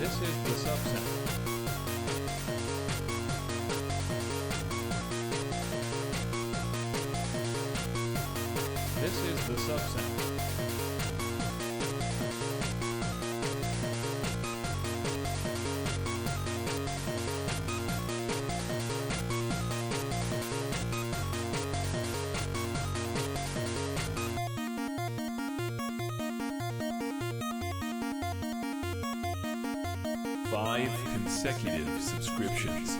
This is the sub-sound. This is the sub-sound. Five consecutive subscriptions.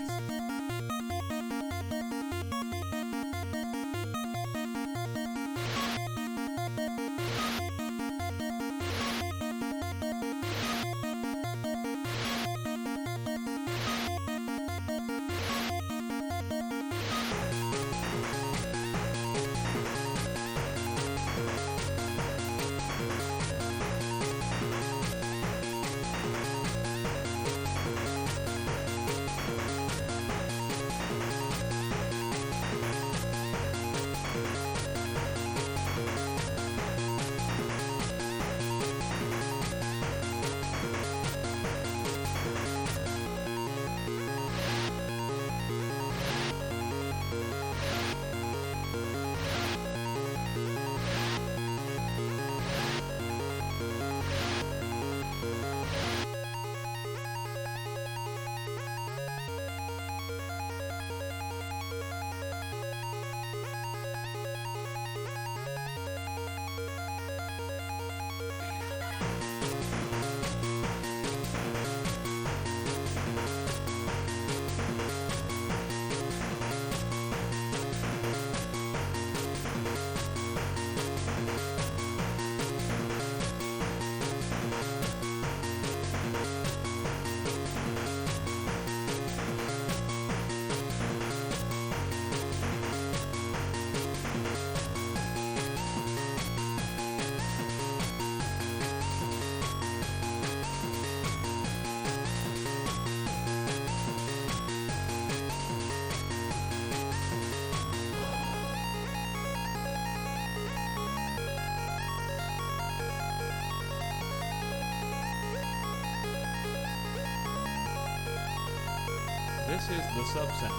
This is the sub-sound.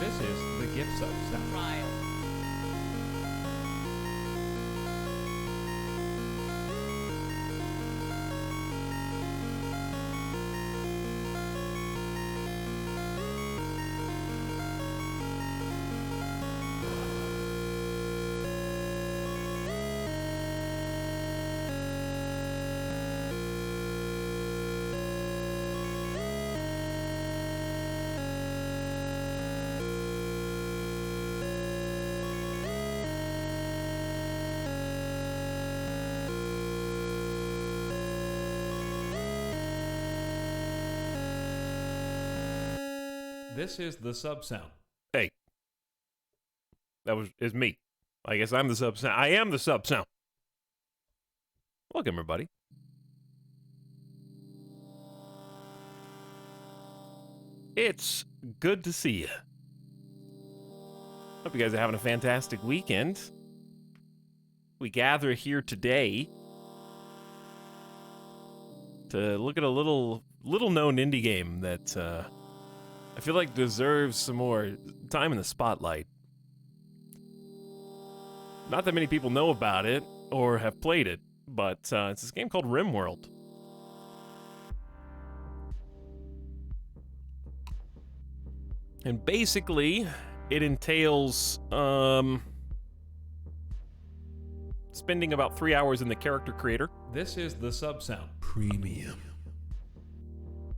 This is the gift sub-sound. Trial. This is the sub-sound. Hey, is me. I guess I'm the sub-sound. I am the sub-sound. Welcome, everybody. It's good to see you. Hope you guys are having a fantastic weekend. We gather here today to look at a little-known indie game that I feel like deserves some more time in the spotlight. Not that many people know about it or have played it, but it's this game called RimWorld. And basically, it entails spending about 3 hours in the character creator. This is the sub-sound. Premium.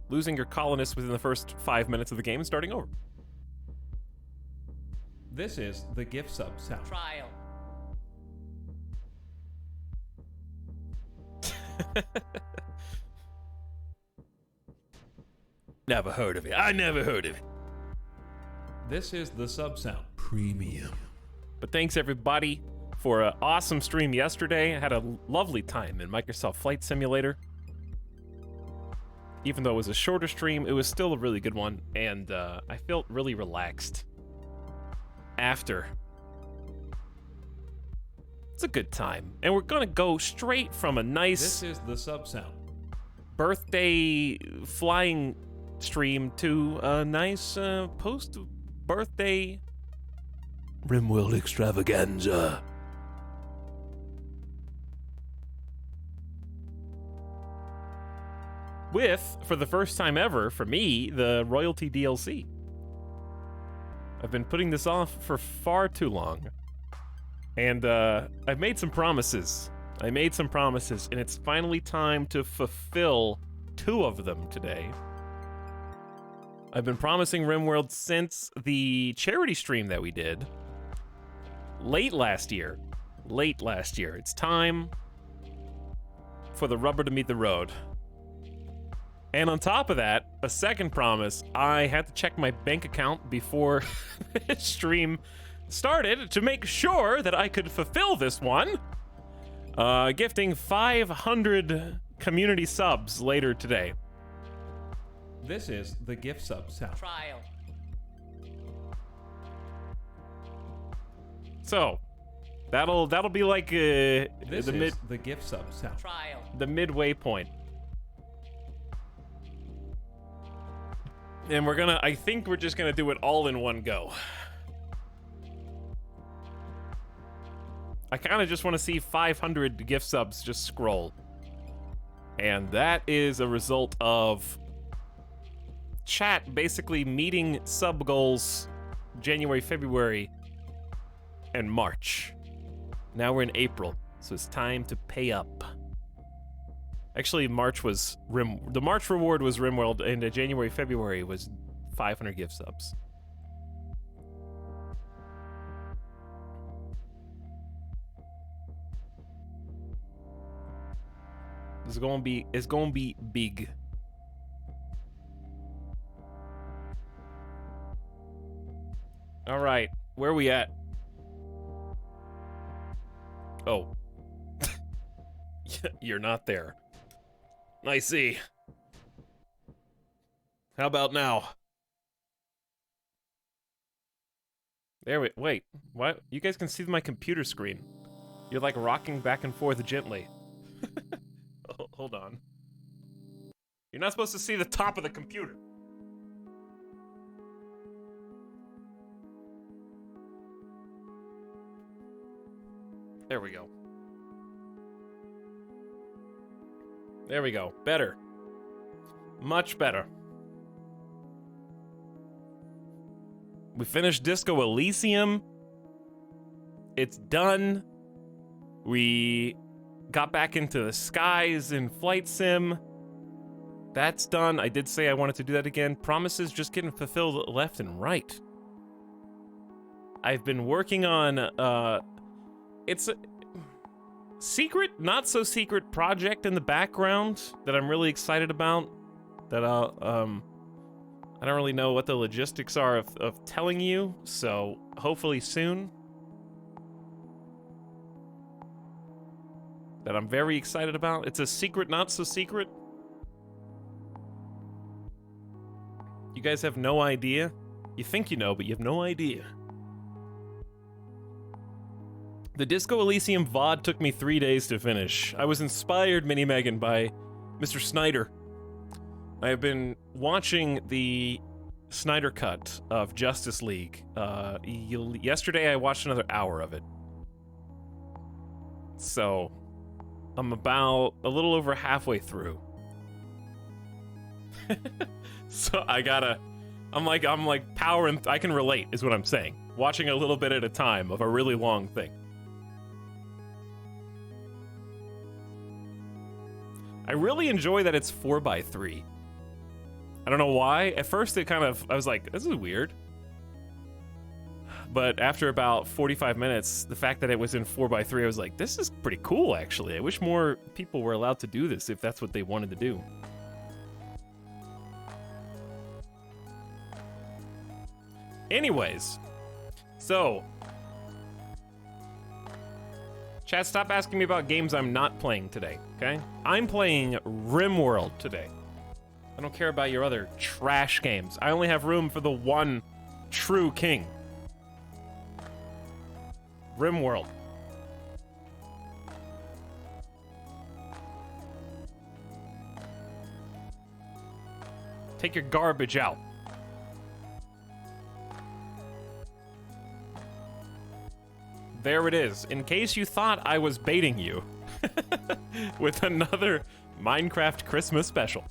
Losing your colonists within the first 5 minutes of the game and starting over. This is the gift sub-sound. Trial. Never heard of it. I never heard of it. This is the sub-sound. Premium. But thanks, everybody. for an awesome stream yesterday. I had a lovely time in Microsoft Flight Simulator. Even though it was a shorter stream, it was still a really good one, and I felt really relaxed after. It's a good time. And we're gonna go straight from a nice... This is the sub sound. ...birthday flying stream to a nice post-birthday... RimWorld extravaganza. With, for the first time ever, for me, the royalty DLC. I've been putting this off for far too long. And I've made some promises. And it's finally time to fulfill 2 of them today. I've been promising RimWorld since the charity stream that we did late last year. It's time for the rubber to meet the road. And on top of that, a second promise, I had to check my bank account before this stream started to make sure that I could fulfill this one. Gifting 500 community subs later today. This is the gift sub sound. Trial. So, that'll be like This is the gift sub sound. Trial. the midway point. And I think we're just gonna do it all in one go. I kind of just want to see 500 gift subs just scroll. And that is a result of chat basically meeting sub goals January, February, and March. Now we're in April, so it's time to pay up. Actually, March was the March reward was RimWorld, and January, February was 500 gift subs. It's gonna be big. All right, where are we at? Oh, you're not there. I see. How about now? Wait, what? You guys can see my computer screen. You're like rocking back and forth gently. Hold on. You're not supposed to see the top of the computer. There we go. There we go. Better. Much better. We finished Disco Elysium. It's done. We got back into the skies in Flight Sim. That's done. I did say I wanted to do that again. Promises just getting fulfilled left and right. I've been working on, it's a secret, not so secret project in the background that I'm really excited about. That I don't really know what the logistics are of telling you, so hopefully soon. That I'm very excited about. It's a secret, not so secret. You guys have no idea. You think you know, but you have no idea. The Disco Elysium VOD took me 3 days to finish. I was inspired, Mini Megan, by Mr. Snyder. I have been watching the Snyder cut of Justice League. Yesterday I watched another hour of it. So, I'm about a little over halfway through. So I'm like powering, I can relate is what I'm saying. Watching a little bit at a time of a really long thing. I really enjoy that it's 4x3. I don't know why. At first I was like, this is weird. But after about 45 minutes, the fact that it was in 4x3, I was like, this is pretty cool, actually. I wish more people were allowed to do this if that's what they wanted to do. Anyways, so Chat, stop asking me about games I'm not playing today, okay? I'm playing RimWorld today. I don't care about your other trash games. I only have room for the one true king. RimWorld. Take your garbage out. There it is. In case you thought I was baiting you with another Minecraft Christmas special.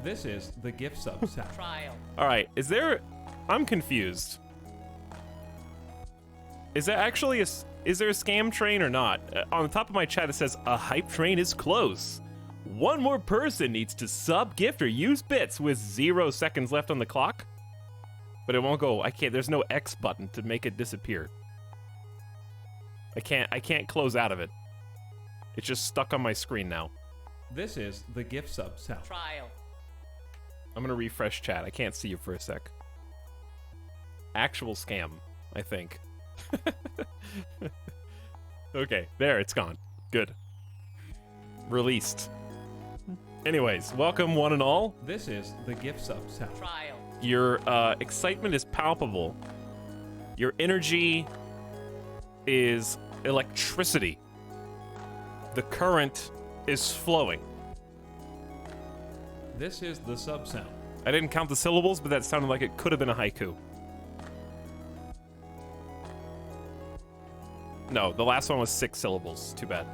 This is the gift sub sound. Trial. All right, is there... I'm confused. Is there actually a... Is there a scam train or not? On the top of my chat it says, a hype train is close. One more person needs to sub, gift, or use bits with 0 seconds left on the clock. But it won't go. I can't. There's no X button to make it disappear. I can't close out of it. It's just stuck on my screen now. This is the gift sub sound. Trial. I'm gonna refresh chat. I can't see you for a sec. Actual scam, I think. Okay, there, it's gone. Good. Released. Anyways, welcome one and all. This is the gift sub sound. Trial. Your excitement is palpable. Your energy is electricity. The current is flowing. This is the sub sound. I didn't count the syllables, but that sounded like it could have been a haiku. No, the last one was 6 syllables. Too bad.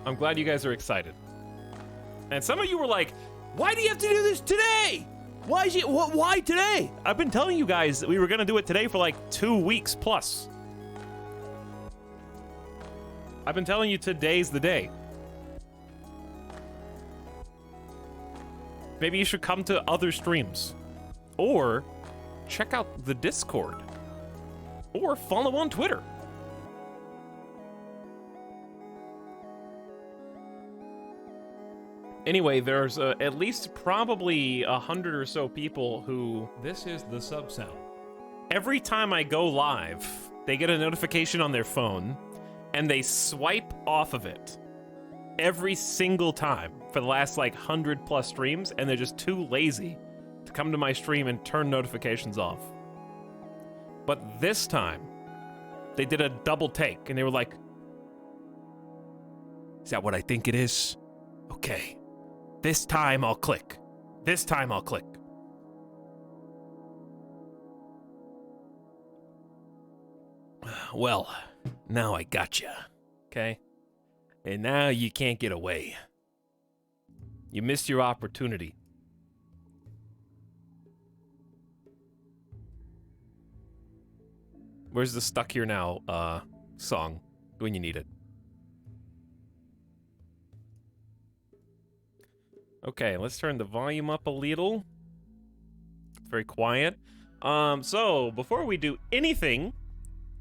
I'm glad you guys are excited. And some of you were like, why do you have to do this today? Why today? I've been telling you guys that we were gonna do it today for like 2 weeks plus. I've been telling you today's the day. Maybe you should come to other streams. Or check out the Discord. Or follow on Twitter. Anyway, there's at least probably 100 or so people who... This is the sub sound. Every time I go live, they get a notification on their phone, and they swipe off of it. Every single time for the last, like, 100+ streams, and they're just too lazy to come to my stream and turn notifications off. But this time, they did a double take, and they were like, is that what I think it is? Okay. This time I'll click. This time I'll click. Well, now I gotcha. Okay? And now you can't get away. You missed your opportunity. Where's the Stuck Here Now song when you need it? Okay, let's turn the volume up a little. It's very quiet. So, before we do anything,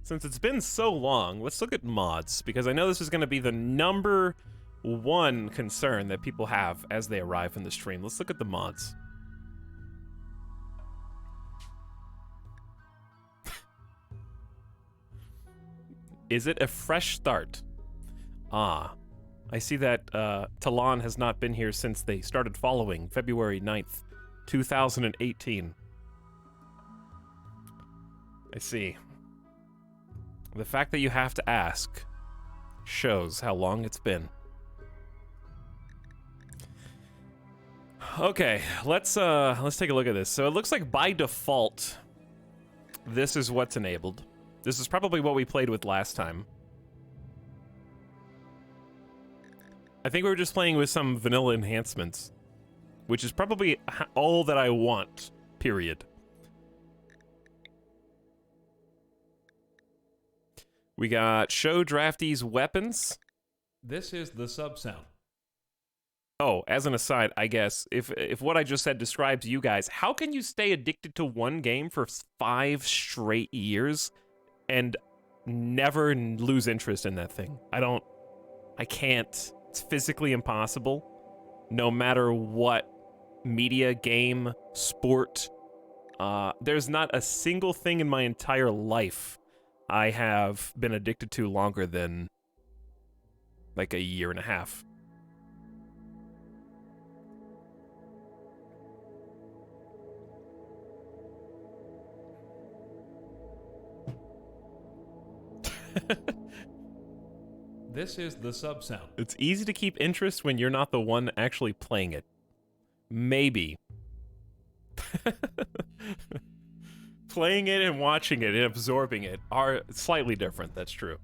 since it's been so long, let's look at mods, because I know this is going to be the #1 concern that people have as they arrive in the stream. Let's look at the mods. Is it a fresh start? Ah. I see that Talon has not been here since they started following, February 9th, 2018. I see. The fact that you have to ask shows how long it's been. Okay, let's take a look at this. So it looks like by default, this is what's enabled. This is probably what we played with last time. I think we were just playing with some vanilla enhancements, which is probably all that I want, period. We got show draftees weapons. This is the sub sound. Oh, as an aside, I guess, if what I just said describes you guys, how can you stay addicted to one game for 5 straight years and never lose interest in that thing? I can't. It's physically impossible, no matter what media, game, sport. There's not a single thing in my entire life I have been addicted to longer than like a year and a half. This is the sub sound. It's easy to keep interest when you're not the one actually playing it. Maybe. Playing it and watching it and absorbing it are slightly different, that's true.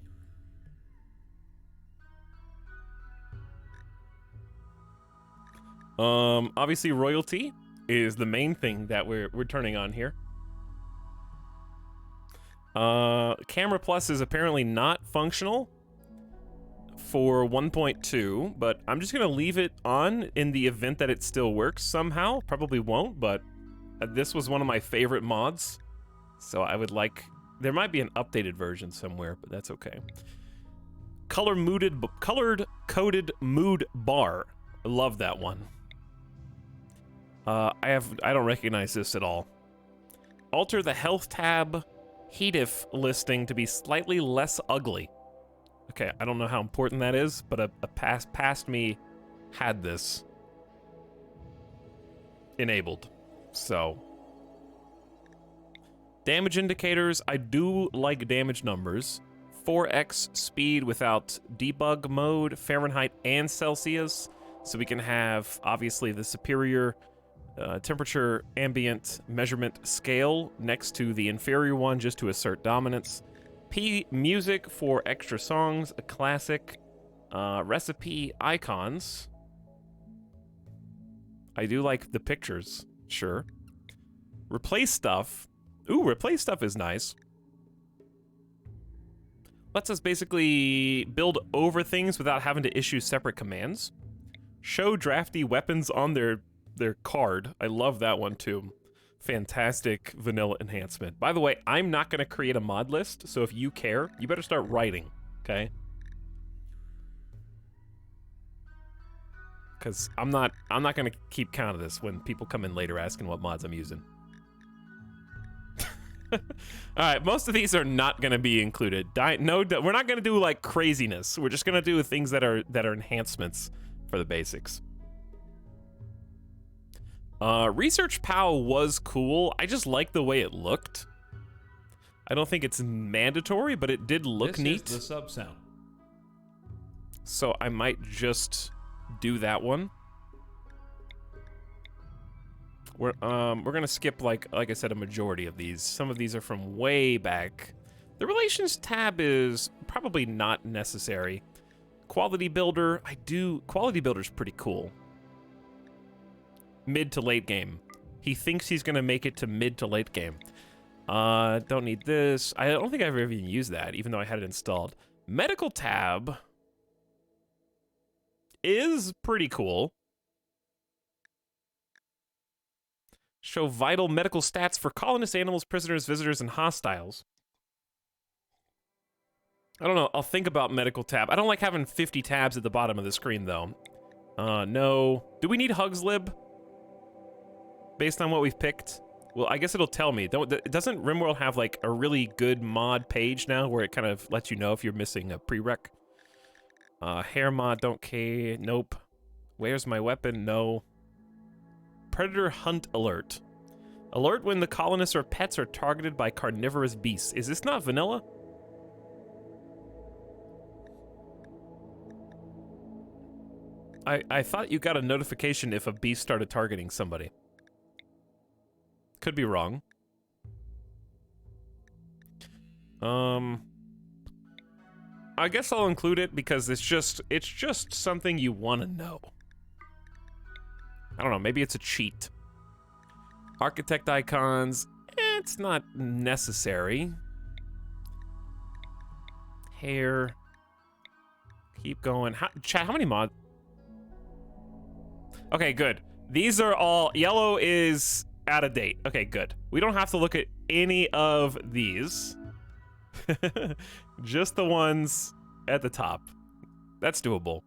Obviously royalty is the main thing that we're turning on here. Camera Plus is apparently not functional for 1.2, but I'm just gonna leave it on in the event that it still works somehow. Probably won't, but this was one of my favorite mods, so I would like... There might be an updated version somewhere, but that's okay. Color-coded mood bar. I love that one. I don't recognize this at all. Alter the health tab HEDIF listing to be slightly less ugly. Okay, I don't know how important that is, but a past me had this enabled. So, damage indicators, I do like damage numbers. 4x speed without debug mode, Fahrenheit and Celsius, so we can have, obviously, the superior temperature ambient measurement scale next to the inferior one just to assert dominance. Music for extra songs, a classic, recipe icons. I do like the pictures, sure. Replace stuff. Ooh, replace stuff is nice. Lets us basically build over things without having to issue separate commands. Show drafty weapons on their card. I love that one too. Fantastic vanilla enhancement. By the way, I'm not going to create a mod list, so if you care, you better start writing, okay? Because I'm not going to keep count of this when people come in later asking what mods I'm using. All right, most of these are not going to be included. We're not going to do like craziness. We're just going to do things that are enhancements for the basics. Research POW was cool. I just like the way it looked. I don't think it's mandatory, but it did look neat. This is the sub sound. So I might just do that one. We're gonna skip like I said, a majority of these. Some of these are from way back. The relations tab is probably not necessary. Quality builder, quality builder's pretty cool. Mid to late game. He thinks he's gonna make it to mid to late game. Don't need this. I don't think I've ever even used that, even though I had it installed. Medical tab is pretty cool. Show vital medical stats for colonist animals, prisoners, visitors, and hostiles. I don't know. I'll think about medical tab. I don't like having 50 tabs at the bottom of the screen, though. No. Do we need Hugslib? Based on what we've picked? Well, I guess it'll tell me. Doesn't RimWorld have, like, a really good mod page now where it kind of lets you know if you're missing a prereq? Hair mod, don't care. Nope. Where's my weapon? No. Predator hunt alert. Alert when the colonists or pets are targeted by carnivorous beasts. Is this not vanilla? I thought you got a notification if a beast started targeting somebody. Could be wrong. I guess I'll include it because it's just something you want to know. I don't know, maybe it's a cheat. Architect icons, it's not necessary. Hair. Keep going. Chat, how many mods? Okay, good. These are all... Yellow is out of date. Okay, good. We don't have to look at any of these. Just the ones at the top. That's doable.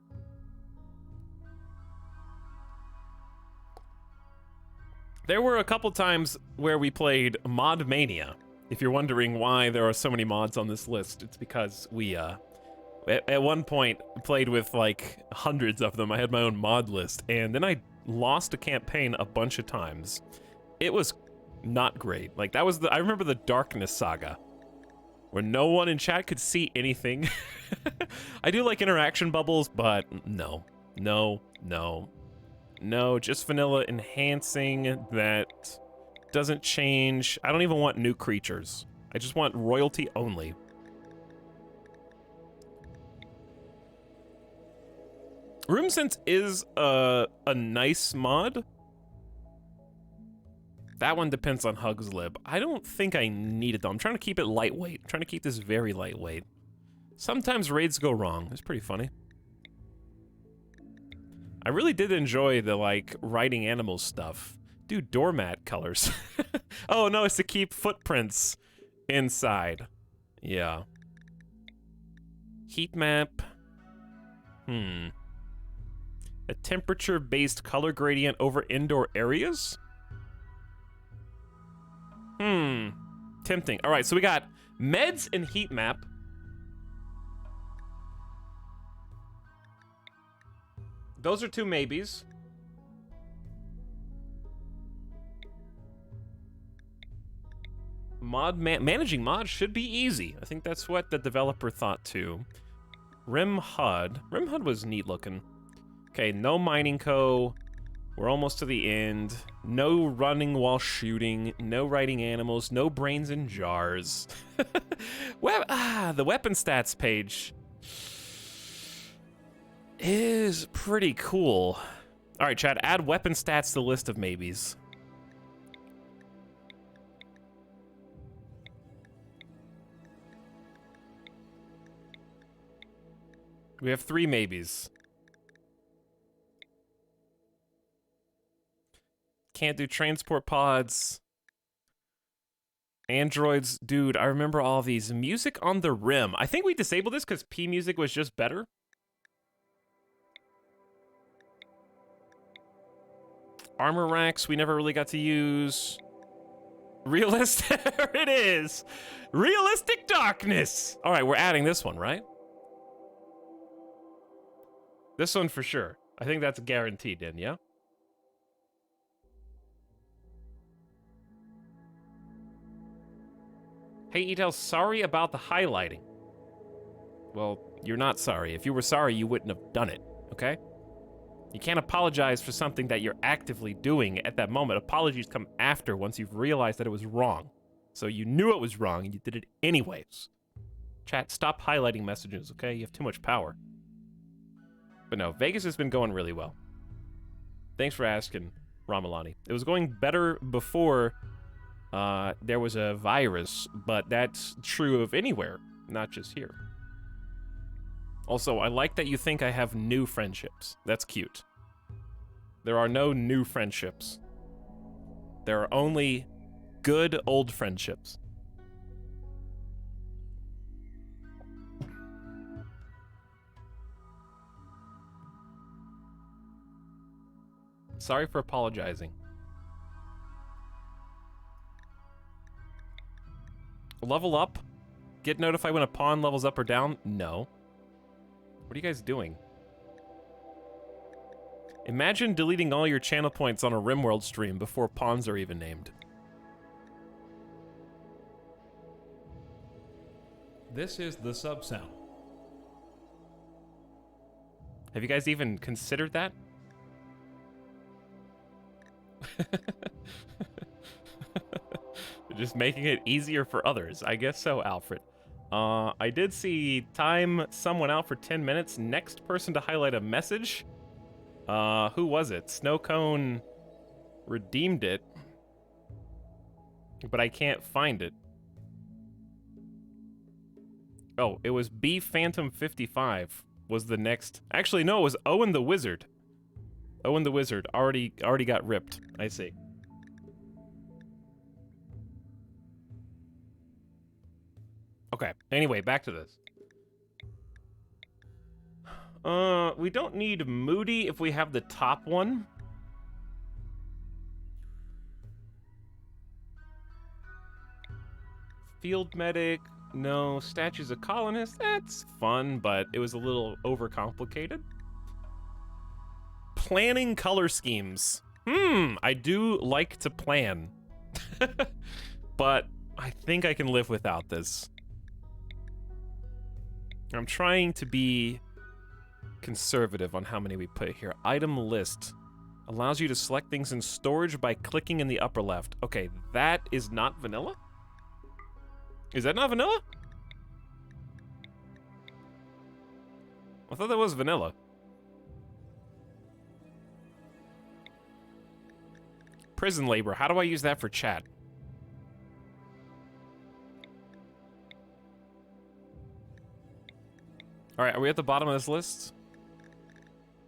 There were a couple times where we played Mod Mania, If you're wondering why there are so many mods on this list, it's because we, at one point, played with, like, hundreds of them. I had my own mod list, and then I lost a campaign a bunch of times. It was not great. Like, that was I remember the Darkness Saga, where no one in chat could see anything. I do like interaction bubbles, but no, just vanilla enhancing that doesn't change. I don't even want new creatures. I just want royalty only. Room Sense is a nice mod. That one depends on Hug's Lib. I don't think I need it though. I'm trying to keep it lightweight. I'm trying to keep this very lightweight. Sometimes raids go wrong. It's pretty funny. I really did enjoy the, like, writing animals stuff. Dude, doormat colors. Oh, no, it's to keep footprints inside. Yeah. Heat map. A temperature-based color gradient over indoor areas? Tempting. All right, so we got meds and heat map. Those are two maybes. Managing mods should be easy. I think that's what the developer thought too. RimHUD. RimHUD was neat looking. Okay, no mining co. We're almost to the end. No running while shooting. No riding animals. No brains in jars. The weapon stats page is pretty cool. All right, Chad, add weapon stats to the list of maybes. We have 3 maybes. Can't do transport pods. Androids. Dude, I remember all these. Music on the rim. I think we disabled this because P music was just better. Armor racks we never really got to use. Realistic. There it is. Realistic darkness. All right, we're adding this one, right? This one for sure. I think that's guaranteed in, yeah? Hey, Etel, sorry about the highlighting. Well, you're not sorry. If you were sorry, you wouldn't have done it, okay? You can't apologize for something that you're actively doing at that moment. Apologies come after once you've realized that it was wrong. So you knew it was wrong and you did it anyways. Chat, stop highlighting messages, okay? You have too much power. But no, Vegas has been going really well. Thanks for asking, Ramalani. It was going better before there was a virus, but that's true of anywhere, not just here. Also, I like that you think I have new friendships. That's cute. There are no new friendships. There are only good old friendships. Sorry for apologizing. Level up? Get notified when a pawn levels up or down? No. What are you guys doing? Imagine deleting all your channel points on a RimWorld stream before pawns are even named. This is the sub sound. Have you guys even considered that? Just making it easier for others. I guess so, Alfred. I did see time someone out for 10 minutes. Next person to highlight a message. Who was it? Snowcone redeemed it. But I can't find it. Oh, it was B Phantom 55 was the next. Actually, no, it was Owen the Wizard. Owen the Wizard already got ripped. I see. Okay, anyway, back to this. We don't need Moody if we have the top one. Field medic, no. Statues of colonists, that's fun, but it was a little overcomplicated. Planning color schemes. I do like to plan. But I think I can live without this. I'm trying to be conservative on how many we put here. Item list allows you to select things in storage by clicking in the upper left. Okay, that is not vanilla? Is that not vanilla? I thought that was vanilla. Prison labor, how do I use that for chat? All right, are we at the bottom of this list?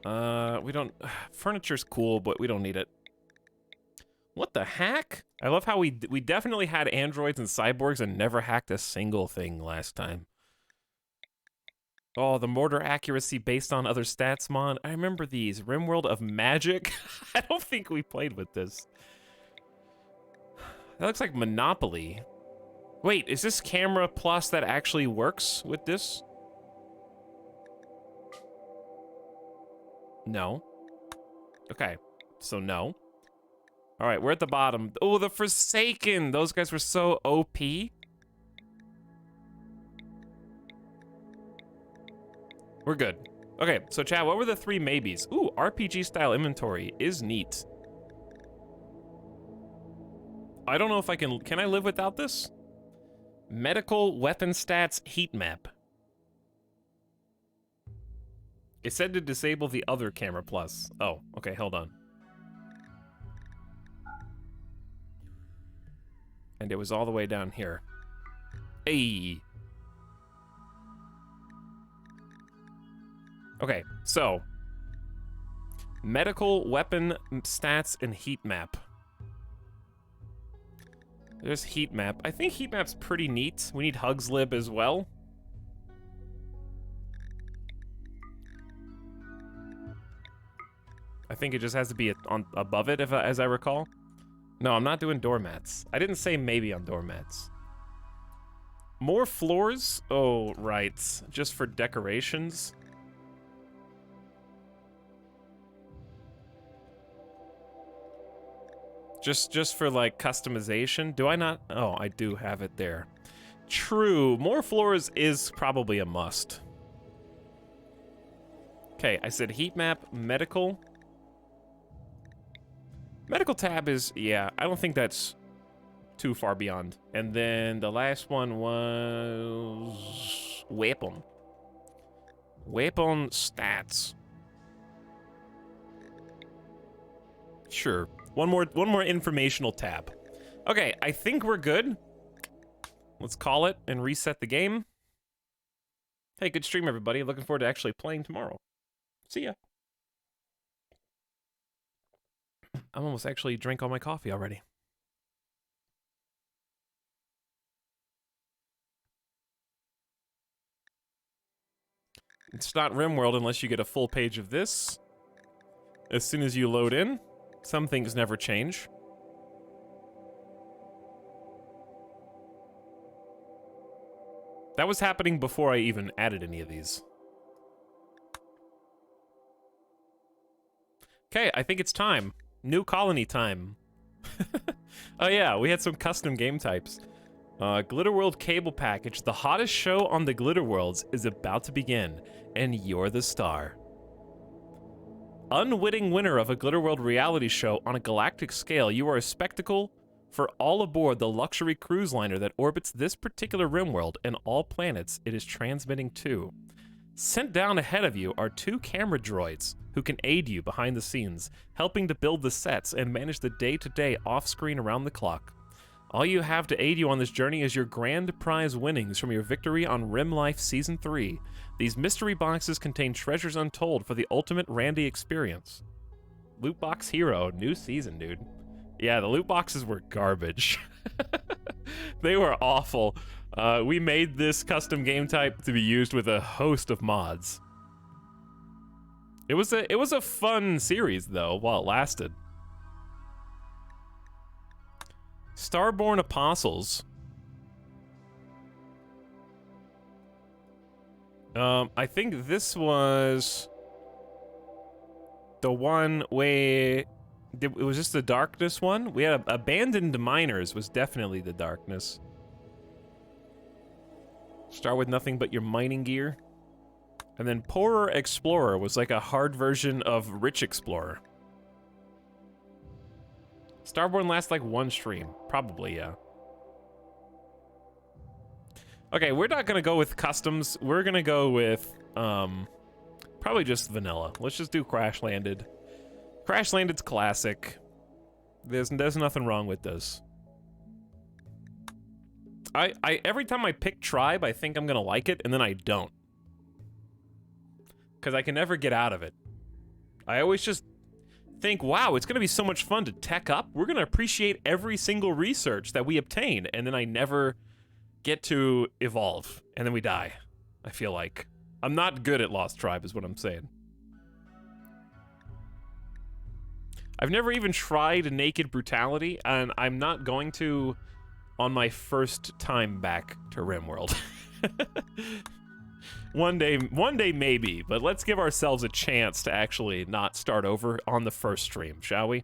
We don't... Furniture's cool, but we don't need it. What the heck? I love how we definitely had androids and cyborgs and never hacked a single thing last time. Oh, the mortar accuracy based on other stats mod. I remember these. RimWorld of Magic. I don't think we played with this. That looks like Monopoly. Wait, is this camera plus that actually works with this? No. Okay, so no. All right, we're at the bottom. Oh, the Forsaken. Those guys were so OP. We're good. Okay, so chat, what were the 3 maybes? Ooh, RPG style inventory is neat. I don't know if I can I live without this? Medical weapon stats heat map. It said to disable the other camera plus. Oh, okay, hold on. And it was all the way down here. Hey. Okay, so medical weapon stats and heat map. There's heat map. I think heat map's pretty neat. We need Hugs Lib as well. I think it just has to be on above it, as I recall. No, I'm not doing doormats. I didn't say maybe on doormats. More floors? Oh, right. Just for decorations. Just for, like, customization. Do I not? Oh, I do have it there. True. More floors is probably a must. Okay, I said heat map, medical. Medical tab is, yeah, I don't think that's too far beyond. And then the last one was weapon. Weapon stats. Sure. One more informational tab. Okay, I think we're good. Let's call it and reset the game. Hey, good stream, everybody. Looking forward to actually playing tomorrow. See ya. I'm almost actually drank all my coffee already. It's not RimWorld unless you get a full page of this. As soon as you load in, some things never change. That was happening before I even added any of these. Okay, I think it's time. New colony time. Oh yeah, we had some custom game types. Glitterworld cable package. The hottest show on the Glitterworlds is about to begin, and you're the star. Unwitting winner of a Glitterworld reality show on a galactic scale, you are a spectacle for all aboard the luxury cruise liner that orbits this particular RimWorld and all planets it is transmitting to. Sent down ahead of you are 2 camera droids who can aid you behind the scenes, helping to build the sets and manage the day-to-day off-screen around the clock. All you have to aid you on this journey is your grand prize winnings from your victory on Rim Life Season 3. These mystery boxes contain treasures untold for the ultimate Randy experience. Loot Box Hero, new season, dude. Yeah, the loot boxes were garbage. They were awful. We made this custom game type to be used with a host of mods. It was a fun series though, while it lasted. Starborn Apostles. I think this was the one where it was just the darkness one. We had abandoned miners was definitely the darkness. Start with nothing but your mining gear. And then Poorer Explorer was like a hard version of Rich Explorer. Starborn lasts like one stream. Probably, yeah. Okay, we're not gonna go with customs. We're gonna go with, probably just vanilla. Let's just do Crash Landed. Crash Landed's classic. There's nothing wrong with this. Every time I pick Tribe, I think I'm gonna like it, and then I don't. Because I can never get out of it. I always just think, wow, it's gonna be so much fun to tech up. We're gonna appreciate every single research that we obtain, and then I never get to evolve, and then we die. I feel like. I'm not good at Lost Tribe, is what I'm saying. I've never even tried Naked Brutality, and I'm not going to on my first time back to RimWorld. One day maybe, but let's give ourselves a chance to actually not start over on the first stream, shall we?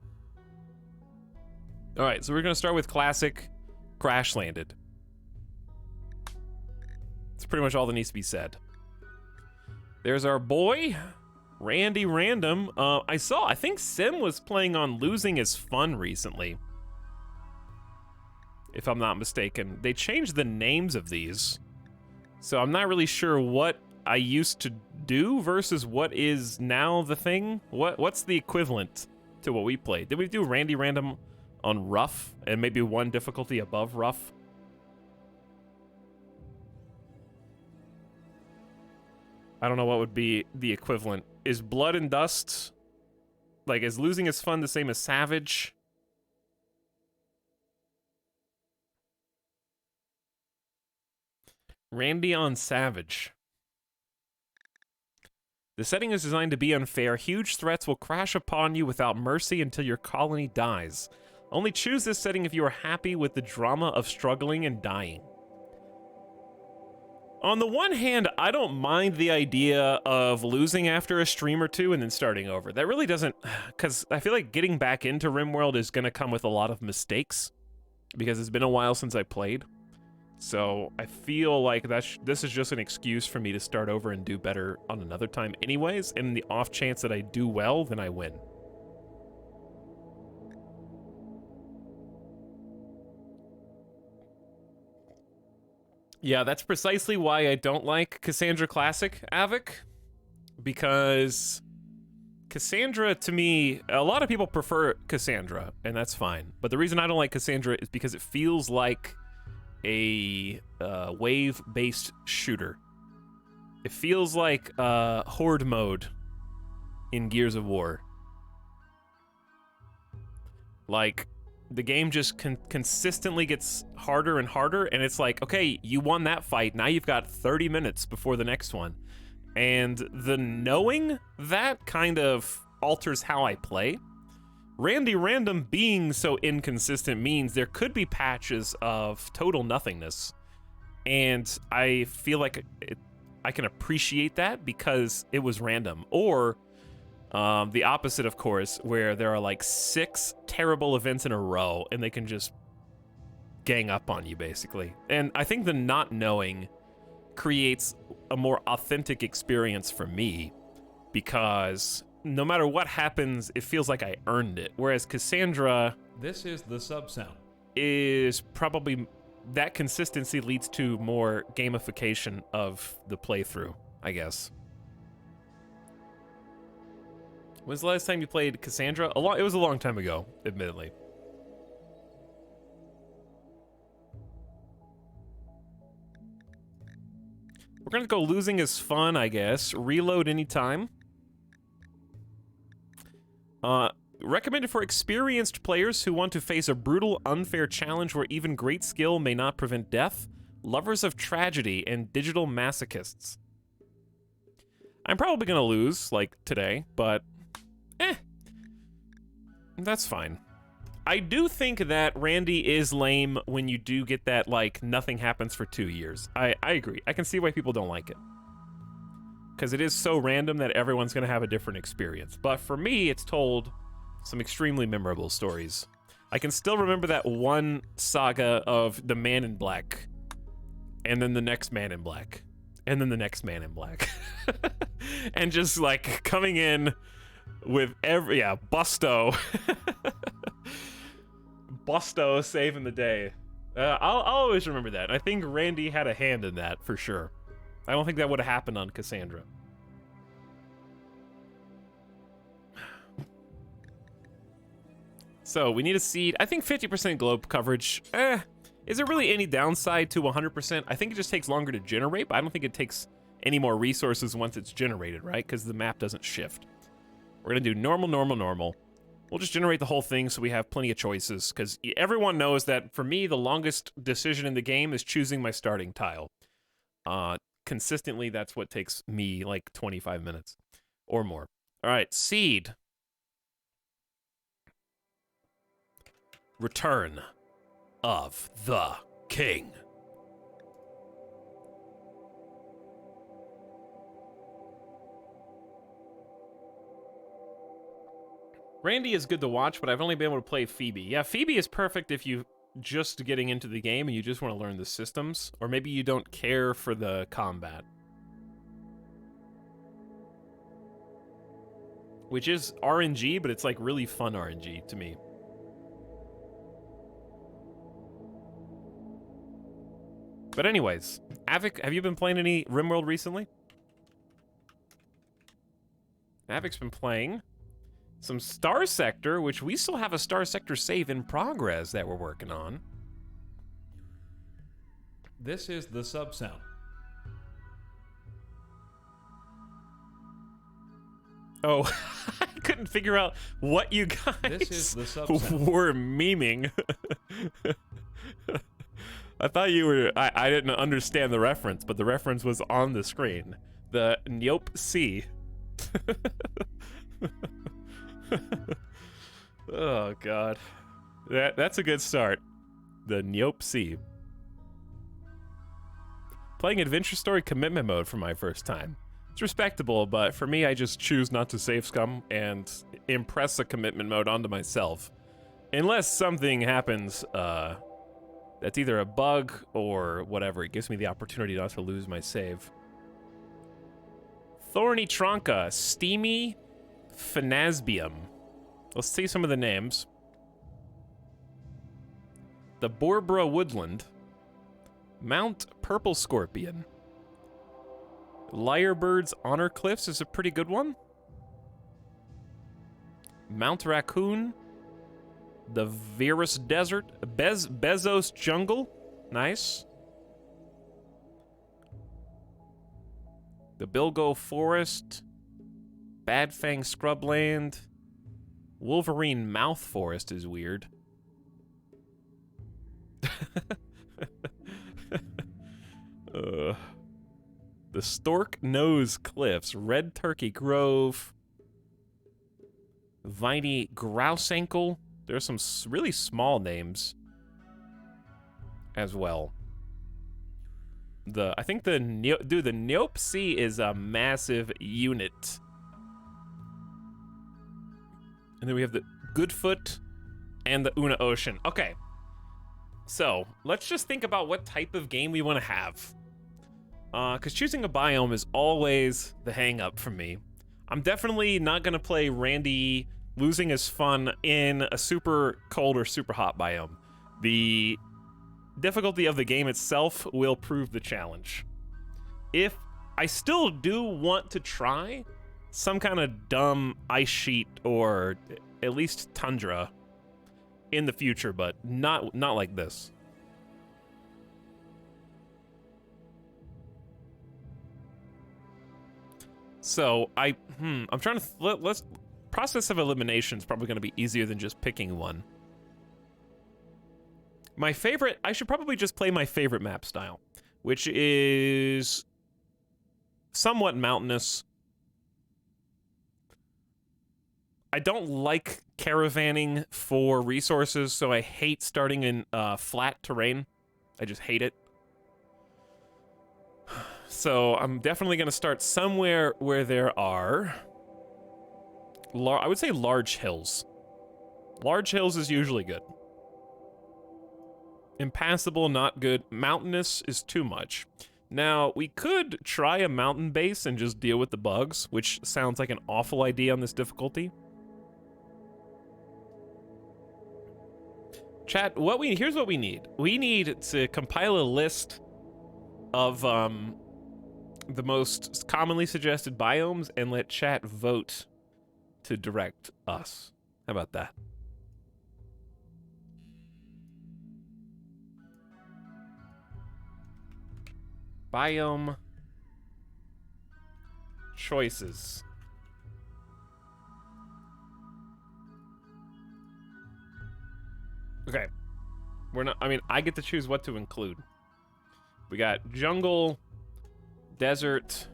Alright, so we're gonna start with Classic Crash Landed. That's pretty much all that needs to be said. There's our boy, Randy Random. I think Sim was playing on Losing Is Fun recently. If I'm not mistaken. They changed the names of these. So I'm not really sure what I used to do versus what is now the thing. What's the equivalent to what we played? Did we do Randy Random on Rough and maybe one difficulty above Rough? I don't know what would be the equivalent. Is Blood and Dust, like, is Losing Is Fun the same as Savage? Randy on Savage. The setting is designed to be unfair. Huge threats will crash upon you without mercy until your colony dies. Only choose this setting if you are happy with the drama of struggling and dying. On the one hand, I don't mind the idea of losing after a stream or two and then starting over. That really doesn't, because I feel like getting back into RimWorld is going to come with a lot of mistakes, because it's been a while since I played. So I feel like this is just an excuse for me to start over and do better on another time anyways, and in the off chance that I do well, then I win. Yeah, that's precisely why I don't like Cassandra Classic, Avic, because Cassandra, to me, a lot of people prefer Cassandra, and that's fine. But the reason I don't like Cassandra is because it feels like a wave-based shooter. It feels like Horde mode in Gears of War. Like, the game just consistently gets harder and harder, and it's like, okay, you won that fight, now you've got 30 minutes before the next one. And the knowing that kind of alters how I play. Randy Random being so inconsistent means there could be patches of total nothingness, and I feel like I can appreciate that because it was random. Or the opposite, of course, where there are like 6 terrible events in a row and they can just gang up on you, basically. And I think the not knowing creates a more authentic experience for me, because no matter what happens, it feels like I earned it. Whereas Cassandra... This is the sub sound. ...is probably... That consistency leads to more gamification of the playthrough, I guess. When's the last time you played Cassandra? It was a long time ago, admittedly. We're gonna go Losing Is Fun, I guess. Reload anytime. Recommended for experienced players who want to face a brutal, unfair challenge where even great skill may not prevent death, lovers of tragedy, and digital masochists. I'm probably gonna lose, like, today, but... That's fine. I do think that Randy is lame when you do get that, like, nothing happens for 2 years. I agree. I can see why people don't like it. because it is so random that everyone's going to have a different experience. But for me, it's told some extremely memorable stories. I can still remember that one saga of the Man in Black, and then the next Man in Black, and then the next Man in Black. And just like coming in with Busto. Busto saving the day. I'll always remember that. I think Randy had a hand in that for sure. I don't think that would have happened on Cassandra. So we need a seed. I think 50% globe coverage. Is there really any downside to 100%? I think it just takes longer to generate, but I don't think it takes any more resources once it's generated, right? Because the map doesn't shift. We're gonna do normal, normal, normal. We'll just generate the whole thing so we have plenty of choices, because everyone knows that for me, the longest decision in the game is choosing my starting tile. Consistently, that's what takes me like 25 minutes or more. All right, seed. Return of the King. Randy is good to watch, but I've only been able to play Phoebe. Yeah, Phoebe is perfect if you just getting into the game and you just want to learn the systems, or maybe you don't care for the combat. Which is RNG, but it's like really fun RNG to me. But anyways, Avik, have you been playing any RimWorld recently? Avik's been playing some Star Sector, which we still have a Star Sector save in progress that we're working on. This is the sub sound. Oh, I couldn't figure out what you guys This is the sub sound. were memeing. I thought you were... I didn't understand the reference, but the reference was on the screen. The Nyope C. Oh, God. That's a good start. The Nyope C. Playing Adventure Story Commitment Mode for my first time. It's respectable, but for me, I just choose not to save scum and impress a commitment mode onto myself. Unless something happens, that's either a bug or whatever. It gives me the opportunity not to lose my save. Thorny Tronca, Steamy Phanasbium. Let's see some of the names. The Borbra Woodland. Mount Purple Scorpion. Lyrebird's Honor Cliffs is a pretty good one. Mount Raccoon. The Virus Desert. Bezos Jungle. Nice. the Bilgo Forest, Badfang Scrubland, Wolverine Mouth Forest is weird. The Stork Nose Cliffs, Red Turkey Grove, Viney Grouse Ankle. There's some really small names as well. I think the Nyope Sea is a massive unit. And then we have the Goodfoot and the Una Ocean. Okay. So, let's just think about what type of game we want to have. Because choosing a biome is always the hang-up for me. I'm definitely not going to play Randy losing his fun in a super cold or super hot biome. The difficulty of the game itself will prove the challenge. If I still do want to try some kind of dumb ice sheet or at least tundra in the future, but not like this. So I'm trying to let's process of elimination is probably going to be easier than just picking one. My favorite, I should probably just play my favorite map style, which is somewhat mountainous. I don't like caravanning for resources, so I hate starting in flat terrain. I just hate it. So I'm definitely going to start somewhere where there are, I would say large hills. Large hills is usually good. Impassable, not good. Mountainous is too much. Now, we could try a mountain base and just deal with the bugs, which sounds like an awful idea on this difficulty. Chat, here's what we need. We need to compile a list of the most commonly suggested biomes and let chat vote to direct us. How about that? Biome choices. Okay. I get to choose what to include. We got jungle, desert,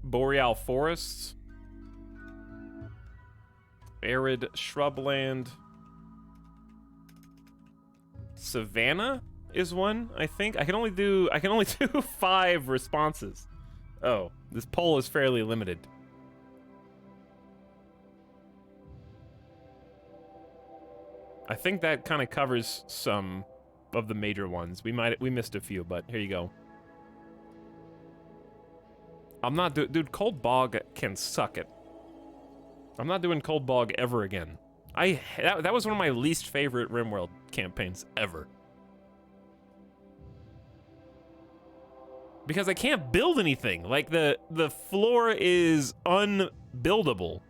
boreal forests, arid shrubland, savanna is one, I think. I can only do 5 responses. Oh, this poll is fairly limited. I think that kind of covers some of the major ones. We missed a few, but here you go. I'm not dude, Cold Bog can suck it. I'm not doing Cold Bog ever again. That was one of my least favorite RimWorld campaigns ever. Because I can't build anything. Like the floor is unbuildable.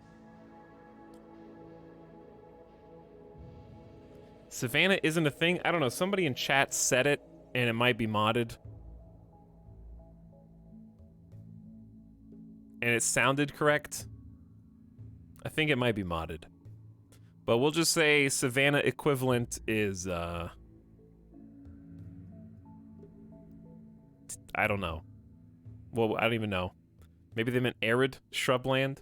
Savannah isn't a thing. I don't know. Somebody in chat said it, and it might be modded. And it sounded correct. I think it might be modded. But we'll just say Savannah equivalent is, I don't know. Well, I don't even know. Maybe they meant arid shrubland?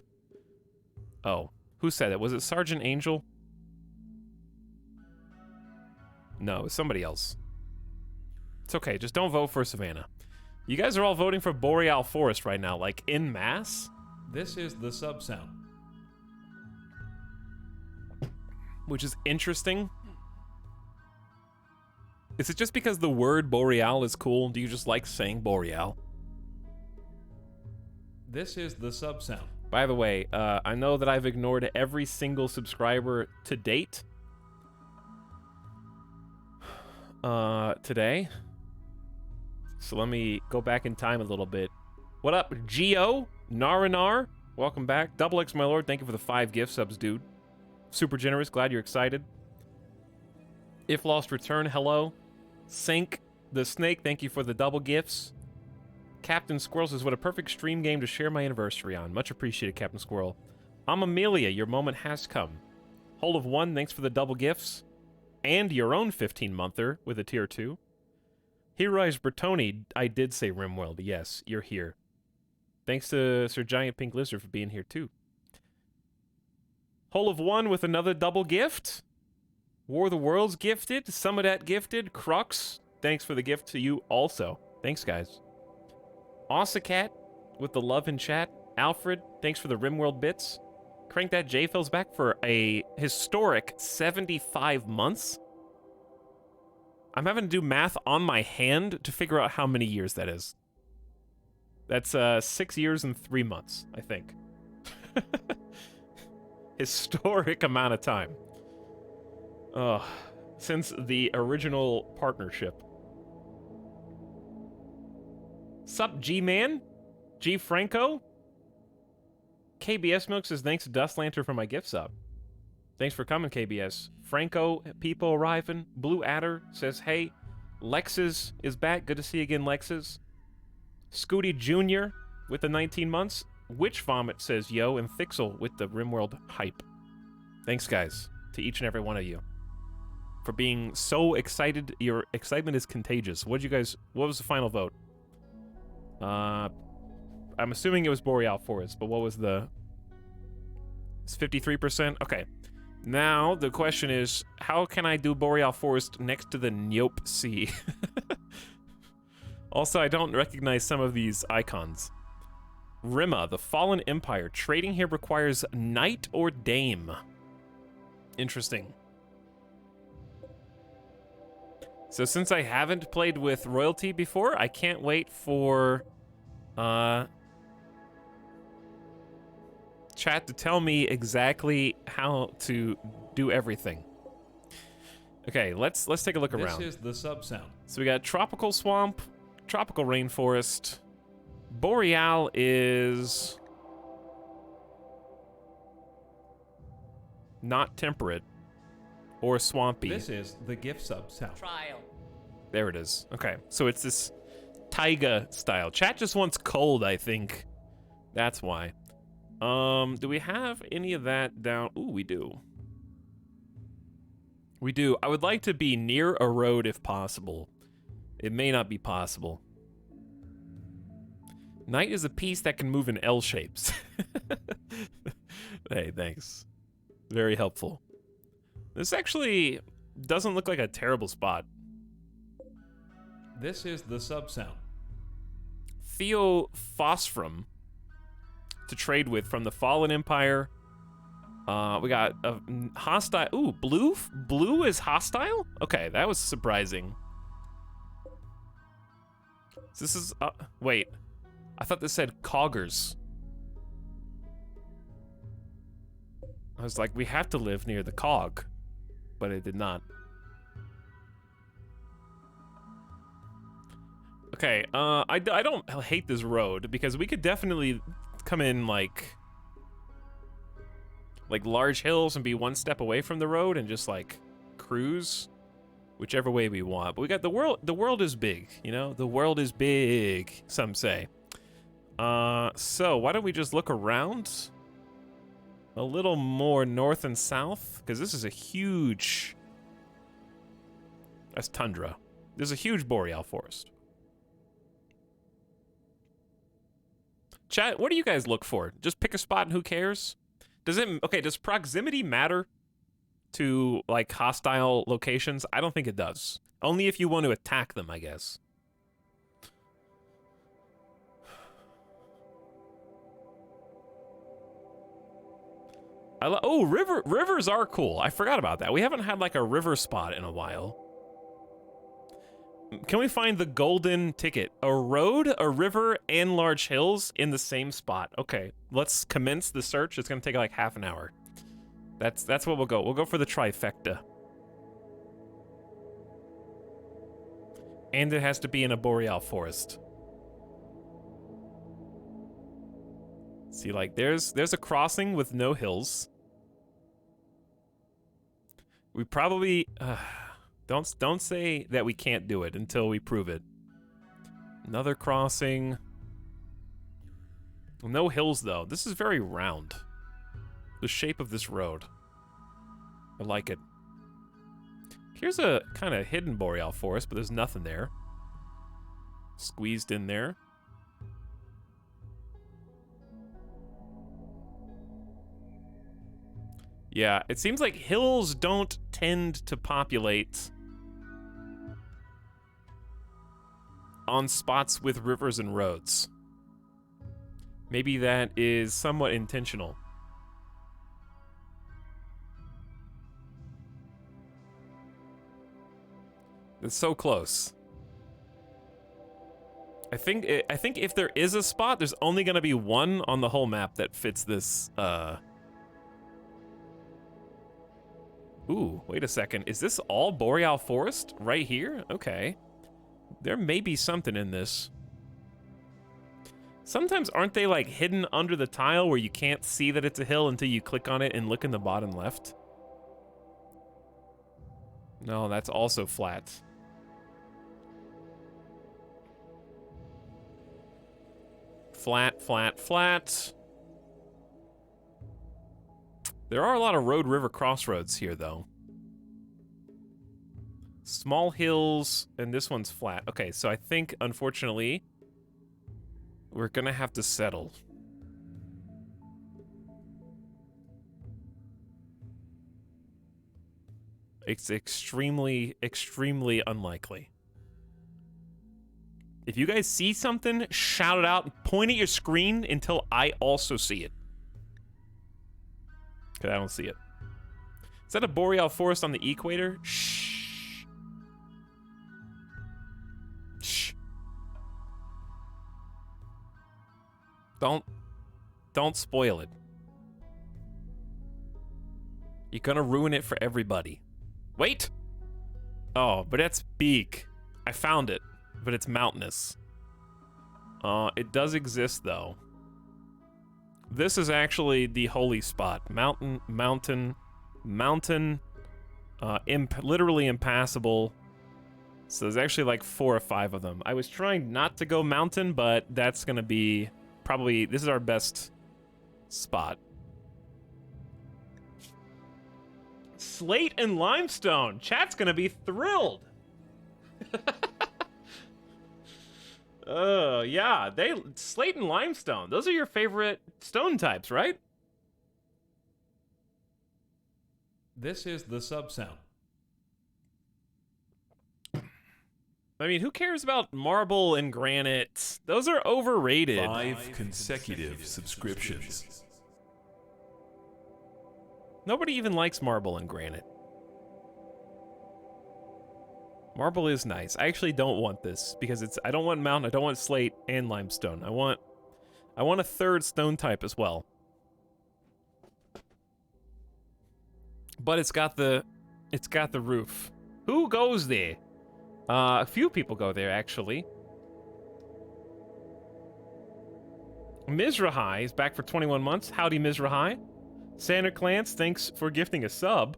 Oh. Who said it? Was it Sergeant Angel? No, it's somebody else. It's okay, just don't vote for Savannah. You guys are all voting for Boreal Forest right now, like, en masse? This is the sub sound. Which is interesting. Is it just because the word Boreal is cool? Do you just like saying Boreal? This is the sub sound. By the way, I know that I've ignored every single subscriber to date. Today. So let me go back in time a little bit. What up, Geo? Naranar? Welcome back. Double X, my lord. Thank you for the 5 gift subs, dude. Super generous. Glad you're excited. If Lost Return, hello. Sink the Snake, thank you for the double gifts. Captain Squirrel says, what a perfect stream game to share my anniversary on. Much appreciated, Captain Squirrel. I'm Amelia. Your moment has come. Hold of 1, thanks for the double gifts. And your own 15-monther with a tier 2. Heroes Bertoni, I did say RimWorld. Yes, you're here. Thanks to Sir Giant Pink Lizard for being here too. Hole of 1 with another double gift. War of the Worlds gifted. Some of that gifted. Crux, thanks for the gift to you also. Thanks, guys. Ossicat with the love in chat. Alfred, thanks for the RimWorld bits. Crank That J Phil's back for a historic 75 months. I'm having to do math on my hand to figure out how many years that is. That's 6 years and 3 months, I think. Historic amount of time. Since the original partnership. Sup, G-Man? G Franco? KBS Milk says, thanks to Dust Lantern for my gift sub. Thanks for coming, KBS. Franco, people arriving. Blue Adder says, hey. Lexus is back. Good to see you again, Lexus. Scooty Jr. with the 19 months. Witch Vomit says, yo. And Thixel with the RimWorld hype. Thanks, guys, to each and every one of you for being so excited. Your excitement is contagious. What was the final vote? I'm assuming it was Boreal Forest, but what was the... It's 53%? Okay. Now, the question is, how can I do Boreal Forest next to the Nyope Sea? Also, I don't recognize some of these icons. Rima, the Fallen Empire. Trading here requires knight or dame. Interesting. So since I haven't played with royalty before, I can't wait for chat to tell me exactly how to do everything. Okay, let's take a look around. This is the sub-sound. So we got tropical swamp, tropical rainforest. Boreal is not temperate or swampy. This is the gift sub-sound. Trial. There it is. Okay, so it's this taiga style. Chat just wants cold, I think. That's why. Do we have any of that down? Ooh, we do. We do. I would like to be near a road if possible. It may not be possible. Knight is a piece that can move in L shapes. Hey, thanks. Very helpful. This actually doesn't look like a terrible spot. This is the sub-sound. Theophosphrum to trade with from the Fallen Empire. We got a hostile. Ooh, blue? Blue is hostile? Okay, that was surprising. So this is. Wait. I thought this said coggers. I was like, we have to live near the cog. But it did not. Okay, I don't hate this road because we could definitely come in like large hills and be one step away from the road and just like cruise whichever way we want. But we got the world is big, you know? The world is big, some say. So why don't we just look around a little more north and south? Because this is a huge... That's tundra. There's a huge boreal forest. Chat, what do you guys look for? Just pick a spot and who cares? Does proximity matter to, like, hostile locations? I don't think it does. Only if you want to attack them, I guess. Oh, rivers are cool. I forgot about that. We haven't had, like, a river spot in a while. Can we find the golden ticket? A road, a river, and large hills in the same spot. Okay, let's commence the search. It's gonna take like half an hour. That's what we'll go. We'll go for the trifecta. And it has to be in a boreal forest. See, like there's a crossing with no hills. We probably Don't say that we can't do it until we prove it. Another crossing. No hills, though. This is very round. The shape of this road. I like it. Here's a kind of hidden boreal forest, but there's nothing there. Squeezed in there. Yeah, it seems like hills don't tend to populate on spots with rivers and roads. Maybe that is somewhat intentional. It's so close. I think if there is a spot, there's only gonna be one on the whole map that fits this, Ooh, wait a second. Is this all boreal forest right here? Okay. There may be something in this. Sometimes aren't they like hidden under the tile where you can't see that it's a hill until you click on it and look in the bottom left? No, that's also flat. Flat, flat, flat. There are a lot of road-river crossroads here, though. Small hills, and this one's flat. Okay, so I think, unfortunately, we're gonna have to settle. It's extremely, extremely unlikely. If you guys see something, shout it out. Point at your screen until I also see it. Because I don't see it. Is that a boreal forest on the equator? Shh. Shh. Don't spoil it. You're gonna ruin it for everybody. Wait! Oh, but that's big. I found it, but it's mountainous. It does exist, though. This is actually the holy spot. Mountain, literally impassable. So there's actually like 4 or 5 of them. I was trying not to go mountain, but that's gonna be probably, this is our best spot. Slate and limestone. Chat's gonna be thrilled. Yeah, slate and limestone. Those are your favorite stone types, right? This is the sub sound. I mean, who cares about marble and granite? Those are overrated. 5 consecutive subscriptions. Nobody even likes marble and granite. Marble is nice. I actually don't want this because I don't want mountain, I don't want slate and limestone. I want a third stone type as well. But it's got the roof. Who goes there? A few people go there actually. Mizrahai is back for 21 months. Howdy, Mizrahai. Santa Clance, thanks for gifting a sub.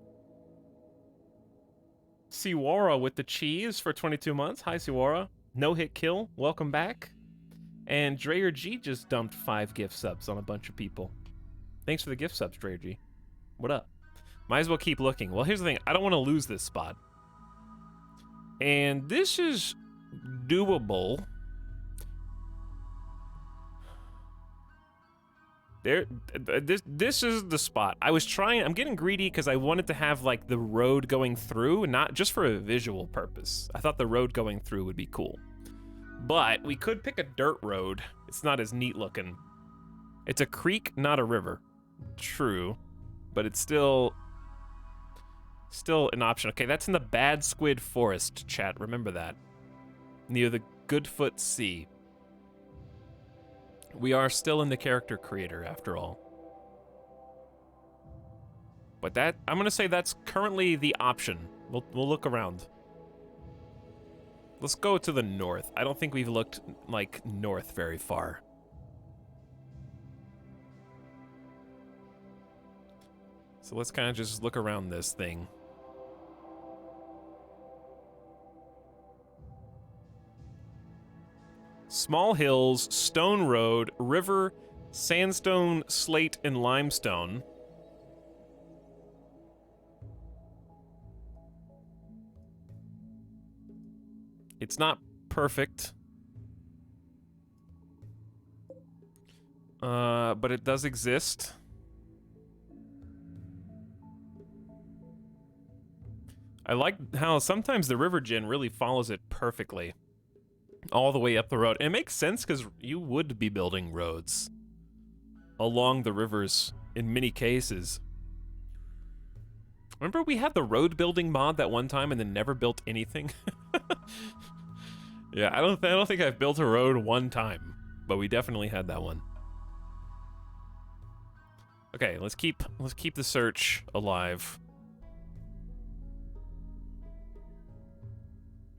Siwara with the cheese for 22 months. Hi, Siwara. No hit kill. Welcome back. And Dreyer G just dumped 5 gift subs on a bunch of people. Thanks for the gift subs, Dreyer G. What up? Might as well keep looking. Well, here's the thing. I don't want to lose this spot. And this is doable. This is the spot. I'm getting greedy because I wanted to have like the road going through, not just for a visual purpose. I thought the road going through would be cool. But we could pick a dirt road. It's not as neat looking. It's a creek, not a river. True. But it's still an option. Okay, that's in the Bad Squid Forest, chat. Remember that. Near the Goodfoot Sea. We are still in the character creator, after all. But I'm gonna say that's currently the option. We'll look around. Let's go to the north. I don't think we've looked, like, north very far. So let's kind of just look around this thing. Small hills, stone road, river, sandstone, slate, and limestone. It's not perfect. But it does exist. I like how sometimes the river gen really follows it perfectly. All the way up the road. And it makes sense because you would be building roads along the rivers in many cases. Remember we had the road building mod that one time and then never built anything? Yeah, I don't think I've built a road one time, but we definitely had that one. Okay, let's keep the search alive.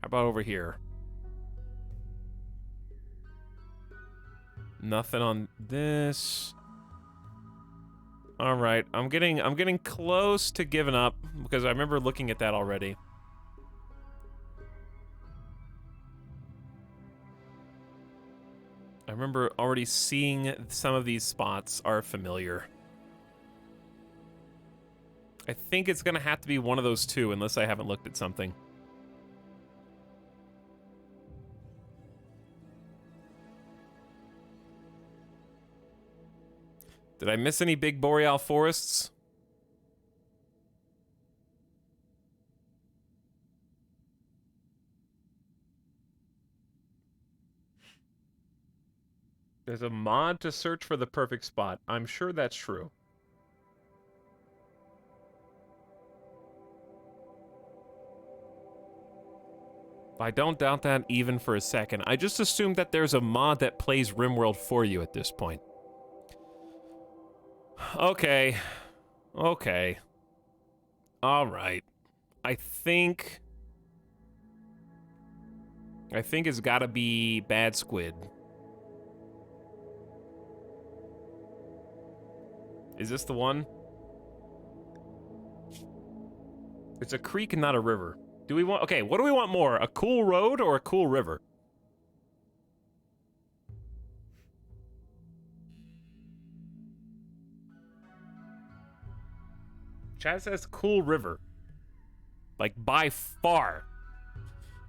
How about over here? Nothing on this. All right, I'm getting close to giving up because I remember looking at that already. I remember already seeing some of these spots are familiar. I think it's gonna have to be one of those two unless I haven't looked at something. Did I miss any big boreal forests? There's a mod to search for the perfect spot. I'm sure that's true. I don't doubt that even for a second. I just assumed that there's a mod that plays RimWorld for you at this point. Okay. Okay. Alright. I think it's gotta be Bad Squid. Is this the one? It's a creek and not a river. Do we want... Okay, what do we want more? A cool road or a cool river? Chad says cool river. Like, by far.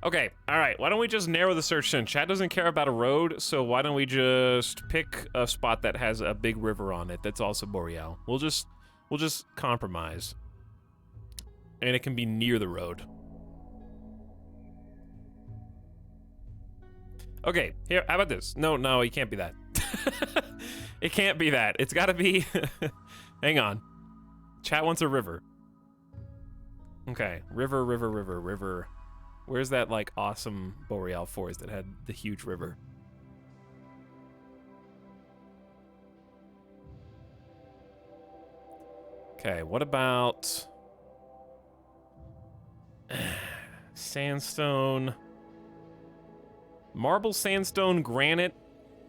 Okay, alright, why don't we just narrow the search then? Chad doesn't care about a road, so why don't we just pick a spot that has a big river on it that's also Boreal. We'll just compromise. And it can be near the road. Okay, here, how about this? No, it can't be that. It can't be that. It's gotta be... Hang on. Chat wants a river. Okay, river. Where's that, like, awesome Boreal forest that had the huge river? Okay, what about... Sandstone... Marble, sandstone, granite.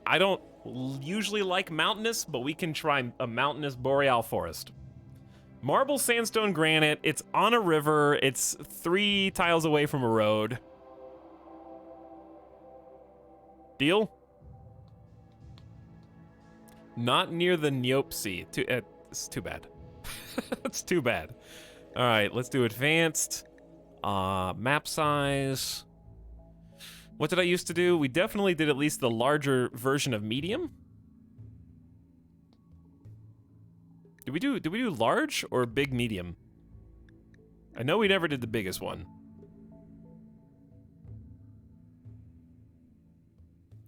I don't usually like mountainous, but we can try a mountainous Boreal forest. Marble, sandstone, granite. It's on a river. It's 3 tiles away from a road. Deal? Not near the Neopsy. It's too bad. It's too bad. All right, let's do advanced. Map size. What did I used to do? We definitely did at least the larger version of medium. Did we do large or big medium? I know we never did the biggest one.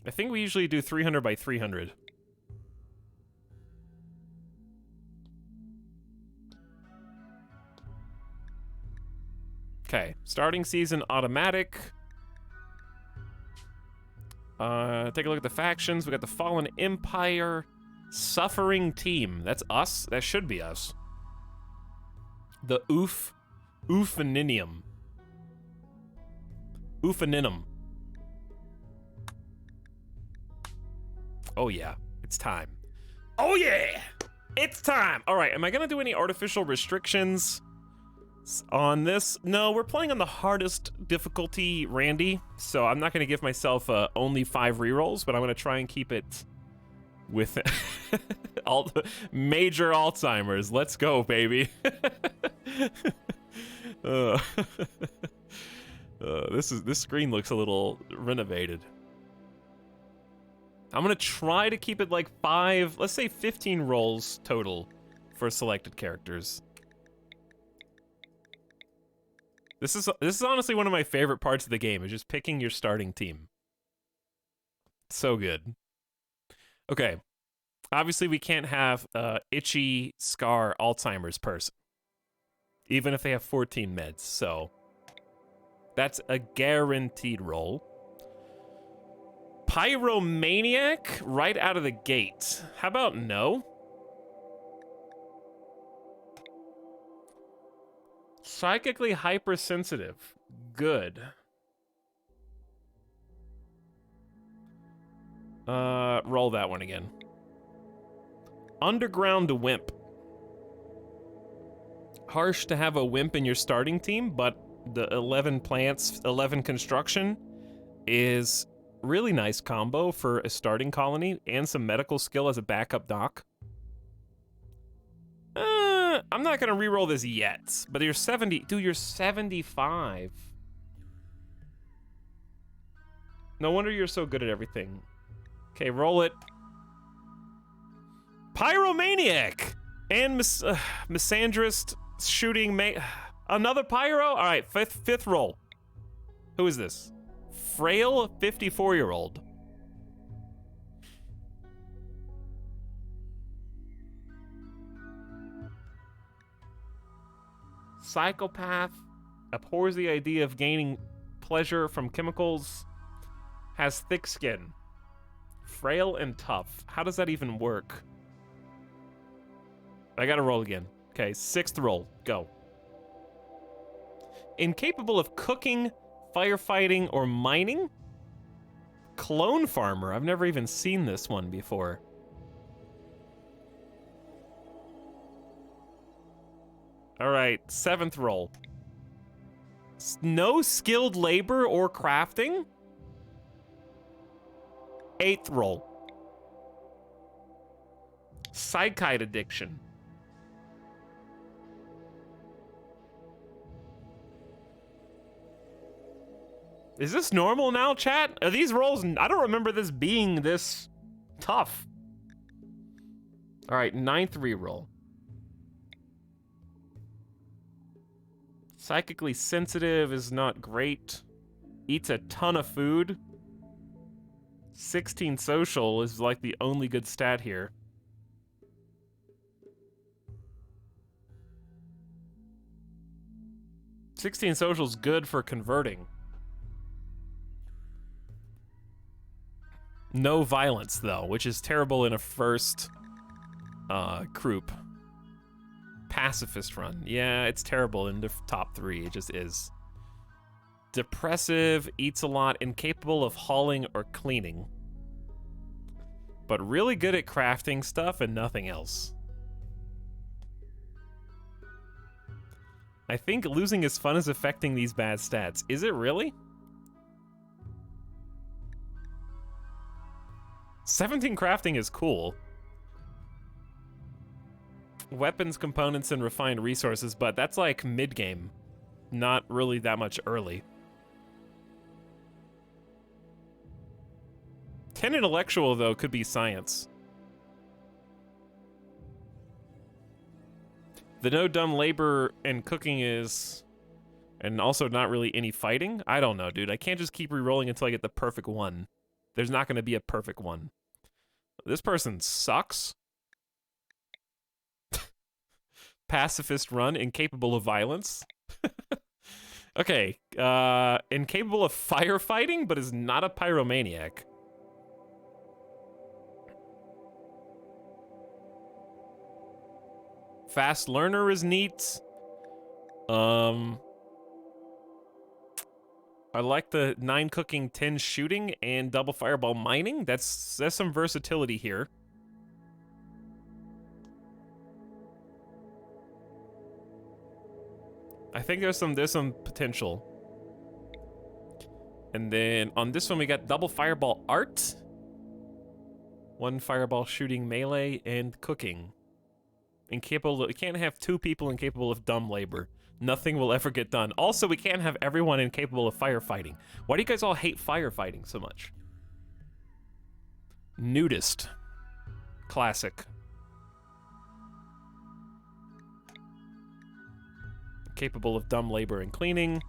I think we usually do 300 by 300. Okay, starting season automatic. Take a look at the factions. We got the Fallen Empire, Suffering Team. That's us. That should be us. The Oofaninum. Oh yeah, it's time. Oh yeah, it's time. All right, am I gonna do any artificial restrictions on this? No, we're playing on the hardest difficulty, Randy, so I'm not going to give myself only 5 rerolls, but I'm going to try and keep it with major Alzheimer's. Let's go, baby. This screen looks a little renovated. I'm going to try to keep it like 5, let's say 15 rolls total for selected characters. This is honestly one of my favorite parts of the game, is just picking your starting team. So good. Okay. Obviously, we can't have itchy scar Alzheimer's person, even if they have 14 meds, so that's a guaranteed roll. Pyromaniac right out of the gate. How about no? Psychically hypersensitive. Good. Roll that one again. Underground Wimp. Harsh to have a wimp in your starting team, but the 11 plants, 11 construction is really nice combo for a starting colony and some medical skill as a backup doc. I'm not gonna re-roll this yet, but you're 70. Dude, you're 75. No wonder you're so good at everything. Okay, roll it. Pyromaniac! And Misandrist shooting another pyro? Alright, fifth roll. Who is this? Frail 54-year-old. psychopath, abhors the idea of gaining pleasure from chemicals, has thick skin, frail and tough. How does that even work? I gotta roll again. Okay, 6th roll, go. Incapable of cooking, firefighting, or mining? Clone farmer, I've never even seen this one before. All right, 7th roll. No skilled labor or crafting? 8th roll. Psychite addiction. Is this normal now, chat? Are these rolls? I don't remember this being this tough. All right, 9th reroll. Psychically sensitive is not great. Eats a ton of food. 16 social is like the only good stat here. "16 social's good for converting. No violence, though, which is terrible in a first group. Pacifist run. Yeah, it's terrible in the top 3. It just is. Depressive, eats a lot, incapable of hauling or cleaning. But really good at crafting stuff and nothing else. I think losing his fun is affecting these bad stats. Is it really? 17 crafting is cool. Weapons, components, and refined resources, but that's like mid-game. Not really that much early. 10 intellectual, though, could be science. The no dumb labor and cooking is... And also not really any fighting? I don't know, dude. I can't just keep re-rolling until I get the perfect one. There's not going to be a perfect one. This person sucks. Pacifist run, incapable of violence. Okay, incapable of firefighting, but is not a pyromaniac. Fast learner is neat. I like the 9 cooking, 10 shooting, and double fireball mining. There's some versatility here. I think there's some potential. And then on this one we got double fireball art, 1 fireball shooting melee, and cooking. Incapable. You can't have 2 people incapable of dumb labor. Nothing will ever get done. Also, we can't have everyone incapable of firefighting. Why do you guys all hate firefighting so much? Nudist. Classic. Capable of dumb labor and cleaning.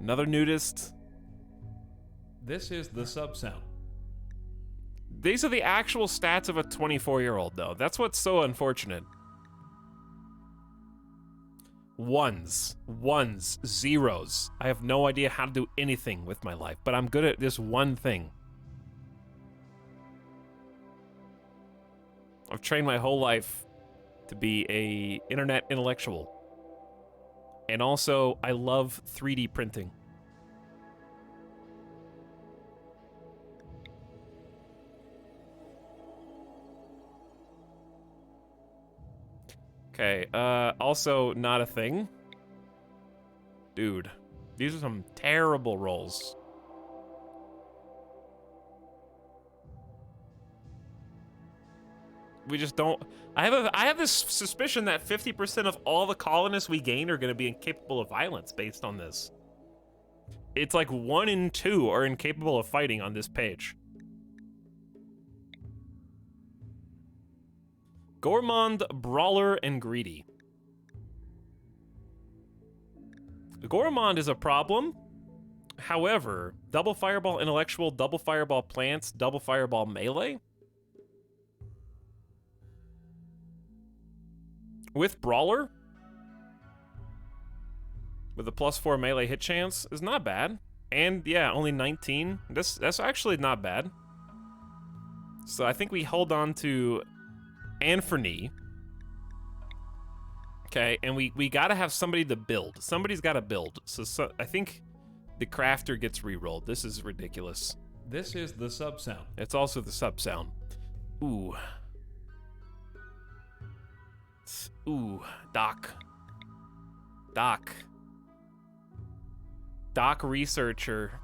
Another nudist. This is the sub sound. These are the actual stats of a 24-year-old, though. That's what's so unfortunate. Ones, zeros. I have no idea how to do anything with my life, but I'm good at this one thing. I've trained my whole life to be a internet intellectual. And also, I love 3D printing. Okay, also not a thing. Dude, these are some terrible rolls. We just don't... I have this suspicion that 50% of all the colonists we gain are going to be incapable of violence based on this. It's like 1 in 2 are incapable of fighting on this page. Gourmand, Brawler, and Greedy. Gourmand is a problem. However, double Fireball Intellectual, double Fireball Plants, double Fireball Melee. with Brawler, with a +4 melee hit chance, is not bad. And yeah, only 19. That's actually not bad. So I think we hold on to Anferny. Okay, and we gotta have somebody to build. Somebody's gotta build. So I think the crafter gets rerolled. This is ridiculous. This is the sub sound. It's also the sub sound. Ooh. Ooh, Doc. Doc researcher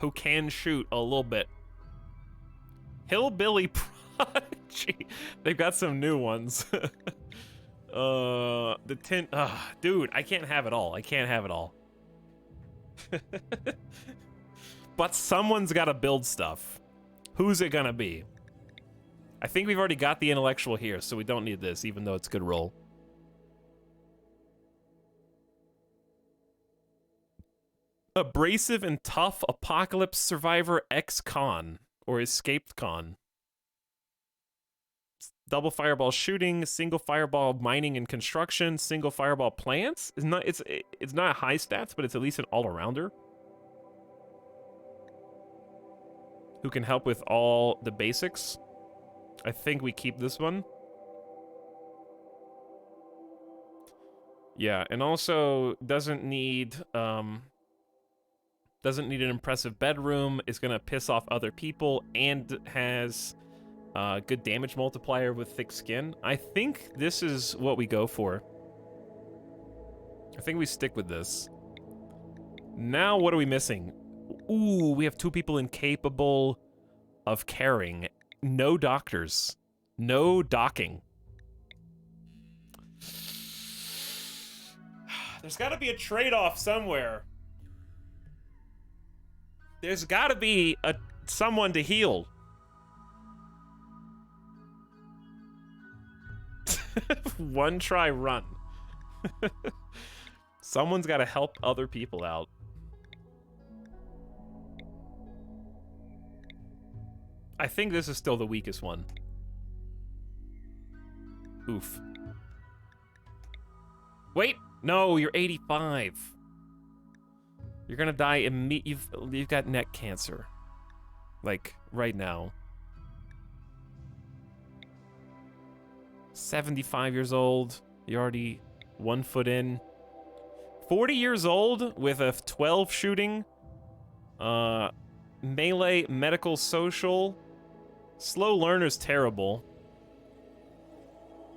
who can shoot a little bit. Hillbilly Prodigy. They've got some new ones. Dude, I can't have it all. I can't have it all. But someone's got to build stuff. Who's it gonna be? I think we've already got the intellectual here, so we don't need this, even though it's a good roll. Abrasive and tough apocalypse survivor ex-con, or escaped con. Double fireball shooting, single fireball mining and construction, single fireball plants. It's not high stats, but it's at least an all-arounder who can help with all the basics. I think we keep this one. Yeah, and also doesn't need an impressive bedroom, is gonna piss off other people, and has good damage multiplier with thick skin. I think this is what we go for. I think we stick with this. Now what are we missing? Ooh, we have 2 people incapable of caring. No doctors. No docking. There's gotta be a trade-off somewhere. There's gotta be someone to heal. One try run. Someone's gotta help other people out. I think this is still the weakest one. Oof. Wait! No, you're 85. You're gonna die you've got neck cancer. Like, right now. 75 years old. You're already 1 foot in. 40 years old with a 12 shooting. Melee, medical, social. Slow learner's terrible.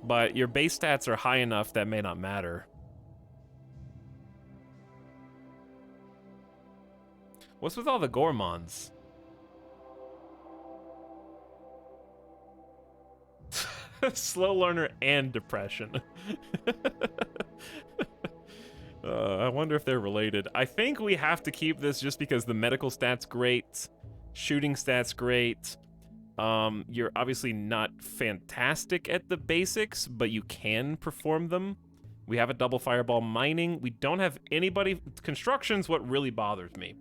But your base stats are high enough that may not matter. What's with all the Gormons? Slow learner and depression. I wonder if they're related. I think we have to keep this just because the medical stats great, shooting stats great. You're obviously not fantastic at the basics, but you can perform them. We have a double fireball mining. We don't have anybody. Construction's what really bothers me.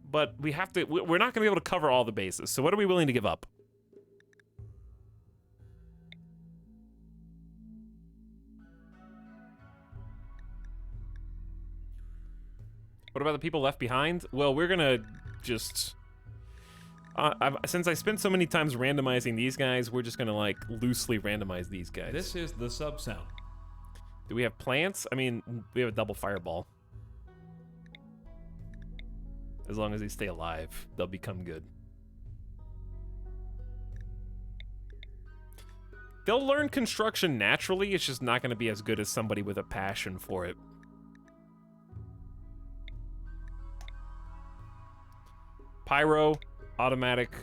But we have to, we're not going to be able to cover all the bases. So what are we willing to give up? What about the people left behind? Well, we're going to just... since I spent so many times randomizing these guys, we're just going to, like, loosely randomize these guys. This is the sub sound. Do we have plants? I mean, we have a double fireball. As long as they stay alive, they'll become good. They'll learn construction naturally, it's just not going to be as good as somebody with a passion for it. Pyro, automatic,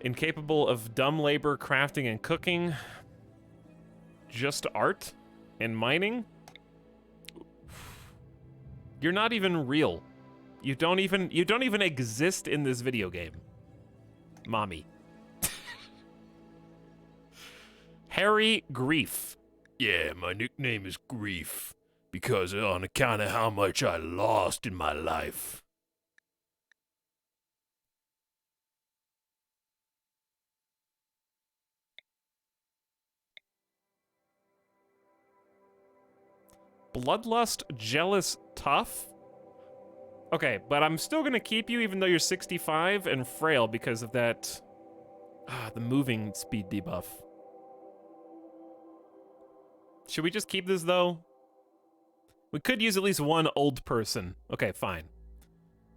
incapable of dumb labor, crafting, and cooking. Just art and mining. You're not even real. You don't even exist in this video game. Mommy. Harry Grief. Yeah, my nickname is Grief, because on account of how much I lost in my life. Bloodlust, Jealous, Tough. Okay, but I'm still gonna keep you even though you're 65 and frail because of that, the moving speed debuff. Should we just keep this though? We could use at least one old person. Okay, fine.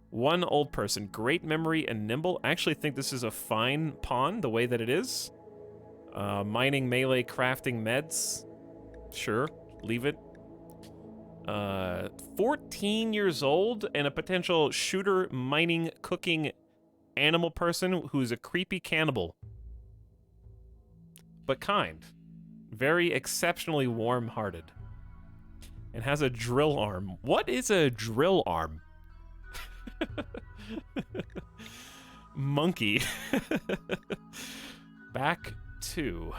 One old person. Great memory and nimble. I actually think this is a fine pawn the way that it is. Mining, melee, crafting, meds. Sure, leave it. 14 years old and a potential shooter, mining, cooking animal person who's a creepy cannibal. But kind. Very exceptionally warm-hearted. And has a drill arm. What is a drill arm? Monkey. Back to.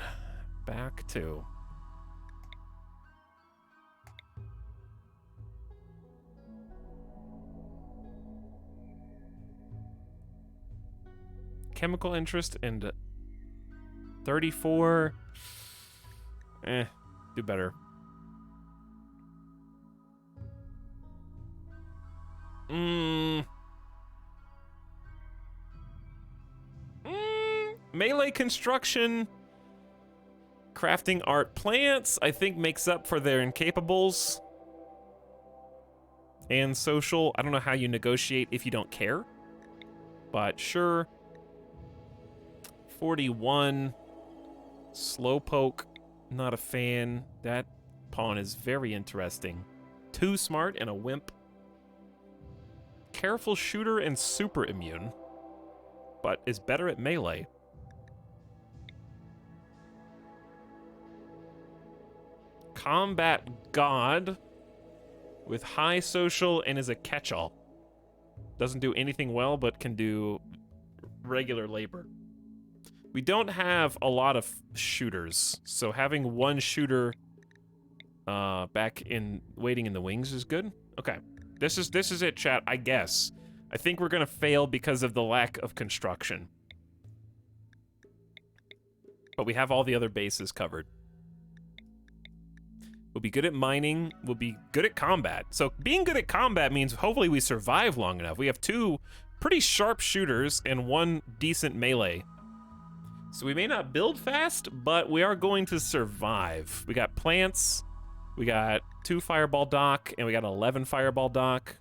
Chemical interest and 34. Do better. Melee construction, crafting art plants, I think makes up for their incapables. And social, I don't know how you negotiate if you don't care, but sure. 41, slowpoke, not a fan. That pawn is very interesting. Too smart and a wimp. Careful shooter and super immune, but is better at melee. Combat god with high social and is a catch-all. Doesn't do anything well, but can do regular labor. We don't have a lot of shooters, so having one shooter back in waiting in the wings is good. Okay. This is it, chat, I guess. I think we're gonna fail because of the lack of construction. But we have all the other bases covered. We'll be good at mining, we'll be good at combat. So being good at combat means hopefully we survive long enough. We have 2 pretty sharp shooters and 1 decent melee. So we may not build fast, but we are going to survive. We got plants, we got 2 fireball dock, and we got 11 fireball dock.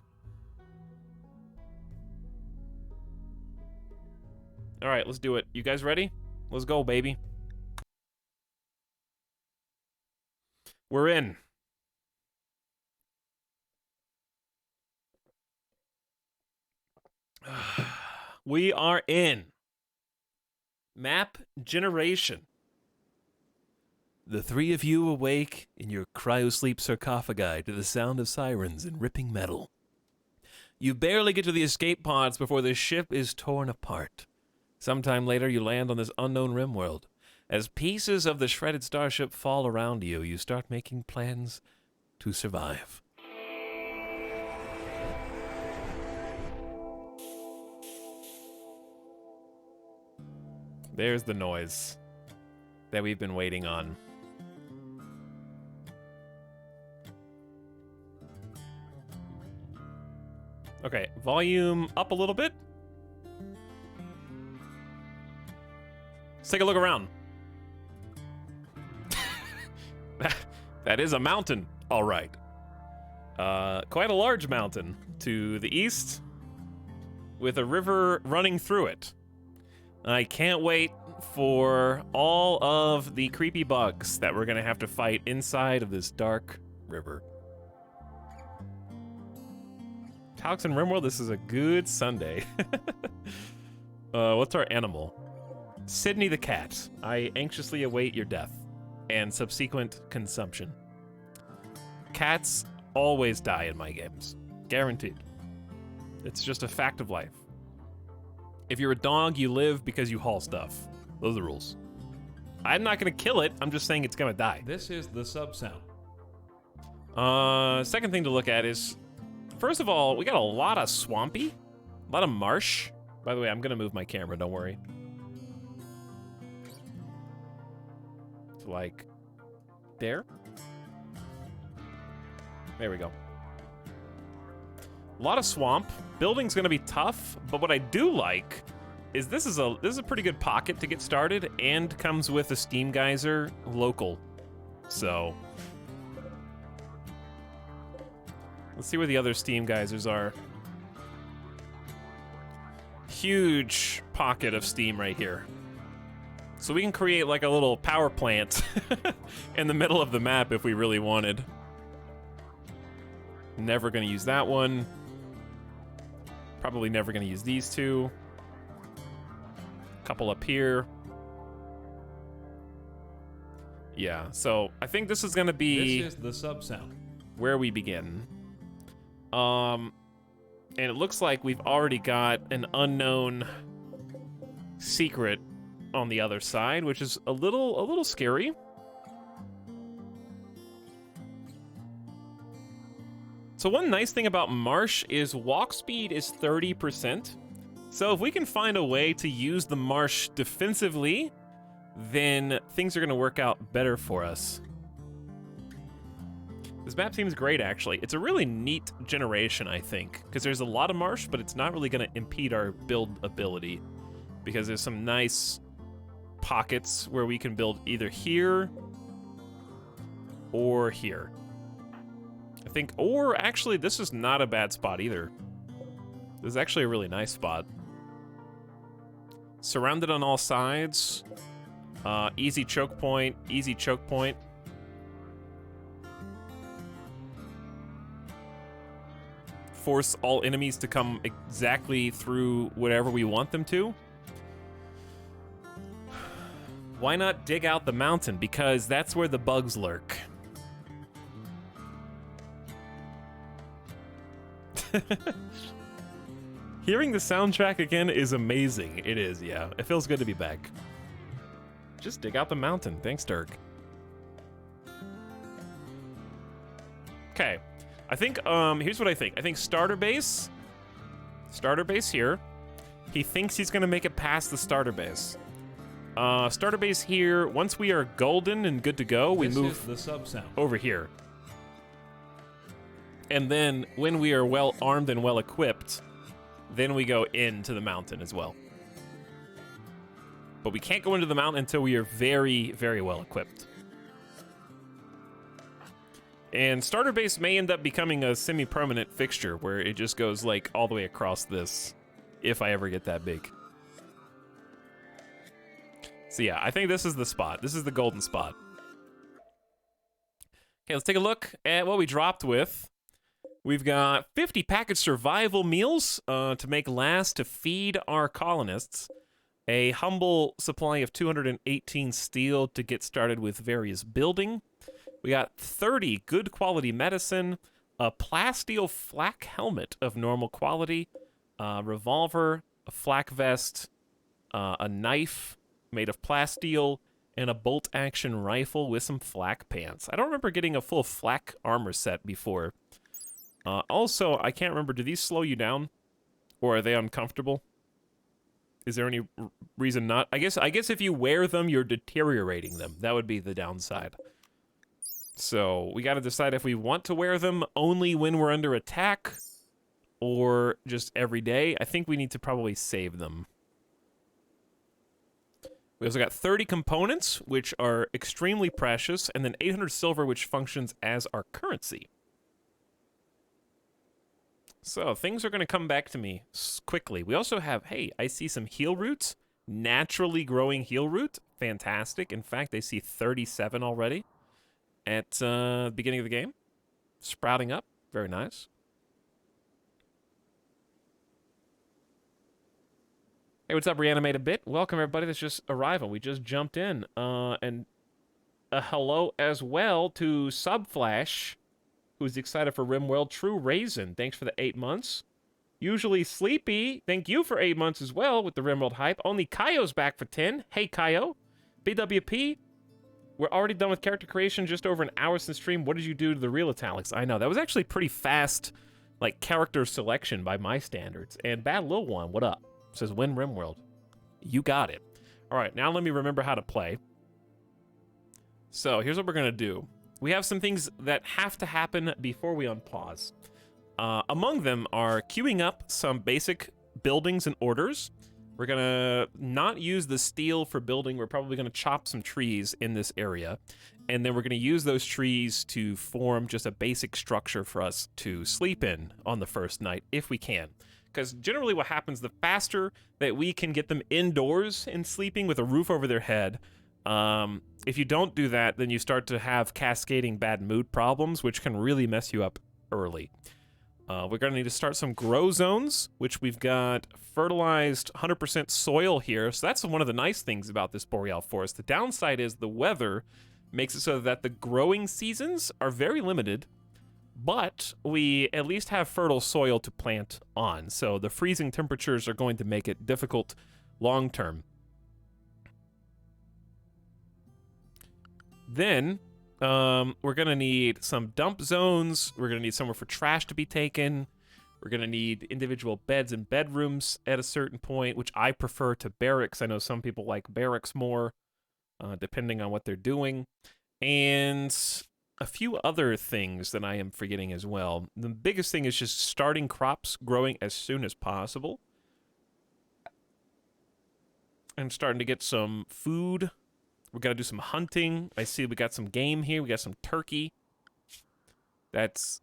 All right, let's do it. You guys ready? Let's go, baby. We're in. We are in. Map generation. The 3 of you awake in your cryosleep sarcophagi to the sound of sirens and ripping metal. You barely get to the escape pods before the ship is torn apart. Sometime later, you land on this unknown RimWorld. As pieces of the shredded starship fall around you, you start making plans to survive. There's the noise that we've been waiting on. Okay, volume up a little bit. Let's take a look around. That is a mountain, all right. Quite a large mountain to the east with a river running through it. I can't wait for all of the creepy bugs that we're gonna have to fight inside of this dark river. Etalyx and RimWorld, this is a good Sunday. What's our animal? Sydney the cat. I anxiously await your death and subsequent consumption. Cats always die in my games. Guaranteed. It's just a fact of life. If you're a dog, you live because you haul stuff. Those are the rules. I'm not gonna kill it, I'm just saying it's gonna die. This is the sub sound. Second thing to look at is, first of all, we got a lot of swampy, a lot of marsh. By the way, I'm gonna move my camera, don't worry. To like, there. There we go. A lot of swamp. Building's gonna be tough, but what I do like is this is a pretty good pocket to get started, and comes with a steam geyser local. So let's see where the other steam geysers are. Huge pocket of steam right here. So we can create like a little power plant in the middle of the map if we really wanted. Never gonna use that one. Probably never gonna use these two. Couple up here. Yeah, so I think this is gonna be... This is the sub sound. Where we begin. And it looks like we've already got an unknown secret on the other side, which is a little scary. So one nice thing about Marsh is walk speed is 30%. So if we can find a way to use the Marsh defensively, then things are going to work out better for us. This map seems great, actually. It's a really neat generation, I think, because there's a lot of Marsh, but it's not really going to impede our build ability, because there's some nice pockets where we can build either here or here. I think, or actually, this is not a bad spot either. This is actually a really nice spot. Surrounded on all sides. Easy choke point, easy choke point. Force all enemies to come exactly through whatever we want them to. Why not dig out the mountain? Because that's where the bugs lurk. Hearing the soundtrack again is amazing. It is, yeah. It feels good to be back. Just dig out the mountain. Thanks, Dirk. Okay. I think, here's what I think. I think starter base here. He thinks he's gonna make it past the starter base. Starter base here. Once we are golden and good to go, we move the sub sound over here. And then when we are well armed and well equipped, then we go into the mountain as well. But we can't go into the mountain until we are very, very well equipped. And starter base may end up becoming a semi-permanent fixture where it just goes like all the way across this, if I ever get that big. So yeah, I think this is the spot. This is the golden spot. Okay, let's take a look at what we dropped with. We've got 50 packaged survival meals to make last to feed our colonists. A humble supply of 218 steel to get started with various building. We got 30 good quality medicine, a plasteel flak helmet of normal quality, a revolver, a flak vest, a knife made of plasteel, and a bolt-action rifle with some flak pants. I don't remember getting a full flak armor set before. Also, I can't remember, do these slow you down? Or are they uncomfortable? Is there any reason not? I guess if you wear them, you're deteriorating them. That would be the downside. So we got to decide if we want to wear them only when we're under attack or just every day. I think we need to probably save them. We also got 30 components, which are extremely precious, and then 800 silver, which functions as our currency. So things are going to come back to me quickly. We also have, hey, I see some heal roots. Naturally growing heal root. Fantastic. In fact, I see 37 already at the beginning of the game. Sprouting up. Very nice. Hey, what's up, Reanimated Bit? Welcome, everybody that's just arriving. We just jumped in. And a hello as well to Subflash, who's excited for RimWorld. True Raisin, thanks for the 8 months. Usually Sleepy, thank you for 8 months as well with the RimWorld hype. Only Kaio's back for 10. Hey, Kaio. BWP, we're already done with character creation, just over an hour since stream. What did you do to the real Etalyx? I know, that was actually pretty fast, like, character selection by my standards. And Bad Lil One, what up? Says, win RimWorld. You got it. All right, now let me remember how to play. So here's what we're going to do. we have some things that have to happen before we unpause. Among them are queuing up some basic buildings and orders. We're gonna not use the steel for building. We're probably gonna chop some trees in this area. And then we're gonna use those trees to form just a basic structure for us to sleep in on the first night, if we can. Because generally what happens, the faster that we can get them indoors and sleeping with a roof over their head, if you don't do that, then you start to have cascading bad mood problems, which can really mess you up early. We're going to need to start some grow zones, which we've got fertilized 100% soil here. So that's one of the nice things about this boreal forest. The downside is the weather makes it so that the growing seasons are very limited, but we at least have fertile soil to plant on. So the freezing temperatures are going to make it difficult long term. Then we're going to need some dump zones. We're going to need somewhere for trash to be taken. We're going to need individual beds and bedrooms at a certain point, which I prefer to barracks. I know some people like barracks more, depending on what they're doing. And a few other things that I am forgetting as well. The biggest thing is just starting crops growing as soon as possible. And starting to get some food. We got to do some hunting. I see we got some game here. We got some turkey. That's,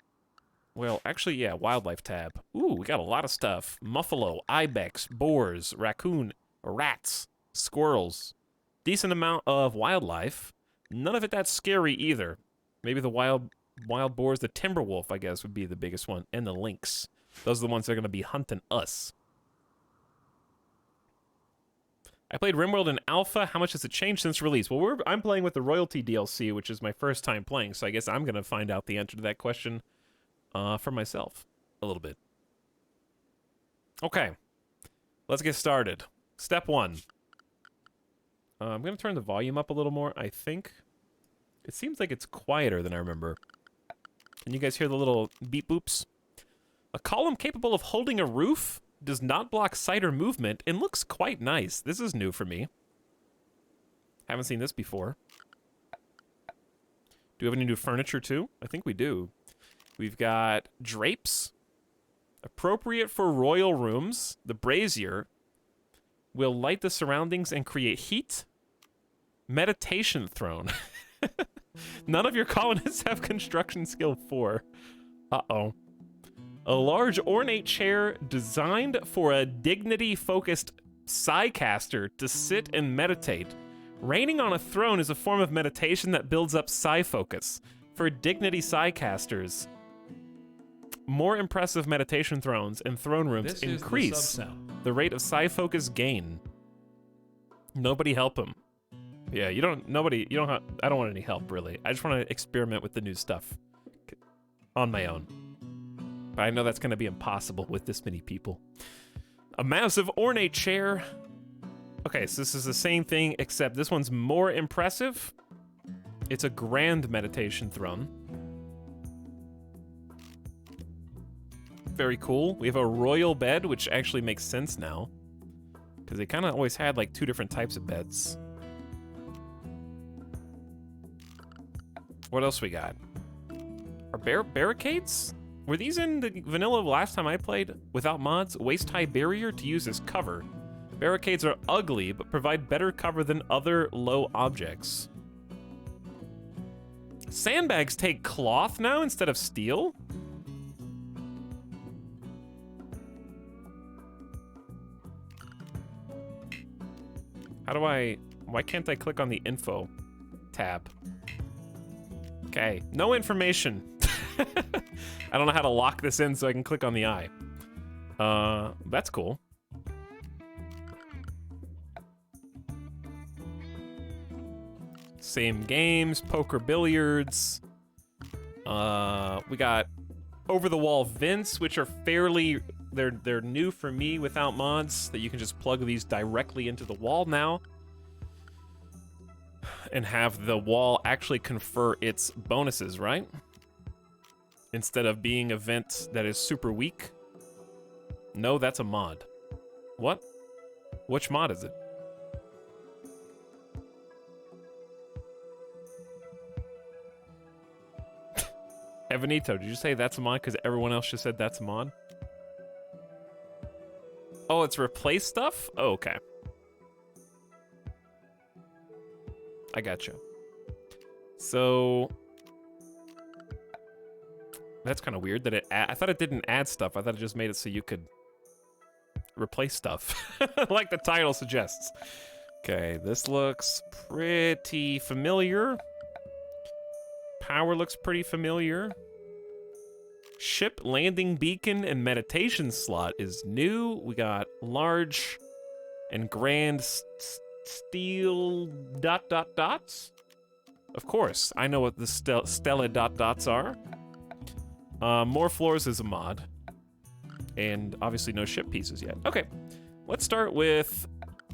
well, actually, yeah, wildlife tab. Ooh, we got a lot of stuff. Muffalo, ibex, boars, raccoon, rats, squirrels. Decent amount of wildlife. None of it that scary either. Maybe the wild boars, the timber wolf, I guess, would be the biggest one, and the lynx. Those are the ones that are going to be hunting us. I played RimWorld in alpha. How much has it changed since release? Well, I'm playing with the royalty DLC, which is my first time playing, so I guess I'm going to find out the answer to that question for myself a little bit. Okay, let's get started. Step 1. I'm going to turn the volume up a little more, I think. It seems like it's quieter than I remember. Can you guys hear the little beep boops? A column capable of holding a roof does not block sight or movement and looks quite nice. This is new for me. Haven't seen this before. Do we have any new furniture too? I think we do. We've got drapes. Appropriate for royal rooms. The brazier will light the surroundings and create heat. Meditation throne. None of your colonists have construction skill 4. Uh-oh. A large ornate chair designed for a dignity-focused psicaster to sit and meditate. Reigning on a throne is a form of meditation that builds up psi focus. For dignity psicasters, more impressive meditation thrones and throne rooms increase the rate of psi focus gain. Nobody help him. Yeah, I don't want any help, really. I just want to experiment with the new stuff on my own. But I know that's going to be impossible with this many people. A massive ornate chair. Okay, so this is the same thing, except this one's more impressive. It's a grand meditation throne. Very cool. We have a royal bed, which actually makes sense now. Because they kind of always had like 2 different types of beds. What else we got? Are barricades? Were these in the vanilla last time I played without mods? Waist-high barrier to use as cover. Barricades are ugly, but provide better cover than other low objects. Sandbags take cloth now instead of steel? Why can't I click on the info tab? Okay, no information. I don't know how to lock this in so I can click on the eye. That's cool. Same games, poker, billiards. We got over-the-wall vents, which are fairly... They're new for me without mods, that you can just plug these directly into the wall now. And have the wall actually confer its bonuses, right? Instead of being a vent that is super weak. No, that's a mod. What? Which mod is it? Evanito, did you say that's a mod because everyone else just said that's a mod? Oh, it's replace stuff? Oh, okay. I gotcha. So that's kind of weird that I thought it didn't add stuff. I thought it just made it so you could replace stuff, like the title suggests. Okay, this looks pretty familiar. Power looks pretty familiar. Ship landing beacon and meditation slot is new. We got large and grand steel ... dots. Of course, I know what the Stella ... dots are. More floors is a mod. And obviously no ship pieces yet. Okay, let's start with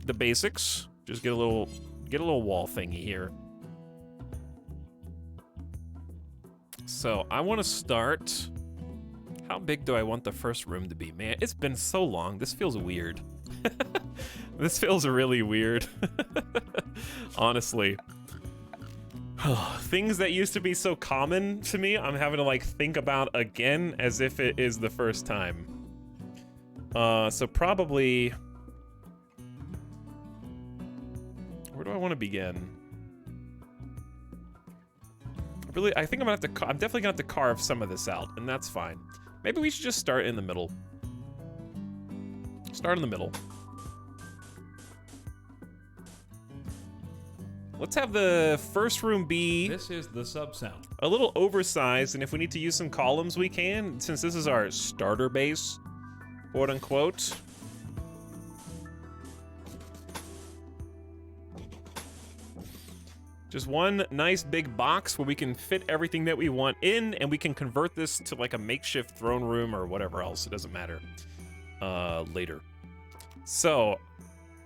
the basics. Just get a little wall thingy here. So I want to start. How big do I want the first room to be? Man, it's been so long. This feels weird. This feels really weird. Honestly. Things that used to be so common to me, I'm having to like think about again as if it is the first time. So probably. Where do I want to begin? Really, I think I'm definitely gonna have to carve some of this out, and that's fine. Maybe we should just start in the middle. Start in the middle. Let's have the first room be... This is the sub sound. A little oversized, and if we need to use some columns, we can, since this is our starter base, quote unquote. Just one nice big box where we can fit everything that we want in, and we can convert this to like a makeshift throne room or whatever else. It doesn't matter. Later. So,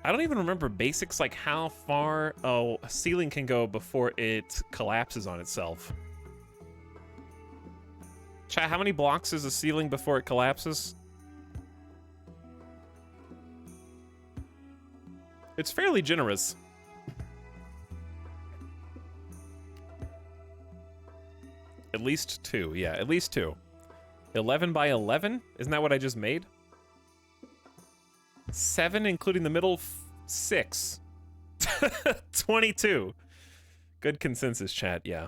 I don't even remember basics like how far a ceiling can go before it collapses on itself. Chat, how many blocks is a ceiling before it collapses? It's fairly generous. At least 2, yeah, at least 2. 11 by 11? Isn't that what I just made? 7, including the middle, 6. 22. Good consensus, chat, yeah.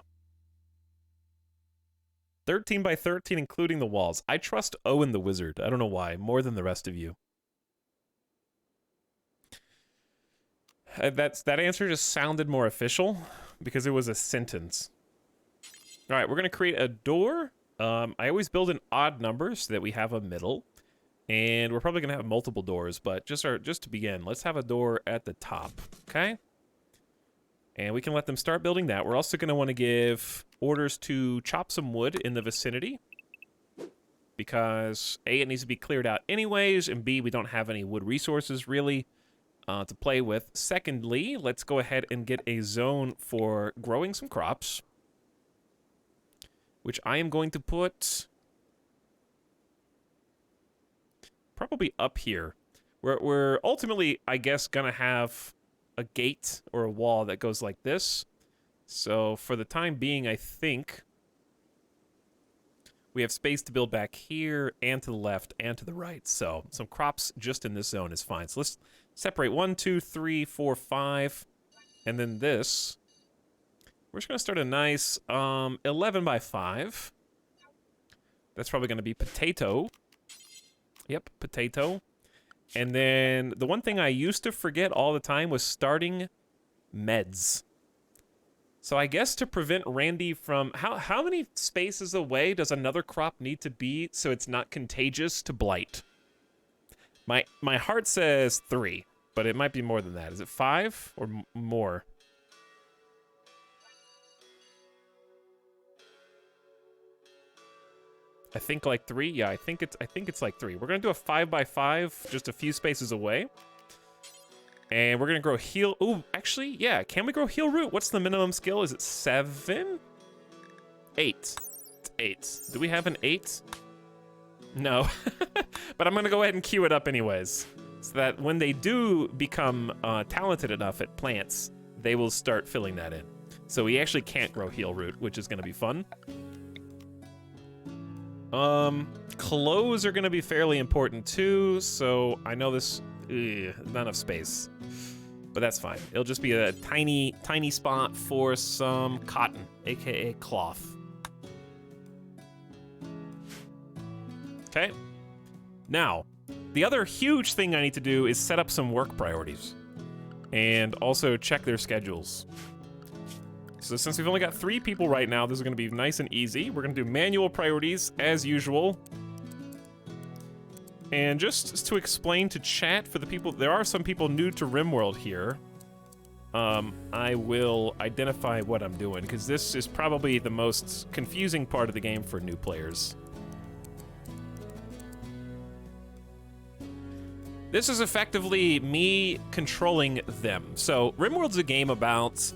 13 by 13, including the walls. I trust Owen the Wizard. I don't know why, more than the rest of you. That answer just sounded more official because it was a sentence. All right, we're gonna create a door. I always build in odd numbers so that we have a middle, and we're probably gonna have multiple doors. But just to begin, let's have a door at the top, okay? And we can let them start building that. We're also gonna want to give orders to chop some wood in the vicinity because A, it needs to be cleared out anyways, and B, we don't have any wood resources really to play with. Secondly, let's go ahead and get a zone for growing some crops, which I am going to put probably up here. We're ultimately, I guess, gonna have a gate or a wall that goes like this. So for the time being, I think we have space to build back here and to the left and to the right. So some crops just in this zone is fine. So let's separate 1, 2, 3, 4, 5, and then this. We're just gonna start a nice 11 by 5. That's probably gonna be potato. Yep, potato. And then the one thing I used to forget all the time was starting meds. So I guess to prevent Randy from... How many spaces away does another crop need to be so it's not contagious to blight? My heart says 3, but it might be more than that. Is it 5 or more? I think like 3. Yeah, I think it's like 3. We're gonna do a 5 by 5, just a few spaces away, and we're gonna grow heal. Ooh, actually, yeah. Can we grow heal root? What's the minimum skill? Is it 7? 8. It's 8. Do we have an 8? No, but I'm gonna go ahead and queue it up anyways, so that when they do become talented enough at plants, they will start filling that in. So we actually can't grow heal root, which is gonna be fun. Clothes are going to be fairly important too, so I know this, not enough space. But that's fine. It'll just be a tiny, tiny spot for some cotton, aka cloth. Okay. Now, the other huge thing I need to do is set up some work priorities. And also check their schedules. So since we've only got 3 people right now, this is going to be nice and easy. We're going to do manual priorities as usual. And just to explain to chat for the people, there are some people new to RimWorld here. I will identify what I'm doing, because this is probably the most confusing part of the game for new players. This is effectively me controlling them. So RimWorld's a game about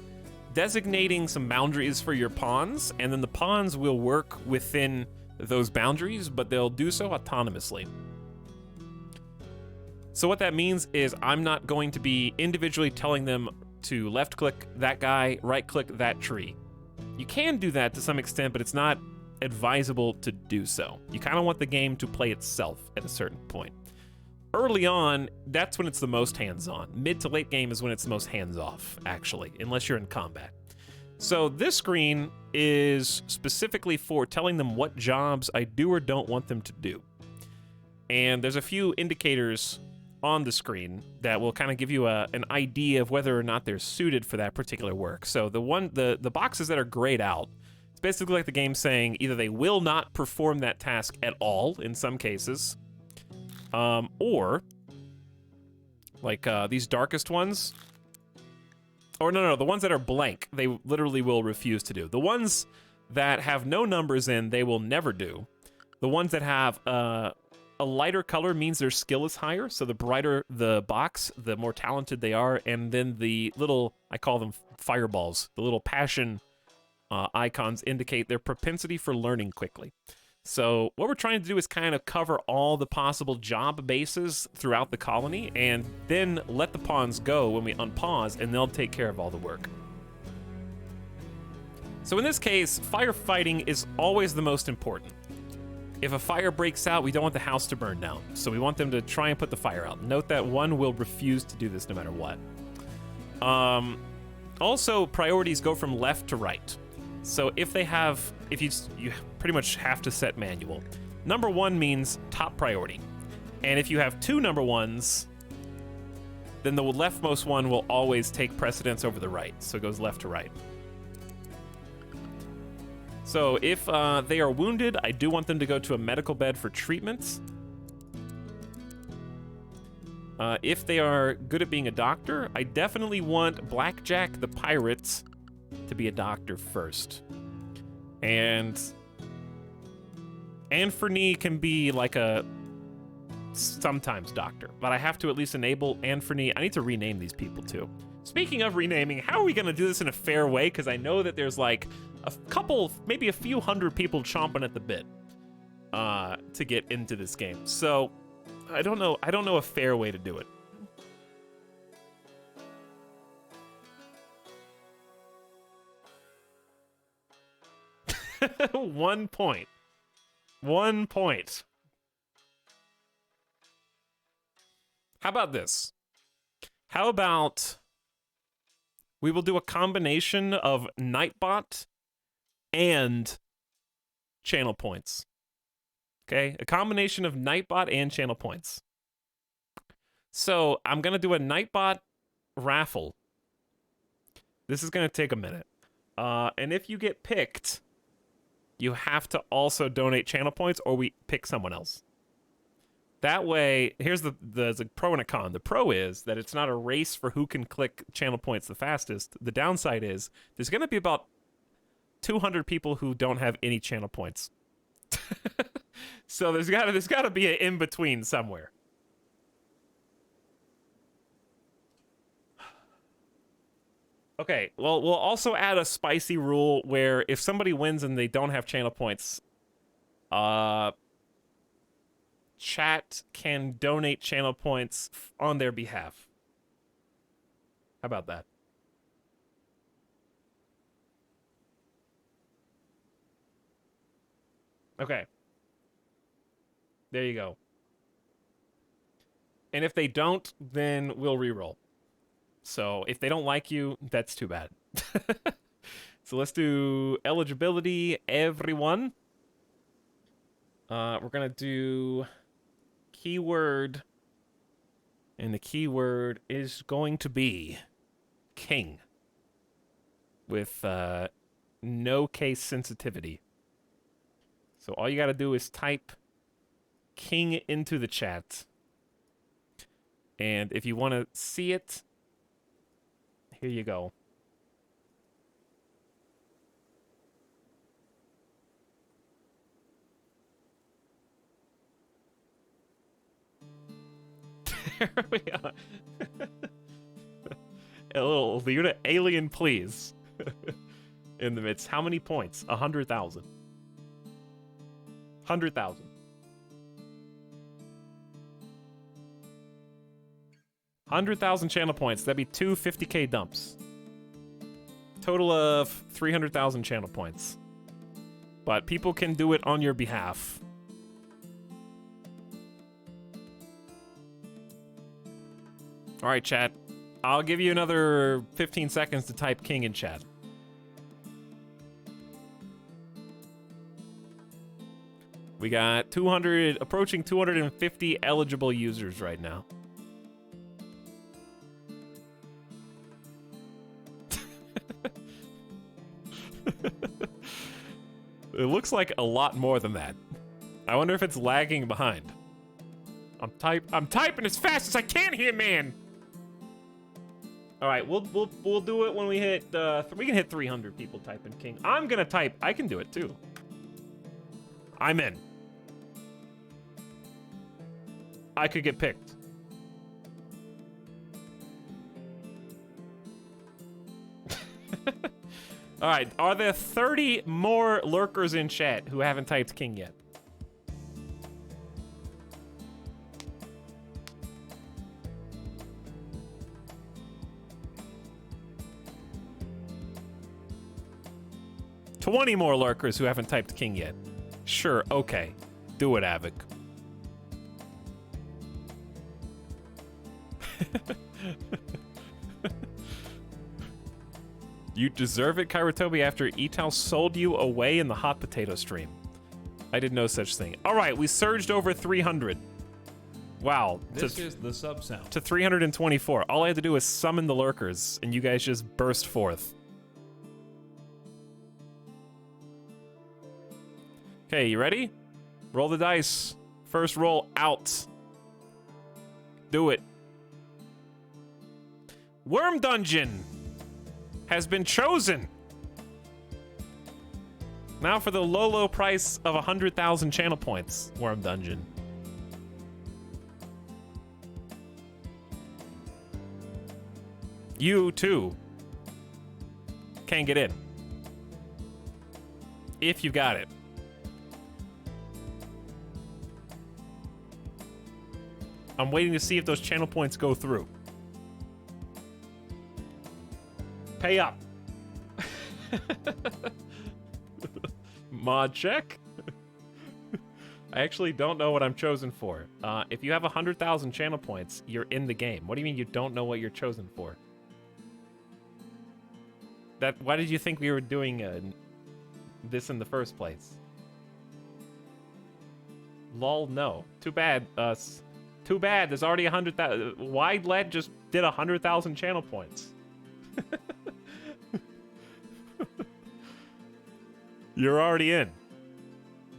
designating some boundaries for your pawns, and then the pawns will work within those boundaries, but they'll do so autonomously. So what that means is I'm not going to be individually telling them to left-click that guy, right-click that tree. You can do that to some extent, but it's not advisable to do so. You kind of want the game to play itself at a certain point. Early on, that's when it's the most hands-on. Mid to late game is when it's the most hands-off, actually, unless you're in combat. So this screen is specifically for telling them what jobs I do or don't want them to do. And there's a few indicators on the screen that will kind of give you an idea of whether or not they're suited for that particular work. So the boxes that are grayed out, it's basically like the game saying either they will not perform that task at all in some cases, or like these darkest ones, or no, the ones that are blank, they literally will refuse to do. The ones that have no numbers in, they will never do. The ones that have a lighter color means their skill is higher, so the brighter the box, the more talented they are, and then the little, I call them fireballs, the little passion icons indicate their propensity for learning quickly. So what we're trying to do is kind of cover all the possible job bases throughout the colony, and then let the pawns go when we unpause, and they'll take care of all the work. So in this case, firefighting is always the most important. If a fire breaks out, we don't want the house to burn down, so we want them to try and put the fire out. Note that one will refuse to do this no matter what. Also, priorities go from left to right. So if you pretty much have to set manual. Number 1 means top priority. And if you have 2 number 1s, then the leftmost one will always take precedence over the right. So it goes left to right. So if they are wounded, I do want them to go to a medical bed for treatments. If they are good at being a doctor, I definitely want Blackjack the Pirate to be a doctor first. And Anthony can be like a sometimes doctor, but I have to at least enable Anthony. I need to rename these people too. Speaking of renaming, how are we going to do this in a fair way? Because I know that there's like a couple, maybe a few hundred people chomping at the bit to get into this game. So I don't know a fair way to do it. One point. How about this? How about we will do a combination of Nightbot and channel points. Okay? A combination of Nightbot and channel points. So I'm going to do a Nightbot raffle. This is going to take a minute. And if you get picked, you have to also donate channel points or we pick someone else. That way, here's the pro and a con. The pro is that it's not a race for who can click channel points the fastest. The downside is there's going to be about 200 people who don't have any channel points. So there's got to be an in-between somewhere. Okay, well, we'll also add a spicy rule where if somebody wins and they don't have channel points, chat can donate channel points on their behalf. How about that? Okay. There you go. And if they don't, then we'll reroll. So if they don't like you, that's too bad. So let's do eligibility, everyone. We're going to do keyword. And the keyword is going to be king. With no case sensitivity. So all you got to do is type king into the chat. And if you want to see it, here you go. There we are. A little alien, please. In the midst. How many points? 100,000. 100,000. 100,000 channel points. That'd be two 50k dumps. Total of 300,000 channel points. But people can do it on your behalf. All right, chat. I'll give you another 15 seconds to type king in chat. We got 200, approaching 250 eligible users right now. It looks like a lot more than that. I wonder if it's lagging behind. I'm typing as fast as I can here, man. All right, we'll do it when we hit we can hit 300 people typing king. I'm gonna type. I can do it too. I'm in. I could get picked. All right, are there 30 more lurkers in chat who haven't typed king yet? $20 more lurkers who haven't typed king yet. Sure, okay. Do it, Avic. You deserve it, Kairotobi, after Etal sold you away in the hot potato stream. I did no such thing. All right, we surged over 300. Wow. This is the sub sound. To 324. All I had to do was summon the lurkers, and you guys just burst forth. Okay, you ready? Roll the dice. First roll out. Do it. Worm Dungeon has been chosen. Now for the low price of 100,000 channel points, Worm Dungeon. You, too, can get in. If you got it. I'm waiting to see if those channel points go through. Pay up. Mod check. I actually don't know what I'm chosen for. If you have 100,000 channel points, you're in the game. What do you mean you don't know what you're chosen for? Why did you think we were doing this in the first place? Lol, no. Too bad. Too bad. There's already 100,000. Wide Led just did 100,000 channel points. You're already in.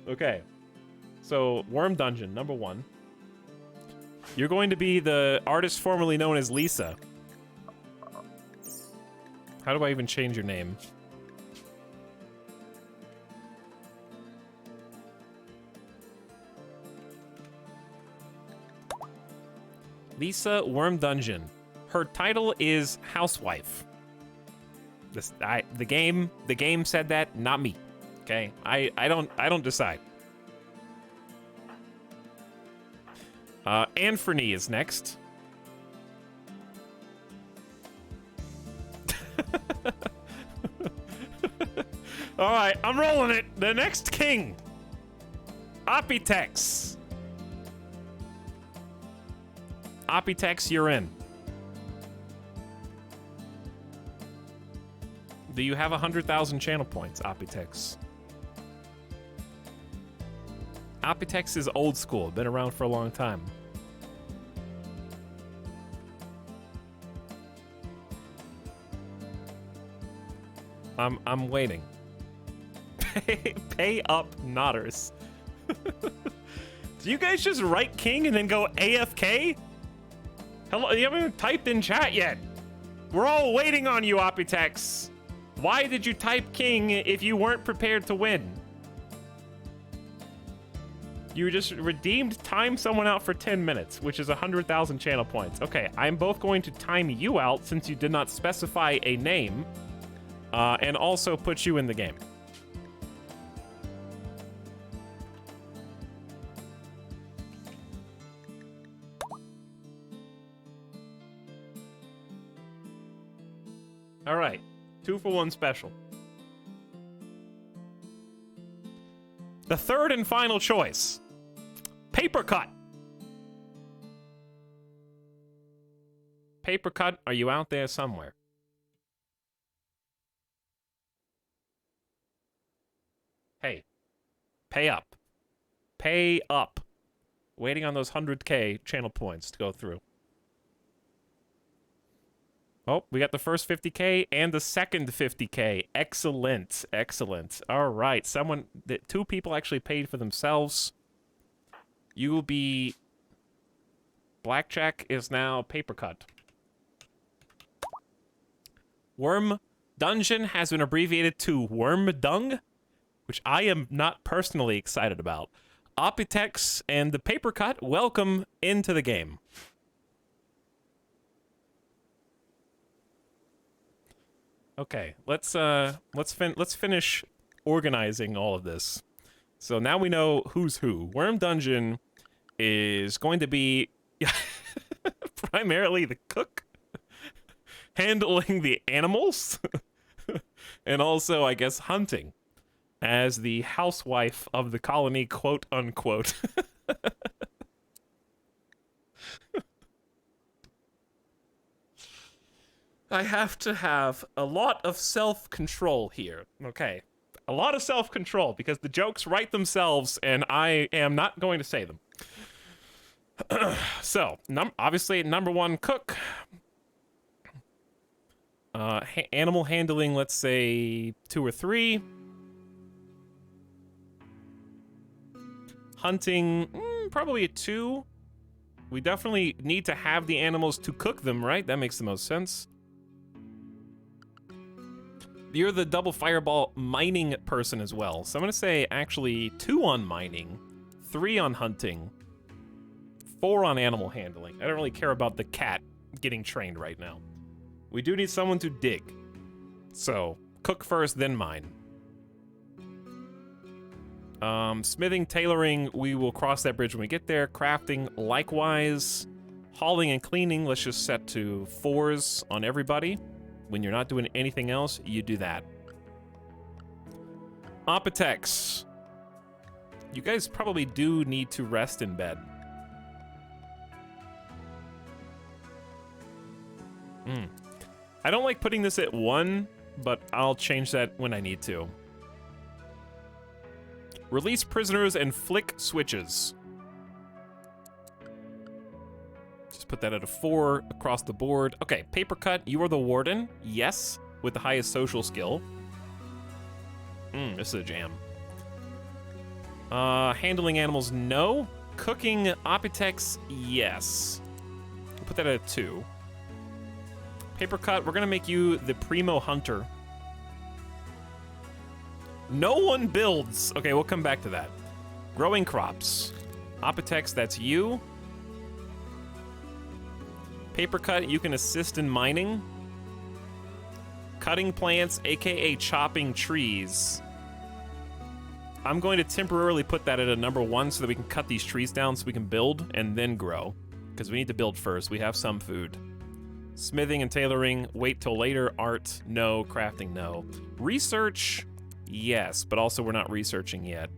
Okay. So, Worm Dungeon, number 1. You're going to be the artist formerly known as Lisa. How do I even change your name? Lisa Worm Dungeon. Her title is Housewife. The game said that, not me. Okay, I don't decide. Anthony is next. All right, I'm rolling it. The next king, Opitex. Opitex, you're in. Do you have 100,000 channel points, Opitex? Opitex is old school, been around for a long time. I'm waiting. Pay up, Nodders. Do you guys just write king and then go AFK? Hello, you haven't even typed in chat yet. We're all waiting on you, Opitex. Why did you type king if you weren't prepared to win? You just redeemed time someone out for 10 minutes, which is 100,000 channel points. Okay, I'm both going to time you out since you did not specify a name, and also put you in the game. All right, 2-for-1 special. The third and final choice. Paper cut. Paper cut, are you out there somewhere? Hey, pay up. Pay up. Waiting on those 100K channel points to go through. Oh, we got the first 50K and the second 50K. Excellent, excellent. All right, two people actually paid for themselves. You will be... Blackjack is now paper cut. Worm Dungeon has been abbreviated to Worm Dung, which I am not personally excited about. Opitex and the paper cut, welcome into the game. Okay, let's finish organizing all of this. So now we know who's who. Worm Dungeon is going to be primarily the cook, handling the animals, and also, I guess, hunting as the housewife of the colony, quote unquote. I have to have a lot of self-control here, okay? A lot of self-control, because the jokes write themselves, and I am not going to say them. So, obviously, number one, cook. Animal handling, let's say 2 or 3. Hunting, probably a 2. We definitely need to have the animals to cook them, right? That makes the most sense. You're the double fireball mining person as well. So I'm going to say actually 2 on mining, 3 on hunting, 4 on animal handling. I don't really care about the cat getting trained right now. We do need someone to dig. So cook first, then mine. Smithing, tailoring, we will cross that bridge when we get there. Crafting, likewise. Hauling and cleaning, let's just set to 4s on everybody. When you're not doing anything else, you do that. Opitex. You guys probably do need to rest in bed. I don't like putting this at 1, but I'll change that when I need to. Release prisoners and flick switches. Just put that at a 4 across the board. Okay, paper cut, you are the warden. Yes, with the highest social skill. This is a jam. Handling animals, no. Cooking, Opitex, yes. We'll put that at a 2. Paper cut, we're gonna make you the primo hunter. No one builds. Okay, we'll come back to that. Growing crops. Opitex, that's you. Paper cut, you can assist in mining. Cutting plants, aka chopping trees. I'm going to temporarily put that at a number 1 so that we can cut these trees down so we can build and then grow. Because we need to build first. We have some food. Smithing and tailoring, wait till later. Art, no. Crafting, no. Research, yes, but also we're not researching yet.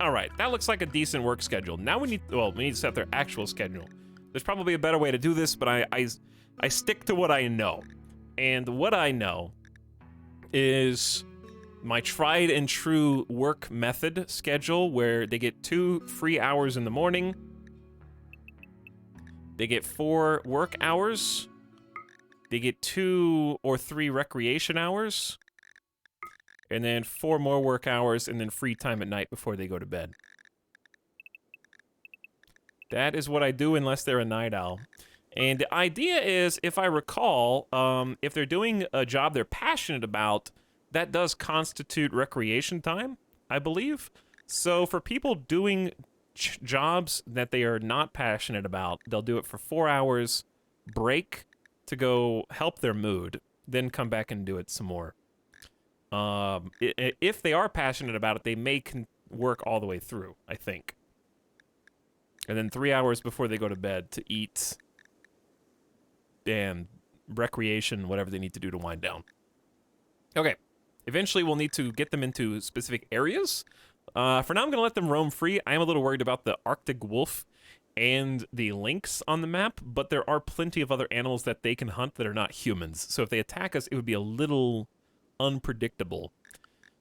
All right, that looks like a decent work schedule. Now we need to set their actual schedule. There's probably a better way to do this, but I stick to what I know. And what I know is my tried and true work method schedule, where they get 2 free hours in the morning. They get 4 work hours. They get 2 or 3 recreation hours. And then 4 more work hours, and then free time at night before they go to bed. That is what I do unless they're a night owl. And the idea is, if I recall, if they're doing a job they're passionate about, that does constitute recreation time, I believe. So for people doing jobs that they are not passionate about, they'll do it for 4 hours, break to go help their mood, then come back and do it some more. If they are passionate about it, they may work all the way through, I think. And then 3 hours before they go to bed to eat and recreation, whatever they need to do to wind down. Okay. Eventually, we'll need to get them into specific areas. For now, I'm going to let them roam free. I am a little worried about the Arctic wolf and the lynx on the map, but there are plenty of other animals that they can hunt that are not humans. So if they attack us, it would be a little unpredictable.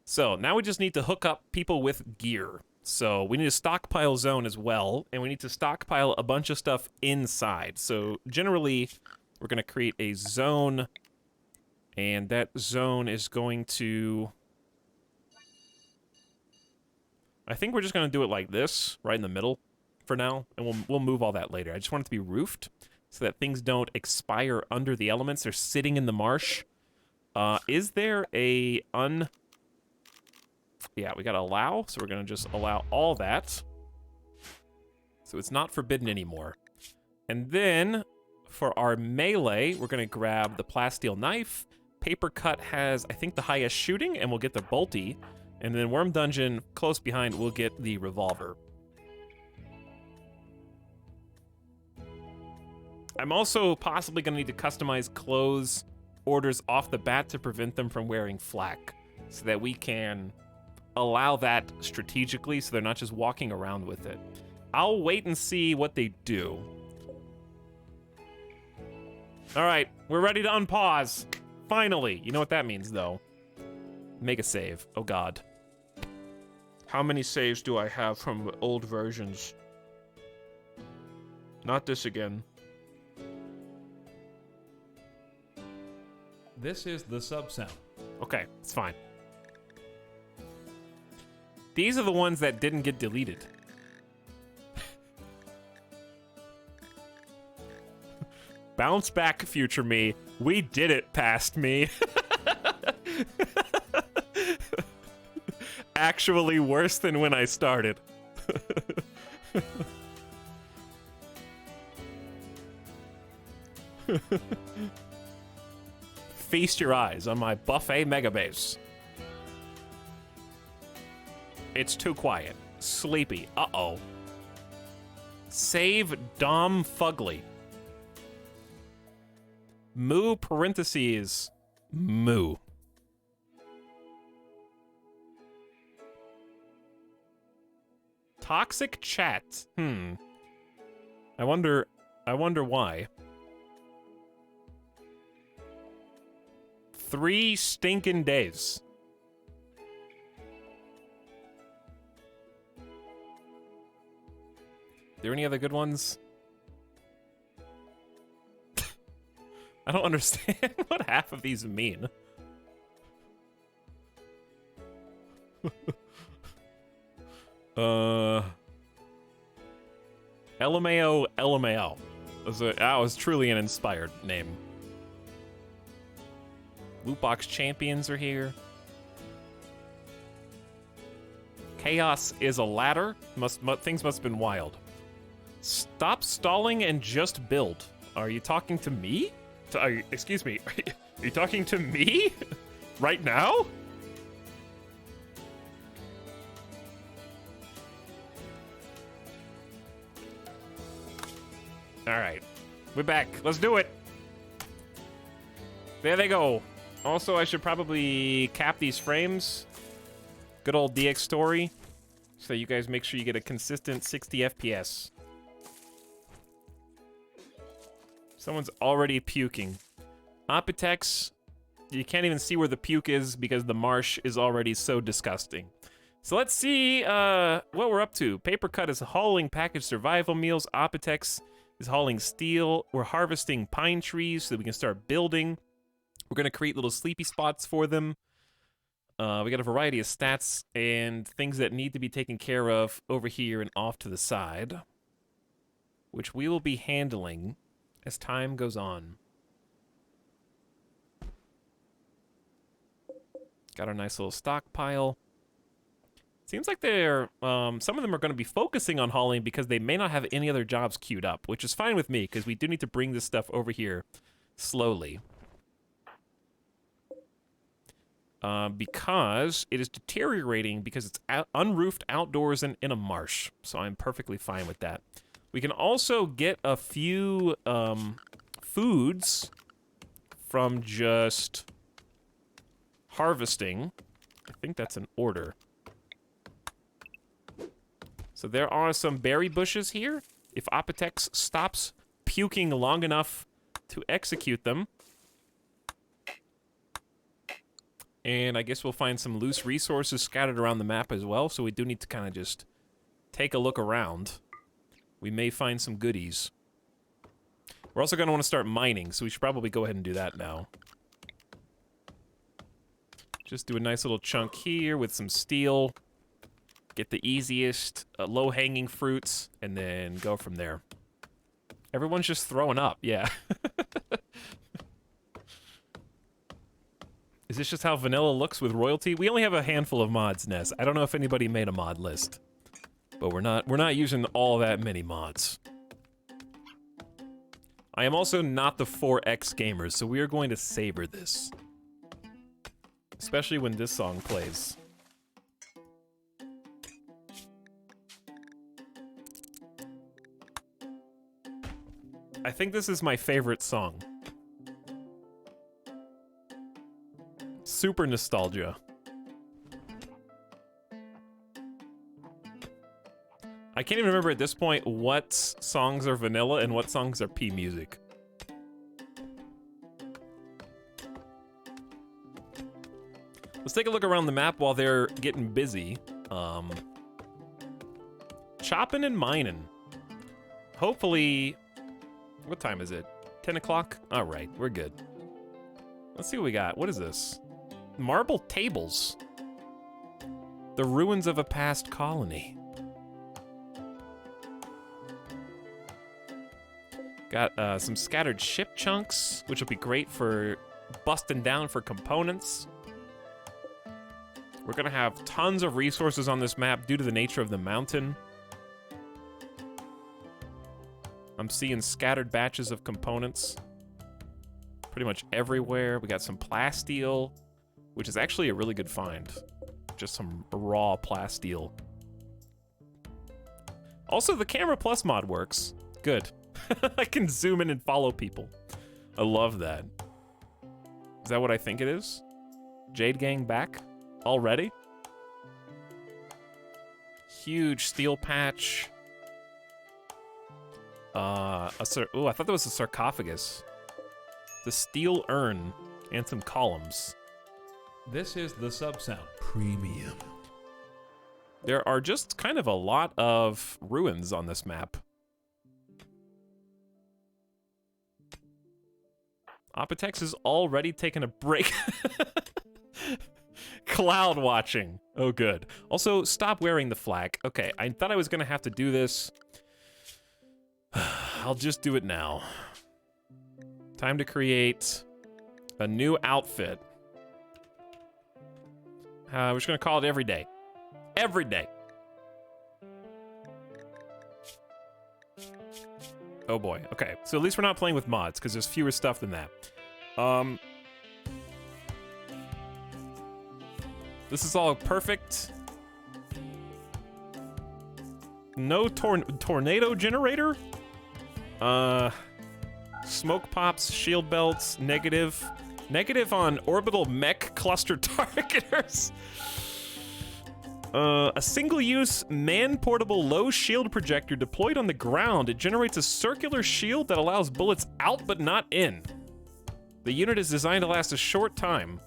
So now we just need to hook up people with gear. So we need a stockpile zone as well, and we need to stockpile a bunch of stuff inside. So generally, we're going to create a zone, and that zone is going to... I think we're just going to do it like this, right in the middle for now, and we'll move all that later. I just want it to be roofed so that things don't expire under the elements. They're sitting in the marsh. Is there a Yeah, we got to allow, so we're going to just allow all that. So it's not forbidden anymore. And then, for our melee, we're going to grab the plasteel knife. Paper cut has, I think, the highest shooting, and we'll get the bolty. And then Worm Dungeon, close behind, we'll get the revolver. I'm also possibly going to need to customize clothes orders off the bat to prevent them from wearing flak, so that we can allow that strategically so they're not just walking around with it. I'll wait and see what they do. All right, we're ready to unpause. Finally. You know what that means, though. Make a save. Oh, God. How many saves do I have from old versions? Not this again. This is the sub sound. Okay, it's fine. These are the ones that didn't get deleted. Bounce back, future me. We did it, past me. Actually worse than when I started. Feast your eyes on my buffet megabase. It's too quiet. Sleepy. Uh-oh. Save Dom Fugly. Moo parentheses. Moo. Toxic chat. I wonder why. 3 stinking days. There any other good ones? I don't understand what half of these mean. LMAO LMAO. That was truly an inspired name. Loot box champions are here. Chaos is a ladder. Things must have been wild. Stop stalling and just build. Are you talking to me? Excuse me. Are you talking to me? Right now? Alright. We're back. Let's do it. There they go. Also, I should probably cap these frames. Good old DX story. So you guys make sure you get a consistent 60 FPS. Someone's already puking. Opitex, you can't even see where the puke is because the marsh is already so disgusting. So let's see what we're up to. Paper Cut is hauling packaged survival meals. Opitex is hauling steel. We're harvesting pine trees so that we can start building. We're going to create little sleepy spots for them. We got a variety of stats and things that need to be taken care of over here and off to the side, which we will be handling as time goes on. Got our nice little stockpile. Seems like they're, some of them are going to be focusing on hauling because they may not have any other jobs queued up, which is fine with me because we do need to bring this stuff over here slowly. Because it is deteriorating because it's unroofed outdoors and in a marsh. So I'm perfectly fine with that. We can also get a few foods from just harvesting. I think that's an order. So there are some berry bushes here. If Opitex stops puking long enough to execute them. And I guess we'll find some loose resources scattered around the map as well, so we do need to kind of just take a look around. We may find some goodies. We're also going to want to start mining, so we should probably go ahead and do that now. Just do a nice little chunk here with some steel. Get the easiest, low-hanging fruits, and then go from there. Everyone's just throwing up, yeah. Is this just how vanilla looks with royalty? We only have a handful of mods, Ness. I don't know if anybody made a mod list. But we're not using all that many mods. I am also not the 4X gamers, so we are going to savor this. Especially when this song plays. I think this is my favorite song. Super nostalgia. I can't even remember at this point what songs are vanilla and what songs are P music. Let's take a look around the map while they're getting busy. Chopping and mining. Hopefully... What time is it? 10 o'clock? Alright, we're good. Let's see what we got. What is this? Marble tables. The ruins of a past colony. Got some scattered ship chunks, which will be great for busting down for components. We're gonna have tons of resources on this map due to the nature of the mountain. I'm seeing scattered batches of components pretty much everywhere. We got some plasteel, which is actually a really good find. Just some raw plasteel. Also, the Camera Plus mod works. Good. I can zoom in and follow people. I love that. Is that what I think it is? Jade Gang back? Already? Huge steel patch. Ooh, I thought that was a sarcophagus. The steel urn and some columns. This is the sub-sound premium. There are just kind of a lot of ruins on this map. Opitex is already taking a break. Cloud watching. Oh, good. Also, stop wearing the flag. Okay, I thought I was gonna have to do this. I'll just do it now. Time to create a new outfit. We're just gonna call it Every Day. Every Day. Oh boy, okay. So at least we're not playing with mods, because there's fewer stuff than that. This is all perfect. No tornado generator? Smoke pops, shield belts, negative. Negative on orbital mech cluster targeters. A single-use, man-portable, low-shield projector deployed on the ground. It generates a circular shield that allows bullets out but not in. The unit is designed to last a short time.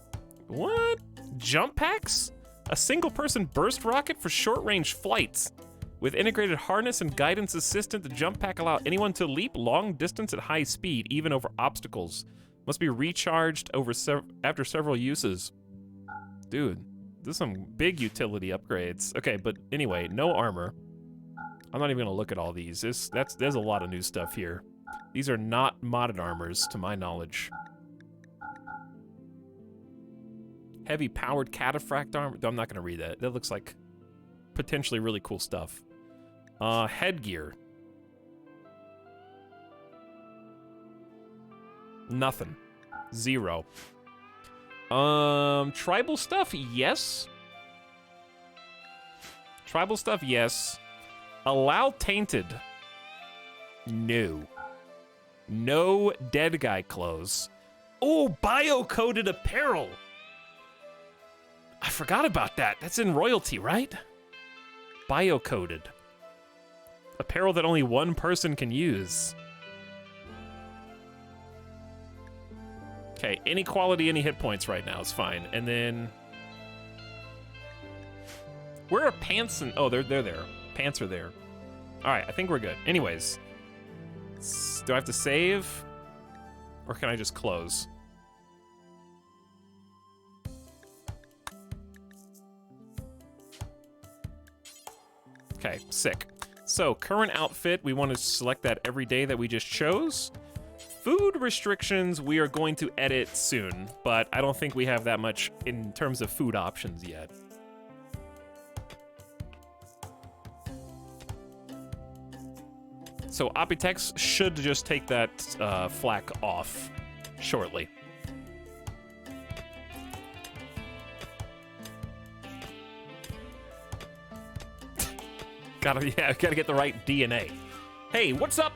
What? Jump packs? A single-person burst rocket for short-range flights. With integrated harness and guidance assistant, the jump pack allows anyone to leap long distance at high speed, even over obstacles. Must be recharged after several uses. Dude, this is some big utility upgrades. Okay, but anyway, no armor. I'm not even gonna look at all these. There's a lot of new stuff here. These are not modded armors, to my knowledge. Heavy powered cataphract armor. I'm not gonna read that. That looks like potentially really cool stuff. Headgear. Nothing. 0. Tribal stuff, yes. Tribal stuff, yes. Allow tainted. No. No dead guy clothes. Oh, bio-coded apparel. I forgot about that. That's in royalty, right? Bio-coded. Apparel that only one person can use. Okay, any quality, any hit points right now is fine. And then... where are pants and... oh, they're there. Pants are there. Alright, I think we're good. Anyways. Do I have to save? Or can I just close? Okay, sick. So, current outfit, we want to select that every day that we just chose. Food restrictions, we are going to edit soon, but I don't think we have that much in terms of food options yet. So, Opitex should just take that flak off shortly. Gotta get the right DNA. Hey, what's up?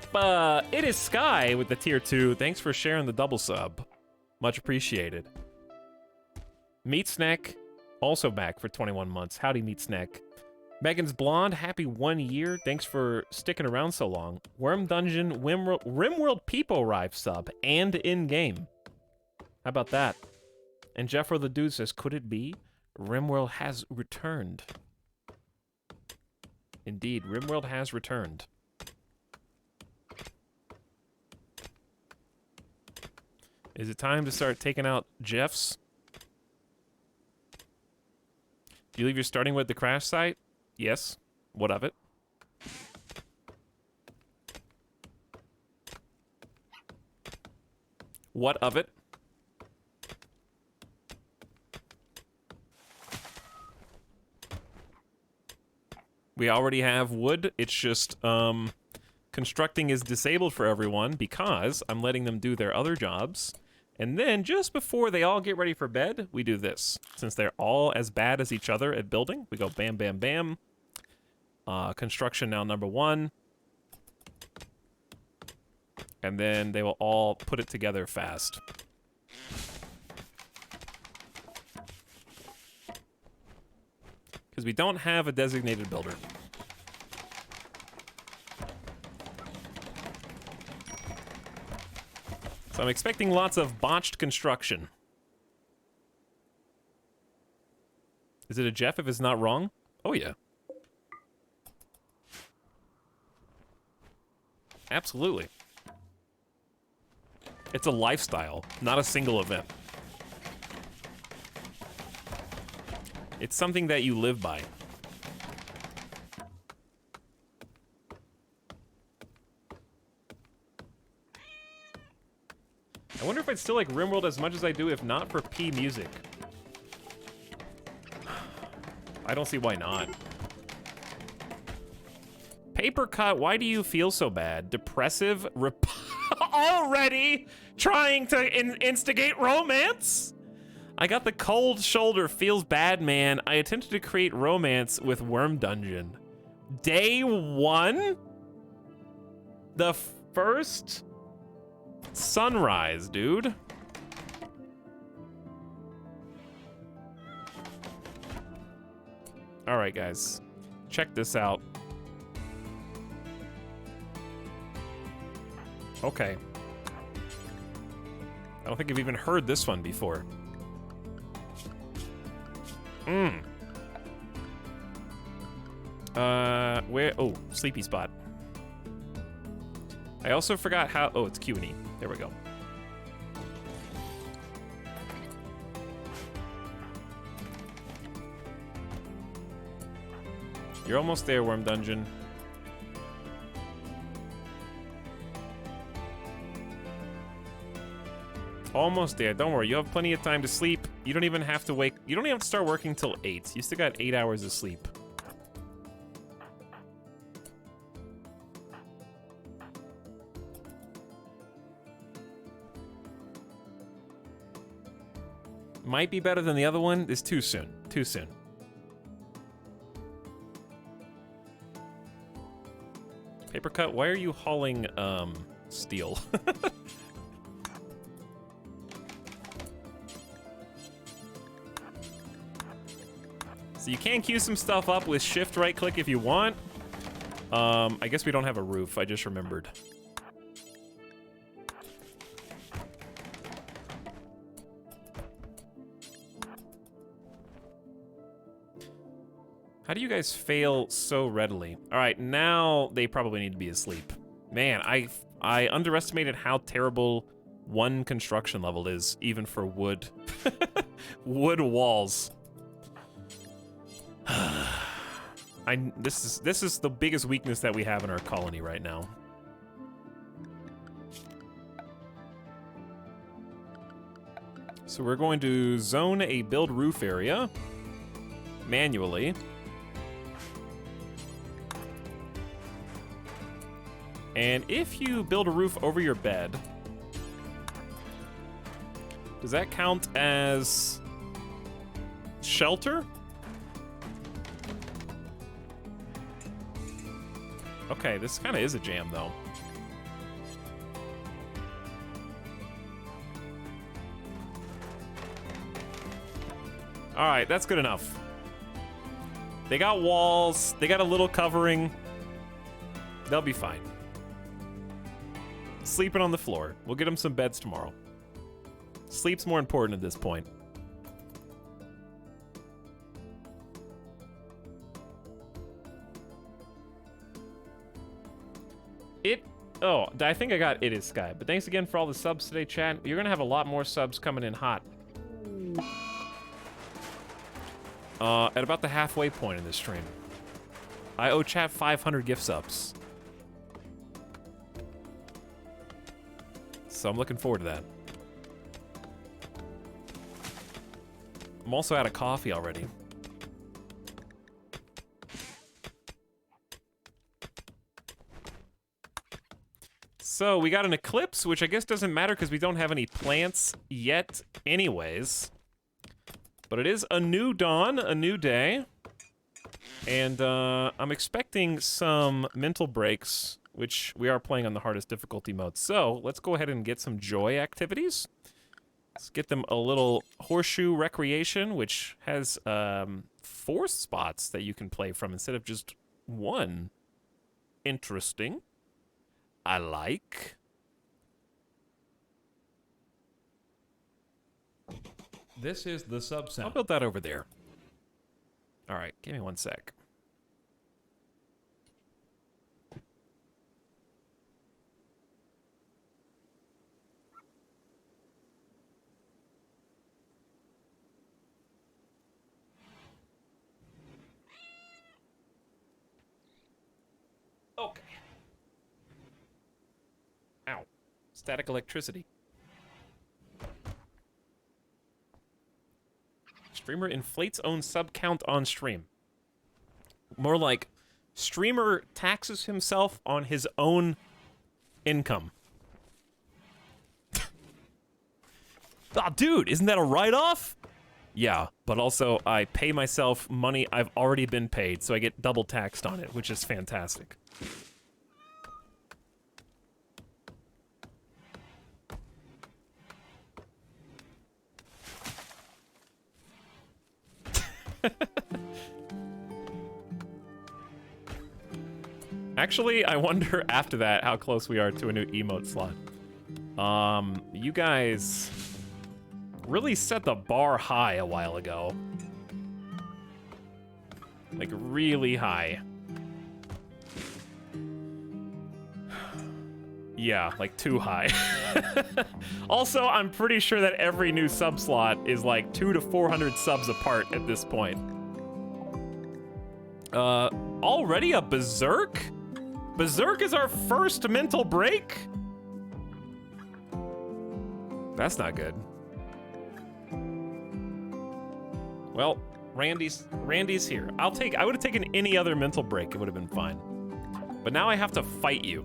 It is Sky with the tier 2. Thanks for sharing the double sub. Much appreciated. Meat Snack, also back for 21 months. Howdy, Meat Snack. Megan's Blonde, happy 1 year. Thanks for sticking around so long. Worm Dungeon, RimWorld Peepo Rive sub, and in-game. How about that? And Jeffro the Dude says, could it be? RimWorld has returned. Indeed, RimWorld has returned. Is it time to start taking out Jeffs? Do you leave your starting with the crash site? Yes. What of it? What of it? We already have wood. It's just, constructing is disabled for everyone because I'm letting them do their other jobs. And then, just before they all get ready for bed, we do this. Since they're all as bad as each other at building, we go bam, bam, bam. Construction now number 1. And then they will all put it together fast. Because we don't have a designated builder. So I'm expecting lots of botched construction. Is it a Jeff if it's not wrong? Oh yeah. Absolutely. It's a lifestyle, not a single event. It's something that you live by. I wonder if I'd still like RimWorld as much as I do if not for P Music. I don't see why not. Paper Cut, why do you feel so bad? Depressive? Already trying to instigate romance? I got the cold shoulder, feels bad, man. I attempted to create romance with Worm Dungeon. Day 1? The first sunrise, dude. All right. right, guys. Check this out. Okay. I don't think I've even heard this one before. Where? Oh, sleepy spot. I also forgot how. Oh, it's Q&E. There we go. You're almost there, Worm Dungeon. Almost there. Don't worry. You have plenty of time to sleep. You don't even have to wake. You don't even have to start working till 8. You still got 8 hours of sleep. Might be better than the other one. It's too soon. Too soon. Paper cut, why are you hauling, steel? So you can queue some stuff up with shift right click if you want. I guess we don't have a roof, I just remembered. How do you guys fail so readily? All right, now they probably need to be asleep. Man, I underestimated how terrible one construction level is, even for wood. Wood walls. This is the biggest weakness that we have in our colony right now. So we're going to zone a build roof area manually. And if you build a roof over your bed, does that count as shelter? Okay, this kind of is a jam, though. All right, that's good enough. They got walls. They got a little covering. They'll be fine. Sleeping on the floor. We'll get them some beds tomorrow. Sleep's more important at this point. Oh, I think I got It Is Sky. But thanks again for all the subs today, chat. You're gonna have a lot more subs coming in hot. At about the halfway point in this stream. I owe chat 500 gift subs. So I'm looking forward to that. I'm also out of coffee already. So we got an eclipse, which I guess doesn't matter because we don't have any plants yet anyways. But it is a new dawn, a new day. And I'm expecting some mental breaks, which we are playing on the hardest difficulty mode. So let's go ahead and get some joy activities. Let's get them a little horseshoe recreation, which has 4 spots that you can play from instead of just 1. Interesting. I like. This is the sub I'll sound. build that over there. All right, give me 1 sec. Okay. Ow. Static electricity. Streamer inflates own sub count on stream. More like, streamer taxes himself on his own income. Ah, dude, isn't that a write-off? Yeah, but also I pay myself money I've already been paid, so I get double taxed on it, which is fantastic. Actually, I wonder after that how close we are to a new emote slot. You guys really set the bar high a while ago. Like, really high. Yeah, like too high. Also, I'm pretty sure that every new sub slot is like 200 to 400 subs apart at this point. Already a Berserk? Berserk is our first mental break? That's not good. Well, Randy's here. I would have taken any other mental break, it would have been fine. But now I have to fight you.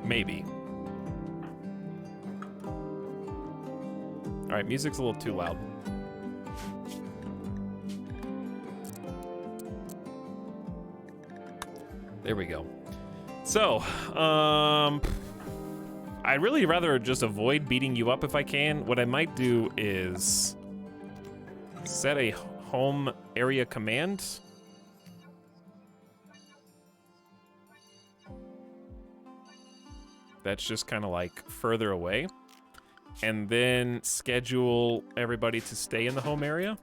Maybe. All right, music's a little too loud. There we go. So, I'd really rather just avoid beating you up if I can. What I might do is set a home area command. That's just kind of like further away. And then schedule everybody to stay in the home area.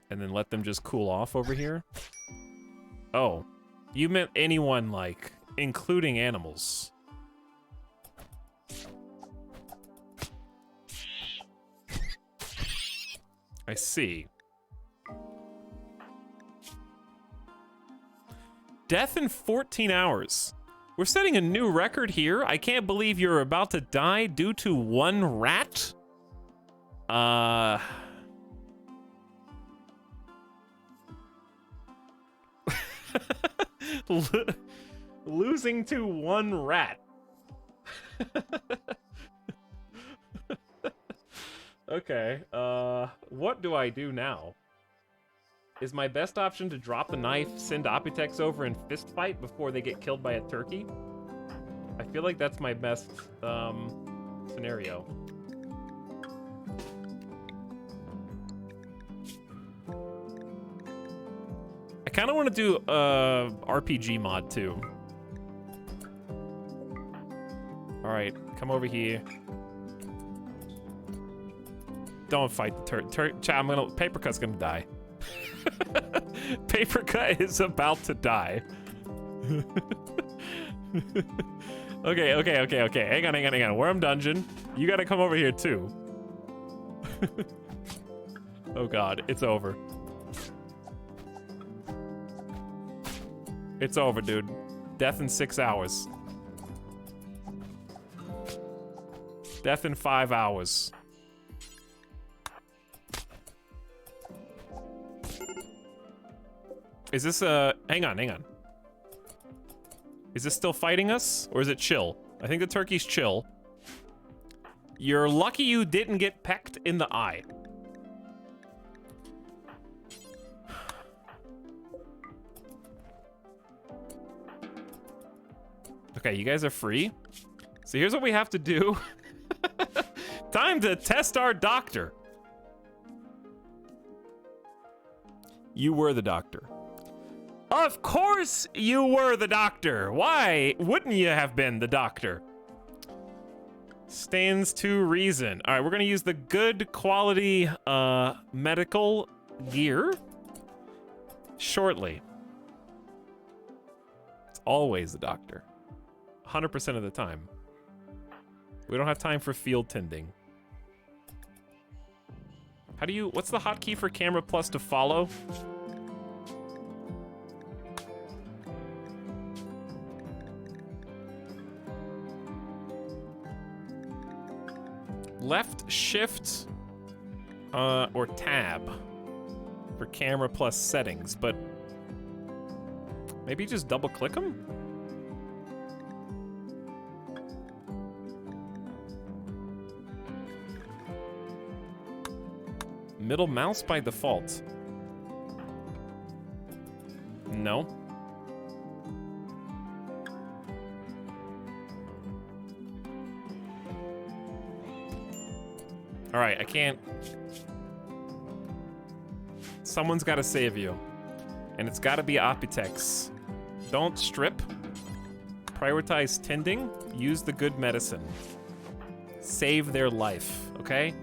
And then let them just cool off over here. Oh, you meant anyone, like, including animals. I see. Death in 14 hours. We're setting a new record here. I can't believe you're about to die due to one rat. Losing to one rat. Okay, what do I do now? Is my best option to drop the knife, send Opitex over, and fist fight before they get killed by a turkey? I feel like that's my best scenario. I kind of want to do a RPG mod too. All right, come over here. Don't fight the turkey. Papercut's gonna die. Papercut is about to die. Okay. Hang on. Worm dungeon. You gotta come over here too. Oh god, it's over. It's over, dude. Death in 6 hours. Death in 5 hours. Is this hang on. Is this still fighting us, or is it chill? I think the turkey's chill. You're lucky you didn't get pecked in the eye. Okay, you guys are free. So here's what we have to do. Time to test our doctor. You were the doctor. Of course you were the doctor. Why wouldn't you have been the doctor? Stands to reason. All right, we're gonna use the good quality medical gear shortly. It's always the doctor. 100% of the time. We don't have time for field tending. How do you, what's the hotkey for camera plus to follow? Left shift or tab for camera plus settings, but maybe just double click them? Middle mouse by default. No. All right, I can't. Someone's got to save you. And it's got to be Opitex. Don't strip. Prioritize tending. Use the good medicine. Save their life, okay?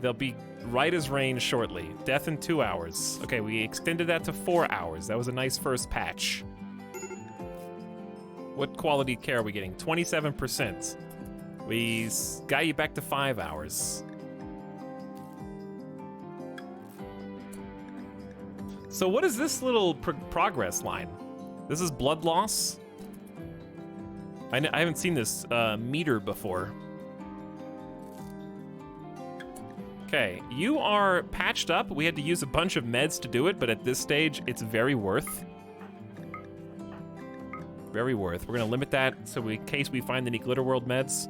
They'll be right as rain shortly. Death in 2 hours. Okay, we extended that to 4 hours. That was a nice first patch. What quality care are we getting? 27%. We got you back to 5 hours. So what is this little progress line? This is blood loss? I haven't seen this meter before. Okay, you are patched up. We had to use a bunch of meds to do it, but at this stage, it's very worth. Very worth. We're gonna limit that so in case we find any Glitter World meds.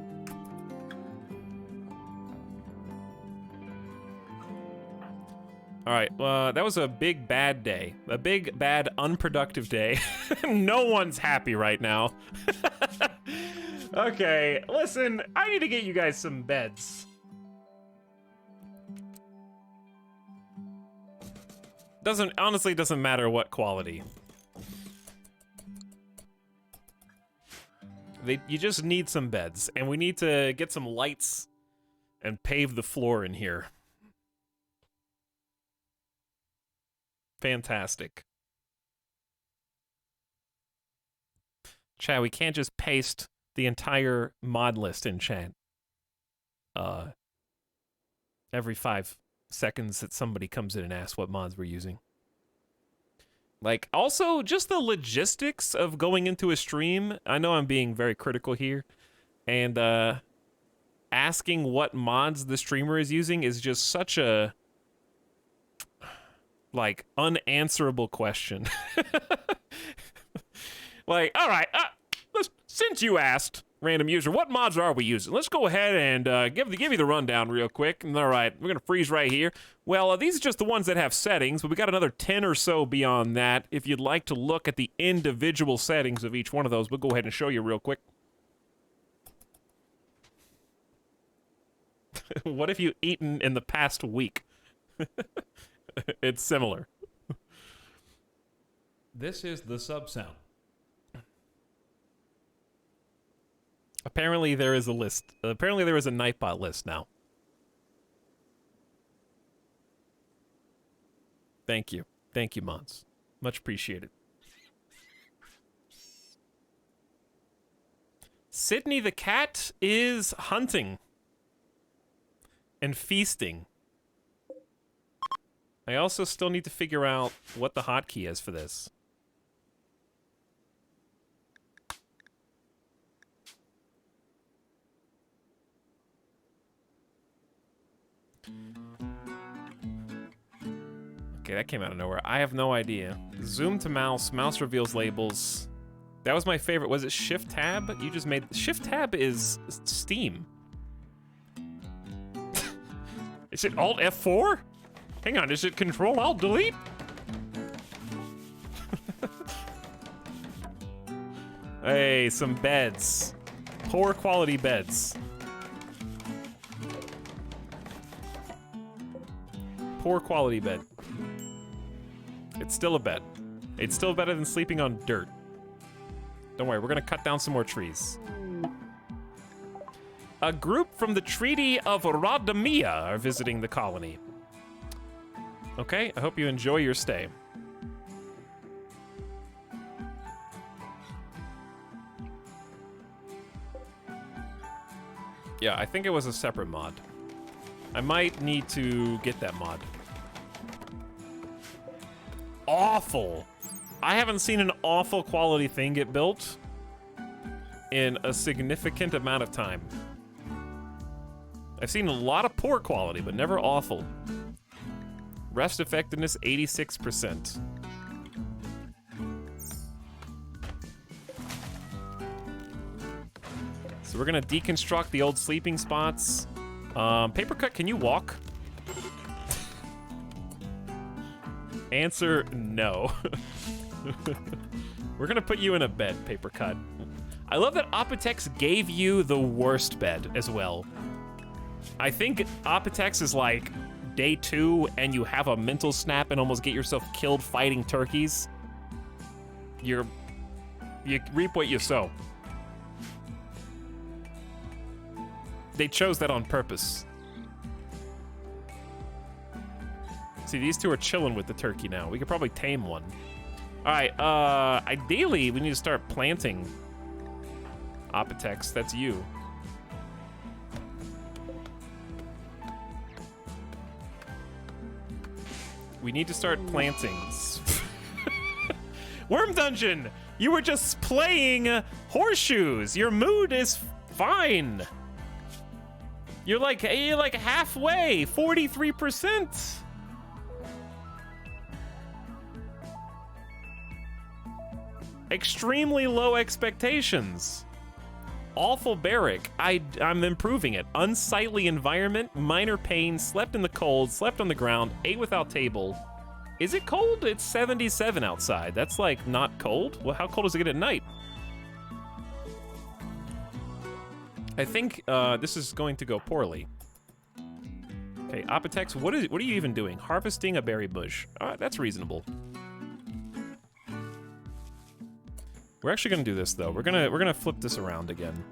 All right, that was a big bad day. A big bad unproductive day. No one's happy right now. Okay, listen, I need to get you guys some beds. Honestly doesn't matter what quality. You just need some beds, and we need to get some lights and pave the floor in here. Fantastic. Chat, we can't just paste the entire mod list in chat. Every 5 seconds that somebody comes in and asks what mods we're using. Like, also, just the logistics of going into a stream. I know I'm being very critical here. And, asking what mods the streamer is using is just such a, like, unanswerable question. Like, all right, since you asked, random user, what mods are we using? Let's go ahead and give you the rundown real quick. All right, we're going to freeze right here. Well, these are just the ones that have settings, but we got another 10 or so beyond that. If you'd like to look at the individual settings of each one of those, we'll go ahead and show you real quick. What have you eaten in the past week? It's similar. This is the sub sound. Apparently there is a list. Apparently there is a Nightbot list now. Thank you. Thank you, mods. Much appreciated. Sydney the cat is hunting and feasting. I also still need to figure out what the hotkey is for this. Okay, that came out of nowhere. I have no idea. Zoom to mouse. Mouse reveals labels. That was my favorite. Was it Shift Tab? You just made... Shift Tab is Steam. Is it Alt F4? Hang on, is it Control Alt Delete? Hey, some beds. Poor quality beds. Poor quality bed. It's still a bed. It's still better than sleeping on dirt. Don't worry, we're gonna cut down some more trees. A group from the Treaty of Rodamia are visiting the colony. Okay, I hope you enjoy your stay. Yeah, I think it was a separate mod. I might need to get that mod. Awful. I haven't seen an awful quality thing get built in a significant amount of time. I've seen a lot of poor quality, but never awful. Rest effectiveness, 86%. So we're gonna deconstruct the old sleeping spots. Papercut, can you walk? Answer, no. We're gonna put you in a bed, Papercut. I love that Opitex gave you the worst bed as well. I think Opitex is like day 2 and you have a mental snap and almost get yourself killed fighting turkeys, you reap what you sow. They chose that on purpose. See, these two are chilling with the turkey now. We could probably tame one. All right, ideally, we need to start planting. Etalyx, that's you. We need to start planting. Worm Dungeon, you were just playing horseshoes. Your mood is fine. You're like halfway, 43%. Extremely low expectations. Awful barrack. I'm improving it. Unsightly environment, minor pain, slept in the cold, slept on the ground, ate without table. Is it cold? It's 77 outside. That's like not cold. Well, how cold does it get at night? I think this is going to go poorly. Okay, Etalyx, what are you even doing? Harvesting a berry bush. That's reasonable. We're actually gonna do this though. We're gonna flip this around again.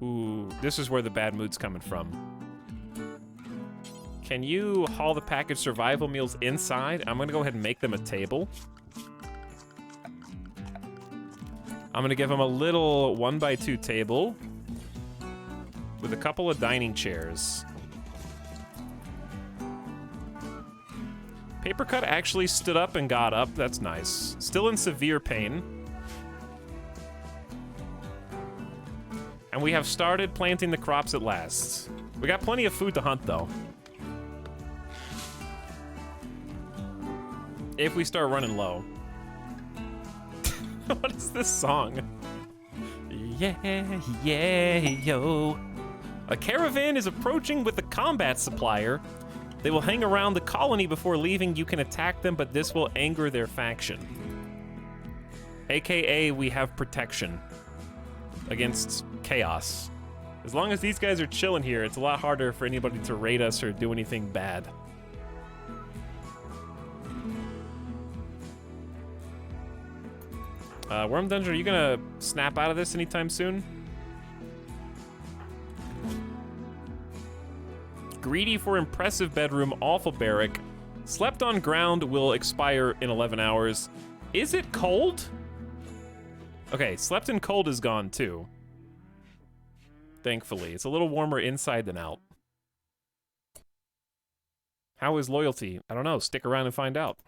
Ooh, this is where the bad mood's coming from. Can you haul the packaged survival meals inside? I'm gonna go ahead and make them a table. I'm gonna give them a little 1x2 table with a couple of dining chairs. Papercut actually stood up and got up. That's nice. Still in severe pain. And we have started planting the crops at last. We got plenty of food to hunt, though. If we start running low. What is this song? Yeah, yeah, yo. A caravan is approaching with a combat supplier. They will hang around the colony before leaving. You can attack them, but this will anger their faction. AKA, we have protection against chaos. As long as these guys are chilling here, it's a lot harder for anybody to raid us or do anything bad. Worm Dungeon, are you gonna snap out of this anytime soon? Greedy for impressive bedroom, awful barrack. Slept on ground will expire in 11 hours. Is it cold? Okay, slept in cold is gone too. Thankfully, it's a little warmer inside than out. How is loyalty? I don't know, stick around and find out.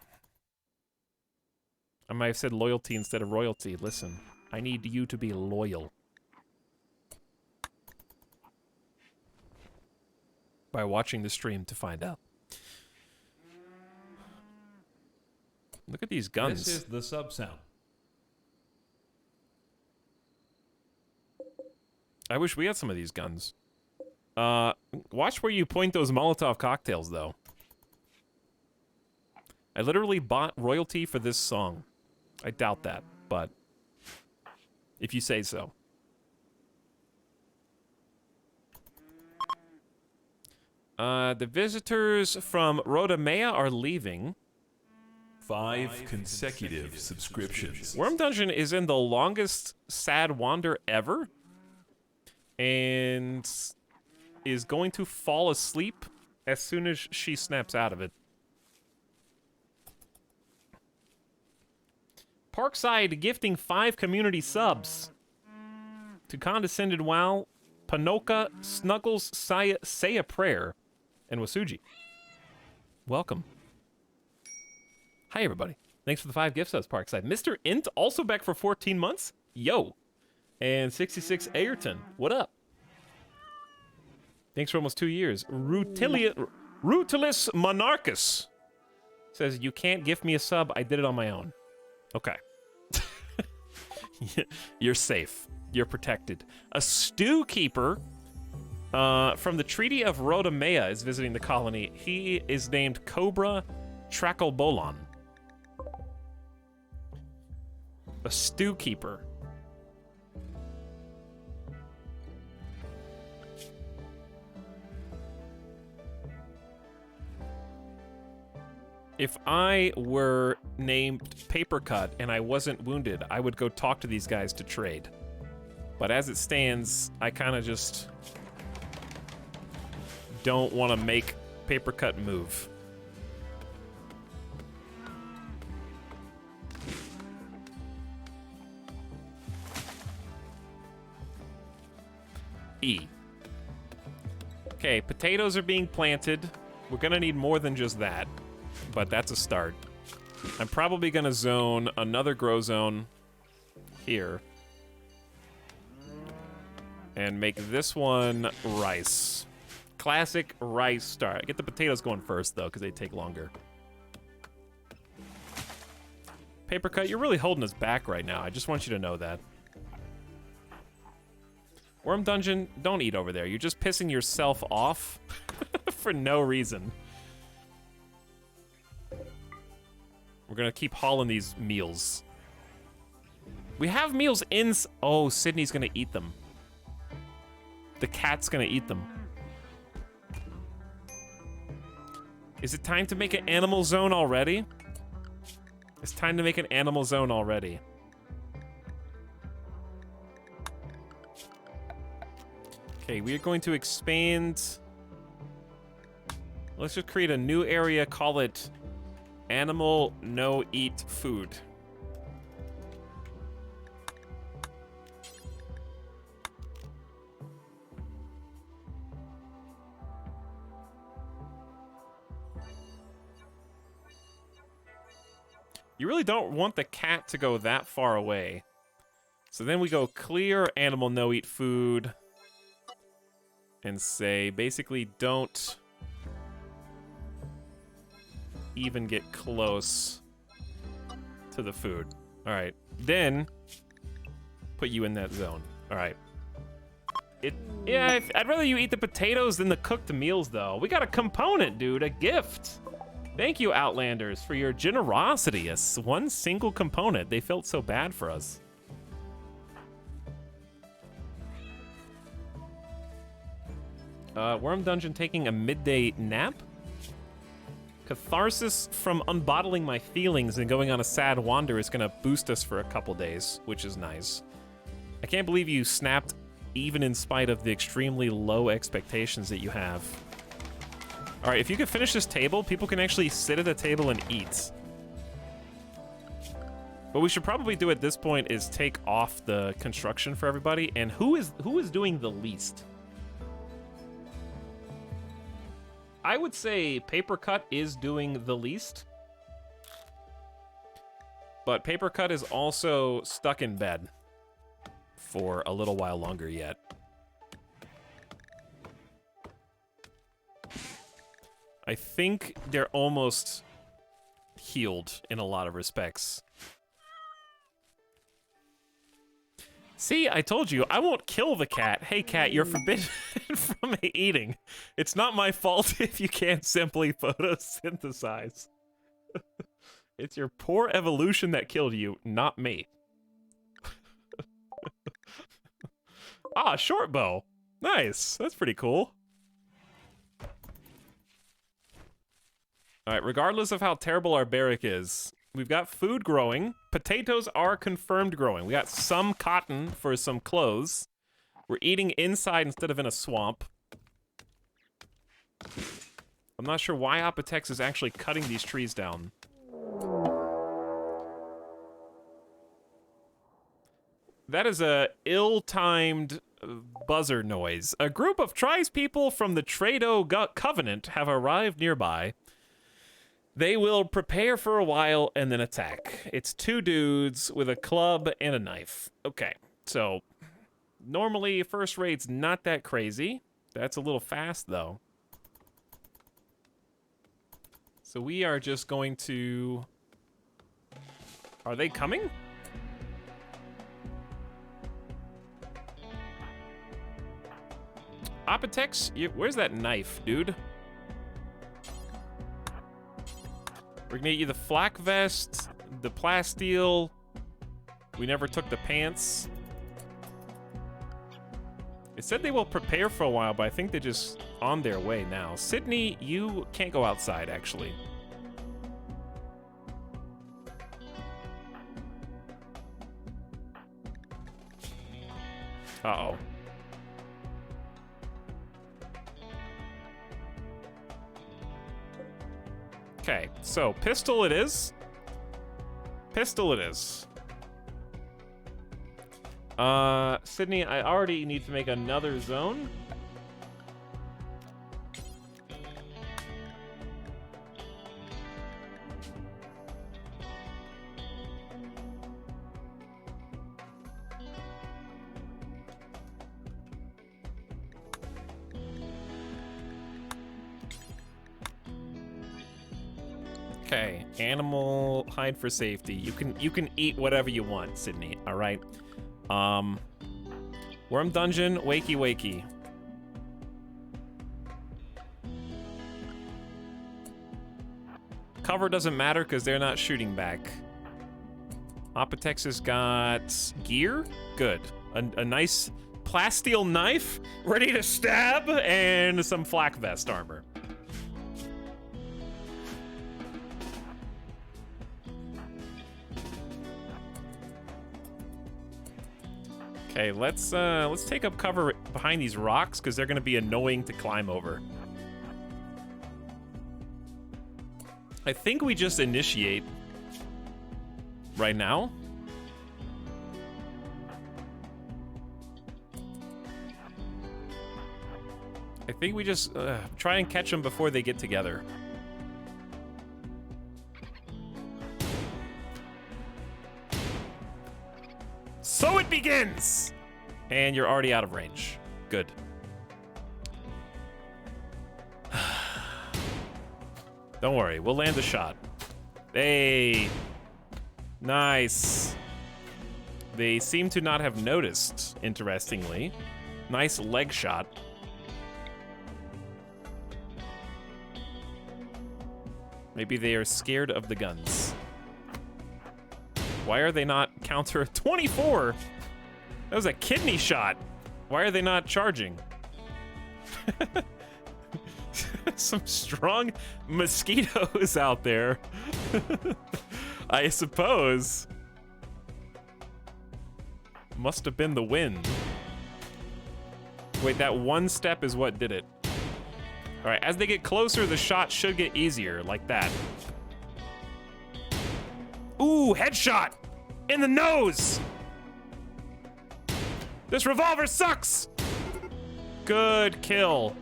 I might have said loyalty instead of royalty. Listen, I need you to be loyal. By watching the stream to find out. Look at these guns. This is the sub sound. I wish we had some of these guns. Watch where you point those Molotov cocktails, though. I literally bought royalty for this song. I doubt that, but if you say so. The visitors from Rodamea are leaving. 5 consecutive subscriptions. Worm Dungeon is in the longest sad wander ever. And is going to fall asleep as soon as she snaps out of it. Parkside gifting 5 community subs. To Condescended Wow, Panoka, Snuggles, Say a Prayer, and Wasuji. Welcome. Hi, everybody. Thanks for the 5 gift subs, Parkside. Mr. Int, also back for 14 months. Yo. And 66 Ayrton. What up? Thanks for almost 2 years. Rutilus Monarchus says, you can't gift me a sub. I did it on my own. Okay. You're safe. You're protected. A stew keeper from the Treaty of Rodamea is visiting the colony. He is named Cobra Tracolbolon. A stew keeper. If I were named Papercut and I wasn't wounded, I would go talk to these guys to trade. But as it stands, I kind of just don't want to make Papercut move. E. Okay, potatoes are being planted. We're gonna need more than just that, but that's a start. I'm probably gonna zone another grow zone here. And make this one rice. Classic rice start. Get the potatoes going first, though, because they take longer. Papercut, you're really holding us back right now. I just want you to know that. Worm Dungeon, don't eat over there. You're just pissing yourself off for no reason. We're gonna keep hauling these meals. We have meals in... Oh, Sydney's gonna eat them. The cat's gonna eat them. Is it time to make an animal zone already? It's time to make an animal zone already. Okay, we are going to expand. Let's just create a new area, call it Animal No Eat Food. You really don't want the cat to go that far away. So then we go clear Animal No Eat Food. And say, basically, don't even get close to the food. All right, then put you in that zone. All right. Yeah, I'd rather you eat the potatoes than the cooked meals, though. We got a component, dude, a gift. Thank you, Outlanders, for your generosity. One single component. They felt so bad for us. Worm Dungeon taking a midday nap? Catharsis from unbottling my feelings and going on a sad wander is gonna boost us for a couple days, which is nice. I can't believe you snapped even in spite of the extremely low expectations that you have. All right, if you could finish this table, people can actually sit at a table and eat. What we should probably do at this point is take off the construction for everybody. And who is doing the least? I would say Papercut is doing the least. But Papercut is also stuck in bed for a little while longer yet. I think they're almost healed in a lot of respects. See, I told you, I won't kill the cat. Hey, cat, you're forbidden from eating. It's not my fault if you can't simply photosynthesize. It's your poor evolution that killed you, not me. Ah, short bow. Nice. That's pretty cool. All right, regardless of how terrible our barrack is, we've got food growing. Potatoes are confirmed growing. We got some cotton for some clothes. We're eating inside instead of in a swamp. I'm not sure why Apotex is actually cutting these trees down. That is a ill-timed buzzer noise. A group of tribespeople from the Trado Covenant have arrived nearby. They will prepare for a while and then attack. It's two dudes with a club and a knife. Okay, so normally first raid's not that crazy. That's a little fast though. So we are just going to... Are they coming? Apotex, where's that knife, dude? We're gonna get you the flak vest, the plasteel. We never took the pants. It said they will prepare for a while, but I think they're just on their way now. Sydney, you can't go outside, actually. Uh-oh. Okay, so pistol it is. Pistol it is. Sydney, I already need to make another zone. Okay, animal hide for safety. You can eat whatever you want, Sydney. All right. Worm dungeon, wakey wakey. Cover doesn't matter because they're not shooting back. Apotex has got gear. Good. A nice plasteel knife, ready to stab, and some flak vest armor. Okay, let's take up cover behind these rocks because they're gonna be annoying to climb over. I think we just initiate right now. I think we just try and catch them before they get together. So it begins! And you're already out of range. Good. Don't worry, we'll land a shot. Hey! Nice. They seem to not have noticed, interestingly. Nice leg shot. Maybe they are scared of the guns. Why are they not counter 24? That was a kidney shot. Why are they not charging? Some strong mosquitoes out there. I suppose. Must have been the wind. Wait, that one step is what did it. All right, as they get closer, the shot should get easier, like that. Ooh, headshot! In the nose! This revolver sucks! Good kill.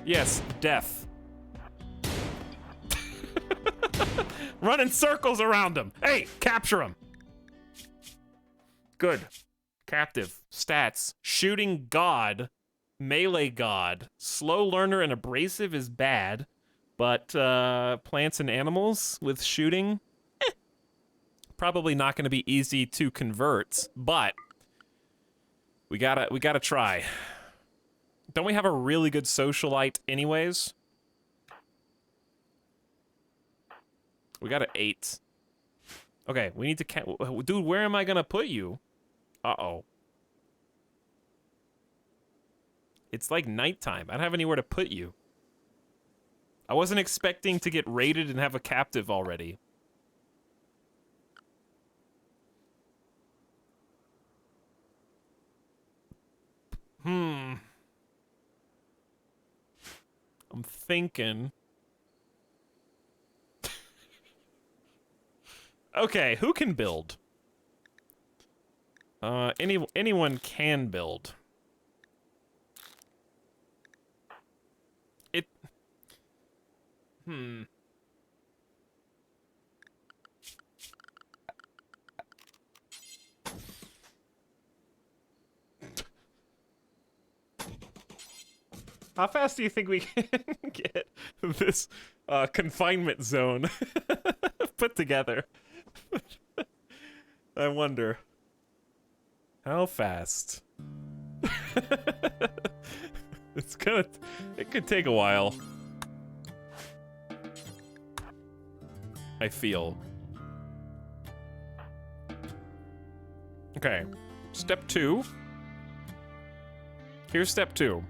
Yes, death. Run in circles around him. Hey, capture him. Good. Captive. Stats. Shooting god. Melee god. Slow learner and abrasive is bad. But plants and animals with shooting, probably not going to be easy to convert. But we gotta try. Don't we have a really good socialite, anyways? We got an 8. Okay, we need to dude. Where am I gonna put you? Uh-oh. It's like nighttime. I don't have anywhere to put you. I wasn't expecting to get raided and have a captive already. I'm thinking. Okay, who can build? Anyone can build. How fast do you think we can get this confinement zone put together? I wonder. How fast? It could take a while. I feel. Okay, step 2. Here's step 2.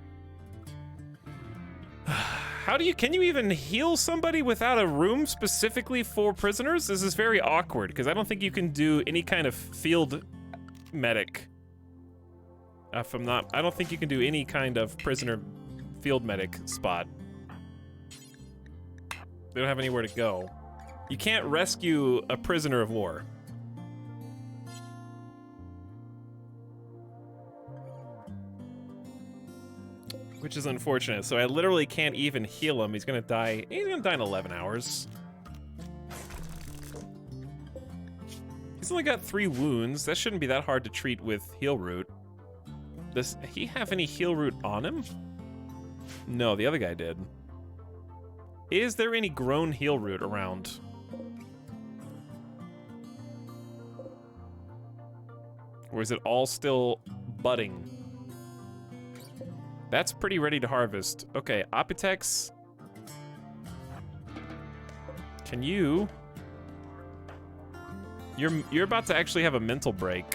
How can you even heal somebody without a room specifically for prisoners? This is very awkward, because I don't think you can do any kind of field medic. I don't think you can do any kind of prisoner field medic spot. They don't have anywhere to go. You can't rescue a prisoner of war. Which is unfortunate. So I literally can't even heal him. He's gonna die. He's gonna die in 11 hours. He's only got 3 wounds. That shouldn't be that hard to treat with heal root. Does he have any heal root on him? No, the other guy did. Is there any grown heal root around? Or is it all still budding? That's pretty ready to harvest. Okay, Apotex. Can you... You're about to actually have a mental break.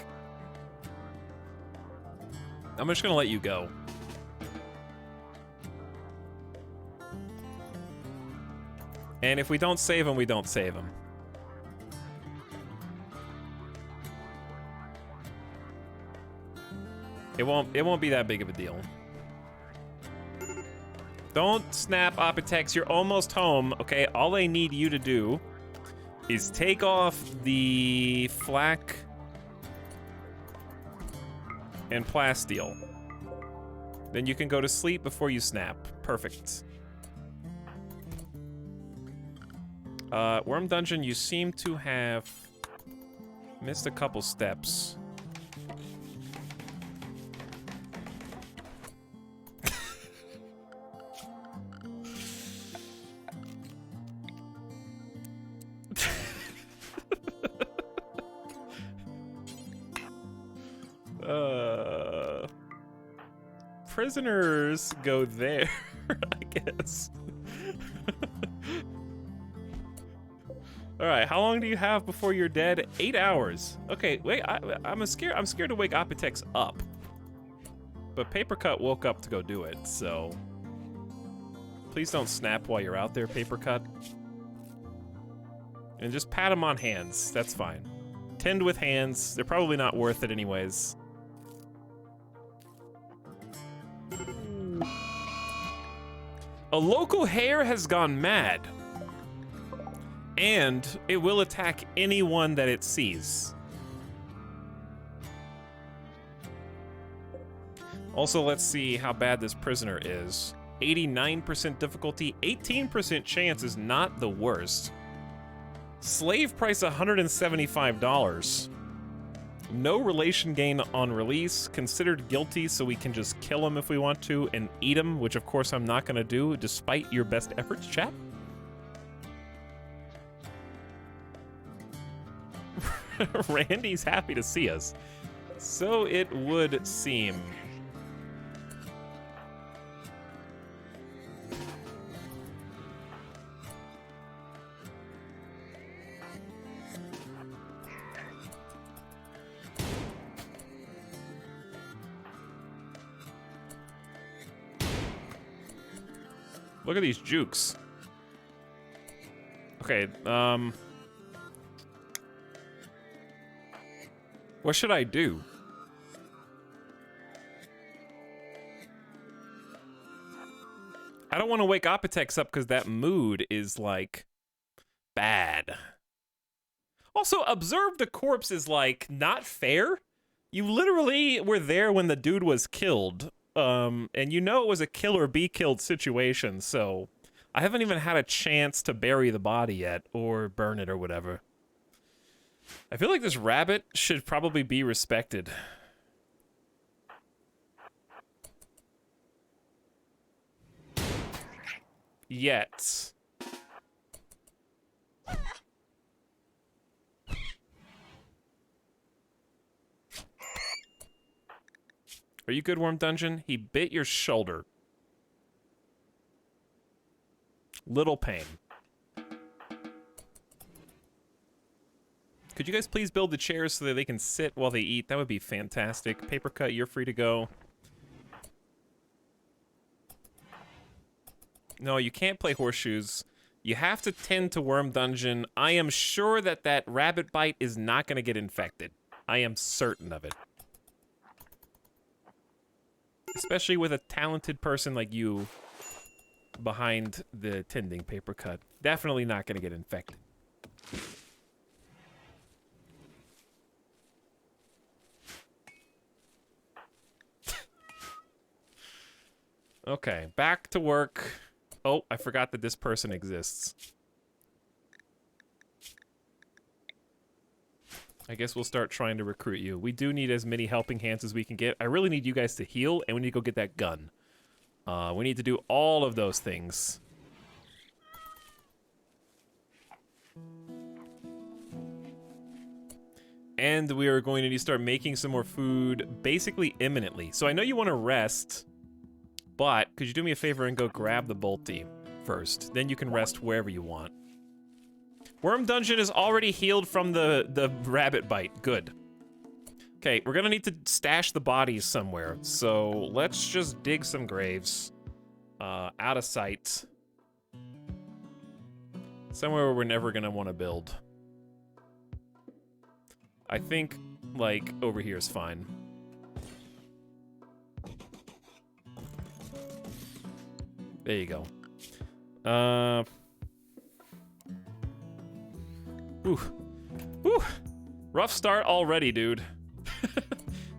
I'm just gonna let you go. And if we don't save him, we don't save him. It won't be that big of a deal. Don't snap, Apotex. You're almost home, okay? All I need you to do is take off the flak and plasteel. Then you can go to sleep before you snap. Perfect. Worm Dungeon, you seem to have missed a couple steps. Prisoners go there, I guess. All right, how long do you have before you're dead? 8 hours. Okay, wait, I'm scared to wake Apotex up. But Papercut woke up to go do it, so please don't snap while you're out there, Papercut. And just pat him on hands. That's fine. Tend with hands. They're probably not worth it anyways. A local hare has gone mad, and it will attack anyone that it sees. Also, let's see how bad this prisoner is. 89% difficulty, 18% chance is not the worst. Slave price $175. No relation gain on release, considered guilty so we can just kill him if we want to and eat him, which of course I'm not gonna do despite your best efforts, chat. Randy's happy to see us. So it would seem. Look at these jukes. Okay, what should I do? I don't want to wake Apotex up because that mood is, like, bad. Also, observe the corpse is, like, not fair. You literally were there when the dude was killed. And you know it was a kill or be killed situation, so I haven't even had a chance to bury the body yet, or burn it or whatever. I feel like this rabbit should probably be respected. Yet. Are you good, Worm Dungeon? He bit your shoulder. Little pain. Could you guys please build the chairs so that they can sit while they eat? That would be fantastic. Papercut, you're free to go. No, you can't play horseshoes. You have to tend to Worm Dungeon. I am sure that that rabbit bite is not going to get infected. I am certain of it. Especially with a talented person like you behind the tending paper cut. Definitely not going to get infected. Okay, back to work. Oh, I forgot that this person exists. I guess we'll start trying to recruit you. We do need as many helping hands as we can get. I really need you guys to heal, and we need to go get that gun. We need to do all of those things. And we are going to need to start making some more food basically imminently. So I know you want to rest, but could you do me a favor and go grab the bolty first? Then you can rest wherever you want. Worm Dungeon is already healed from the rabbit bite. Good. Okay, we're gonna need to stash the bodies somewhere. So let's just dig some graves. Out of sight. Somewhere where we're never gonna want to build. I think, like, over here is fine. There you go. Ooh. Ooh. Rough start already, dude.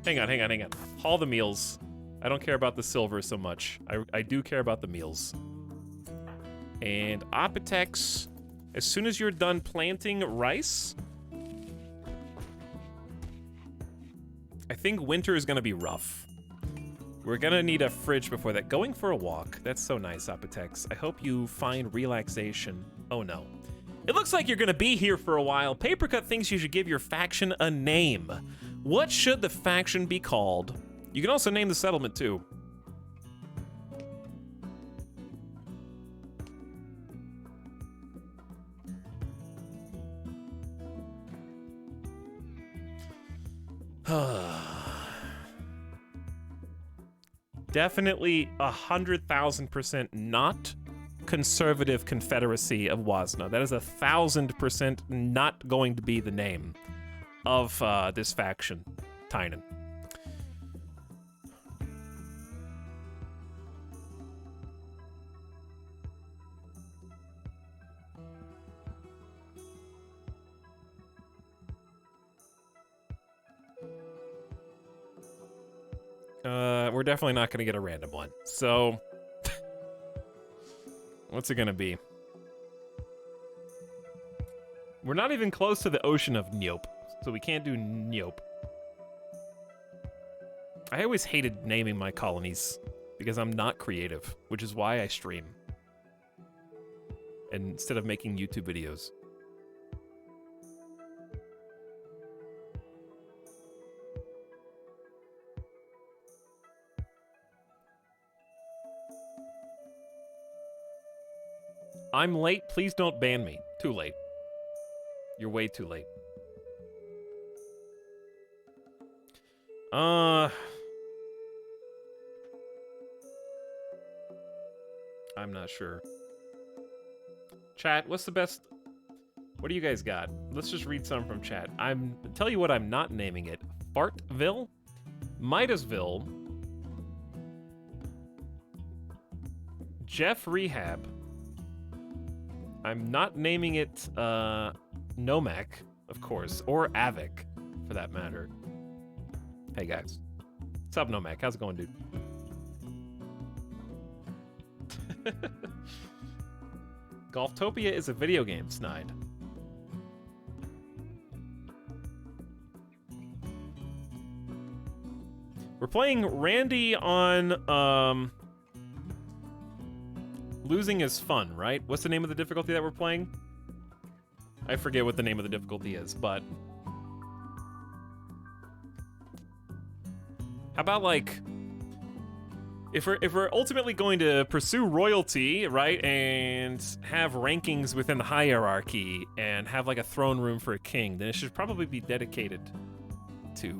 Hang on. Haul the meals. I don't care about the silver so much. I do care about the meals. And Apotex, as soon as you're done planting rice, I think winter is gonna be rough. We're gonna need a fridge before that. Going for a walk. That's so nice, Apotex. I hope you find relaxation. Oh no. It looks like you're gonna be here for a while. Papercut thinks you should give your faction a name. What should the faction be called? You can also name the settlement too. Definitely 100,000% not Conservative Confederacy of Wazna. That is 1,000% not going to be the name of this faction, Tynan. We're definitely not going to get a random one. So, what's it going to be? We're not even close to the ocean of Nyope, so we can't do Nyope. I always hated naming my colonies because I'm not creative, which is why I stream. And instead of making YouTube videos. I'm late, please don't ban me. Too late. You're way too late. I'm not sure. Chat, what's the best? What do you guys got? Let's just read some from chat. Tell you what, I'm not naming it. Fartville? Midasville? Jeff Rehab? I'm not naming it, Nomak, of course, or Avik, for that matter. Hey, guys. What's up, Nomak? How's it going, dude? Golftopia is a video game, Snide. We're playing Randy on, Losing is fun, right? What's the name of the difficulty that we're playing? I forget what the name of the difficulty is, but... How about, like... If we're ultimately going to pursue royalty, right, and have rankings within the hierarchy, and have, like, a throne room for a king, then it should probably be dedicated to,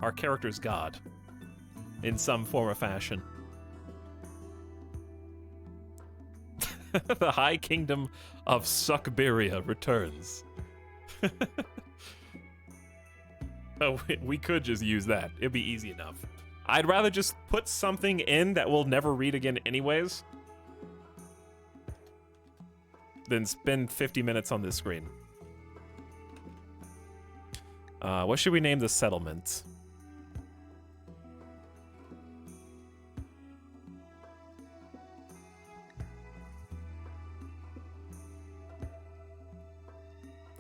our character's god. In some form or fashion. The High Kingdom of Suckberia returns. Oh, we could just use that. It'd be easy enough. I'd rather just put something in that we'll never read again anyways than spend 50 minutes on this screen. What should we name the settlement?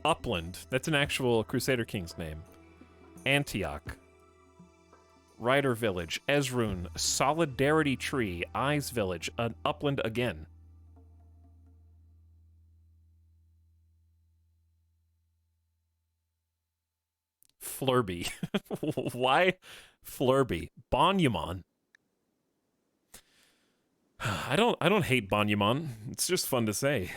Upland. That's an actual Crusader King's name. Antioch. Rider Village. Ezrun. Solidarity Tree. Eyes Village. An Upland again. Flurby. Why Flurby? Bonumon. I don't hate Bonumon. It's just fun to say.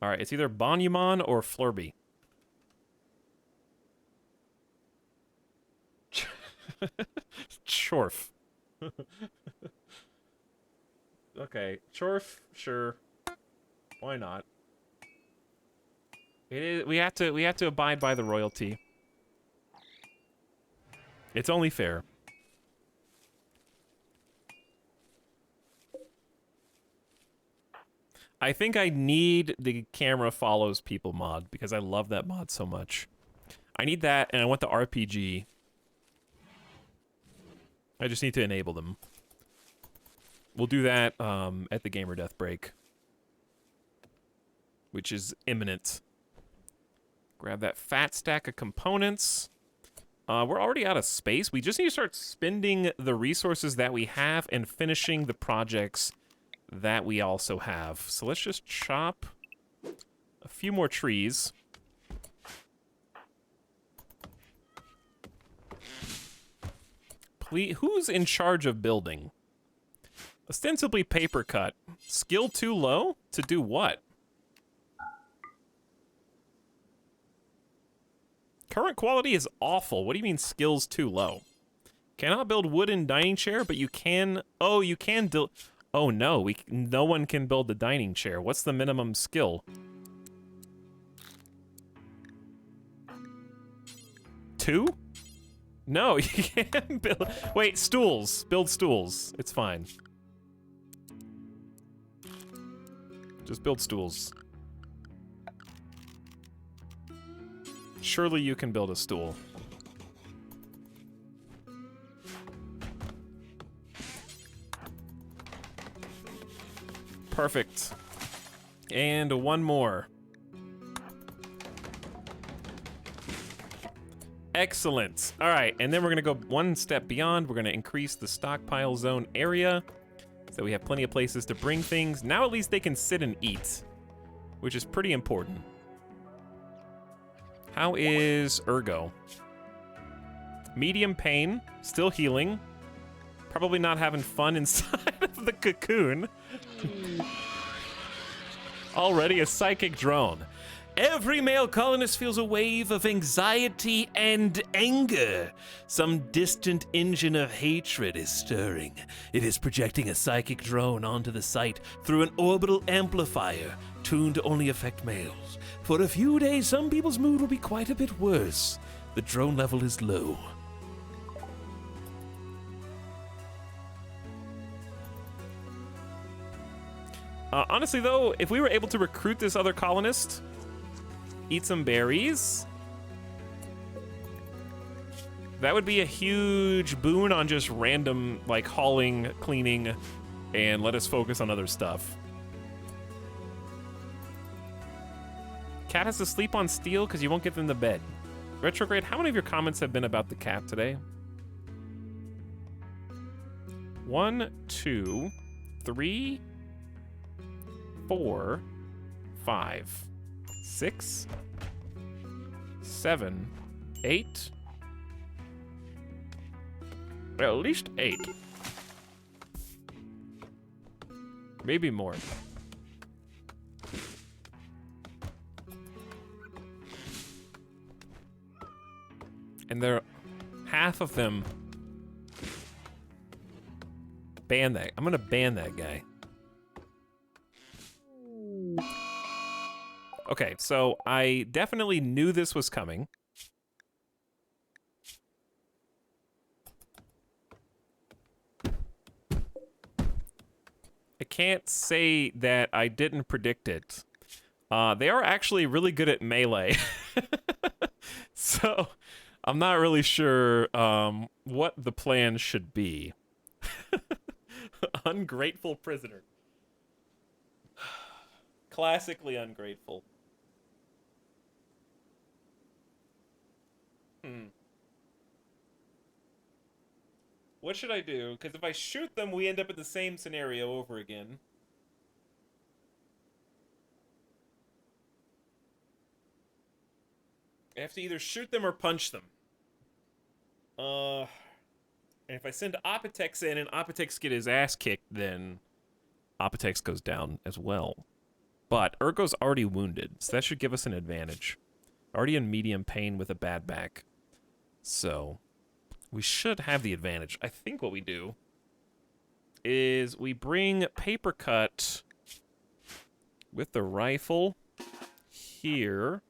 All right, it's either Bonumon or Flurby. Chorf. Okay, Chorf, sure. Why not? It is. We have to abide by the royalty. It's only fair. I think I need the camera follows people mod because I love that mod so much. I need that, and I want the RPG. I just need to enable them. We'll do that at the Gamer Death break, which is imminent. Grab that fat stack of components. We're already out of space. We just need to start spending the resources that we have and finishing the projects that we also have. So let's just chop a few more trees. Please, who's in charge of building? Ostensibly paper cut. Skill too low? To do what? Current quality is awful. What do you mean skills too low? Cannot build wooden dining chair, but you can... Oh, you can do... Oh no, no one can build the dining chair. What's the minimum skill? 2? No, you can't build... Wait, stools. Build stools. It's fine. Just build stools. Surely you can build a stool. Perfect. And one more. Excellent. All right, and then we're gonna go one step beyond. We're gonna increase the stockpile zone area so we have plenty of places to bring things. Now at least they can sit and eat, which is pretty important. How is Ergo? Medium pain, still healing. Probably not having fun inside of the cocoon. Already a psychic drone. Every male colonist feels a wave of anxiety and anger. Some distant engine of hatred is stirring. It is projecting a psychic drone onto the site through an orbital amplifier, tuned to only affect males. For a few days, some people's mood will be quite a bit worse. The drone level is low. Honestly, though, if we were able to recruit this other colonist, eat some berries, that would be a huge boon on just random, like, hauling, cleaning, and let us focus on other stuff. Cat has to sleep on steel because you won't get them to bed. Retrograde, how many of your comments have been about the cat today? 1, 2, 3, 4, 5, 6, 7, 8. Well, at least 8. Maybe more. And they're half of them ban that. I'm gonna ban that guy. Okay, so I definitely knew this was coming. I can't say that I didn't predict it. They are actually really good at melee. So, I'm not really sure what the plan should be. Ungrateful prisoner. Classically ungrateful. What should I do? Because if I shoot them, we end up in the same scenario over again. I have to either shoot them or punch them. And if I send Etalyx in and Etalyx get his ass kicked, then Etalyx goes down as well. But Ergo's already wounded, so that should give us an advantage. Already in medium pain with a bad back. So, we should have the advantage. I think what we do is we bring Paper Cut with the rifle here.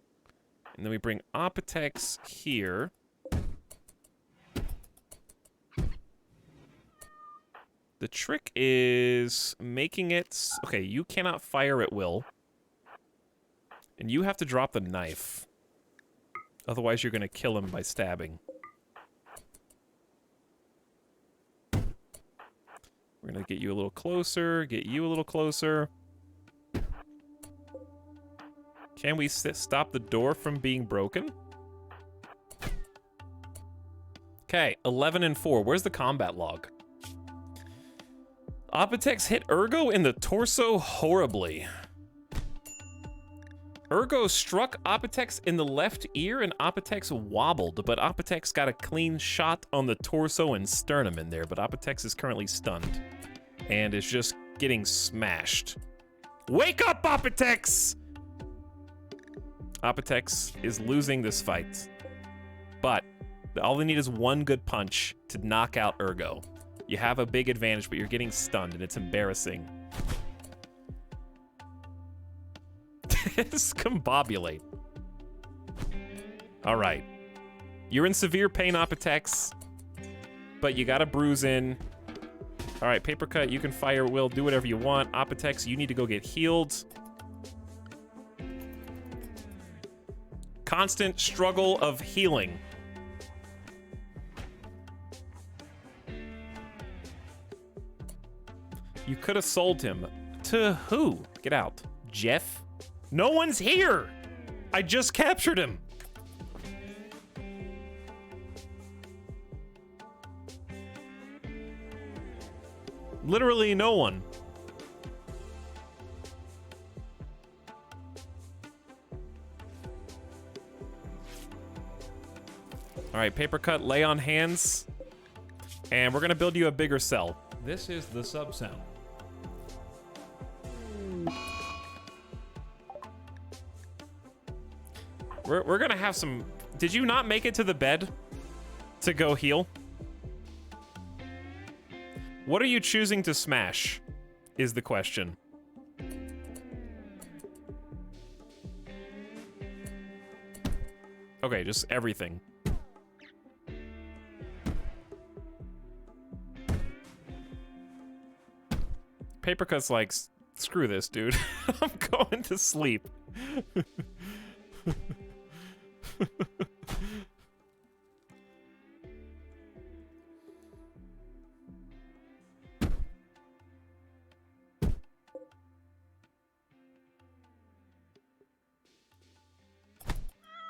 And then we bring Etalyx here. The trick is making it... Okay, you cannot fire at will. And you have to drop the knife. Otherwise, you're going to kill him by stabbing. We're going to get you a little closer, get you a little closer. Can we stop the door from being broken? Okay, 11 and 4. Where's the combat log? Etalyx hit Ergo in the torso horribly. Ergo struck Etalyx in the left ear and Etalyx wobbled, but Etalyx got a clean shot on the torso and sternum in there, but Etalyx is currently stunned and is just getting smashed. Wake up, Etalyx! Etalyx is losing this fight, but all they need is one good punch to knock out Ergo. You have a big advantage, but you're getting stunned, and it's embarrassing. Discombobulate. All right. You're in severe pain, Etalyx, but you got a bruise in. All right, Paper Cut, you can fire at will, do whatever you want. Etalyx, you need to go get healed. Constant struggle of healing. You could have sold him. To who? Get out. Jeff? No one's here! I just captured him! Literally no one. Alright, Paper Cut, lay on hands. And we're gonna build you a bigger cell. This is the sub sound. We're gonna have some... Did you not make it to the bed to go heal? What are you choosing to smash, is the question. Okay, just everything. Paper Cut's like, screw this, dude. I'm going to sleep.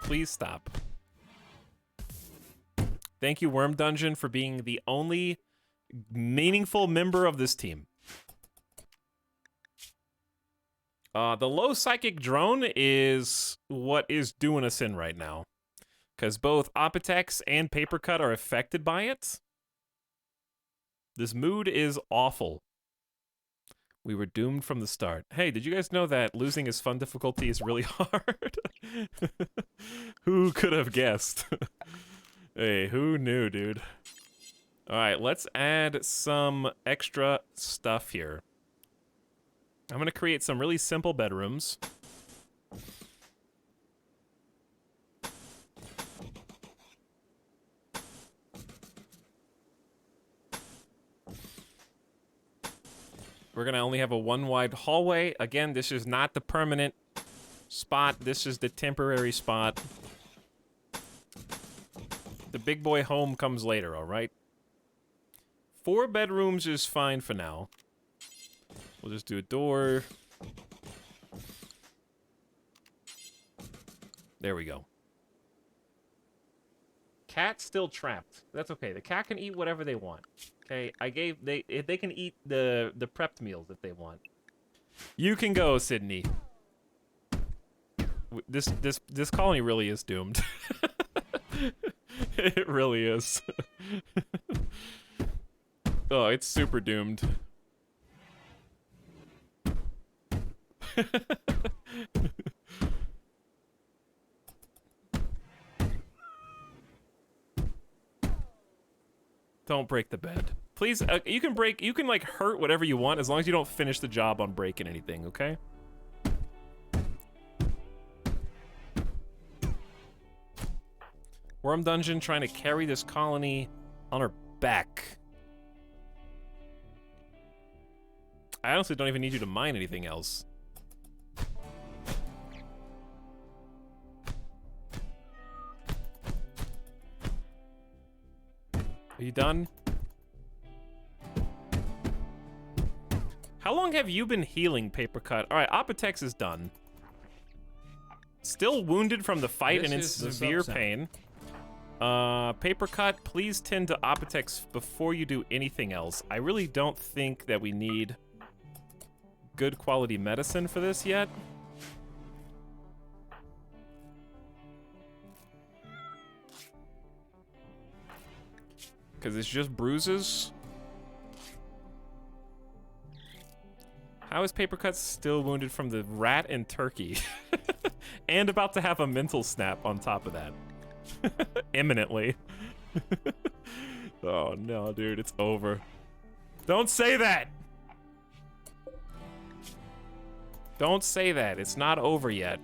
Please stop. Thank you, Worm Dungeon, for being the only meaningful member of this team. The low psychic drone is what is doing us in right now. Because both Etalyx and Paper Cut are affected by it. This mood is awful. We were doomed from the start. Hey, did you guys know that losing is fun difficulty is really hard? Who could have guessed? Hey, who knew, dude? All right, let's add some extra stuff here. I'm gonna create some really simple bedrooms. We're gonna only have a one wide hallway. Again, this is not the permanent spot. This is the temporary spot. The big boy home comes later, all right? 4 bedrooms is fine for now. We'll just do a door. There we go. Cat's still trapped. That's okay. The cat can eat whatever they want. Okay, they can eat the prepped meals if they want. You can go, Sydney. This colony really is doomed. It really is. Oh, it's super doomed. Don't break the bed. Please, you can like hurt whatever you want as long as you don't finish the job on breaking anything, okay? Worm Dungeon trying to carry this colony on her back. I honestly don't even need you to mine anything else. Are you done? How long have you been healing, Papercut? All right, Apotex is done. Still wounded from the fight and in severe pain. Papercut, please tend to Apotex before you do anything else. I really don't think that we need good quality medicine for this yet. Because it's just bruises. How is Papercut still wounded from the rat and turkey? And about to have a mental snap on top of that. Imminently. Oh no, dude, it's over. Don't say that! Don't say that. It's not over yet.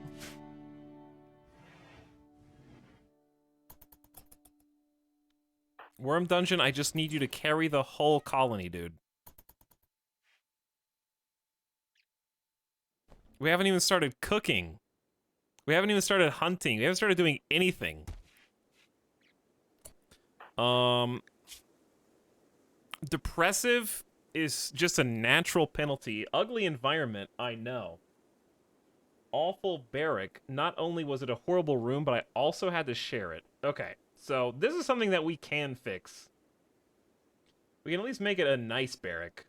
Worm Dungeon, I just need you to carry the whole colony, dude. We haven't even started cooking. We haven't even started hunting. We haven't started doing anything. Depressive is just a natural penalty. Ugly environment, I know. Awful barrack. Not only was it a horrible room, but I also had to share it. Okay, so this is something that we can fix. We can at least make it a nice barrack.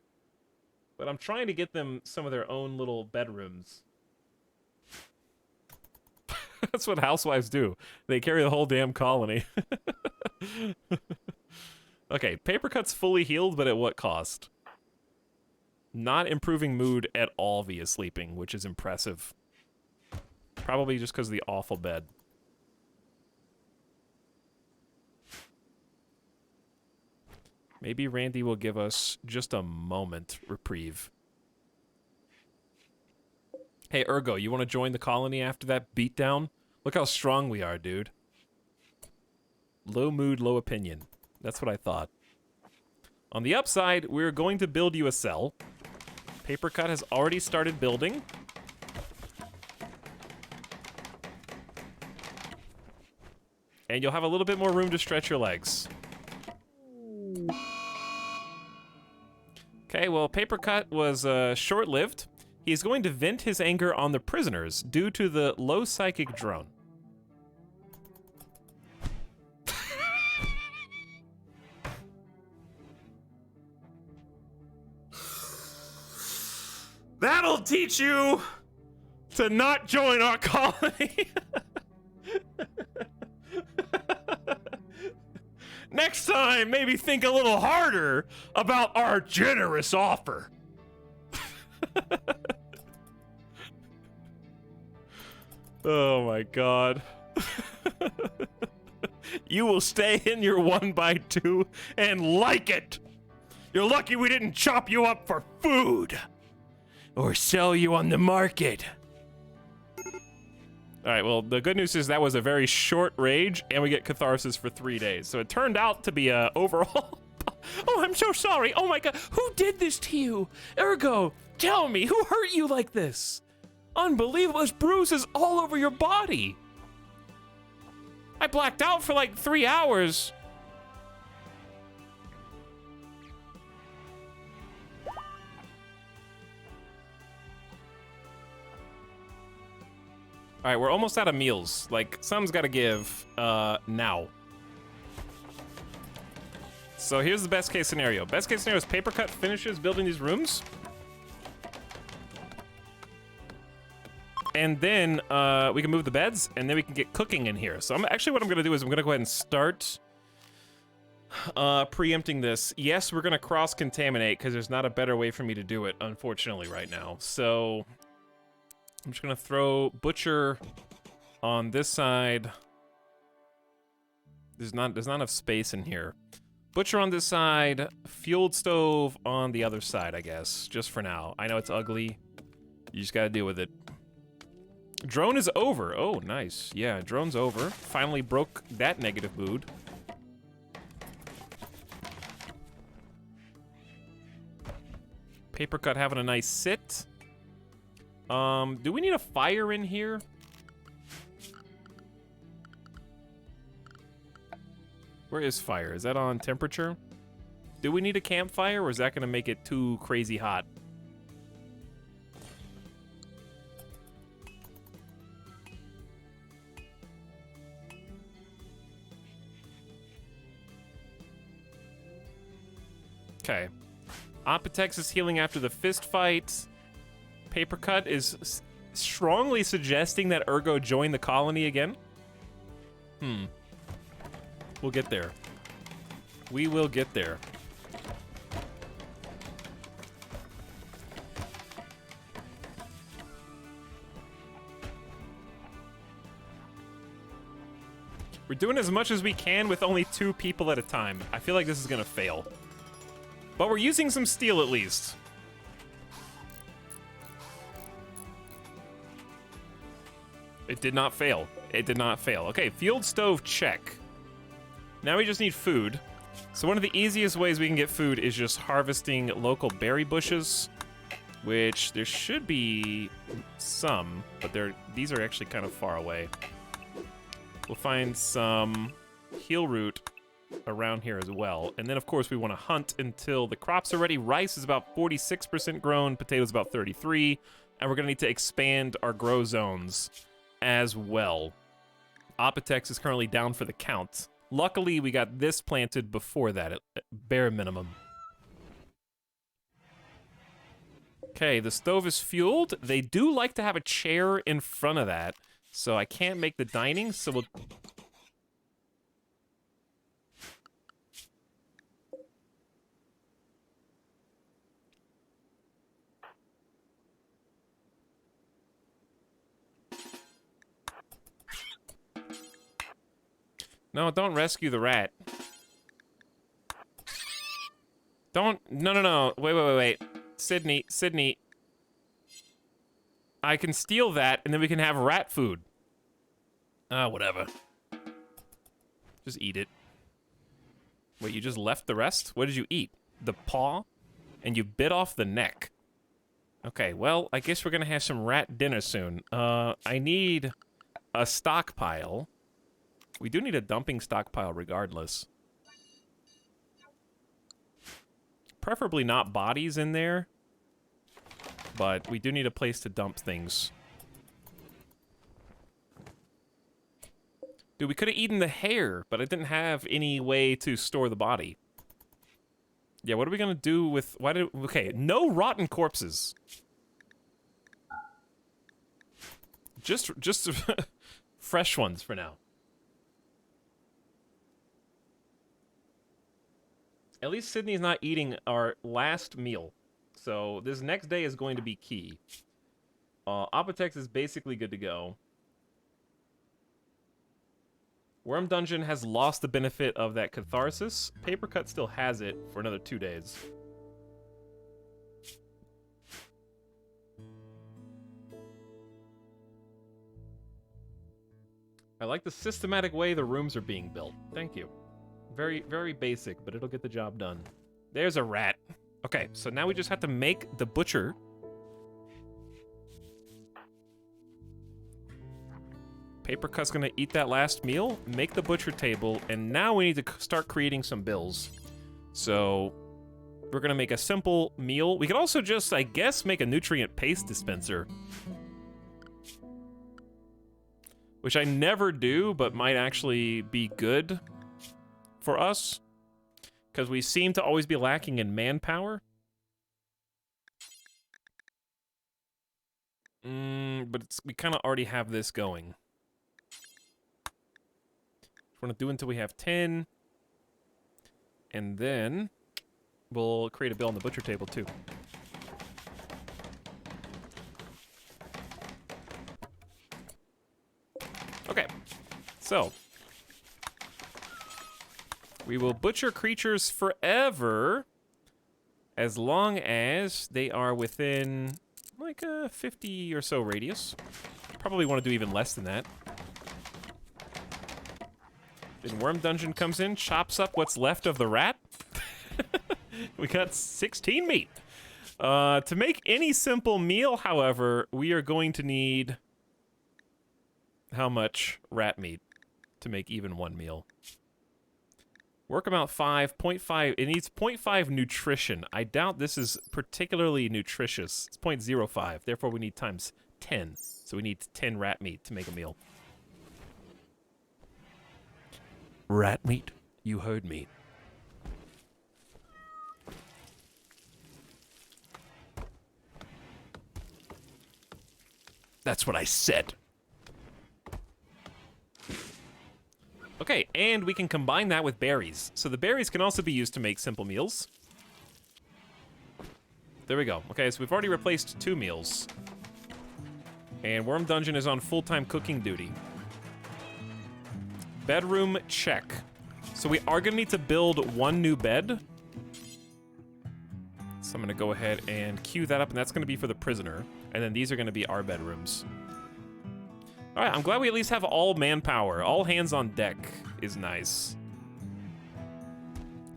But I'm trying to get them some of their own little bedrooms. That's what housewives do. They carry the whole damn colony. Okay, Papercut's fully healed, but at what cost? Not improving mood at all via sleeping, which is impressive. Probably just because of the awful bed. Maybe Randy will give us just a moment reprieve. Hey, Ergo, you want to join the colony after that beatdown? Look how strong we are, dude. Low mood, low opinion. That's what I thought. On the upside, we're going to build you a cell. Papercut has already started building. And you'll have a little bit more room to stretch your legs. Okay, well, Papercut was short-lived. He's going to vent his anger on the prisoners due to the low psychic drone. That'll teach you to not join our colony. Next time, maybe think a little harder about our generous offer. Oh my god. You will stay in your 1x2 and like it. You're lucky we didn't chop you up for food or sell you on the market. All right, well, the good news is that was a very short rage, and we get catharsis for 3 days. So it turned out to be a overall... Oh, I'm so sorry. Oh my god, who did this to you? Ergo, tell me, who hurt you like this? Unbelievable, there's bruises all over your body. I blacked out for like 3 hours. All right, we're almost out of meals. Like, something's got to give now. So here's the best case scenario. Best case scenario is Paper Cut finishes building these rooms. And then we can move the beds, and then we can get cooking in here. So actually what I'm going to do is I'm going to go ahead and start preempting this. Yes, we're going to cross-contaminate because there's not a better way for me to do it, unfortunately, right now. So I'm just going to throw Butcher on this side. There's not enough space in here. Butcher on this side, fueled stove on the other side, I guess, just for now. I know it's ugly. You just gotta deal with it. Drone is over. Oh, nice. Yeah, drone's over. Finally broke that negative mood. Paper Cut having a nice sit. Do we need a fire in here? Where is fire? Is that on temperature? Do we need a campfire, or is that gonna make it too crazy hot? Okay. Apotex is healing after the fist fight. Paper Cut is strongly suggesting that Ergo join the colony again. We'll get there. We will get there. We're doing as much as we can with only 2 people at a time. I feel like this is gonna fail. But we're using some steel at least. It did not fail. It did not fail. Okay, field stove check. Now we just need food. So one of the easiest ways we can get food is just harvesting local berry bushes, which there should be some, but these are actually kind of far away. We'll find some heel root around here as well. And then of course we want to hunt until the crops are ready. Rice is about 46% grown, potatoes about 33, and we're gonna need to expand our grow zones as well. Apotex is currently down for the count. Luckily, we got this planted before that, at bare minimum. Okay, the stove is fueled. They do like to have a chair in front of that, so I can't make the dining, so we'll... No, don't rescue the rat. Don't... No. Wait. Sydney. I can steal that, and then we can have rat food. Whatever. Just eat it. Wait, you just left the rest? What did you eat? The paw? And you bit off the neck. Okay, well, I guess we're gonna have some rat dinner soon. I need a stockpile. We do need a dumping stockpile regardless. Preferably not bodies in there, but we do need a place to dump things. Dude, we could have eaten the hair, but I didn't have any way to store the body. Yeah, what are we gonna do with... Okay, no rotten corpses. Just fresh ones for now. At least Sydney's not eating our last meal. So this next day is going to be key. Apotex is basically good to go. Worm Dungeon has lost the benefit of that catharsis. Paper Cut still has it for another 2 days. I like the systematic way the rooms are being built. Thank you. Very, very basic, but it'll get the job done. There's a rat. Okay, so now we just have to make the butcher. Paper Cut's gonna eat that last meal, make the butcher table, and now we need to start creating some bills. So we're gonna make a simple meal. We could also just, I guess, make a nutrient paste dispenser. Which I never do, but might actually be good for us. Because we seem to always be lacking in manpower. But we kind of already have this going. We're going to do until we have 10. And then we'll create a bill on the butcher table too. Okay, so we will butcher creatures forever as long as they are within like a 50 or so radius. Probably want to do even less than that. Then Worm Dungeon comes in, chops up what's left of the rat. We got 16 meat. To make any simple meal, however, we are going to need how much rat meat to make even one meal? Work amount 5, 0.5. It needs 0.5 nutrition. I doubt this is particularly nutritious. It's 0.05. Therefore, we need times 10. So we need 10 rat meat to make a meal. Rat meat? You heard me. That's what I said. Okay, and we can combine that with berries. So the berries can also be used to make simple meals. There we go. Okay, so we've already replaced 2 meals. And Worm Dungeon is on full-time cooking duty. Bedroom, check. So we are gonna need to build 1 new bed. So I'm gonna go ahead and queue that up, and that's gonna be for the prisoner. And then these are gonna be our bedrooms. All right, I'm glad we at least have all manpower. All hands on deck is nice.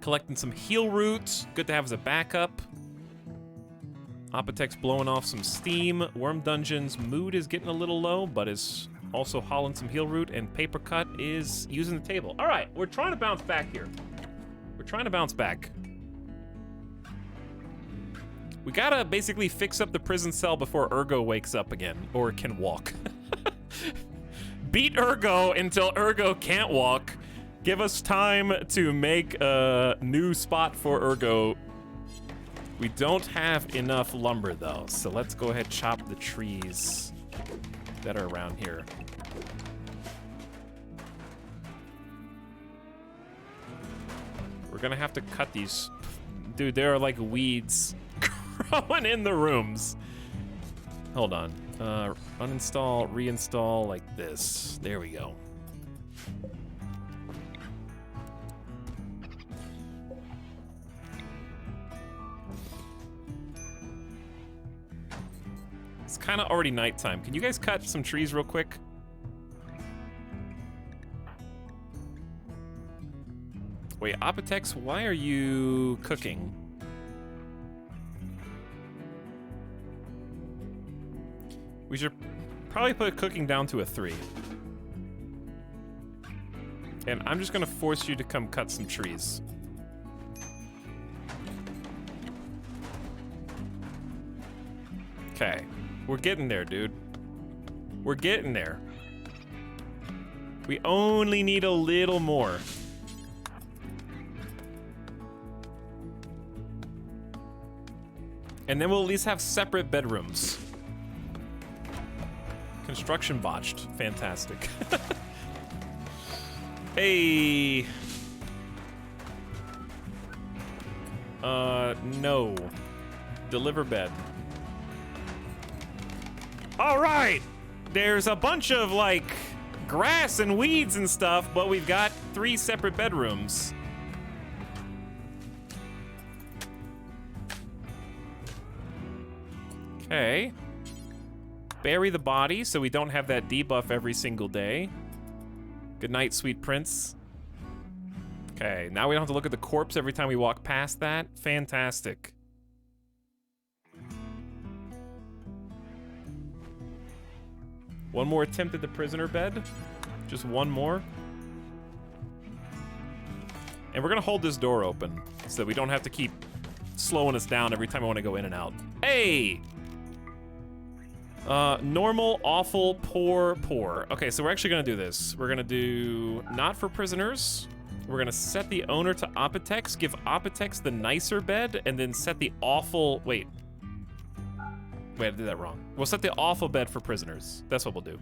Collecting some heal roots. Good to have as a backup. Apotek's blowing off some steam. Worm Dungeon's mood is getting a little low, but is also hauling some heal root. And Paper Cut is using the table. All right, we're trying to bounce back here. We're trying to bounce back. We gotta basically fix up the prison cell before Ergo wakes up again, or can walk. Beat Ergo until Ergo can't walk. Give us time to make a new spot for Ergo. We don't have enough lumber though, so let's go ahead and chop the trees that are around here. We're gonna have to cut these. Dude, there are like weeds growing in the rooms. Hold on. Uninstall, reinstall like this. There we go. It's kind of already nighttime. Can you guys cut some trees real quick? Wait, Apotex, why are you cooking? We should probably put cooking down to a 3. And I'm just gonna force you to come cut some trees. Okay, we're getting there, dude. We're getting there. We only need a little more. And then we'll at least have separate bedrooms. Construction botched. Fantastic. Hey. No. Deliver bed. All right. There's a bunch of like grass and weeds and stuff, but we've got 3 separate bedrooms. Okay. Bury the body so we don't have that debuff every single day. Good night, sweet prince. Okay, now we don't have to look at the corpse every time we walk past that. Fantastic. One more attempt at the prisoner bed. Just one more. And we're gonna hold this door open so that we don't have to keep slowing us down every time I want to go in and out. Hey! Normal, awful, poor, poor. Okay, so we're actually gonna do this. We're gonna do not for prisoners. We're gonna set the owner to Etalyx, give Etalyx the nicer bed, and then set the awful, wait, I did that wrong. We'll set the awful bed for prisoners. That's what we'll do.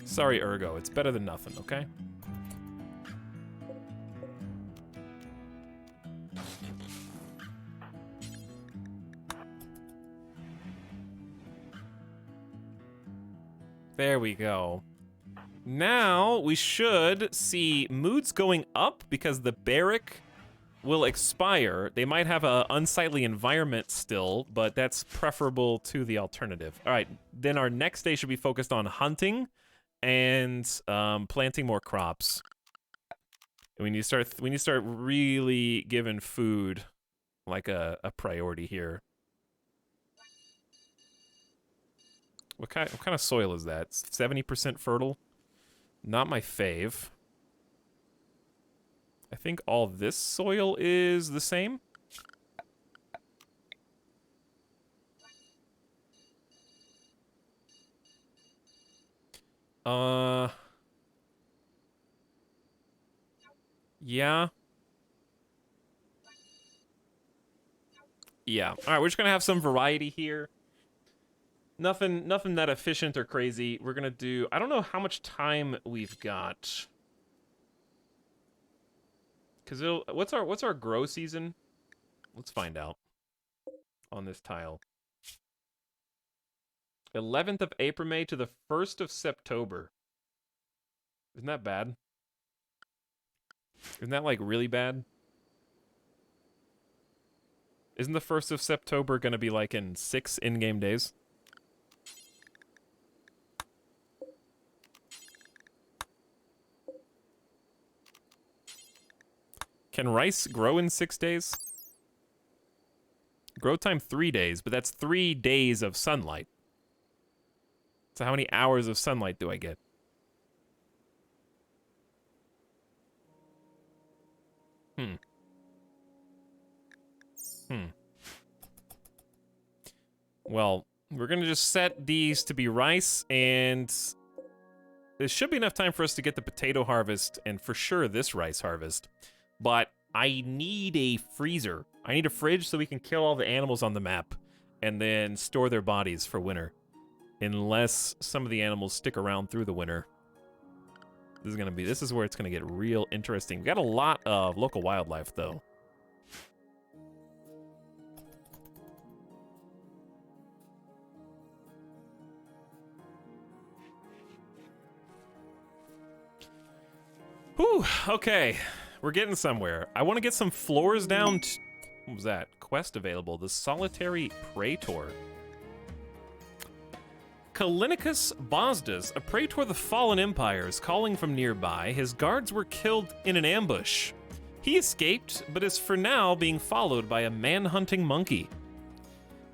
Sorry, Ergo. It's better than nothing, okay? There we go. Now we should see moods going up because the barrack will expire. They might have an unsightly environment still, but that's preferable to the alternative. All right, then our next day should be focused on hunting and planting more crops. And we need to start really giving food like a priority here. What kind of soil is that? 70% fertile? Not my fave. I think all this soil is the same. Yeah. Yeah. All right, we're just gonna have some variety here. Nothing that efficient or crazy. We're gonna do, I don't know how much time we've got. Cause what's our grow season? Let's find out on this tile. 11th of April, May to the 1st of September. Isn't that bad? Isn't that like really bad? Isn't the 1st of September gonna be like in 6 in-game days? Can rice grow in 6 days? Grow time 3 days, but that's 3 days of sunlight. So how many hours of sunlight do I get? Well, we're gonna just set these to be rice, and there should be enough time for us to get the potato harvest, and for sure this rice harvest. But I need a freezer. I need a fridge so we can kill all the animals on the map, and then store their bodies for winter. Unless some of the animals stick around through the winter. This is where it's gonna get real interesting. We got a lot of local wildlife though. Whew, okay. We're getting somewhere. I want to get some floors down. What was that? Quest available. The Solitary Praetor. Kalinicus Bosdas, a praetor of the fallen empires, calling from nearby. His guards were killed in an ambush. He escaped, but is for now being followed by a man-hunting monkey.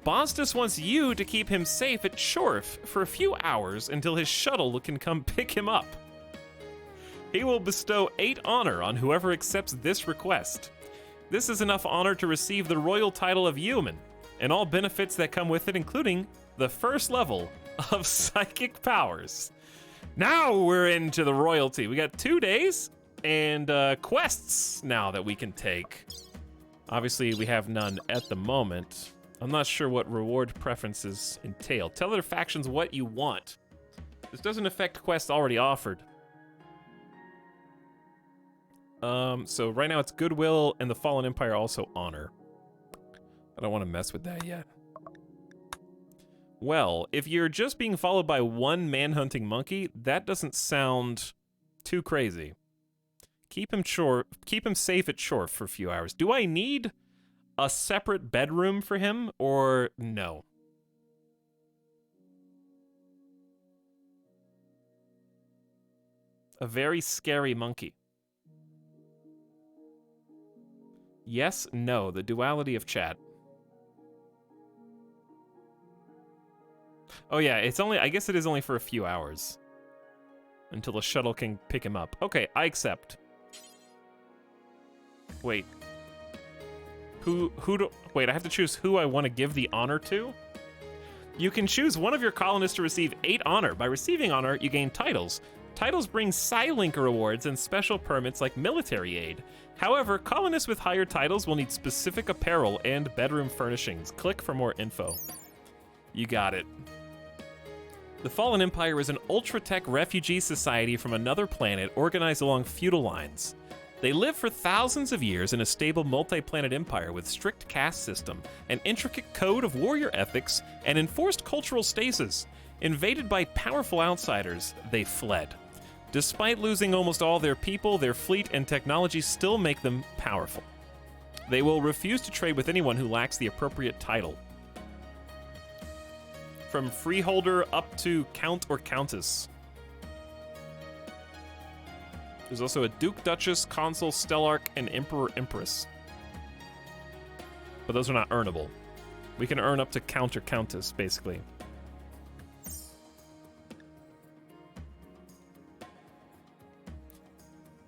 Bosdas wants you to keep him safe at Shorf for a few hours until his shuttle can come pick him up. He will bestow 8 honor on whoever accepts this request. This is enough honor to receive the royal title of Yeoman, and all benefits that come with it, including the first level of psychic powers. Now we're into the royalty. We got 2 days and quests now that we can take. Obviously, we have none at the moment. I'm not sure what reward preferences entail. Tell other factions what you want. This doesn't affect quests already offered. So right now it's Goodwill and the Fallen Empire also honor. I don't want to mess with that yet. Well, if you're just being followed by one manhunting monkey, that doesn't sound too crazy. Keep him safe at shore for a few hours. Do I need a separate bedroom for him, or no? A very scary monkey. Yes, no, the duality of chat. Oh yeah, it's only, I guess it is only for a few hours. Until the shuttle can pick him up. Okay, I accept. Wait. Wait, I have to choose who I want to give the honor to? You can choose one of your colonists to receive 8 honor. By receiving honor, you gain titles. Titles bring Psylink rewards and special permits like military aid. However, colonists with higher titles will need specific apparel and bedroom furnishings. Click for more info. You got it. The Fallen Empire is an ultra-tech refugee society from another planet organized along feudal lines. They live for thousands of years in a stable multi-planet empire with strict caste system, an intricate code of warrior ethics, and enforced cultural stasis. Invaded by powerful outsiders, they fled. Despite losing almost all their people, their fleet and technology still make them powerful. They will refuse to trade with anyone who lacks the appropriate title. From freeholder up to count or countess. There's also a duke, duchess, consul, stellarch, and emperor, empress. But those are not earnable. We can earn up to count or countess, basically.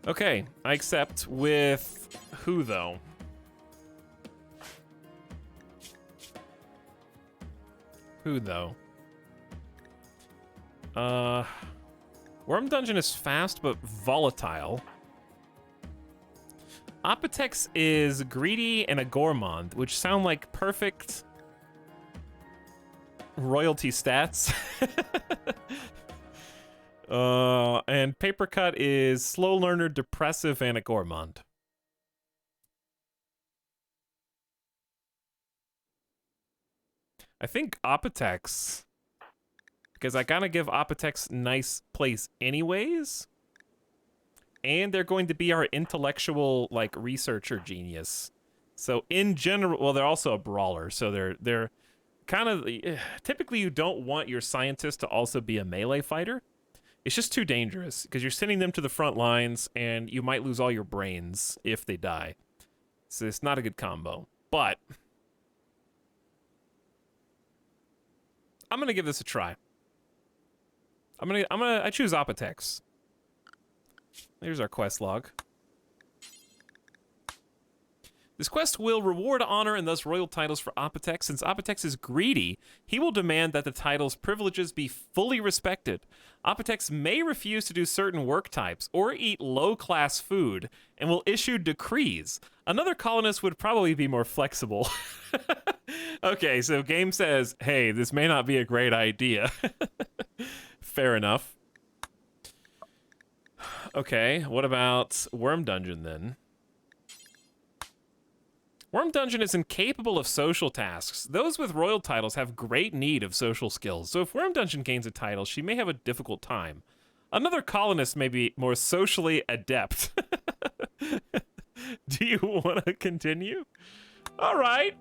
Okay, I accept with who, though? Who, though? Worm Dungeon is fast, but volatile. Apotex is greedy and a gourmand, which sound like perfect royalty stats. And Papercut is slow learner, depressive, and a gourmand. I think Apotex, because I gotta give Apotex nice place anyways, and they're going to be our intellectual, like, researcher genius. So in general, well, they're also a brawler, so they're kind of, typically you don't want your scientist to also be a melee fighter. It's just too dangerous, because you're sending them to the front lines, and you might lose all your brains if they die. So it's not a good combo. But I'm gonna give this a try. I choose Apotex. Here's our quest log. This quest will reward honor and thus royal titles for Apotex. Since Apotex is greedy, he will demand that the title's privileges be fully respected. Apotex may refuse to do certain work types or eat low-class food and will issue decrees. Another colonist would probably be more flexible. Okay, so game says, hey, this may not be a great idea. Fair enough. Okay, what about Worm Dungeon then? Worm Dungeon is incapable of social tasks. Those with royal titles have great need of social skills, so if Worm Dungeon gains a title, she may have a difficult time. Another colonist may be more socially adept. Do you want to continue? All right.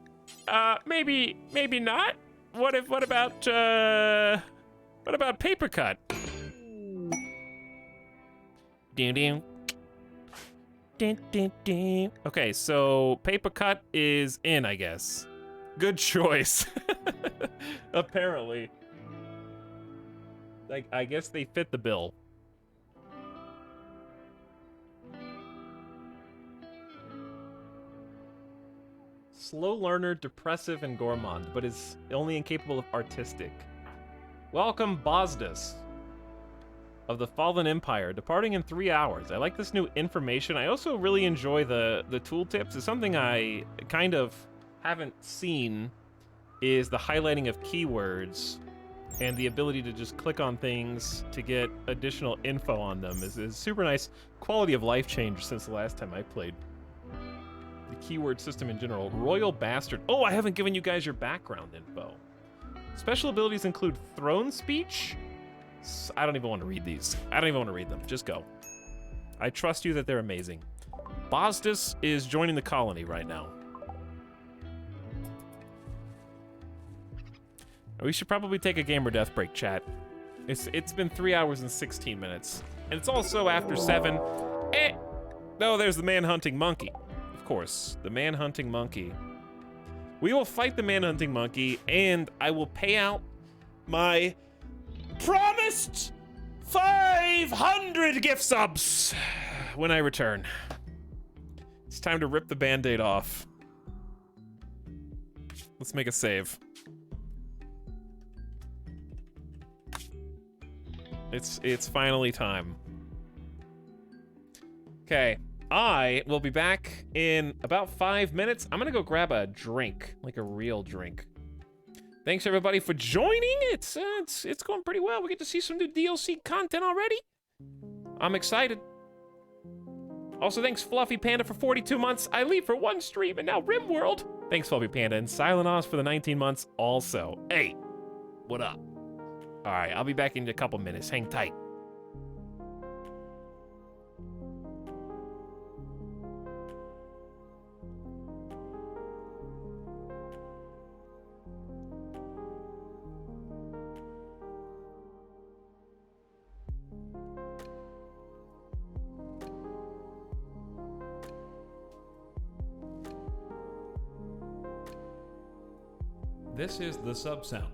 Maybe not. What about Papercut? Ding. Okay, so Papercut is in, I guess. Good choice. Apparently. Like, I guess they fit the bill. Slow learner, depressive, and gourmand, but is only incapable of artistic. Welcome, Bosdus of the Fallen Empire, departing in 3 hours. I like this new information. I also really enjoy the tooltips. It's something I kind of haven't seen, is the highlighting of keywords and the ability to just click on things to get additional info on them is super nice quality of life change since the last time I played. The keyword system in general. Royal Bastard. Oh, I haven't given you guys your background info. Special abilities include throne speech. I don't even want to read these. I don't even want to read them. Just go. I trust you that they're amazing. Bosdus is joining the colony right now. We should probably take a gamer death break, chat. It's been 3 hours and 16 minutes. And it's also after 7. No, there's the man-hunting monkey. Of course, the man-hunting monkey. We will fight the man-hunting monkey, and I will pay out my promised 500 gift subs when I return. It's time to rip the Band-Aid off. Let's make a save. It's finally time. Okay, I will be back in about 5 minutes. I'm gonna go grab a drink, like a real drink. Thanks everybody for joining. It's going pretty well. We get to see some new DLC content already. I'm excited. Also, thanks Fluffy Panda for 42 months. I leave for 1 stream and now RimWorld. Thanks Fluffy Panda and Silent Oz for the 19 months also. Hey, what up? All right, I'll be back in a couple minutes. Hang tight. This is the sub sound.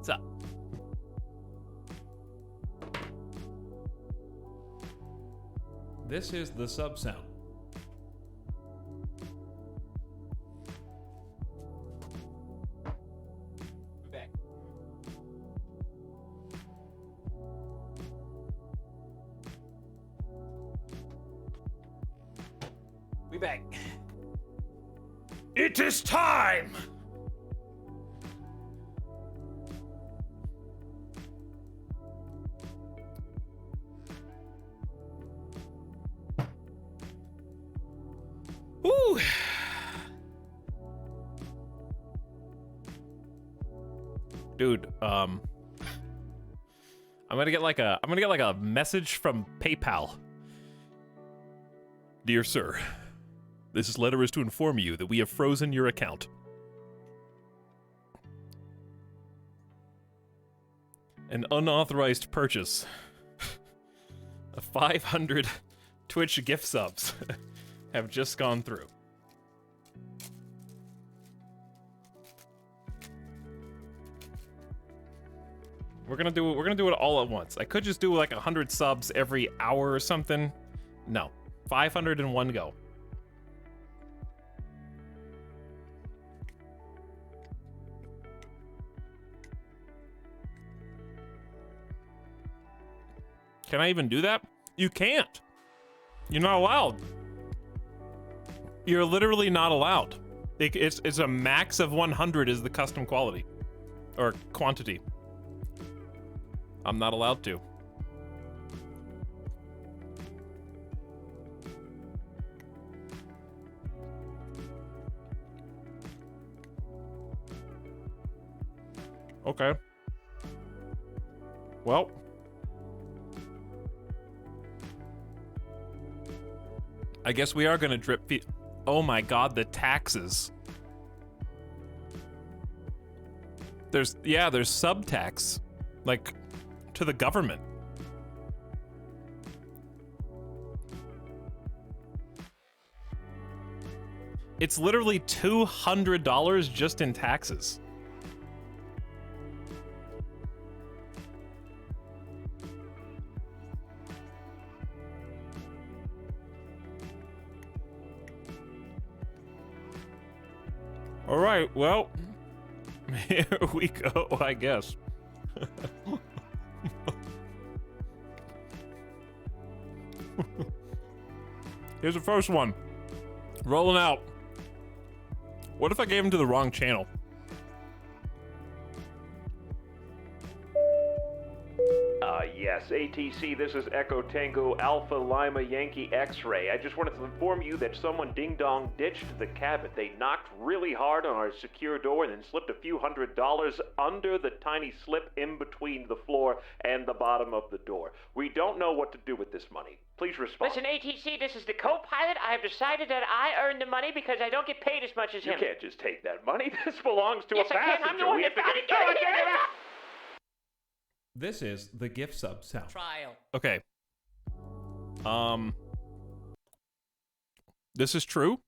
What's up? This is the sub sound. Back. We back. It is time! Woo! Dude, I'm gonna get like a message from PayPal. Dear sir, this letter is to inform you that we have frozen your account. An unauthorized purchase of 500 Twitch gift subs have just gone through. We're gonna do it all at once. I could just do like 100 subs every hour or something. No, 500 in one go. Can I even do that? You can't. You're not allowed. You're literally not allowed. It's a max of 100 is the custom quality or quantity. I'm not allowed to. Okay. Well. I guess we are gonna drip feed. Oh my god, the taxes. There's sub tax. Like, to the government. It's literally $200 just in taxes. All right, well, here we go, I guess. Here's the first one. Rolling out. What if I gave him to the wrong channel? Yes, ATC, this is Echo Tango Alpha Lima Yankee X-Ray. I just wanted to inform you that someone ding-dong ditched the cabin. They knocked really hard on our secure door and then slipped a few $100s under the tiny slip in between the floor and the bottom of the door. We don't know what to do with this money. Please respond. Listen, ATC, this is the co-pilot. I have decided that I earn the money because I don't get paid as much as You him. can't just take that money. This belongs to Yes, a I passenger. can. I'm the one We that have to found get it. This is the gift sub sound. Trial. Okay. This is true.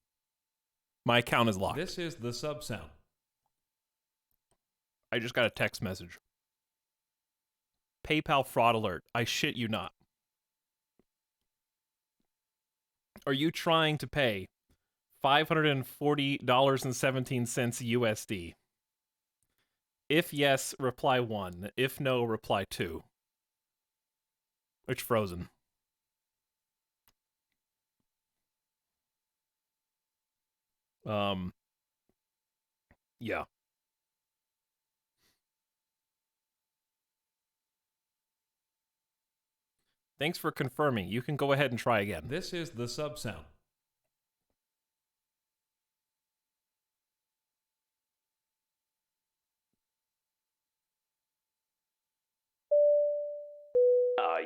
My account is locked. This is the sub sound. I just got a text message. PayPal fraud alert. I shit you not. Are you trying to pay $540.17 USD? If yes, reply 1. If no, reply 2. It's frozen. Yeah. Thanks for confirming. You can go ahead and try again. This is the sub sound.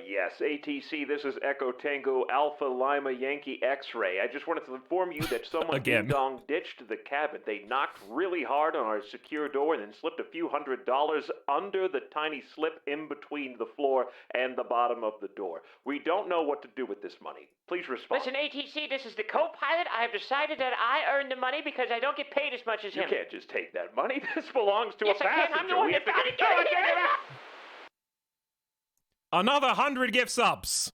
Yes, ATC, this is Echo Tango Alpha Lima Yankee X-Ray. I just wanted to inform you that someone Again. ding-dong ditched the cabin. They knocked really hard on our secure door and then slipped a few $100s under the tiny slip in between the floor and the bottom of the door. We don't know what to do with this money. Please respond. Listen, ATC, this is the co-pilot. I have decided that I earn the money because I don't get paid as much as You him. can't just take that money. This belongs to Yes, a I passenger. can. I'm the one We that have to found it. Another 100 gift subs.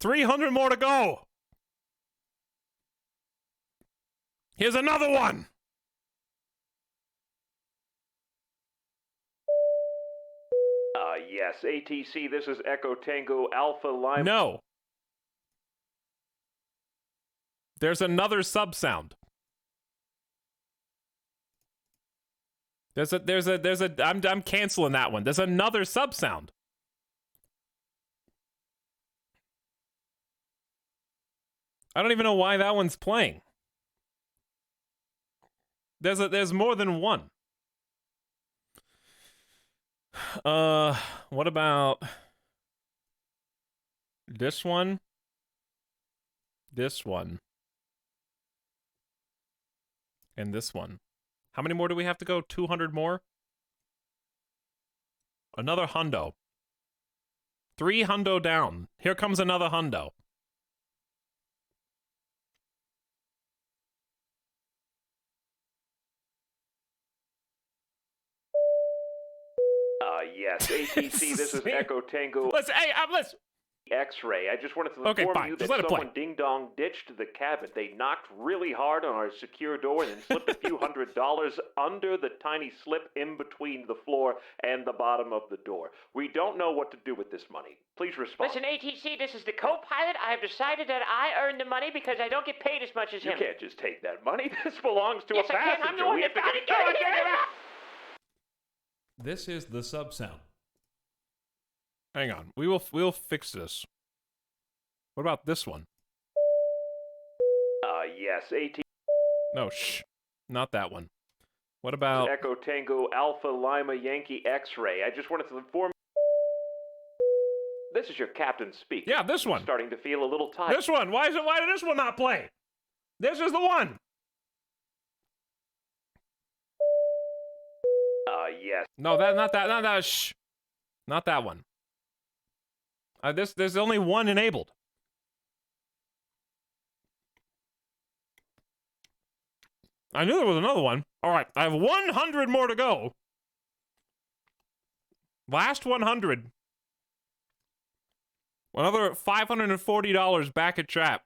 300 more to go. Here's another one. Yes, ATC, this is Echo Tango Alpha Lima. No. There's another sub sound. I'm canceling that one. There's another sub sound. I don't even know why that one's playing. There's more than one. What about this one? This one. And this one. How many more do we have to go? 200 more? Another hundo. 3 hundo down. Here comes another hundo. Yes, ATC, this is Echo Tango Let's X-Ray. I just wanted to Okay, inform fine. you Just that let it play. someone ding-dong ditched the cabin. They knocked really hard on our secure door and then slipped a few $100s under the tiny slip in between the floor and the bottom of the door. We don't know what to do with this money. Please respond. Listen, ATC, this is the co-pilot. I have decided that I earn the money because I don't get paid as much as You him. can't just take that money. This belongs to Yes, a I can. passenger. I'm the one We that have to found it. This is the sub sound. hang on. We'll fix this. What about this one? Yes, ATC. No, shh. Not that one. What about Echo Tango Alpha Lima Yankee X-Ray. I just wanted to inform. This is your captain speaking. Yeah, this one. Starting to feel a little tired. This one. Why did this one not play? This is the one. Yes. No, not that. Shh. Not that one. There's only one enabled. I knew there was another one. All right, I have 100 more to go. Last 100. Another $540 back at chat.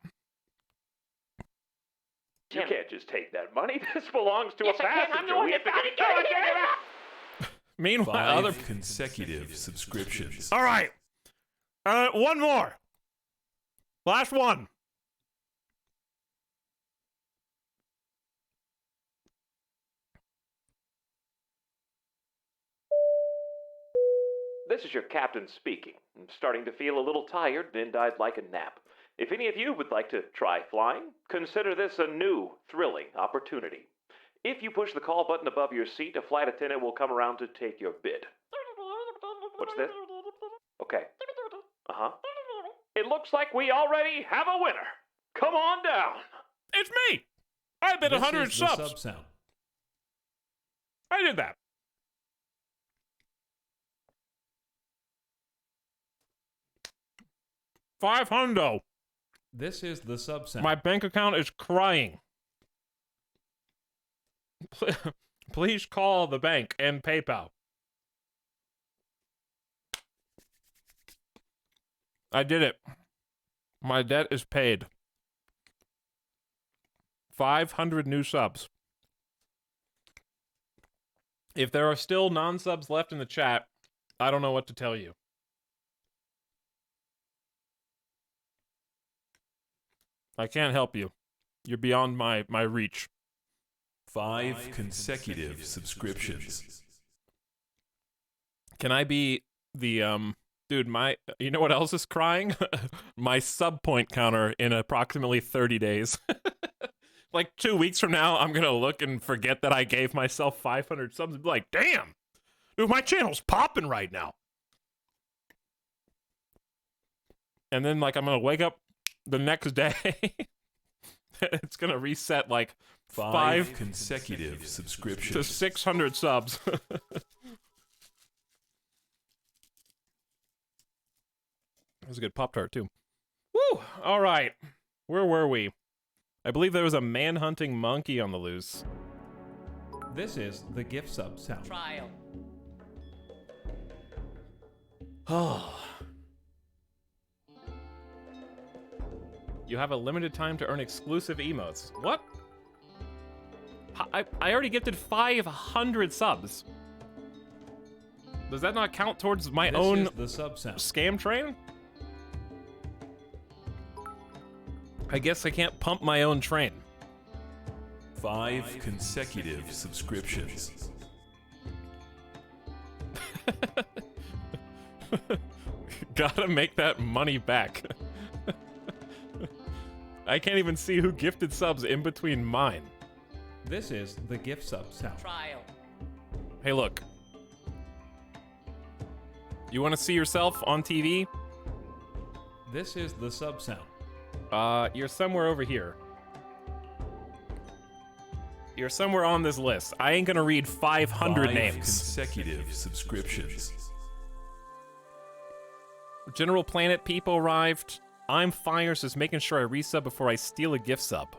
You can't just take that money. This belongs to Yes, a I can. passenger. I'm the one We that have to found it. Meanwhile, 5 other. consecutive subscriptions. All right. One more. Last one. This is your captain speaking. I'm starting to feel a little tired and I'd like a nap. If any of you would like to try flying, consider this a new, thrilling opportunity. If you push the call button above your seat, a flight attendant will come around to take your bid. What's this? Okay. Uh-huh. It looks like we already have a winner. Come on down. It's me. I bid This 100 is the subs. sub sound. I did that. $500. This is the sub sound. My bank account is crying. Please call the bank and PayPal. I did it. My debt is paid. 500 new subs. If there are still non-subs left in the chat, I don't know what to tell you. I can't help you. You're beyond my reach. 5 consecutive subscriptions. Can I be the dude, you know what else is crying? My sub point counter in approximately 30 days. Like 2 weeks from now, I'm gonna look and forget that I gave myself 500 subs and be like, damn, dude, my channel's popping right now. and then like I'm gonna wake up the next day. It's gonna reset like 5 consecutive subscriptions to 600 subs. That was a good Pop-Tart, too. Woo! All right. Where were we? I believe there was a man-hunting monkey on the loose. This is the gift sub sound. Trial. Oh. You have a limited time to earn exclusive emotes. What? I already gifted 500 subs. Does that not count towards my This own is the sub sound. scam train? I guess I can't pump my own train. 5 consecutive subscriptions. Gotta make that money back. I can't even see who gifted subs in between mine. This is the gift sub sound. Trial. Hey, look. You want to see yourself on TV? This is the sub sound. You're somewhere over here. You're somewhere on this list. I ain't gonna read 500 5 names. consecutive subscriptions. General Planet people arrived. I'm Fires is making sure I resub before I steal a gift sub.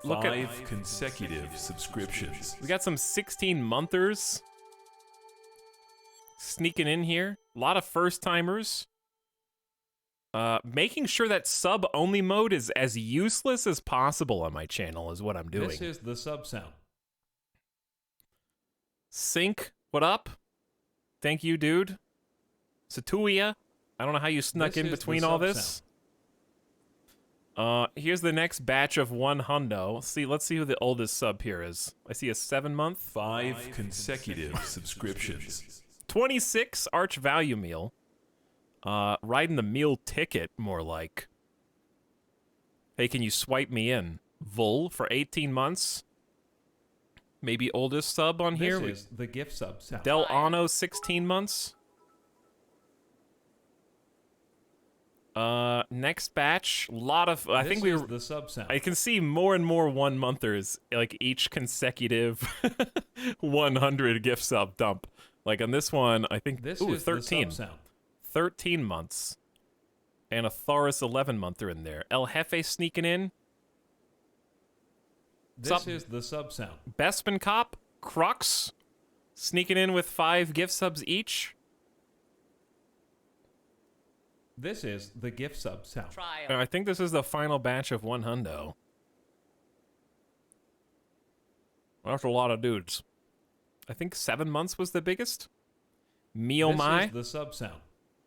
Look 5 consecutive subscriptions. We got some 16-monthers sneaking in here. A lot of first-timers. Making sure that sub-only mode is as useless as possible on my channel is what I'm doing. This is the sub sound. Sync, what up? Thank you, dude. Satuia, I don't know how you snuck This in is the between all sub this. Here's the next batch of 1 hundo. Let's see who the oldest sub here is. I see a 7-month. 5 consecutive subscriptions. 26 Arch Value Meal. Riding the meal ticket, more like. Hey, can you swipe me in? Vul for 18 months. Maybe oldest sub on here. This is the gift sub sound. Del Ano, 16 months. Next batch, lot of. I think we This were. is the sub sound. I can see more and more 1-monthers, like each consecutive 100 gift sub dump. Like on this one, I think. This Ooh, is 13. the sub sound. 13 months. And a Thoris 11-monther in there. El Jefe sneaking in. This Sub- is the sub sound. Bespin Cop, Crux, sneaking in with 5 gift subs each. This is the gift sub sound. Trial. And I think this is the final batch of 1 hundo. That's a lot of dudes. I think 7 months was the biggest. Mio This Mai. is the sub sound.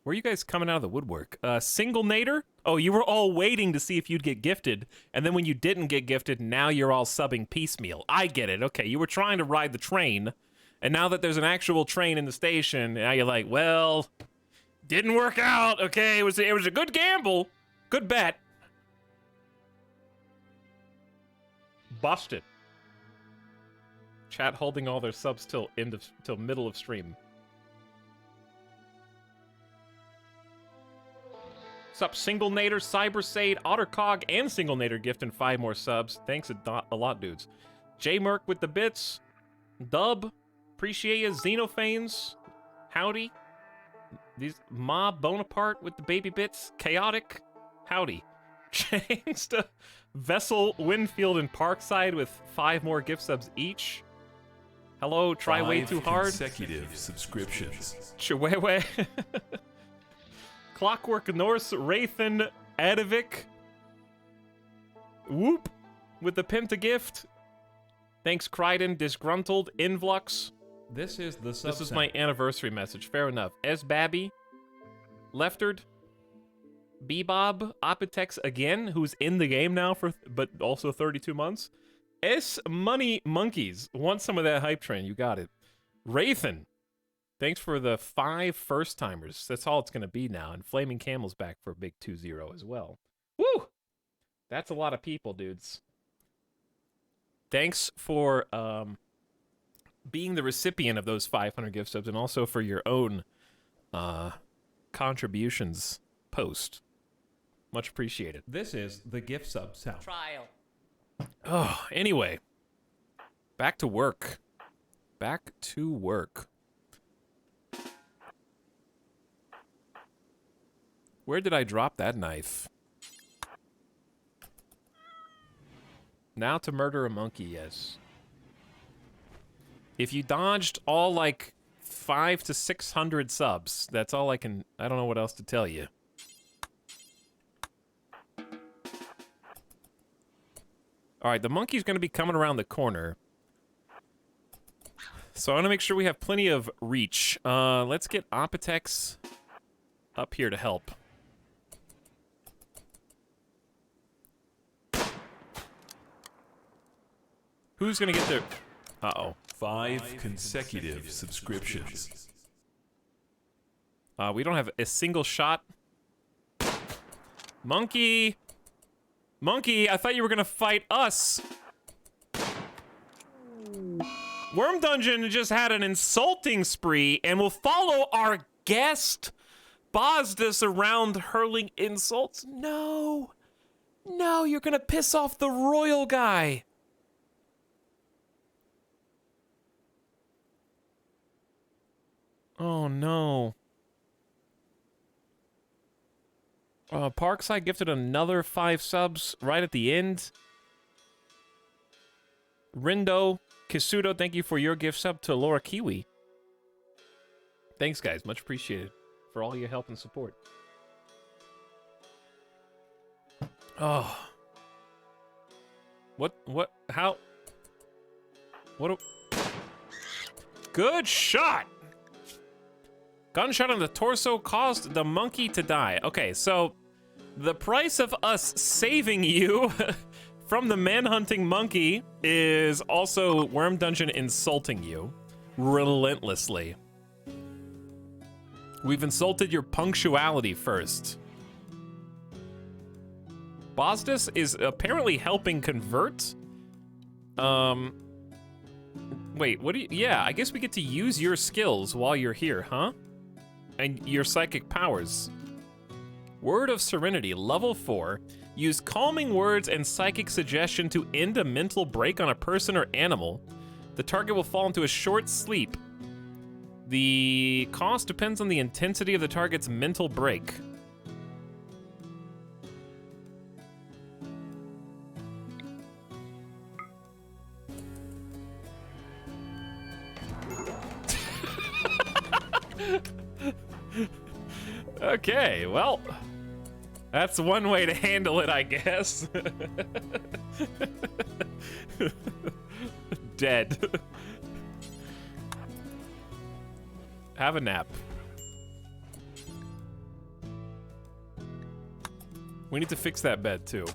Where are you guys coming out of the woodwork? Single Nader? Oh, you were all waiting to see if you'd get gifted, and then when you didn't get gifted, now you're all subbing piecemeal. I get it. Okay, you were trying to ride the train, and now that there's an actual train in the station, now you're like, well, didn't work out. Okay, it was a good gamble, good bet. Busted. Chat holding all their subs till middle of stream. Sup, Single Nader, Cyber Sade, Ottercog, and Single Nader gifting 5 more subs. Thanks a lot, dudes. J Merc with the bits. Dub, appreciate ya. Xenophanes, howdy. These Ma Bonaparte with the baby bits. Chaotic, howdy. Chains to Vessel, Winfield, and Parkside with 5 more gift subs each. Hello, try way 5 too hard. consecutive subscriptions. Chihuahua. Clockwork Norse, Wraithen, Adivik. Whoop with the pimp to gift. Thanks, Kryden, Disgruntled, Influx. This is the sub This is sound. my anniversary message. Fair enough. S. Babby, Leftard, Bebob, Opitex again, who's in the game now but also 32 months. S. Money Monkeys. Want some of that hype train? You got it. Wraithen. Thanks for the 5 first-timers. That's all it's going to be now. And Flaming Camel's back for a big 2-0 as well. Woo! That's a lot of people, dudes. Thanks for being the recipient of those 500 gift subs and also for your own contributions post. Much appreciated. This is the gift sub sound. Trial. Oh, anyway. Back to work. Back to work. Where did I drop that knife? Now to murder a monkey, yes. If you dodged all like 500 to 600 subs, that's all I don't know what else to tell you. Alright, the monkey's gonna be coming around the corner. So I wanna make sure we have plenty of reach. Let's get Etalyx up here to help. Who's gonna get there? Uh-oh. 5 consecutive subscriptions. We don't have a single shot. Monkey! Monkey, I thought you were gonna fight us! Worm Dungeon just had an insulting spree and will follow our guest Bosdus around hurling insults. No! No, you're gonna piss off the royal guy! Oh no. Parkside gifted another 5 subs right at the end. Rindo, Kisudo, thank you for your gift sub to Laura Kiwi. Thanks, guys. Much appreciated for all your help and support. Oh. How? Good shot! Gunshot on the torso caused the monkey to die. Okay, so the price of us saving you from the manhunting monkey is also Worm Dungeon insulting you relentlessly. We've insulted your punctuality first. Bosdus is apparently helping convert. Wait, what do you... Yeah, I guess we get to use your skills while you're here, huh? And your psychic powers. Word of Serenity, level 4. Use calming words and psychic suggestion to end a mental break on a person or animal. The target will fall into a short sleep. The cost depends on the intensity of the target's mental break. Okay, well, that's one way to handle it, I guess. Dead. Have a nap. We need to fix that bed, too.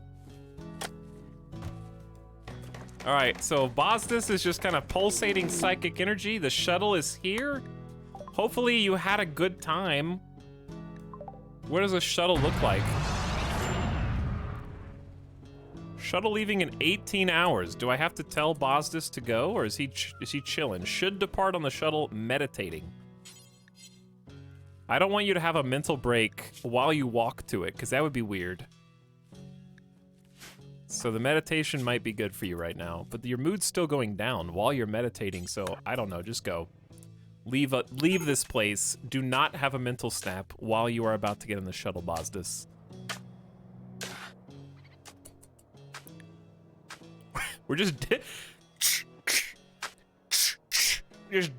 Alright, so Bosdus is just kind of pulsating psychic energy. The shuttle is here. Hopefully you had a good time. What does a shuttle look like? Shuttle leaving in 18 hours. Do I have to tell Bosdus to go, or is he chilling? Should depart on the shuttle meditating. I don't want you to have a mental break while you walk to it, because that would be weird. So the meditation might be good for you right now, but your mood's still going down while you're meditating, so I don't know, just go. Leave this place. Do not have a mental snap while you are about to get in the shuttle, Bosdus. We're just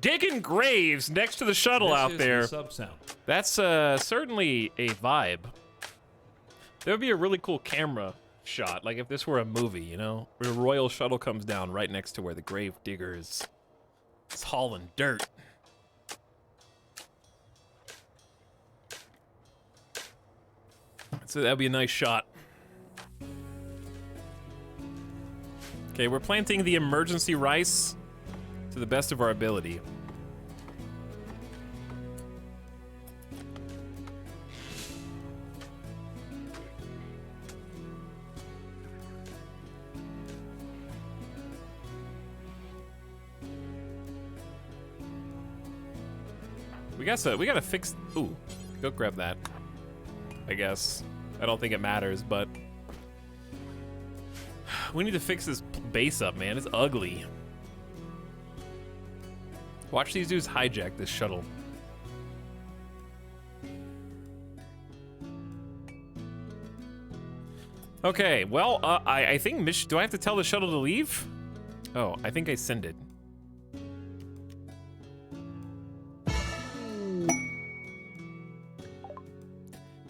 digging graves next to the shuttle out there. The sub sound. That's certainly a vibe. There would be a really cool camera shot, like if this were a movie, you know? Where a royal shuttle comes down right next to where the grave digger is hauling dirt. So that'd be a nice shot. Okay, we're planting the emergency rice to the best of our ability. We gotta fix. Ooh, go grab that. I guess. I don't think it matters, but we need to fix this base up, man. It's ugly. Watch these dudes hijack this shuttle. Okay, well, I think do I have to tell the shuttle to leave? Oh, I think I send it.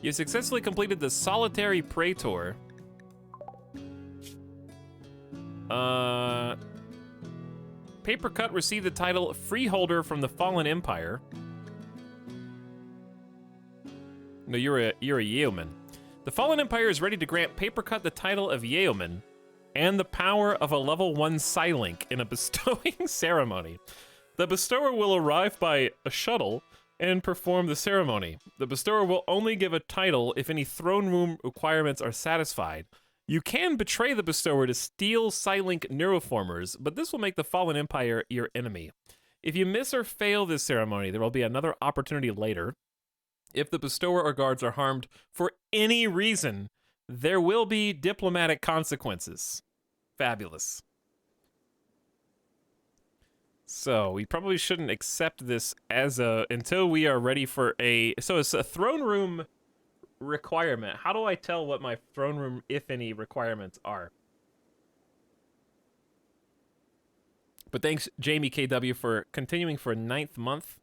You successfully completed the Solitary Praetor. Papercut received the title Freeholder from the Fallen Empire. No, you're a yeoman. The Fallen Empire is ready to grant Papercut the title of yeoman and the power of a level 1 Psylink in a bestowing ceremony. The bestower will arrive by a shuttle and perform the ceremony. The bestower will only give a title if any throne room requirements are satisfied. You can betray the bestower to steal Psylink neuroformers, but this will make the Fallen Empire your enemy. If you miss or fail this ceremony, there will be another opportunity later. If the bestower or guards are harmed for any reason, there will be diplomatic consequences. Fabulous. So we probably shouldn't accept this as until we are ready for so it's a throne room requirement. How do I tell what my throne room, if any, requirements are? But thanks, Jamie KW, for continuing for a 9th month.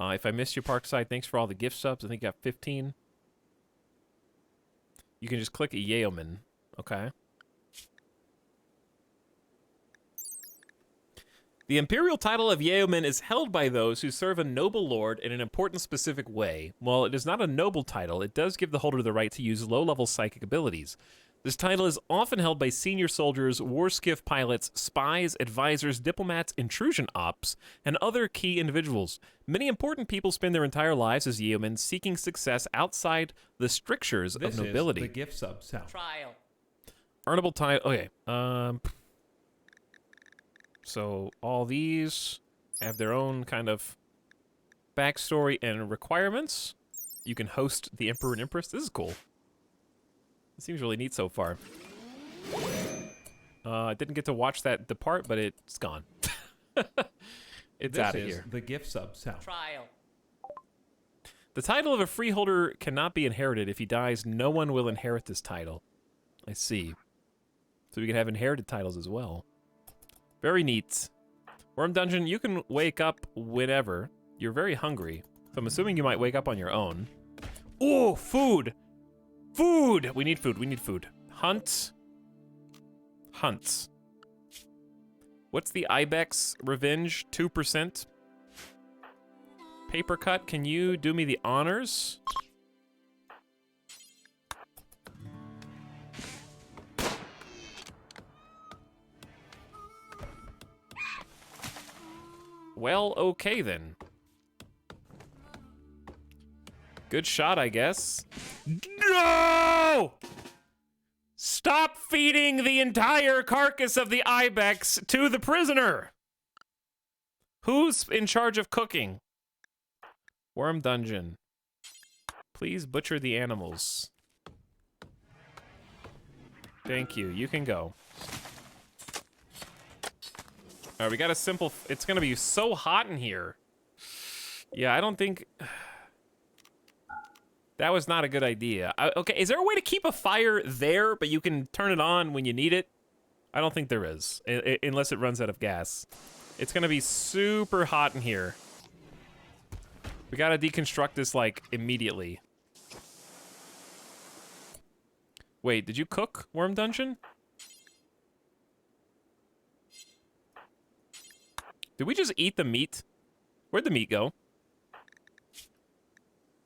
If I missed you, Parkside, thanks for all the gift subs. I think you got 15. You can just click a yeoman. Okay. The imperial title of yeoman is held by those who serve a noble lord in an important specific way. While it is not a noble title, it does give the holder the right to use low-level psychic abilities. This title is often held by senior soldiers, warskiff pilots, spies, advisors, diplomats, intrusion ops, and other key individuals. Many important people spend their entire lives as yeomen seeking success outside the strictures of nobility. This is the gift sub sound. Trial. Earnable title. Okay. So all these have their own kind of backstory and requirements. You can host the Emperor and Empress. This is cool. It seems really neat so far. I didn't get to watch that depart, but it's gone. It's out of here. This is the gift sub sound. Trial. The title of a freeholder cannot be inherited. If he dies, no one will inherit this title. I see. So we can have inherited titles as well. Very neat. Worm Dungeon, you can wake up whenever. You're very hungry. So I'm assuming you might wake up on your own. Oh, food! Food! We need food, we need food. Hunt. Hunts. What's the Ibex Revenge? 2%? Papercut, can you do me the honors? Well, okay then. Good shot, I guess. No! Stop feeding the entire carcass of the ibex to the prisoner! Who's in charge of cooking? Worm Dungeon. Please butcher the animals. Thank you. You can go. All right, we got a simple... It's going to be so hot in here. Yeah, I don't think... That was not a good idea. Okay, is there a way to keep a fire there, but you can turn it on when you need it? I don't think there is, unless it runs out of gas. It's going to be super hot in here. We got to deconstruct this, like, immediately. Wait, did you cook, Worm Dungeon? Did we just eat the meat? Where'd the meat go?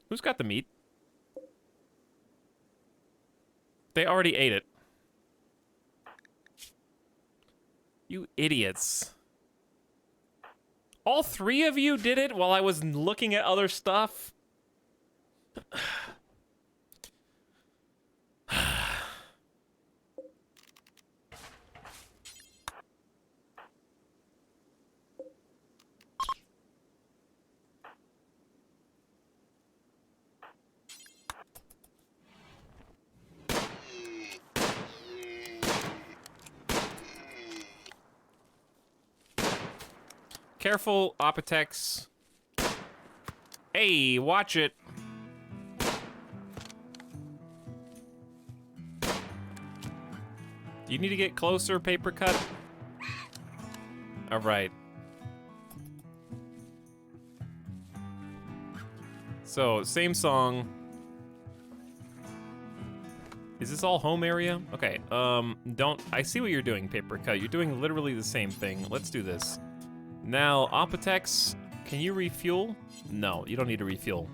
Who's got the meat? They already ate it. You idiots. All three of you did it while I was looking at other stuff? Careful, Etalyx. Hey, watch it. You need to get closer, paper cut. All right. So, same song. Is this all home area? Okay, I see what you're doing, paper cut. You're doing literally the same thing. Let's do this. Now, Etalyx, can you refuel? No, you don't need to refuel.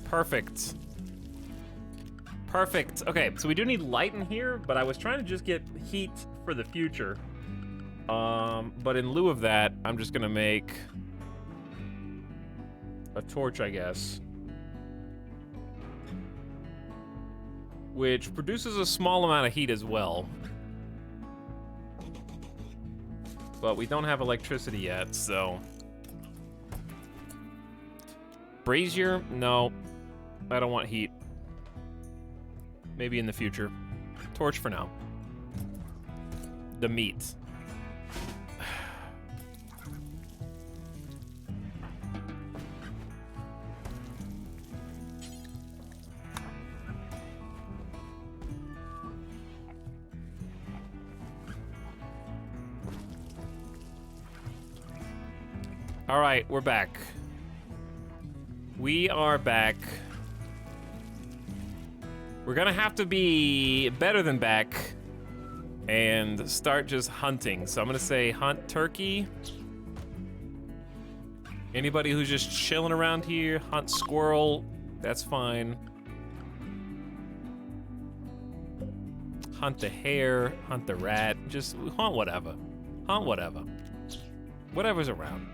Perfect. Perfect. Okay, so we do need light in here, but I was trying to just get heat for the future. But in lieu of that, I'm just gonna make a torch, I guess. Which produces a small amount of heat as well. But we don't have electricity yet, so... Brazier? No. I don't want heat. Maybe in the future. Torch for now. The meat. All right, we're back. We are back. We're gonna have to be better than back and start just hunting. So I'm gonna say hunt turkey. Anybody who's just chilling around here, hunt squirrel, that's fine. Hunt the hare, hunt the rat, just hunt whatever. Hunt whatever. Whatever's around.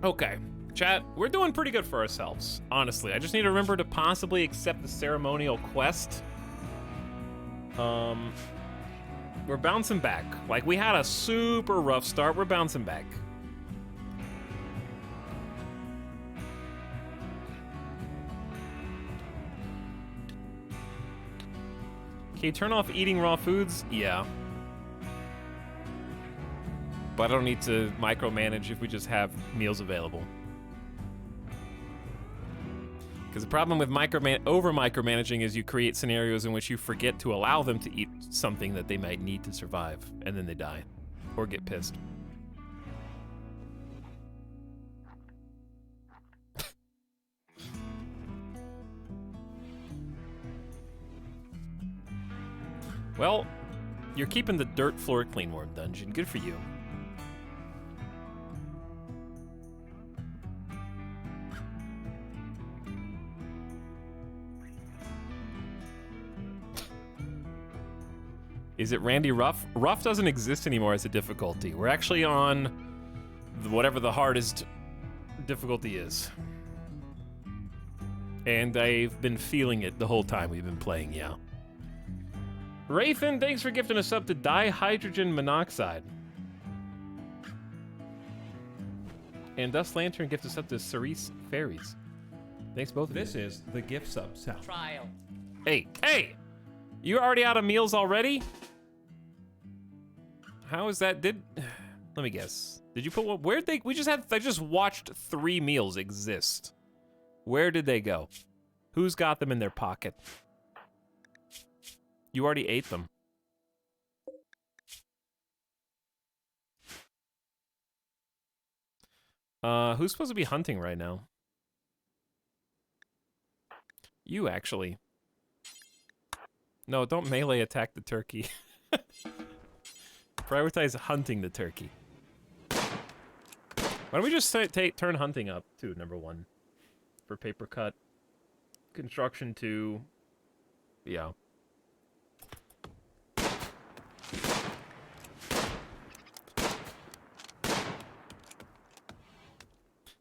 Okay, chat, we're doing pretty good for ourselves, honestly. I just need to remember to possibly accept the ceremonial quest. We're bouncing back. Like, we had a super rough start, we're bouncing back. Can you turn off eating raw foods? Yeah. But I don't need to micromanage if we just have meals available. Because the problem with over-micromanaging is you create scenarios in which you forget to allow them to eat something that they might need to survive, and then they die. Or get pissed. Well, you're keeping the dirt floor clean, Worm Dungeon. Good for you. Is it Randy Ruff? Ruff doesn't exist anymore as a difficulty. We're actually on whatever the hardest difficulty is. And I've been feeling it the whole time we've been playing, yeah. Rathan, thanks for gifting us up to dihydrogen monoxide. And Dust Lantern gifts us up to Cerise Fairies. Thanks both of you. This is the gift sub sound. Trial. Hey, hey! You're already out of meals already? How is that? Let me guess. Did you put one? Where'd they? I just watched 3 meals exist. Where did they go? Who's got them in their pocket? You already ate them. Who's supposed to be hunting right now? You, actually. No, don't melee attack the turkey. Prioritize hunting the turkey. Why don't we just turn hunting up to #1 for paper cut, construction 2, yeah.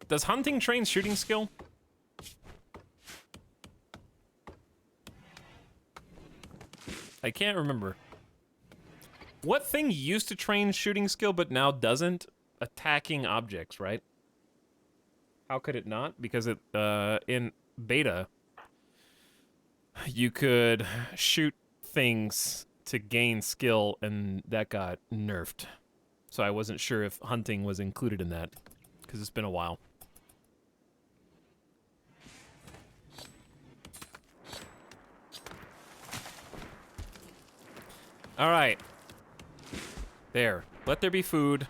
Does hunting train shooting skill? I can't remember. What thing used to train shooting skill but now doesn't? attacking objects, right? How could it not? Because it in beta, you could shoot things to gain skill, and that got nerfed. So I wasn't sure if hunting was included in that, because it's been a while. All right. There. Let there be food.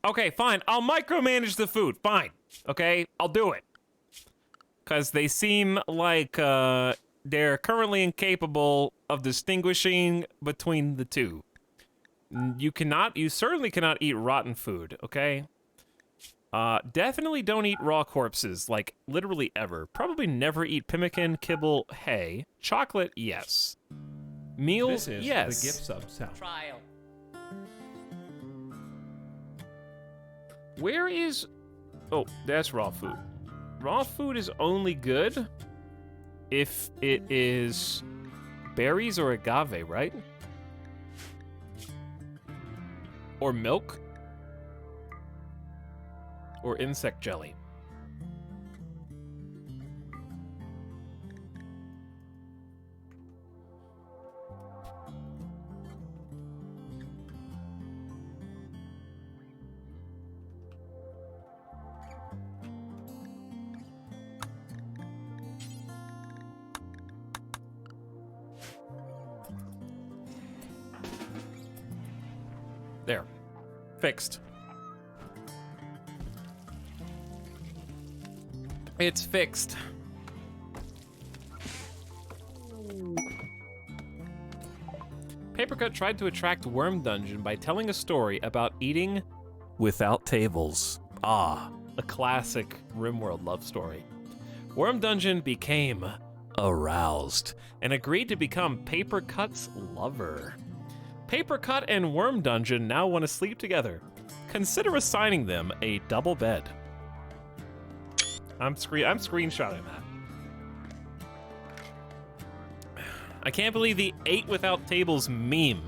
Okay, fine. I'll micromanage the food. Fine. Okay? I'll do it. Because they seem like they're currently incapable of distinguishing between the two. You certainly cannot eat rotten food, okay? Definitely don't eat raw corpses, like, literally ever. Probably never eat pemmican, kibble, hay. Chocolate, yes. Meals, This is yes. the gift sub sound. Trial. Where is... Oh, that's raw food. Raw food is only good if it is berries or agave, right? Or milk? Or insect jelly? There. Fixed. It's fixed. Papercut tried to attract Worm Dungeon by telling a story about eating without tables. Ah, a classic RimWorld love story. Worm Dungeon became aroused and agreed to become Papercut's lover. Papercut and Worm Dungeon now want to sleep together. Consider assigning them a double bed. I'm screenshotting that. I can't believe the 8 without tables meme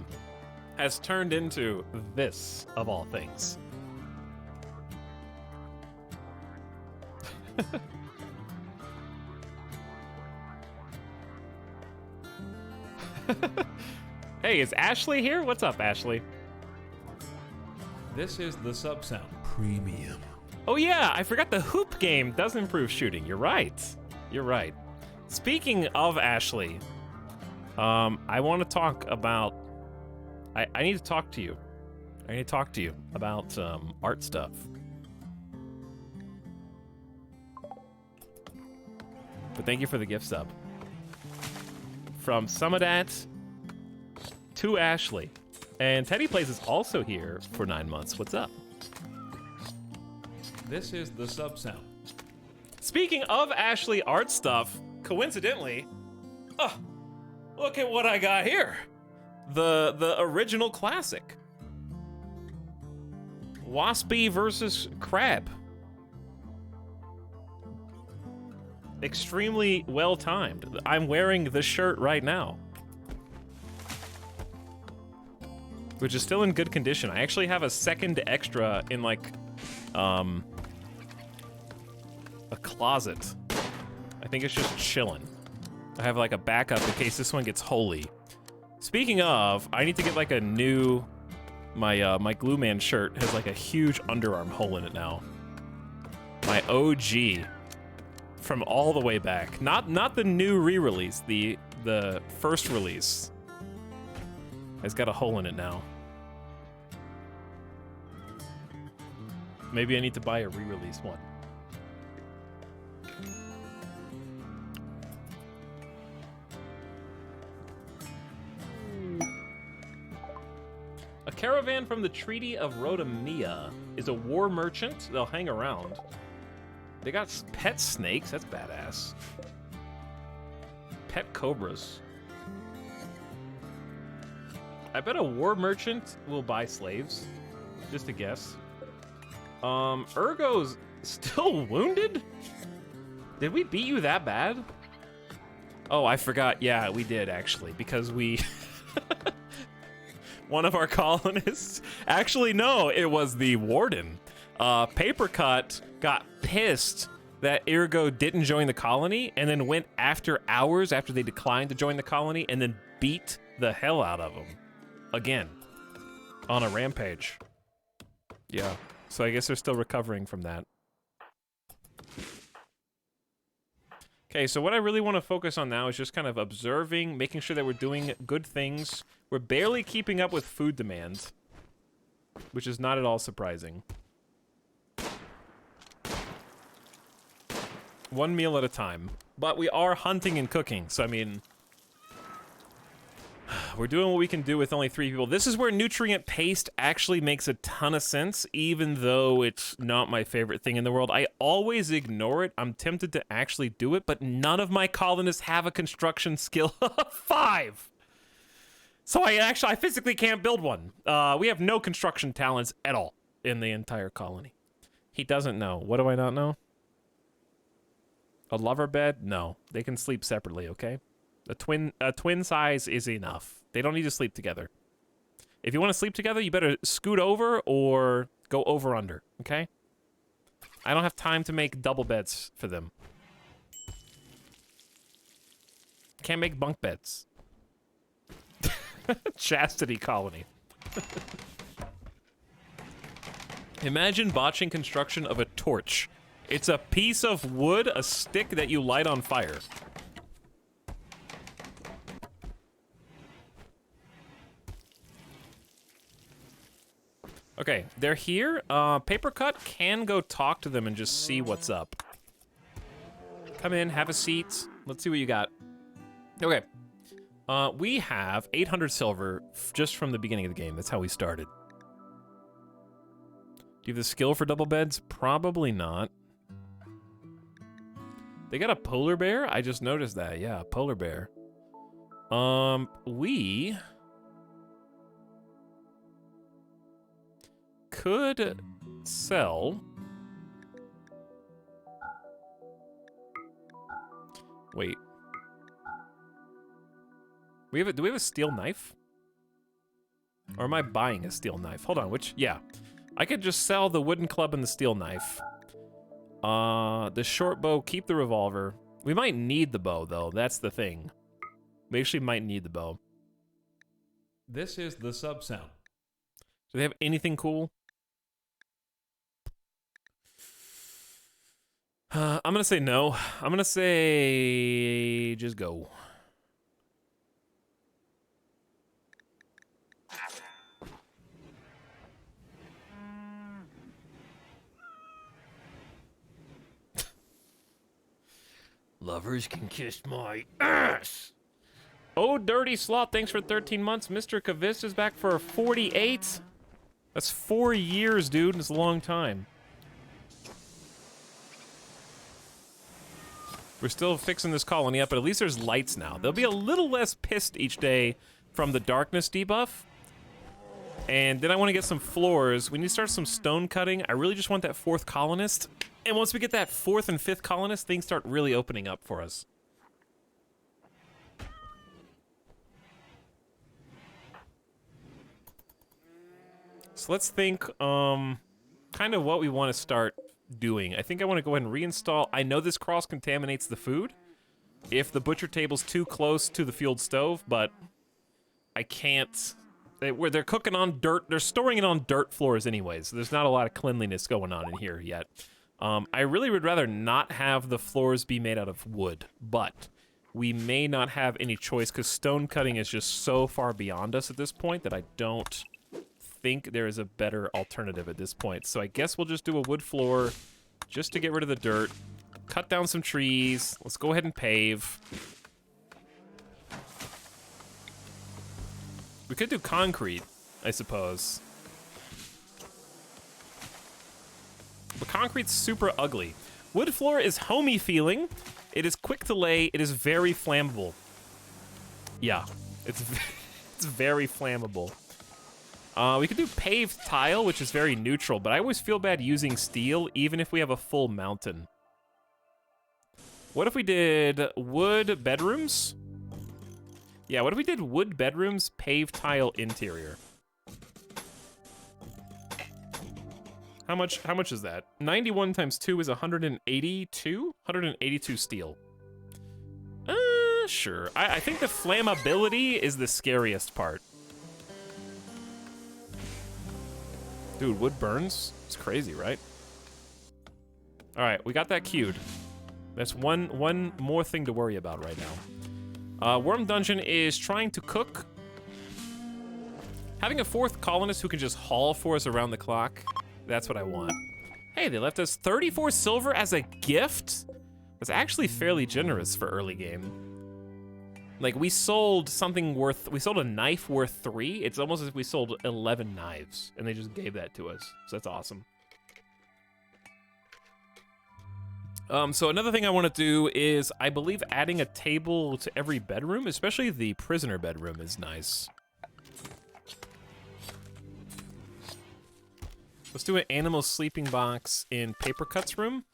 has turned into this, of all things. Hey, is Ashley here? What's up, Ashley? This is the sub sound. Premium. Oh yeah, I forgot the hoop game does improve shooting. You're right. You're right. Speaking of Ashley, I want to talk about... I need to talk to you. I need to talk to you about art stuff. But thank you for the gift sub. From Summadat to Ashley. And Teddy Plays is also here for 9 months. What's up? This is the sub sound. Speaking of Ashley art stuff, coincidentally, look at what I got here. The original classic. Waspy versus Crab. Extremely well timed. I'm wearing this shirt right now, which is still in good condition. I actually have a second extra in like a closet. I think it's just chilling. I have like a backup in case this one gets holy. Speaking of, I need to get like a new... My Glue Man shirt has like a huge underarm hole in it now. My OG from all the way back. Not the new re-release, the first release has got a hole in it now. Maybe I need to buy a re-release one. A caravan from the Treaty of Rhodamia is a war merchant. They'll hang around. They got pet snakes. That's badass. Pet cobras. I bet a war merchant will buy slaves. Just a guess. Ergo's still wounded? Did we beat you that bad? Oh, I forgot. Yeah, we did, actually, because we... One of our colonists... Actually, no, it was the warden. Papercut got pissed that Ergo didn't join the colony, and then went after hours after they declined to join the colony, and then beat the hell out of them. Again. On a rampage. Yeah. So I guess they're still recovering from that. Okay, so what I really want to focus on now is just kind of observing, making sure that we're doing good things. We're barely keeping up with food demand, which is not at all surprising. One meal at a time. But we are hunting and cooking, so I mean... We're doing what we can do with only 3 people. This is where nutrient paste actually makes a ton of sense, even though it's not my favorite thing in the world. I always ignore it. I'm tempted to actually do it, but none of my colonists have a construction skill of 5. So I physically can't build one. We have no construction talents at all in the entire colony. He doesn't know. What do I not know? A lover bed? No. They can sleep separately, okay? A twin size is enough. They don't need to sleep together. If you want to sleep together, you better scoot over or go over under, okay? I don't have time to make double beds for them. Can't make bunk beds. Chastity colony. Imagine botching construction of a torch. It's a piece of wood, a stick that you light on fire. Okay, they're here. Papercut can go talk to them and just see what's up. Come in, have a seat. Let's see what you got. Okay. We have 800 silver just from the beginning of the game. That's how we started. Do you have the skill for double beds? Probably not. They got a polar bear? I just noticed that. Yeah, a polar bear. We could sell. Wait. Do we have a steel knife? Or am I buying a steel knife? Hold on, which? Yeah. I could just sell the wooden club and the steel knife. The short bow, keep the revolver. We might need the bow, though. That's the thing. We actually might need the bow. This is the sub sound. Do they have anything cool? I'm gonna say no. I'm gonna say just go. Lovers can kiss my ass. Oh, Dirty Sloth, thanks for 13 months. Mr. Kavis is back for 48. That's 4 years, dude. It's a long time. We're still fixing this colony up, but at least there's lights now. They'll be a little less pissed each day from the darkness debuff. And then I want to get some floors. We need to start some stone cutting. I really just want that 4th colonist. And once we get that 4th and 5th colonist, things start really opening up for us. So let's think, kind of what we want to start doing. I think I want to go ahead and reinstall. I know this cross-contaminates the food if the butcher table's too close to the fueled stove, but I can't. They're cooking on dirt. They're storing it on dirt floors anyways, so there's not a lot of cleanliness going on in here yet. I really would rather not have the floors be made out of wood, but we may not have any choice because stone cutting is just so far beyond us at this point that I don't think there is a better alternative at this point. So I guess we'll just do a wood floor just to get rid of the dirt, cut down some trees. Let's go ahead and pave. We could do concrete, I suppose. But concrete's super ugly. Wood floor is homey feeling. It is quick to lay. It is very flammable. Yeah, it's very flammable. We could do paved tile, which is very neutral, but I always feel bad using steel, even if we have a full mountain. What if we did wood bedrooms? Yeah, what if we did wood bedrooms, paved tile interior? How much is that? 91 times 2 is 182? 182 steel. Sure. I think the flammability is the scariest part. Dude, wood burns? It's crazy, right? All right, we got that queued. That's one more thing to worry about right now. Worm Dungeon is trying to cook. Having a 4th colonist who can just haul for us around the clock, that's what I want. Hey, they left us 34 silver as a gift? That's actually fairly generous for early game. Like, we sold a knife worth 3. It's almost as if we sold 11 knives, and they just gave that to us. So that's awesome. So another thing I want to do is, I believe adding a table to every bedroom, especially the prisoner bedroom, is nice. Let's do an animal sleeping box in Paper Cut's room.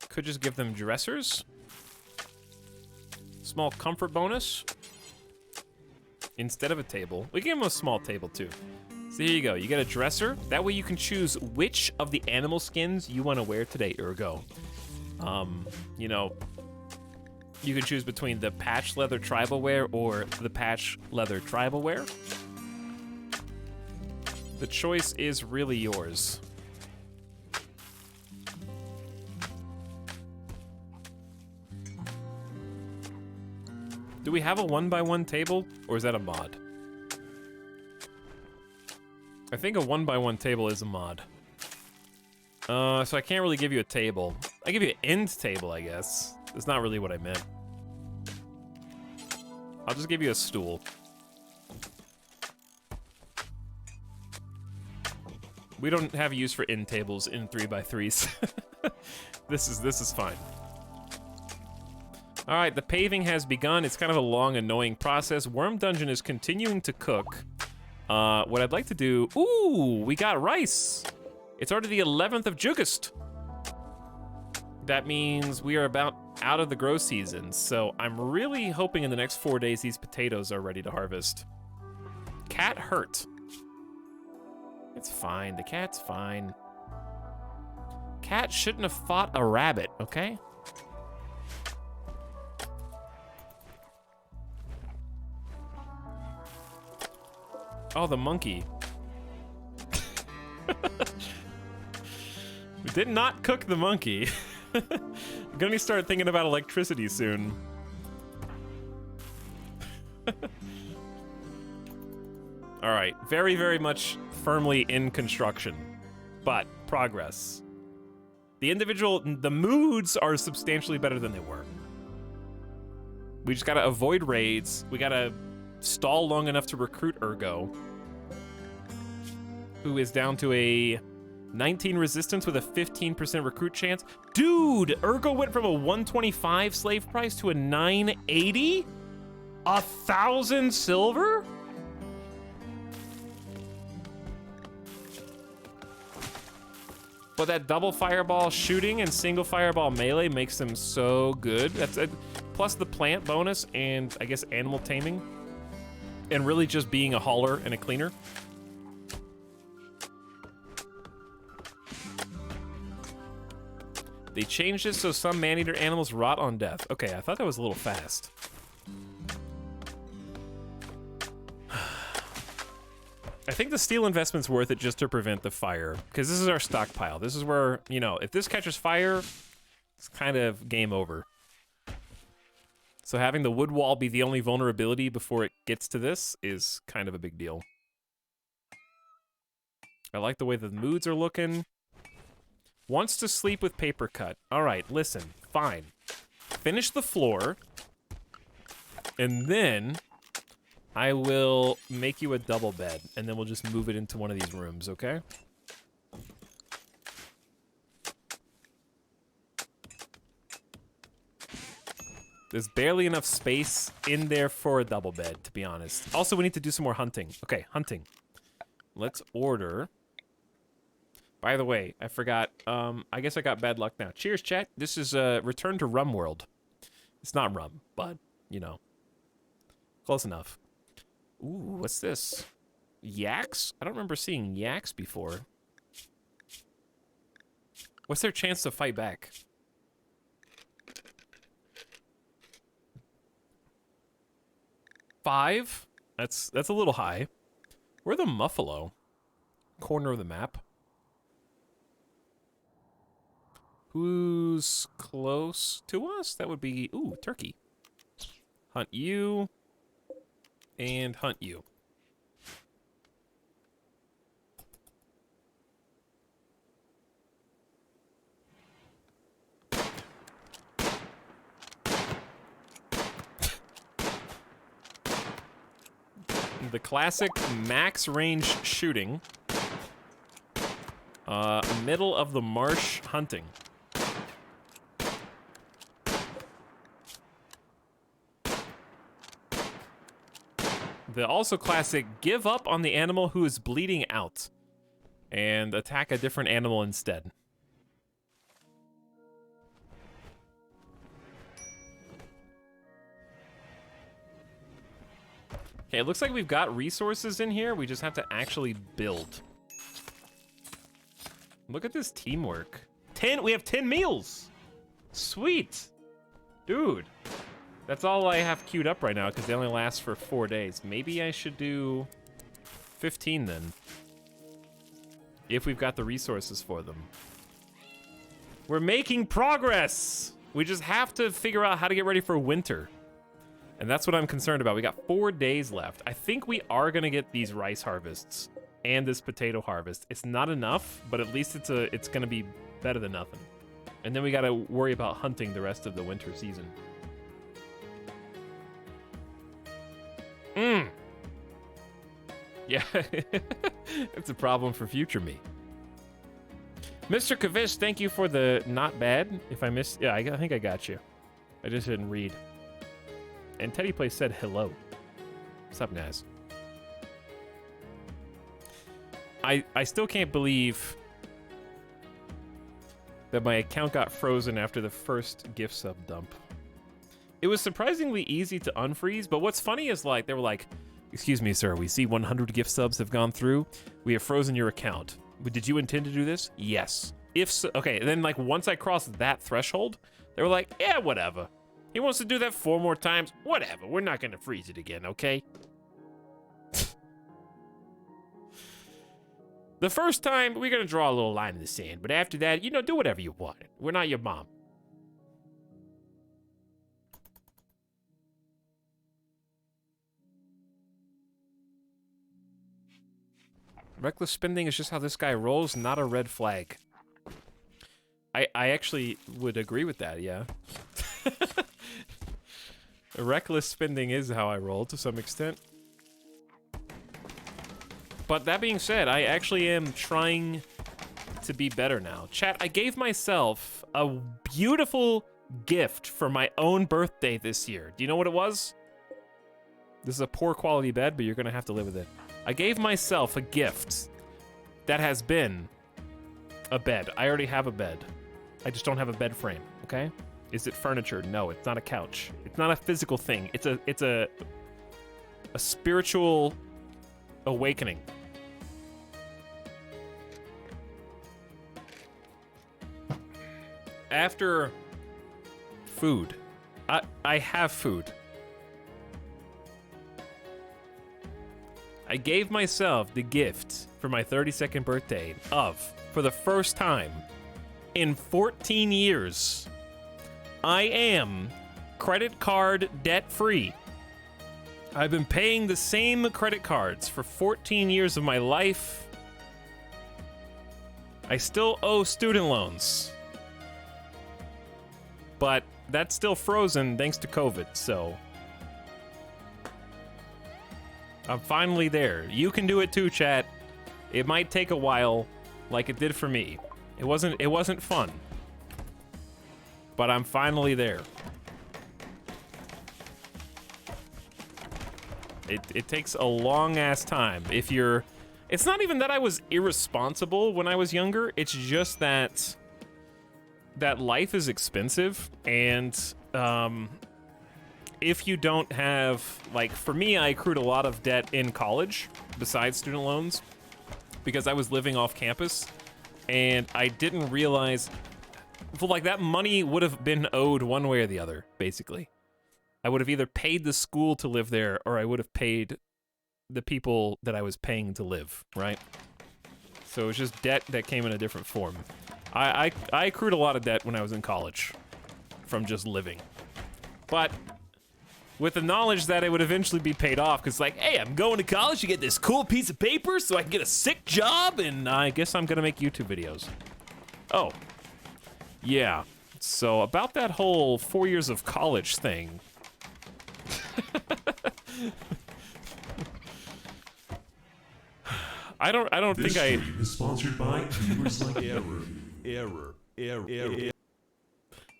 Could just give them dressers. Small comfort bonus. Instead of a table. We can give them a small table too. So here you go, you get a dresser. That way you can choose which of the animal skins you want to wear today, ergo. You know, you can choose between the patch leather tribal wear or the patch leather tribal wear. The choice is really yours. Do we have a 1x1 table, or is that a mod? I think a 1x1 table is a mod. So I can't really give you a table. I give you an end table, I guess. That's not really what I meant. I'll just give you a stool. We don't have use for end tables in 3x3s. This is fine. All right, the paving has begun. It's kind of a long, annoying process. Worm Dungeon is continuing to cook. What I'd like to do... Ooh, we got rice. It's already the 11th of August. That means we are about out of the grow season, so I'm really hoping in the next 4 days these potatoes are ready to harvest. Cat hurt. It's fine. The cat's fine. Cat shouldn't have fought a rabbit, okay? Oh, the monkey. We did not cook the monkey. I'm gonna start thinking about electricity soon. All right, very, very much firmly in construction, but progress. The moods are substantially better than they were. We just gotta avoid raids. We gotta stall long enough to recruit Ergo, who is down to a 19 resistance with a 15% recruit chance. Dude, Ergo went from a 125 slave price to a 980? 1,000 silver? But that double fireball shooting and single fireball melee makes them so good. That's it. Plus the plant bonus and I guess animal taming. And really just being a hauler and a cleaner. They changed it so some man-eater animals rot on death. Okay, I thought that was a little fast. I think the steel investment's worth it just to prevent the fire, because this is our stockpile. This is where, you know, if this catches fire, it's kind of game over. So having the wood wall be the only vulnerability before it gets to this is kind of a big deal. I like the way the moods are looking. Wants to sleep with paper cut. All right, listen, fine. Finish the floor, and then I will make you a double bed, and then we'll just move it into one of these rooms, okay? There's barely enough space in there for a double bed, to be honest. Also, we need to do some more hunting. Okay, hunting. Let's order By the way, I forgot. I guess I got bad luck now. Cheers, chat. This is Return to RimWorld. It's not rum, but, you know. Close enough. Ooh, what's this? Yaks? I don't remember seeing yaks before. What's their chance to fight back? Five? That's a little high. We're the Muffalo. Corner of the map. Who's close to us? That would be... Ooh, turkey. Hunt you. And hunt you. The classic max range shooting. Middle of the marsh hunting. The also classic give up on the animal who is bleeding out and attack a different animal instead. Okay, it looks like we've got resources in here. We just have to actually build. Look at this teamwork. We have 10 meals. Sweet. Dude. That's all I have queued up right now because they only last for 4 days. Maybe I should do 15 then. If we've got the resources for them. We're making progress. We just have to figure out how to get ready for winter. And that's what I'm concerned about. We got 4 days left. I think we are gonna get these rice harvests and this potato harvest. It's not enough, but at least it's gonna be better than nothing. And then we gotta worry about hunting the rest of the winter season. Yeah, it's a problem for future me. Mr. Kavish, thank you for the not bad. If I missed, yeah, I think I got you. I just didn't read. And Teddy Play said hello. What's up, guys? I still can't believe that my account got frozen after the first gift sub dump. It was surprisingly easy to unfreeze, but what's funny is like, they were like, excuse me, sir, we see 100 gift subs have gone through. We have frozen your account. Did you intend to do this? Yes. If so, okay, and then like once I crossed that threshold, they were like, yeah, whatever. He wants to do that 4 more times. Whatever, we're not gonna freeze it again, okay? The first time, we're gonna draw a little line in the sand, but after that, you know, do whatever you want. We're not your mom. Reckless spending is just how this guy rolls, not a red flag. I actually would agree with that, yeah. Reckless spending is how I roll to some extent. But that being said, I actually am trying to be better now. Chat, I gave myself a beautiful gift for my own birthday this year. Do you know what it was? This is a poor quality bed, but you're gonna have to live with it. I gave myself a gift that has been a bed. I already have a bed. I just don't have a bed frame, okay? Is it furniture? No, it's not a couch. It's not a physical thing. It's a spiritual awakening. After food, I have food. I gave myself the gift for my 32nd birthday of, for the first time in 14 years, I am credit card debt-free. I've been paying the same credit cards for 14 years of my life. I still owe student loans. But that's still frozen thanks to COVID, so I'm finally there. You can do it too, chat. It might take a while, like it did for me. It wasn't fun. But I'm finally there. It takes a long ass time. If you're It's not even that I was irresponsible when I was younger. It's just that life is expensive, and if you don't have, like, for me, I accrued a lot of debt in college besides student loans because I was living off campus, and I didn't realize, well, like, that money would have been owed one way or the other, basically. I would have either paid the school to live there, or I would have paid the people that I was paying to live, right? So it was just debt that came in a different form. I accrued a lot of debt when I was in college from just living. But with the knowledge that it would eventually be paid off, because, like, hey, I'm going to college to get this cool piece of paper so I can get a sick job, and I guess I'm gonna make YouTube videos. Oh, yeah. So about that whole 4 years of college thing. I don't This think stream is sponsored by viewers like Error.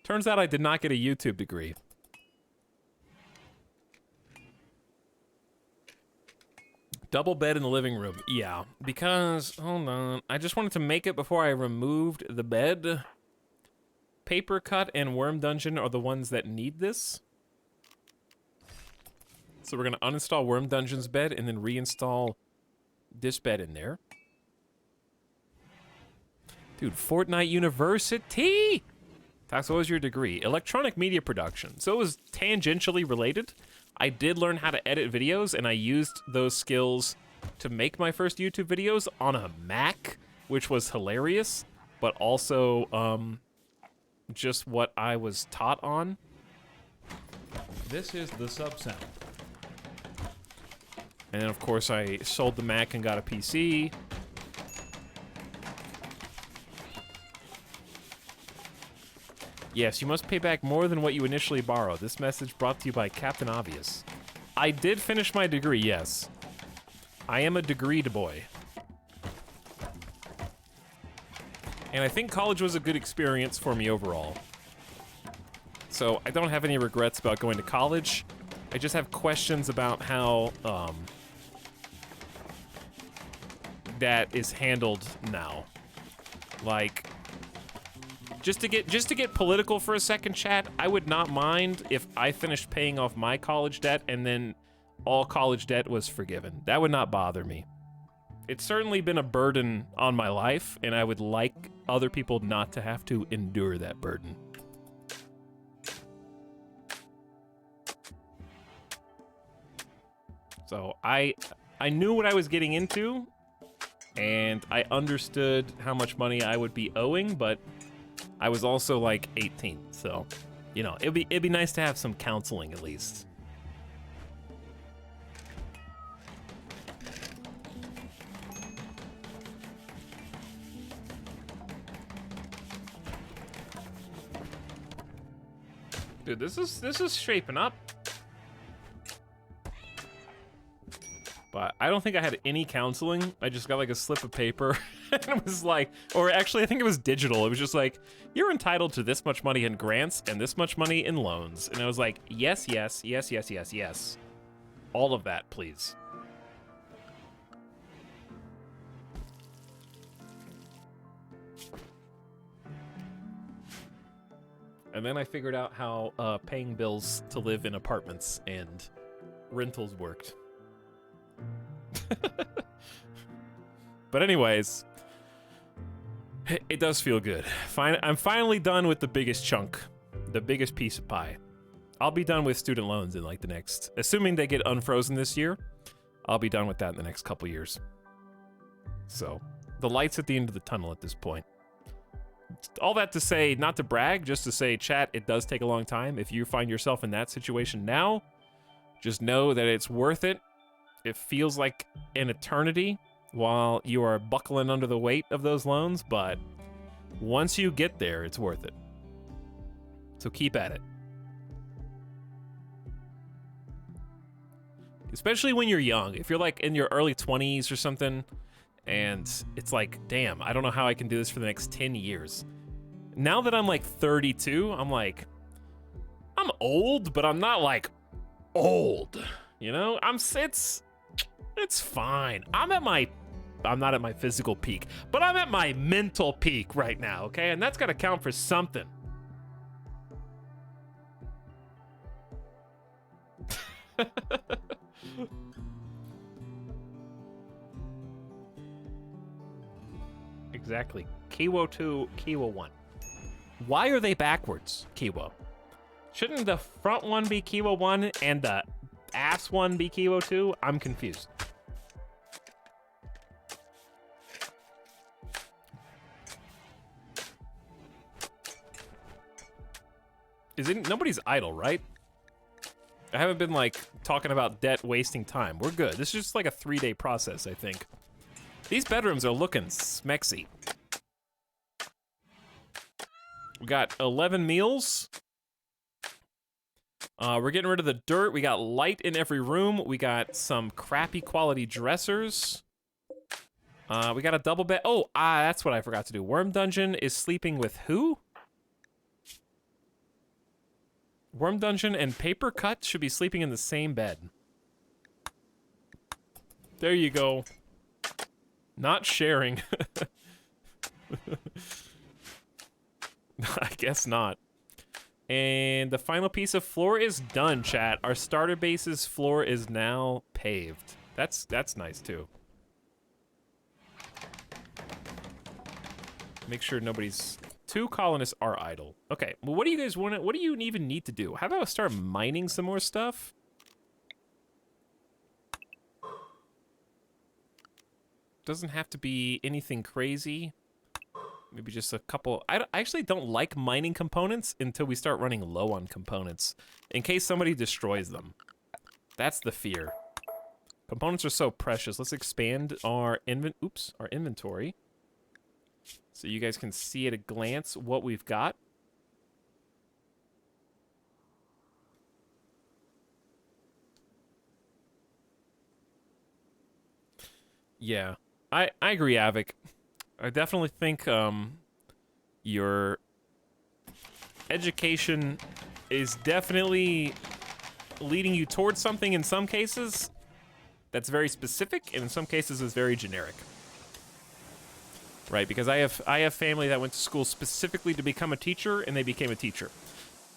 Turns out I did not get a YouTube degree. Double bed in the living room. Yeah, because, hold on, I just wanted to make it before I removed the bed. Paper Cut and Worm Dungeon are the ones that need this. So we're gonna uninstall Worm Dungeon's bed and then reinstall this bed in there. Dude, Fortnite University! Tax, what was your degree? Electronic media production. So it was tangentially related. I did learn how to edit videos, and I used those skills to make my first YouTube videos on a Mac, which was hilarious, but also just what I was taught on. This is the sub sound. And then, of course, I sold the Mac and got a PC. Yes, you must pay back more than what you initially borrowed. This message brought to you by Captain Obvious. I did finish my degree, yes. I am a degreed boy. And I think college was a good experience for me overall. So I don't have any regrets about going to college. I just have questions about how that is handled now. Like, just to get political for a second, chat, I would not mind if I finished paying off my college debt and then all college debt was forgiven. That would not bother me. It's certainly been a burden on my life, and I would like other people not to have to endure that burden. So I knew what I was getting into, and I understood how much money I would be owing, but I was also like 18, so, you know, it'd be nice to have some counseling at least. Dude, this is shaping up. But I don't think I had any counseling. I just got like a slip of paper and it was like, or actually I think it was digital. It was just like, you're entitled to this much money in grants and this much money in loans. And I was like, yes, yes, yes, yes, yes, yes. All of that, please. And then I figured out how paying bills to live in apartments and rentals worked. But anyways, it does feel good. I'm finally done with the biggest chunk, the biggest piece of pie. I'll be done with student loans in like the next, assuming they get unfrozen this year, I'll be done with that in the next couple years. So, the light's at the end of the tunnel at this point. All that to say, not to brag, just to say, chat, it does take a long time. If you find yourself in that situation now, just know that it's worth it. It feels like an eternity while you are buckling under the weight of those loans, but once you get there, it's worth it. So keep at it. Especially when you're young. If you're like in your early 20s or something, and it's like, damn, I don't know how I can do this for the next 10 years. Now that I'm like 32, I'm like, I'm old, but I'm not like old. You know, it's fine. I'm at my at my physical peak, but I'm at my mental peak right now, okay? And that's got to count for something. Exactly. Kiwo 2, Kiwo 1. Why are they backwards, Kiwo? Shouldn't the front one be Kiwo 1 and the ass one be Kiwo 2? I'm confused. Nobody's idle, right? I haven't been, like, talking about debt wasting time. We're good. This is just like a 3-day process, I think. These bedrooms are looking smexy. We got 11 meals. We're getting rid of the dirt. We got light in every room. We got some crappy quality dressers. We got a double bed. Oh, that's what I forgot to do. Worm Dungeon is sleeping with who? Worm Dungeon and Paper Cut should be sleeping in the same bed. There you go. Not sharing. I guess not. And the final piece of floor is done, chat. Our starter base's floor is now paved. That's nice too. Make sure nobody's... 2 colonists are idle. Okay, well, what do you guys want? What do you even need to do? How about I start mining some more stuff? Doesn't have to be anything crazy. Maybe just a couple. I actually don't like mining components until we start running low on components, in case somebody destroys them. That's the fear. Components are so precious. Let's expand our inventory. So you guys can see at a glance what we've got. Yeah, I agree, Avic. I definitely think your education is definitely leading you towards something in some cases that's very specific, and in some cases is very generic. Right, because I have family that went to school specifically to become a teacher, and they became a teacher.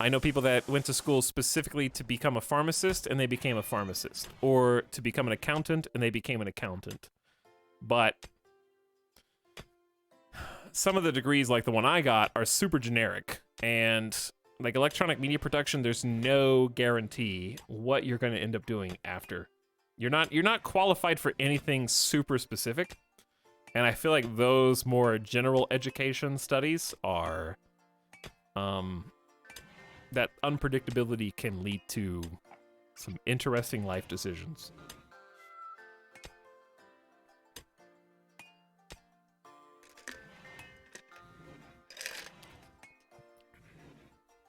I know people that went to school specifically to become a pharmacist, and they became a pharmacist. Or to become an accountant, and they became an accountant. But some of the degrees, like the one I got, are super generic. And like electronic media production, there's no guarantee what you're going to end up doing after. You're not qualified for anything super specific. And I feel like those more general education studies are, that unpredictability can lead to some interesting life decisions.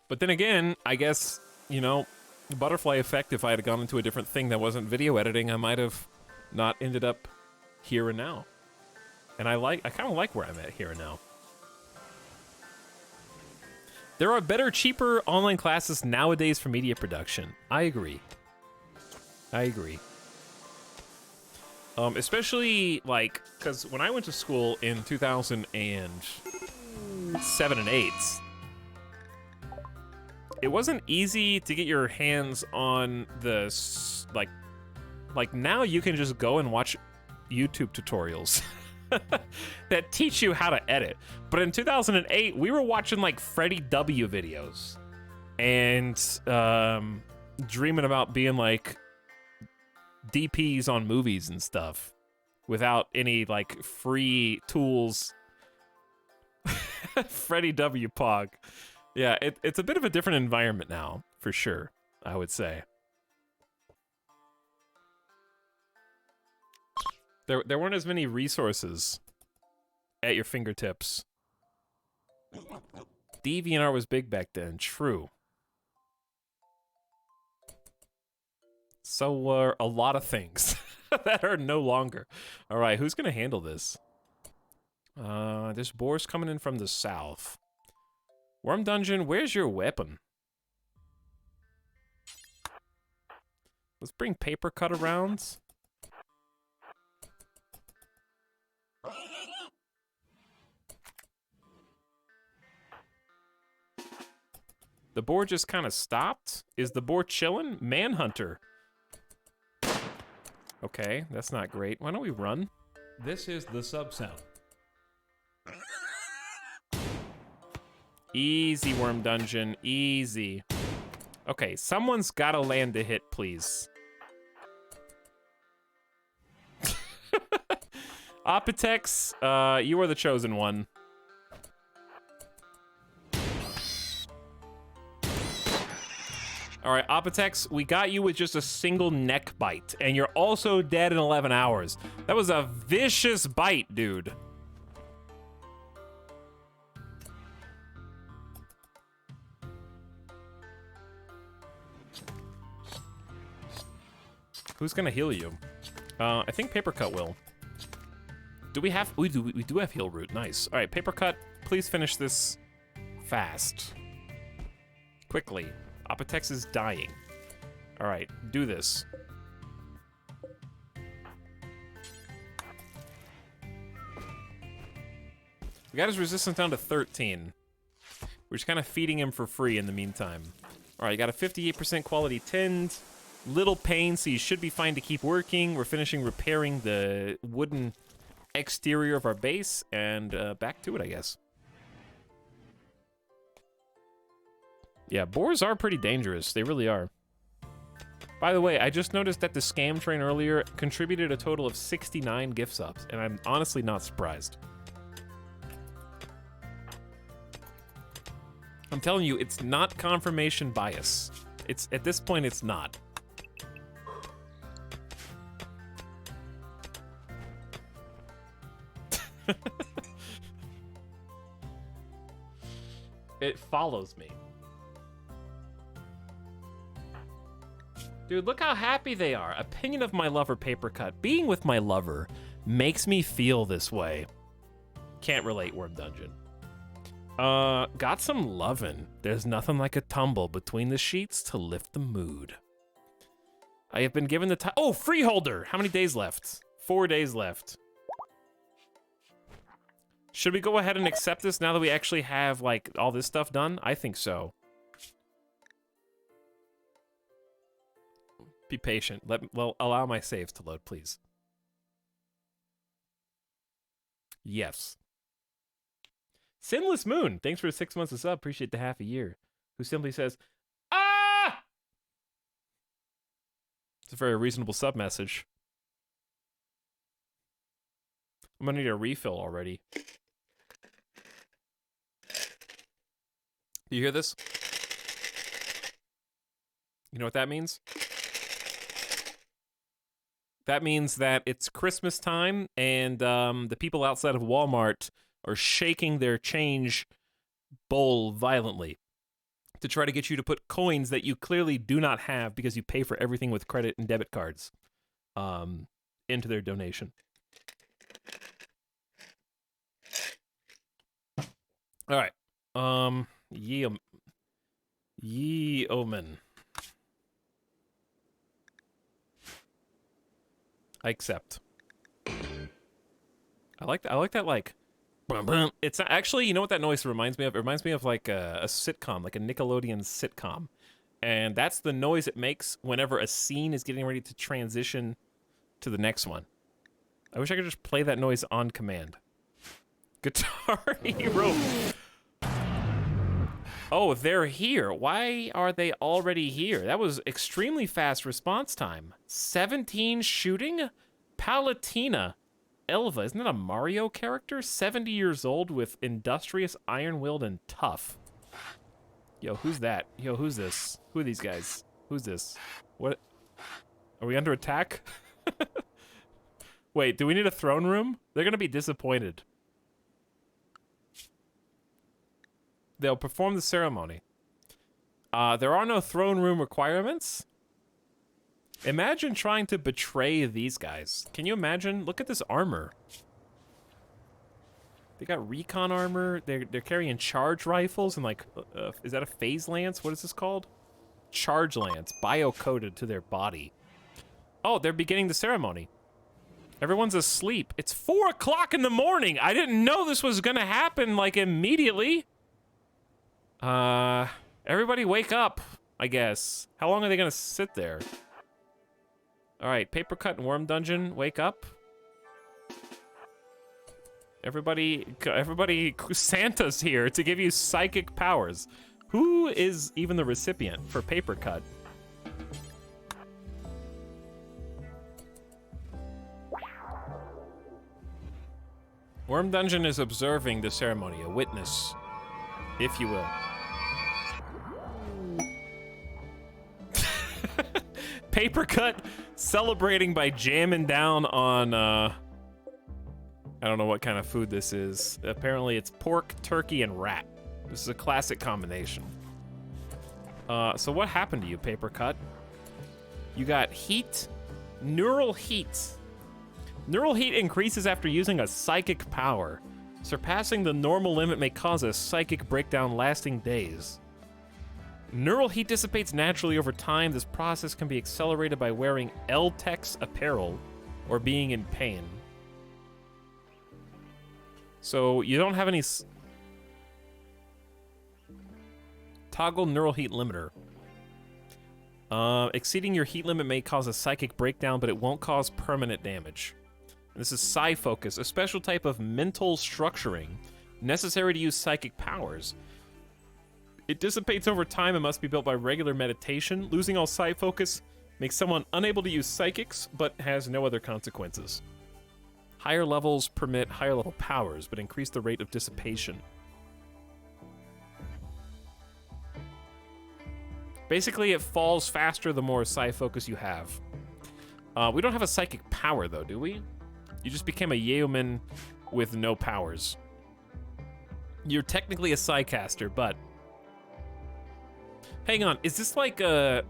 But then again, I guess, you know, the butterfly effect, if I had gone into a different thing that wasn't video editing, I might have not ended up here and now. And I kind of like where I'm at here and now. There are better, cheaper online classes nowadays for media production. I agree. Especially, like, because when I went to school in 2007 and 8, it wasn't easy to get your hands on the, like now you can just go and watch YouTube tutorials. that teach you how to edit. But in 2008, we were watching like Freddie W videos and dreaming about being like DPs on movies and stuff without any like free tools. Freddie W Pog. Yeah, it's a bit of a different environment now, for sure, I would say. There weren't as many resources at your fingertips. DeviantArt was big back then, true. So were a lot of things that are no longer. All right, who's gonna handle this? There's boars coming in from the south. Worm Dungeon, where's your weapon? Let's bring Paper Cut around. The boar just kind of stopped. Is the boar chilling? Manhunter. Okay, that's not great. Why don't we run? This is the sub sound. Easy, Worm Dungeon. Easy. Okay, someone's gotta land a hit, please. Opitex, you are the chosen one. All right, Opitex, we got you with just a single neck bite, and you're also dead in 11 hours. That was a vicious bite, dude. Who's gonna heal you? I think Paper Cut will. Do we have? We do have Heal Root. Nice. All right, Paper Cut, please finish this fast, quickly. Opitex is dying. All right, do this. We got his resistance down to 13. We're just kind of feeding him for free in the meantime. All right, you got a 58% quality tinned. Little pain, so you should be fine to keep working. We're finishing repairing the wooden exterior of our base, and back to it, I guess. Yeah, boars are pretty dangerous. They really are. By the way, I just noticed that the scam train earlier contributed a total of 69 gift subs, and I'm honestly not surprised. I'm telling you, it's not confirmation bias. It's at this point, it's not. It follows me. Dude, look how happy they are. Opinion of my lover, Paper Cut. Being with my lover makes me feel this way. Can't relate, Worm Dungeon. Got some lovin'. There's nothing like a tumble between the sheets to lift the mood. I have been given the time. Oh, Freeholder! How many days left? 4 days left. Should we go ahead and accept this now that we actually have, like, all this stuff done? I think so. Be patient. Well, allow my saves to load, please. Yes. Sinless Moon, thanks for 6 months of sub. Appreciate the half a year. Who simply says, "Ah!" It's a very reasonable sub message. I'm gonna need a refill already. Do you hear this? You know what that means? That means that it's Christmas time, and the people outside of Walmart are shaking their change bowl violently to try to get you to put coins that you clearly do not have because you pay for everything with credit and debit cards into their donation. All right. Ye Omen. I accept. I like that like it's actually, you know what that noise reminds me of? It reminds me of like a sitcom, like a Nickelodeon sitcom. And that's the noise it makes whenever a scene is getting ready to transition to the next one. I wish I could just play that noise on command. Guitar Hero. Oh, they're here. Why are they already here? That was extremely fast response time. 17 shooting? Palatina. Elva, isn't that a Mario character? 70 years old with industrious, iron-willed, and tough. Yo, who's that? Yo, who's this? Who are these guys? Who's this? What? Are we under attack? Wait, do we need a throne room? They're gonna be disappointed. They'll perform the ceremony. There are no throne room requirements. Imagine trying to betray these guys. Can you imagine? Look at this armor. They got recon armor. They're carrying charge rifles and like, is that a phase lance? What is this called? Charge lance, bio-coded to their body. Oh, they're beginning the ceremony. Everyone's asleep. It's 4 o'clock in the morning. I didn't know this was gonna happen like immediately. Everybody wake up, I guess. How long are they gonna sit there? All right, Paper Cut and Worm Dungeon, wake up. Everybody, Santa's here to give you psychic powers. Who is even the recipient for Paper Cut? Worm Dungeon is observing the ceremony, a witness, if you will. Paper Cut celebrating by jamming down on, I don't know what kind of food this is. Apparently it's pork, turkey, and rat. This is a classic combination. So what happened to you, Paper Cut? You got heat, neural heat. Neural heat increases after using a psychic power. Surpassing the normal limit may cause a psychic breakdown lasting days. Neural heat dissipates naturally over time. This process can be accelerated by wearing Etalyx apparel or being in pain. So you don't have any... Toggle neural heat limiter. Exceeding your heat limit may cause a psychic breakdown, but it won't cause permanent damage. This is Psi Focus, a special type of mental structuring necessary to use psychic powers. It dissipates over time and must be built by regular meditation. Losing all Psi Focus makes someone unable to use psychics, but has no other consequences. Higher levels permit higher level powers, but increase the rate of dissipation. Basically, it falls faster the more Psi Focus you have. We don't have a psychic power, though, do we? You just became a yeoman with no powers. You're technically a Psycaster, but... Hang on, is this like a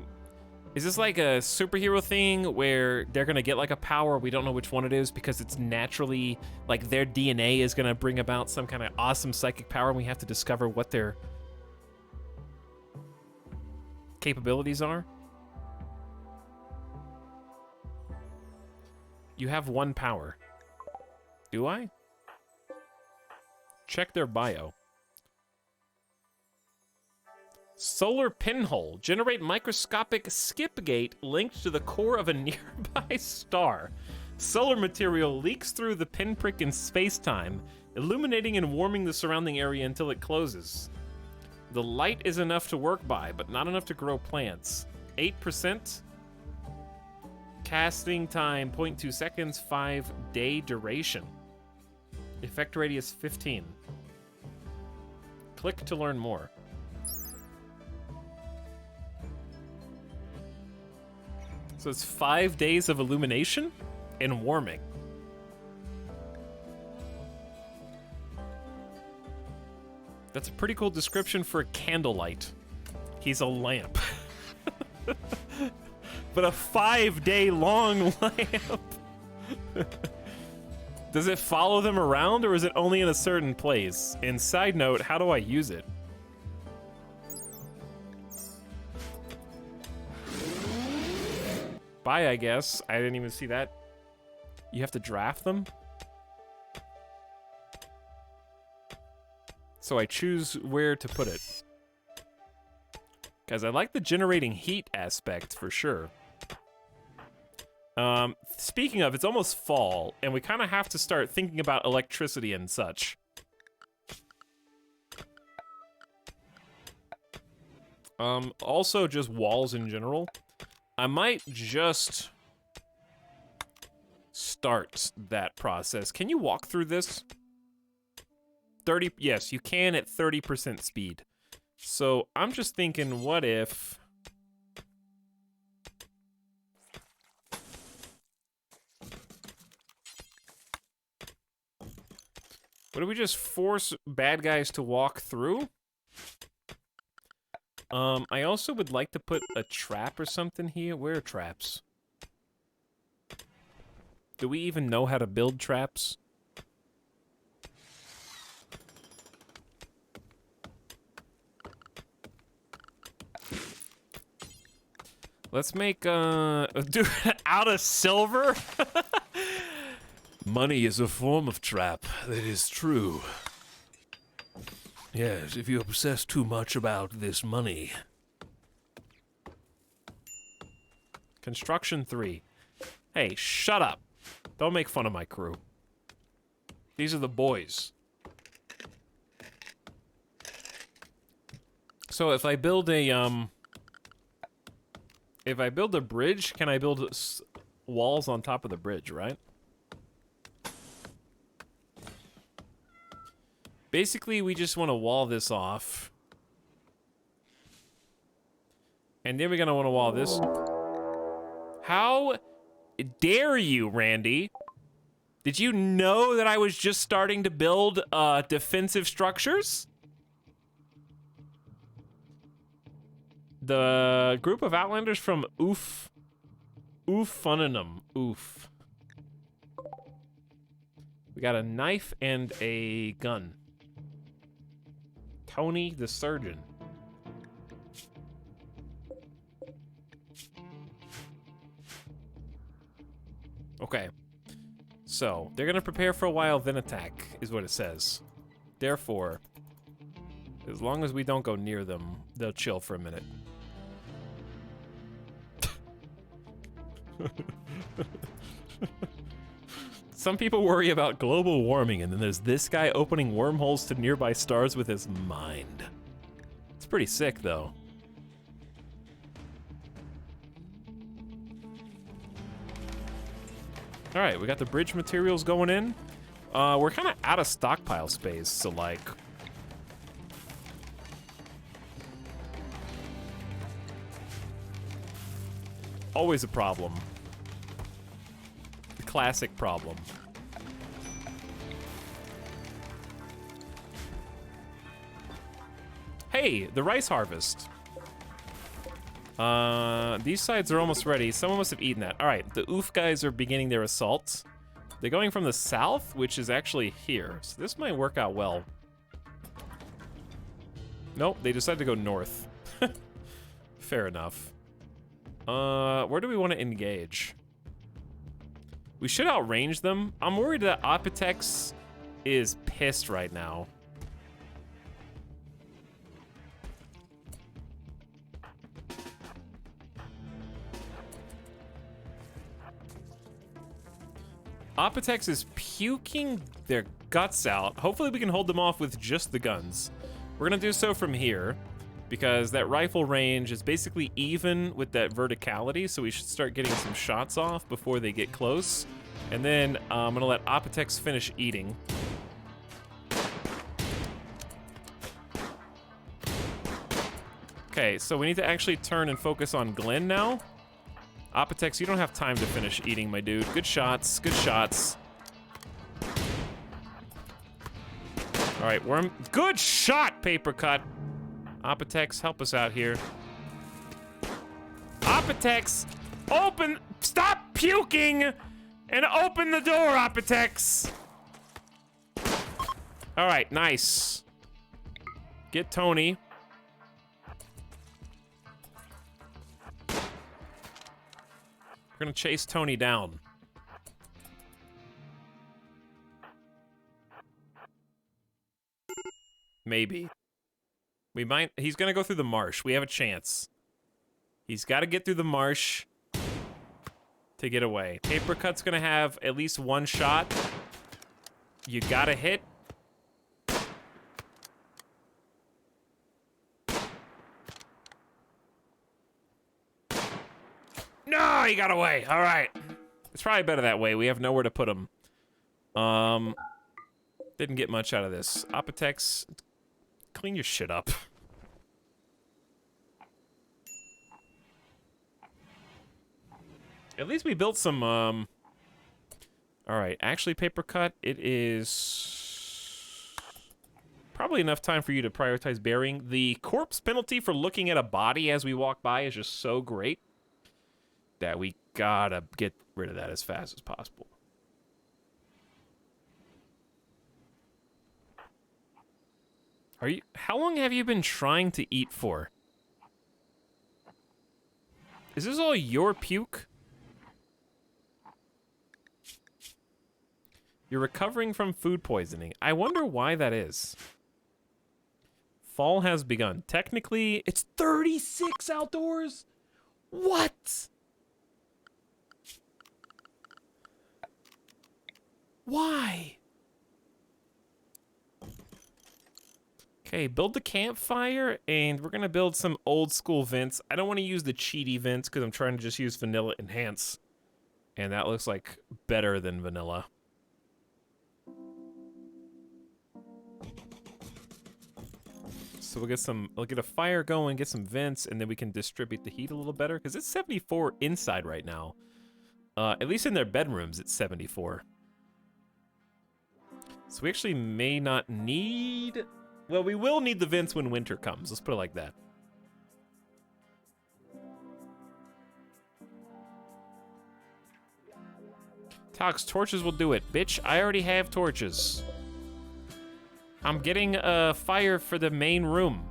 superhero thing where they're gonna get like a power, we don't know which one it is because it's naturally, like their DNA is gonna bring about some kind of awesome psychic power and we have to discover what their capabilities are? You have one power. Do I? Check their bio. Solar pinhole. Generate microscopic skip gate linked to the core of a nearby star. Solar material leaks through the pinprick in space-time, illuminating and warming the surrounding area until it closes. The light is enough to work by, but not enough to grow plants. 8%. Casting time, 0.2 seconds, 5-day duration. Effect radius 15. Click to learn more. So it's 5 days of illumination and warming. That's a pretty cool description for a candlelight. He's a lamp. But a 5-day long lamp. Does it follow them around or is it only in a certain place? And side note, how do I use it? Bye, I guess. I didn't even see that. You have to draft them? So I choose where to put it. Guys, I like the generating heat aspect for sure. Speaking of, it's almost fall, and we kind of have to start thinking about electricity and such. Also just walls in general. I might just start that process. Can you walk through this? 30, yes, you can at 30% speed. So I'm just thinking, what if... What if we just force bad guys to walk through? I also would like to put a trap or something here. Where are traps? Do we even know how to build traps? Let's make, dude, out of silver? Money is a form of trap, that is true. Yes, if you obsess too much about this money. Construction 3. Hey, shut up. Don't make fun of my crew. These are the boys. So if I build a bridge, can I build walls on top of the bridge, right? Basically, we just want to wall this off. And then we're going to want to wall this. How dare you, Randy? Did you know that I was just starting to build defensive structures? The group of Outlanders from Funninum. Oof. We got a knife and a gun. Tony the surgeon. Okay. So, they're gonna prepare for a while, then attack, is what it says. Therefore, as long as we don't go near them, they'll chill for a minute. Some people worry about global warming, and then there's this guy opening wormholes to nearby stars with his mind. It's pretty sick, though. Alright, we got the bridge materials going in. We're kind of out of stockpile space, so like... always a problem. The classic problem. Hey, the rice harvest. These sides are almost ready. Someone must have eaten that. All right, the oof guys are beginning their assault. They're going from the south, which is actually here. So this might work out well. Nope, they decided to go north. Fair enough. Where do we want to engage? We should outrange them. I'm worried that Etalyx is pissed right now. Etalyx is puking their guts out. Hopefully we can hold them off with just the guns. We're gonna do so from here, because that rifle range is basically even with that verticality, so we should start getting some shots off before they get close. And then I'm gonna let Etalyx finish eating. Okay, so we need to actually turn and focus on Glenn now. Etalyx, you don't have time to finish eating, my dude. Good shots, good shots. All right, worm. Good shot, paper cut. Etalyx, help us out here. Etalyx, open, stop puking and open the door, Etalyx. All right, nice. Get Tony. We're gonna chase Tony down. Maybe. We might, he's gonna go through the marsh. We have a chance. He's gotta get through the marsh to get away. Paper Cut's gonna have at least one shot. You gotta hit. No, he got away. All right. It's probably better that way. We have nowhere to put him. Didn't get much out of this. Etalyx, clean your shit up. At least we built some, all right, actually, paper cut, it is probably enough time for you to prioritize burying. The corpse penalty for looking at a body as we walk by is just so great that we gotta get rid of that as fast as possible. How long have you been trying to eat for? Is this all your puke? You're recovering from food poisoning. I wonder why that is. Fall has begun. Technically, it's 36 outdoors? What? Why? Okay, build the campfire, and we're gonna build some old school vents. I don't want to use the cheaty vents because I'm trying to just use vanilla enhance. And that looks like better than vanilla. So we'll get a fire going, get some vents, and then we can distribute the heat a little better, because it's 74 inside right now. At least in their bedrooms, it's 74. So we actually may not need... Well, we will need the vents when winter comes. Let's put it like that. Tox, torches will do it. Bitch, I already have torches. I'm getting a fire for the main room.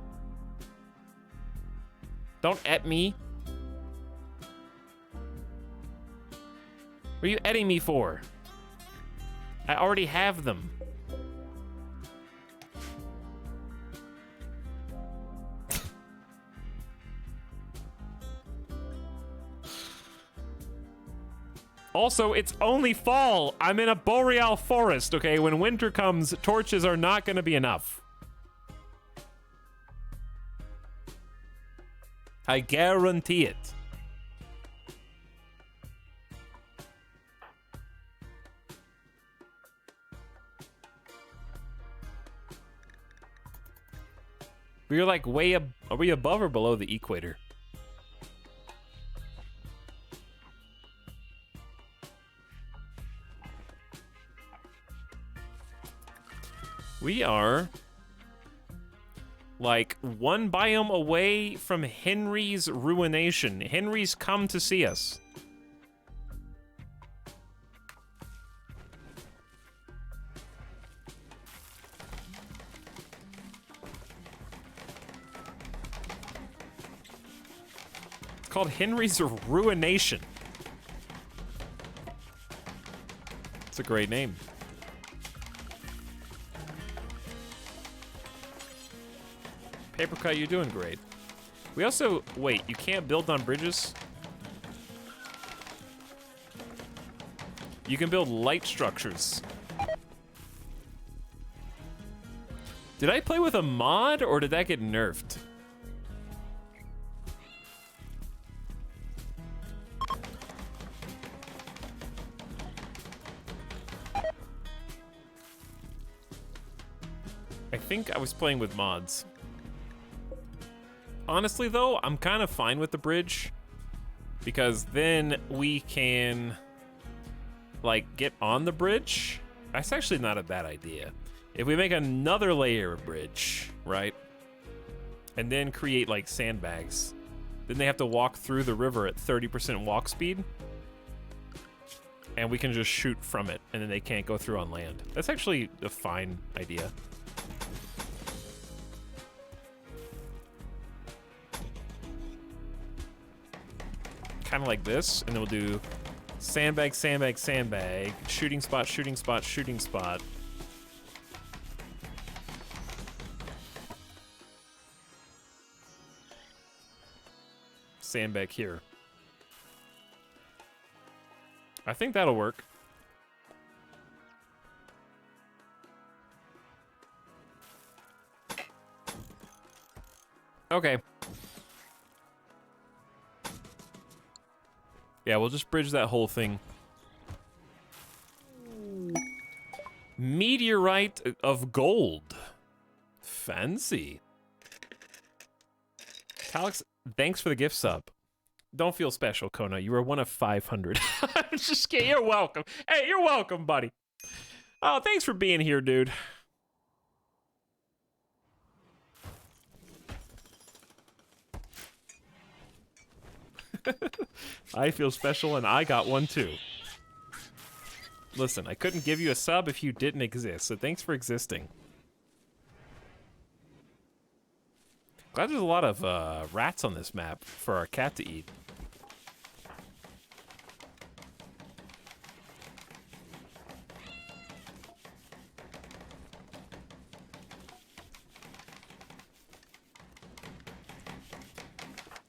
Don't at me. What are you etting me for? I already have them. Also, it's only fall. I'm in a boreal forest, okay? When winter comes, torches are not gonna be enough. I guarantee it. We're like way up. Are we above or below the equator? We are like one biome away from Henry's ruination. Henry's come to see us. It's called Henry's Ruination. It's a great name. Papercut, you're doing great. We also... Wait, you can't build on bridges? You can build light structures. Did I play with a mod, or did that get nerfed? I think I was playing with mods. Honestly, though, I'm kind of fine with the bridge, because then we can, like, get on the bridge. That's actually not a bad idea. If we make another layer of bridge, right, and then create, like, sandbags, then they have to walk through the river at 30% walk speed, and we can just shoot from it, and then they can't go through on land. That's actually a fine idea. Kind of like this, and then we'll do sandbag, sandbag, sandbag, shooting spot, shooting spot, shooting spot. Sandbag here. I think that'll work. Okay. Yeah, we'll just bridge that whole thing. Meteorite of gold. Fancy. Alex, thanks for the gift sub. Don't feel special, Kona. You were one of 500. I'm just kidding. You're welcome. Hey, you're welcome, buddy. Oh, thanks for being here, dude. I feel special, and I got one too. Listen, I couldn't give you a sub if you didn't exist, so thanks for existing. Glad there's a lot of rats on this map for our cat to eat.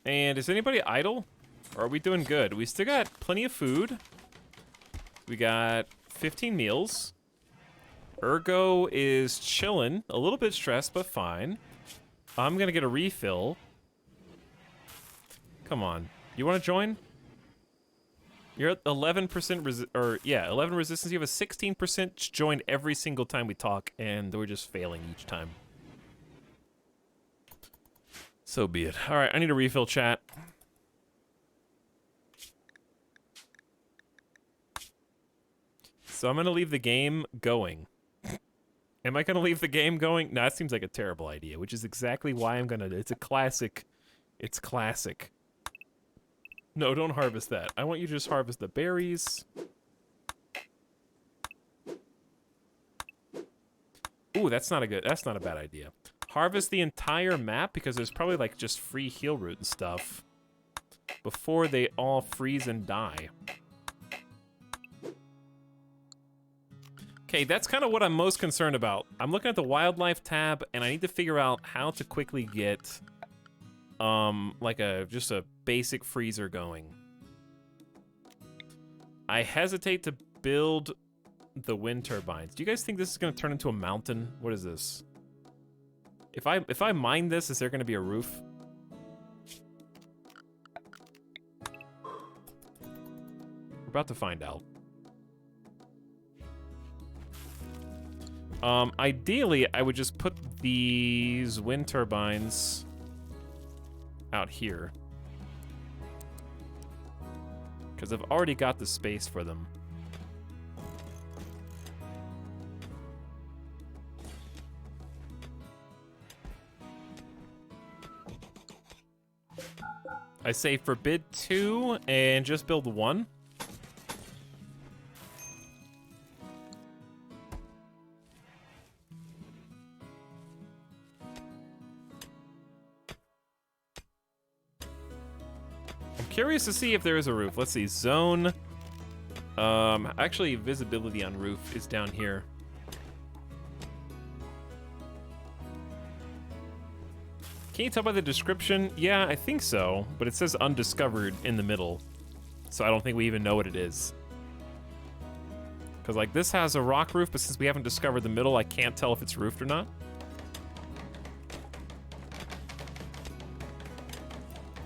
And is anybody idle? Or are we doing good? We still got plenty of food. We got 15 meals. Ergo is chilling. A little bit stressed, but fine. I'm gonna get a refill. Come on. You wanna join? You're at 11% 11 resistance. You have a 16% join every single time we talk, and we're just failing each time. So be it. All right, I need a refill, chat. So I'm gonna leave the game going. Am I gonna leave the game going? No, that seems like a terrible idea, which is exactly why I'm gonna. It's a classic. It's classic. No, don't harvest that. I want you to just harvest the berries. Ooh, that's not a bad idea. Harvest the entire map because there's probably like just free heal root and stuff before they all freeze and die. Okay, that's kind of what I'm most concerned about. I'm looking at the wildlife tab and I need to figure out how to quickly get like just a basic freezer going. I hesitate to build the wind turbines. Do you guys think this is going to turn into a mountain? What is this? If I mine this, is there going to be a roof? We're about to find out. Ideally, I would just put these wind turbines out here. Because I've already got the space for them. I say forbid 2 and just build 1. Curious to see if there is a roof. Let's see, zone. Actually, visibility on roof is down here. Can you tell by the description? Yeah, I think so, but it says undiscovered in the middle, so I don't think we even know what it is. Because, like, this has a rock roof, but since we haven't discovered the middle, I can't tell if it's roofed or not.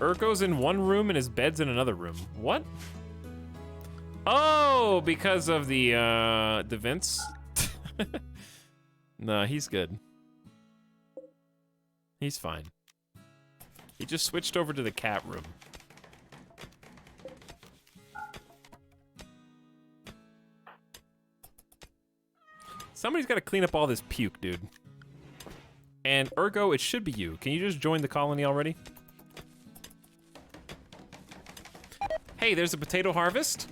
Urko's in one room and his bed's in another room. What? Oh, because of the vents? Nah, he's good. He's fine. He just switched over to the cat room. Somebody's got to clean up all this puke, dude. And Ergo, it should be you. Can you just join the colony already? Hey, there's a potato harvest.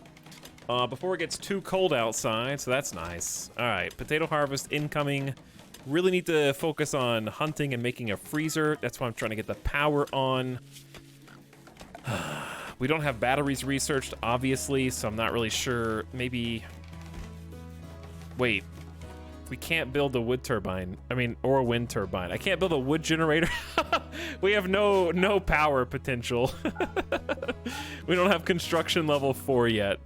Before it gets too cold outside, so that's nice. All right, potato harvest incoming. Really need to focus on hunting and making a freezer. That's why I'm trying to get the power on. We don't have batteries researched, obviously, so I'm not really sure. Maybe... Wait. We can't build a wood turbine. I mean, or a wind turbine. I can't build a wood generator. We have no power potential. We don't have construction level 4 yet.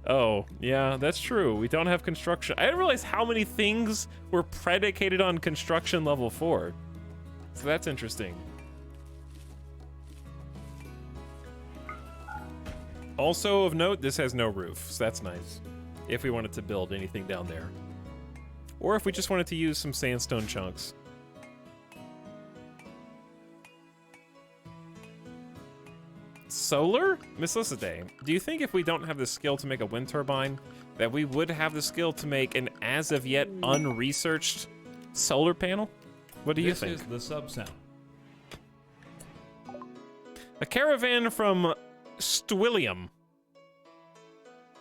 Oh, yeah, that's true. We don't have construction. I didn't realize how many things were predicated on construction level 4. So that's interesting. Also of note, this has no roof, so that's nice. If we wanted to build anything down there. Or if we just wanted to use some sandstone chunks. Solar? Miss Lissaday, do you think if we don't have the skill to make a wind turbine, that we would have the skill to make an as-of-yet unresearched solar panel? What do you think? This is the sub-sound. A caravan from Stwillium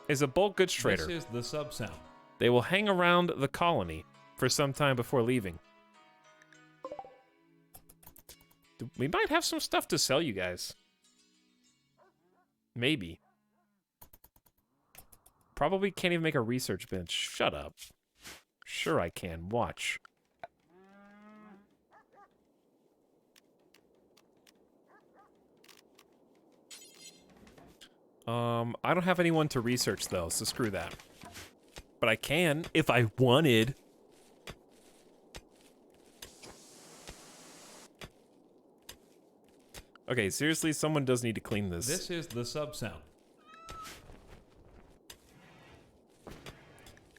is a bulk goods trader. This is the sub-sound. They will hang around the colony for some time before leaving. We might have some stuff to sell you guys. Maybe. Probably can't even make a research bench. Shut up. Sure I can. Watch. I don't have anyone to research though, so screw that. But I can if I wanted. Okay, seriously, someone does need to clean this. This is the sub sound.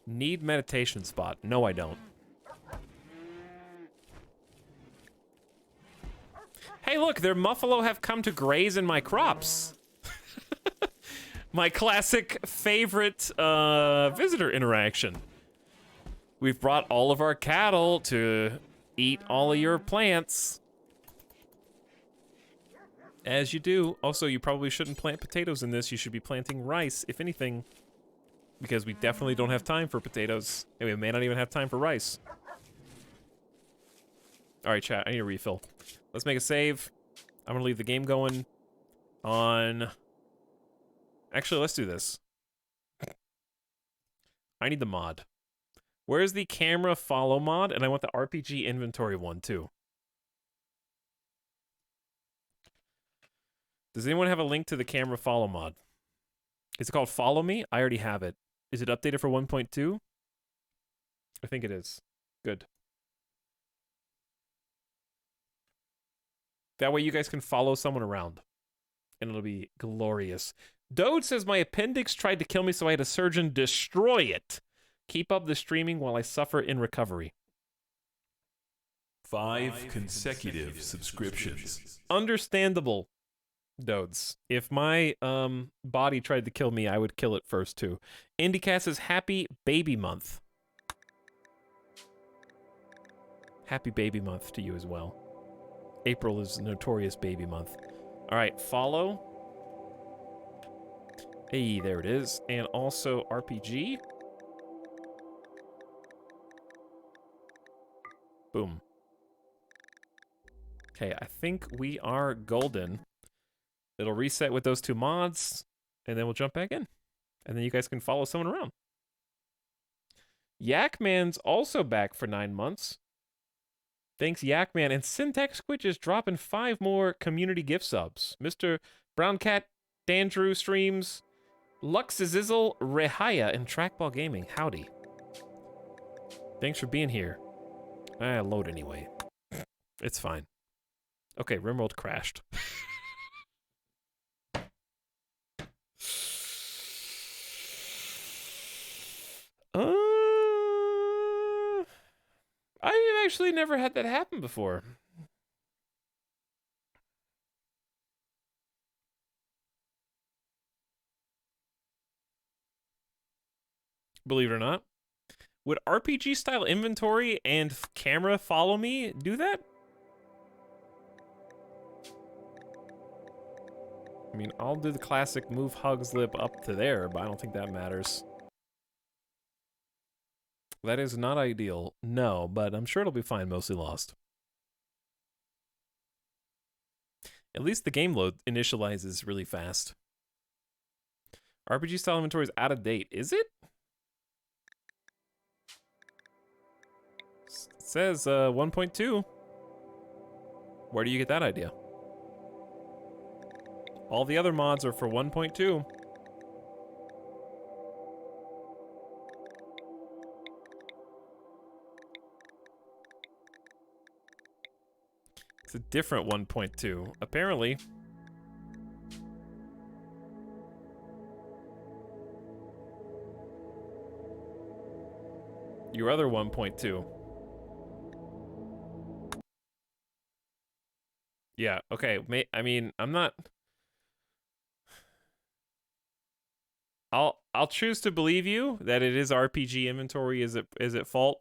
Need meditation spot. No, I don't. Hey, look, their muffalo have come to graze in my crops. My classic favorite visitor interaction. We've brought all of our cattle to eat all of your plants. As you do. Also, you probably shouldn't plant potatoes in this. You should be planting rice, if anything. Because we definitely don't have time for potatoes. And we may not even have time for rice. Alright, chat, I need a refill. Let's make a save. I'm gonna leave the game going on... Actually, let's do this. I need the mod. Where's the camera follow mod? And I want the RPG inventory one, too. Does anyone have a link to the camera follow mod? Is it called Follow Me? I already have it. Is it updated for 1.2? I think it is. Good. That way you guys can follow someone around. And it'll be glorious. Dode says, my appendix tried to kill me, so I had a surgeon destroy it. Keep up the streaming while I suffer in recovery. 5 consecutive subscriptions. Understandable, Dodes. If my body tried to kill me, I would kill it first, too. IndyCat says, happy baby month. Happy baby month to you as well. April is notorious baby month. All right, follow. Hey, there it is. And also RPG. Boom. Okay, I think we are golden. It'll reset with those 2 mods, and then we'll jump back in. And then you guys can follow someone around. Yakman's also back for 9 months. Thanks, Yakman. And Syntax Squid is dropping 5 more community gift subs. Mr. Browncat, Dandrew Streams, Luxizizzle, Rehaya, and Trackball Gaming. Howdy. Thanks for being here. Load anyway. It's fine. Okay, RimWorld crashed. I've actually never had that happen before. Believe it or not. Would RPG style inventory and camera follow me do that? I mean, I'll do the classic move hugs lip up to there, but I don't think that matters. That is not ideal. No, but I'm sure it'll be fine, mostly lost. At least the game load initializes really fast. RPG style inventory is out of date. Is it? It says 1.2. Where do you get that idea? All the other mods are for 1.2. It's a different 1.2, apparently. Your other 1.2. Yeah, okay. I mean, I'm not... I'll choose to believe you that it is RPG inventory is at fault.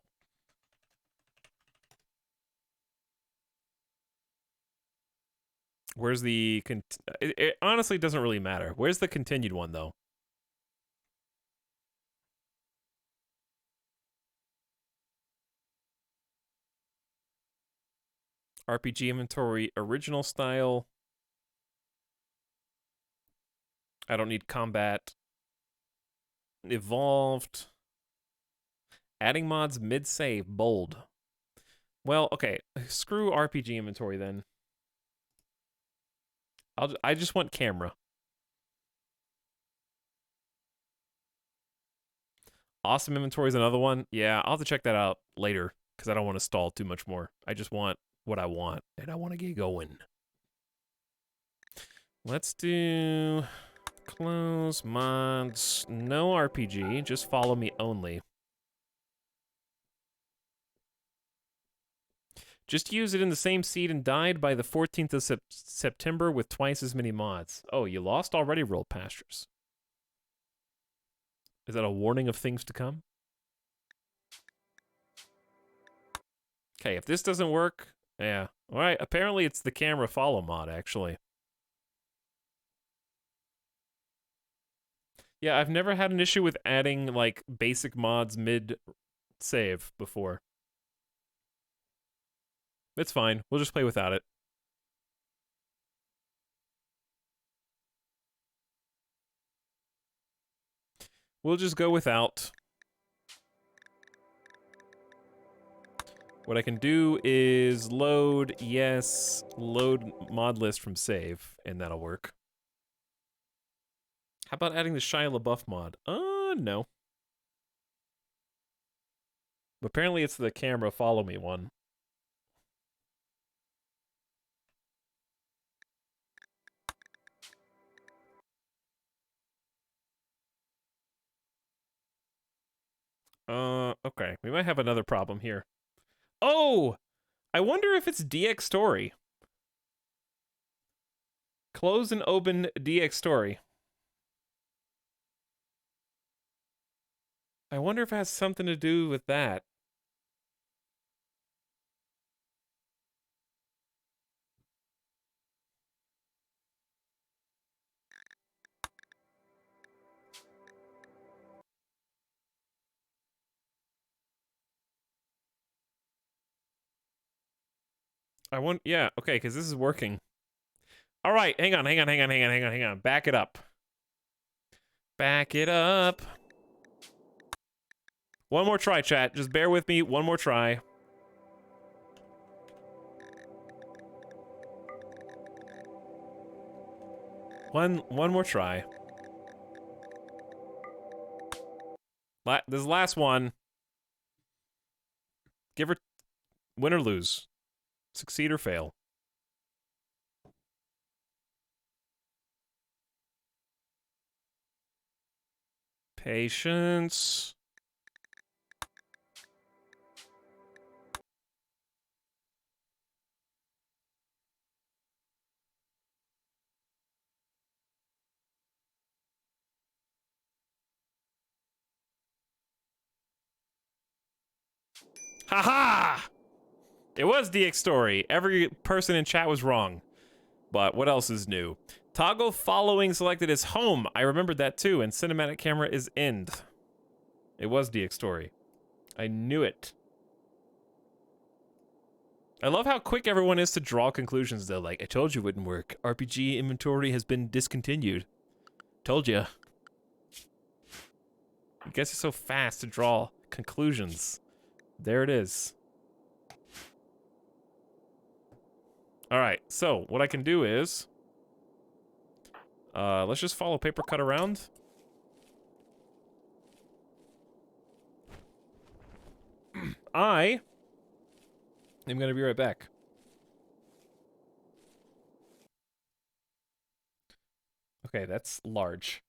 Where's the... It honestly doesn't really matter. Where's the continued one, though? RPG inventory, original style. I don't need combat. Evolved. Adding mods mid-save, bold. Well, okay. Screw RPG inventory then. I just want camera. Awesome Inventory is another one. Yeah, I'll have to check that out later because I don't want to stall too much more. I just want what I want, and I want to get going. Let's do close mods, no RPG, just follow me only. Just use it in the same seed and died by the 14th of September with twice as many mods. Oh, you lost already, Rolled Pastures. Is that a warning of things to come? Okay, if this doesn't work, yeah. All right, apparently it's the camera follow mod, actually. Yeah, I've never had an issue with adding, like, basic mods mid-save before. It's fine. We'll just play without it. We'll just go without. What I can do is load, yes, load mod list from save, and that'll work. How about adding the Shia LaBeouf mod? No. Apparently it's the camera follow me one. Okay. We might have another problem here. Oh! I wonder if it's DX Story. Close and open DX Story. I wonder if it has something to do with that. Yeah, okay, because this is working. All right, hang on. Back it up. Back it up. One more try, chat. Just bear with me. One more try. One more try. This last one. Give her... Win or lose. Succeed or fail. Patience. Haha! It was DX Story. Every person in chat was wrong. But what else is new? Toggle following selected as home. I remembered that too. And cinematic camera is end. It was DX Story. I knew it. I love how quick everyone is to draw conclusions though. Like, I told you it wouldn't work. RPG inventory has been discontinued. Told ya. You guys are so fast to draw conclusions. There it is. Alright, so what I can do is... let's just follow paper cut around. I am gonna be right back. Okay, that's large.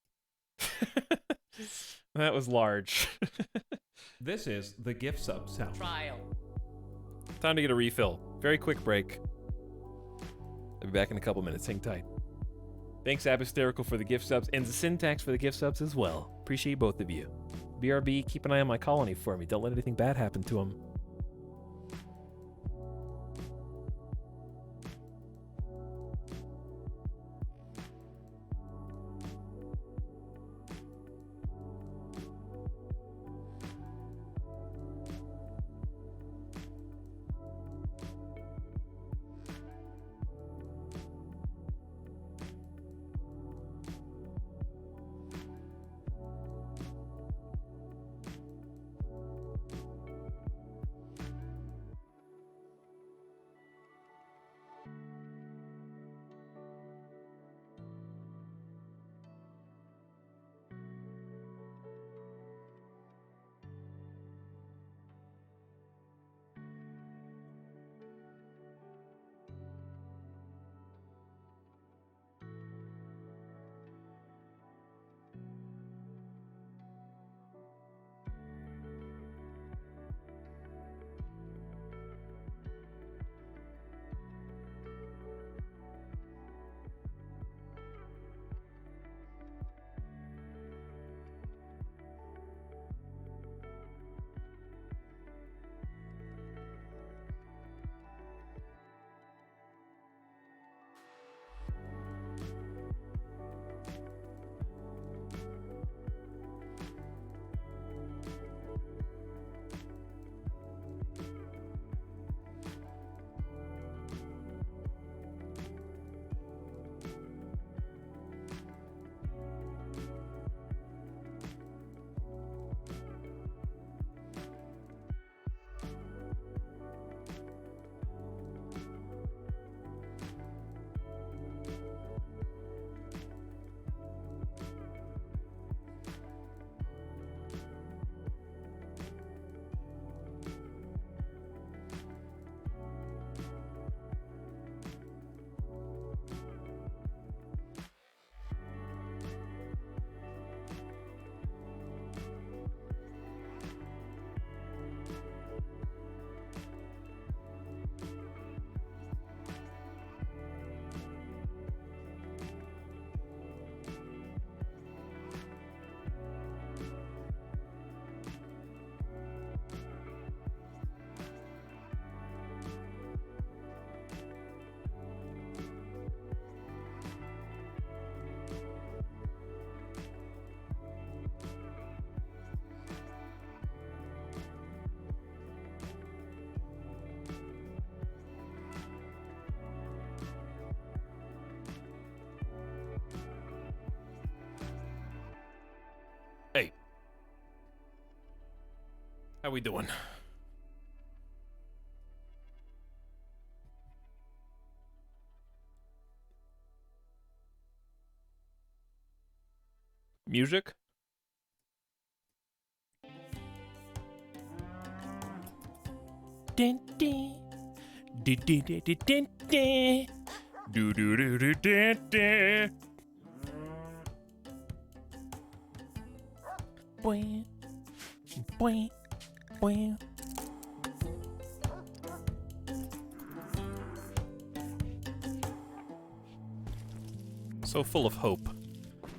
That was large. This is the gift sub sound. Trial. Time to get a refill. Very quick break. I'll be back in a couple minutes. Hang tight. Thanks, Abhysterical, for the gift subs, and the Syntax for the gift subs as well. Appreciate both of you. BRB, keep an eye on my colony for me. Don't let anything bad happen to them. How we doing? Music? Din, din. Din, din, din, din, din, din. Do, do, do, do, din, din. Boing. Boing. Boing. So full of hope.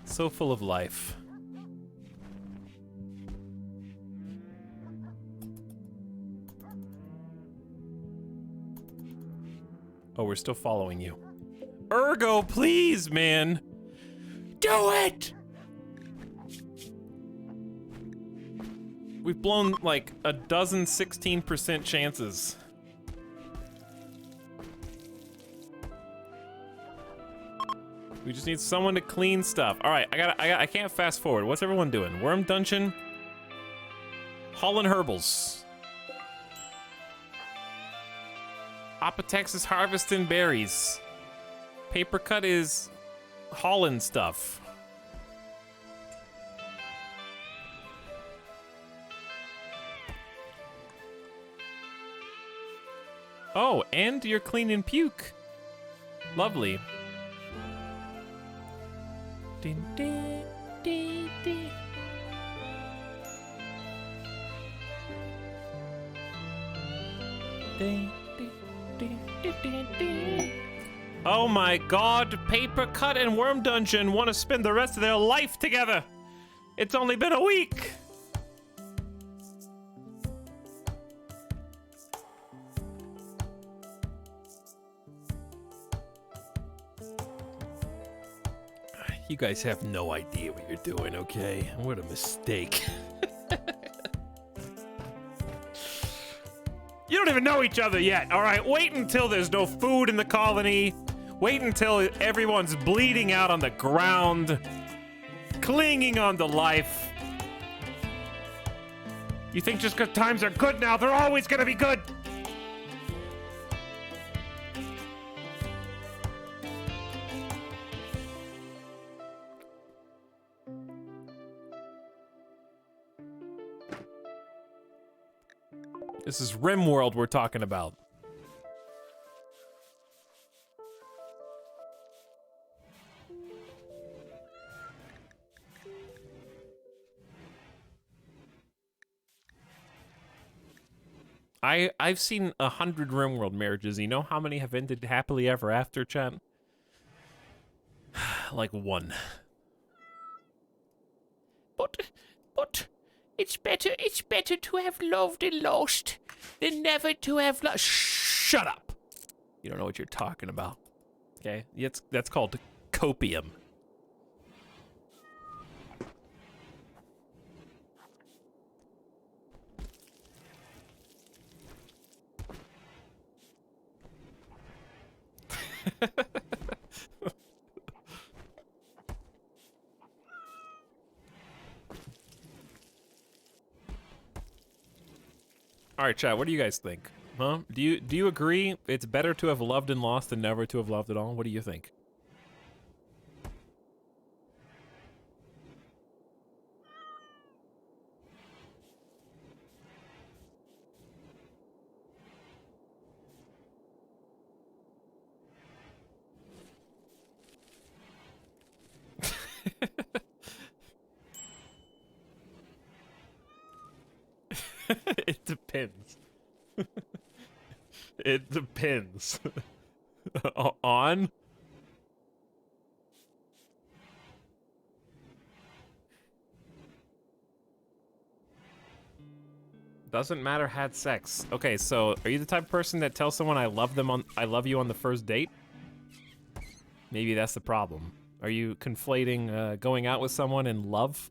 So full of life. Oh, we're still following you. Ergo, please, man! Do it! We've blown like a dozen 16% chances. We just need someone to clean stuff. All right, I can't fast forward. What's everyone doing? Worm Dungeon? Hauling Herbals. Apotex is harvesting berries. Paper Cut is hauling stuff. Oh, and you're cleaning puke. Lovely. Din, din, din, din. Din, din, din, din, din, din. Oh my god, Paper Cut and Worm Dungeon want to spend the rest of their life together. It's only been a week. You guys have no idea what you're doing, okay? What a mistake. You don't even know each other yet, all right? Wait until there's no food in the colony. Wait until everyone's bleeding out on the ground, clinging on to life. You think just because times are good now, they're always gonna be good? This is RimWorld we're talking about. I've seen 100 RimWorld marriages. You know how many have ended happily ever after, chat? Like one. But it's better to have loved and lost than never to have lost. Shut up! You don't know what you're talking about. Okay? That's called copium. All right, chat. What do you guys think? Huh? Do you agree it's better to have loved and lost than never to have loved at all? What do you think? It depends. It depends. On? Doesn't matter, had sex. Okay, so are you the type of person that tells someone I love you on the first date? Maybe that's the problem. Are you conflating going out with someone and love?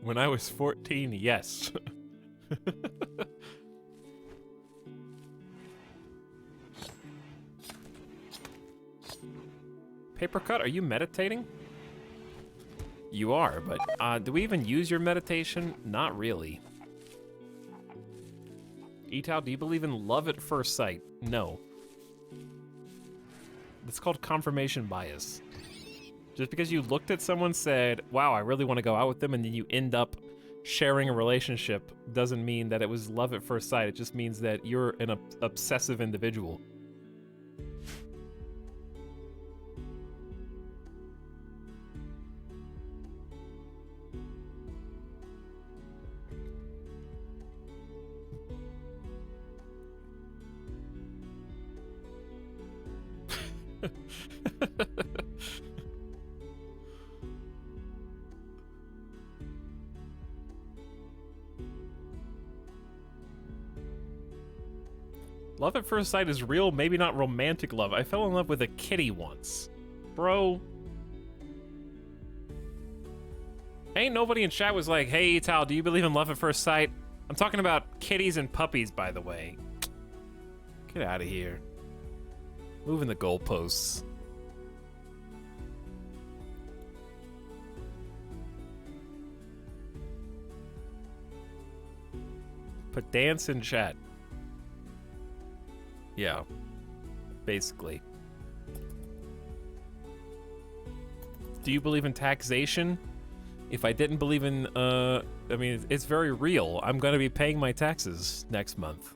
When I was 14, yes. Paper cut, are you meditating? You are, but do we even use your meditation? Not really. Etal, do you believe in love at first sight? No. It's called confirmation bias. Just because you looked at someone, said, wow, I really want to go out with them, and then you end up sharing a relationship doesn't mean that it was love at first sight. It just means that you're an obsessive individual. Love at first sight is real, maybe not romantic love. I fell in love with a kitty once. Bro. Ain't nobody in chat was like, hey, Tal, do you believe in love at first sight? I'm talking about kitties and puppies, by the way. Get out of here. Moving the goalposts. Put dance in chat. Yeah, basically. Do you believe in taxation? If I didn't believe in, I mean, it's very real. I'm gonna be paying my taxes next month.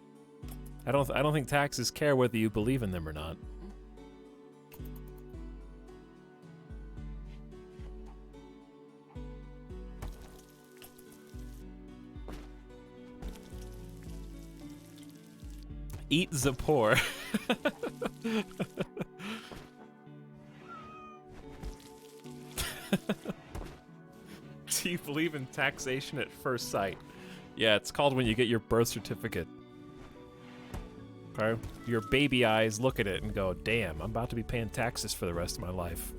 I don't think taxes care whether you believe in them or not. Eat the poor. Do you believe in taxation at first sight? Yeah, it's called when you get your birth certificate. Okay? Your baby eyes look at it and go, damn, I'm about to be paying taxes for the rest of my life.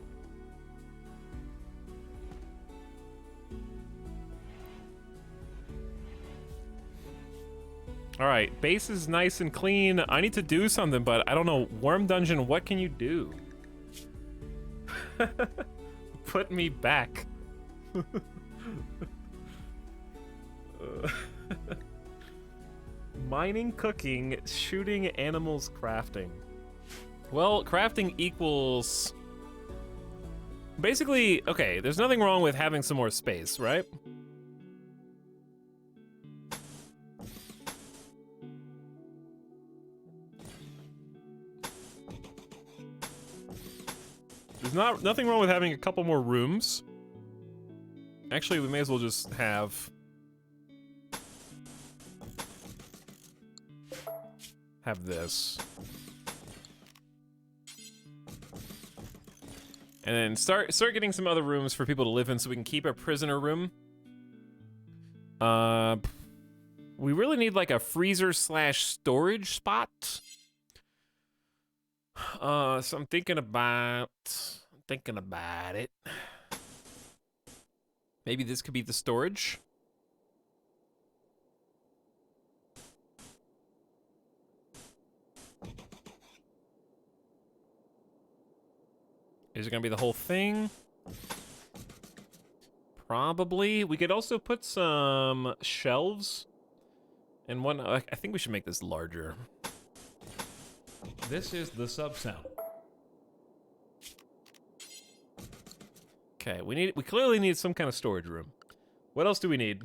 Alright, base is nice and clean. I need to do something, but I don't know. Worm Dungeon, what can you do? Put me back. Mining, cooking, shooting, animals, crafting. Well, crafting equals... Basically, okay, there's nothing wrong with having some more space, right? There's nothing wrong with having a couple more rooms. Actually, we may as well just have this. And then start getting some other rooms for people to live in so we can keep a prisoner room. We really need like a freezer / storage spot. So I'm thinking about it. Maybe this could be the storage. Is it gonna be the whole thing? Probably. We could also put some shelves. And one, I think we should make this larger. This is the sub sound. Okay, we clearly need some kind of storage room. What else do we need?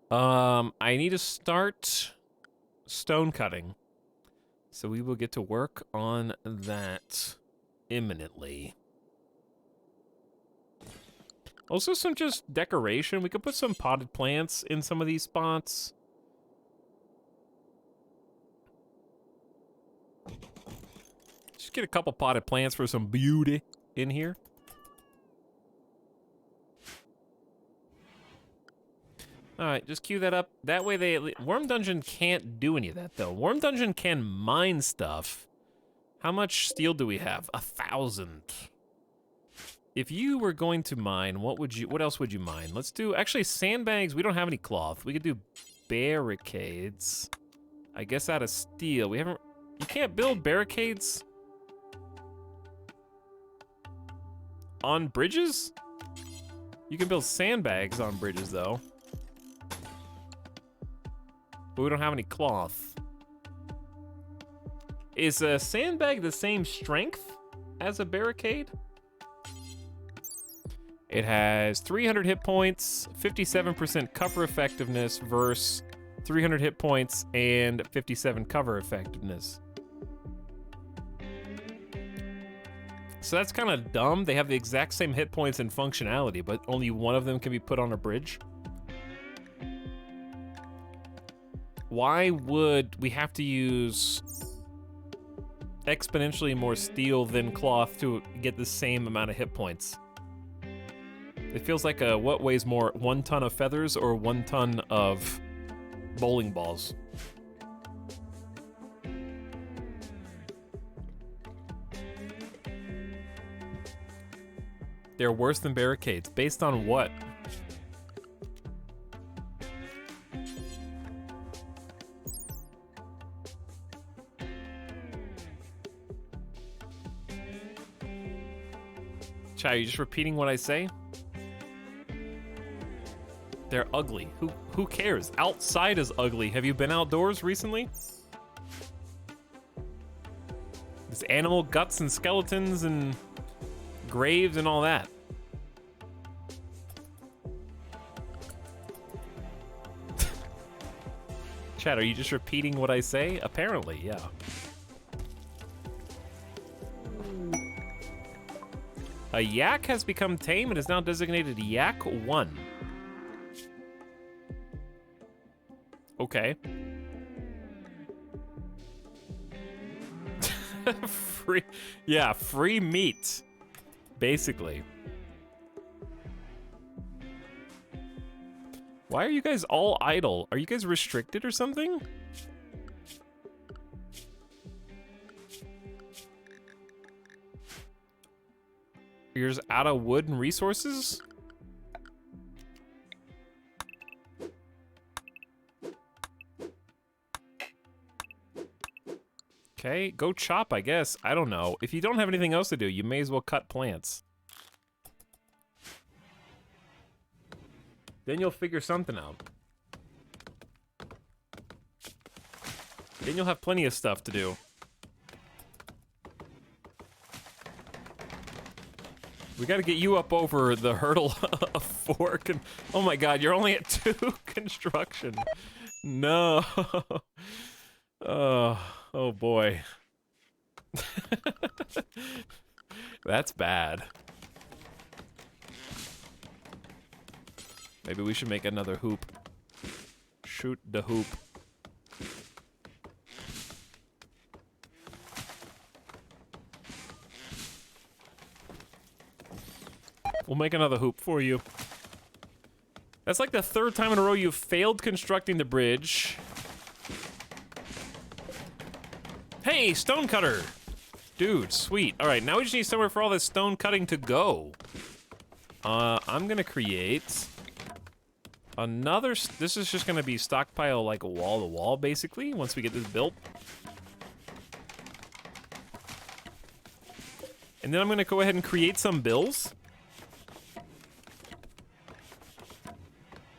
I need to start stone cutting. So we will get to work on that imminently. Also some just decoration. We could put some potted plants in some of these spots. Just get a couple potted plants for some beauty in here. Alright, just queue that up. That way Worm Dungeon can't do any of that, though. Worm Dungeon can mine stuff, How much steel do we have? 1,000. If you were going to mine, what else would you mine? Let's do, actually, sandbags. We don't have any cloth. We could do barricades. I guess out of steel. You can't build barricades on bridges? You can build sandbags on bridges, though. But we don't have any cloth. Is a sandbag the same strength as a barricade? It has 300 hit points, 57% cover effectiveness versus 300 hit points and 57 cover effectiveness. So that's kind of dumb. They have the exact same hit points and functionality, but only one of them can be put on a bridge. Why would we have to use exponentially more steel than cloth to get the same amount of hit points? It feels like what weighs more, 1 ton of feathers or 1 ton of bowling balls? They're worse than barricades. Based on what? Chai, are you just repeating what I say? They're ugly. Who cares? Outside is ugly. Have you been outdoors recently? There's animal guts and skeletons and graves and all that. Chat, are you just repeating what I say? Apparently, yeah. A yak has become tame and is now designated Yak 1. Okay. Free meat, basically. Why are you guys all idle? Are you guys restricted or something? You're just out of wood and resources? Okay, go chop, I guess. I don't know. If you don't have anything else to do, you may as well cut plants. Then you'll figure something out. Then you'll have plenty of stuff to do. We gotta get you up over the hurdle of 4. Oh my god, you're only at 2 construction. No. Oh boy. That's bad. Maybe we should make another hoop. Shoot the hoop. We'll make another hoop for you. That's like the 3rd time in a row you've failed constructing the bridge. Hey, stone cutter! Dude, sweet. Alright, now we just need somewhere for all this stone cutting to go. I'm gonna create another... This is just gonna be stockpile like wall to wall, basically, once we get this built. And then I'm gonna go ahead and create some bills.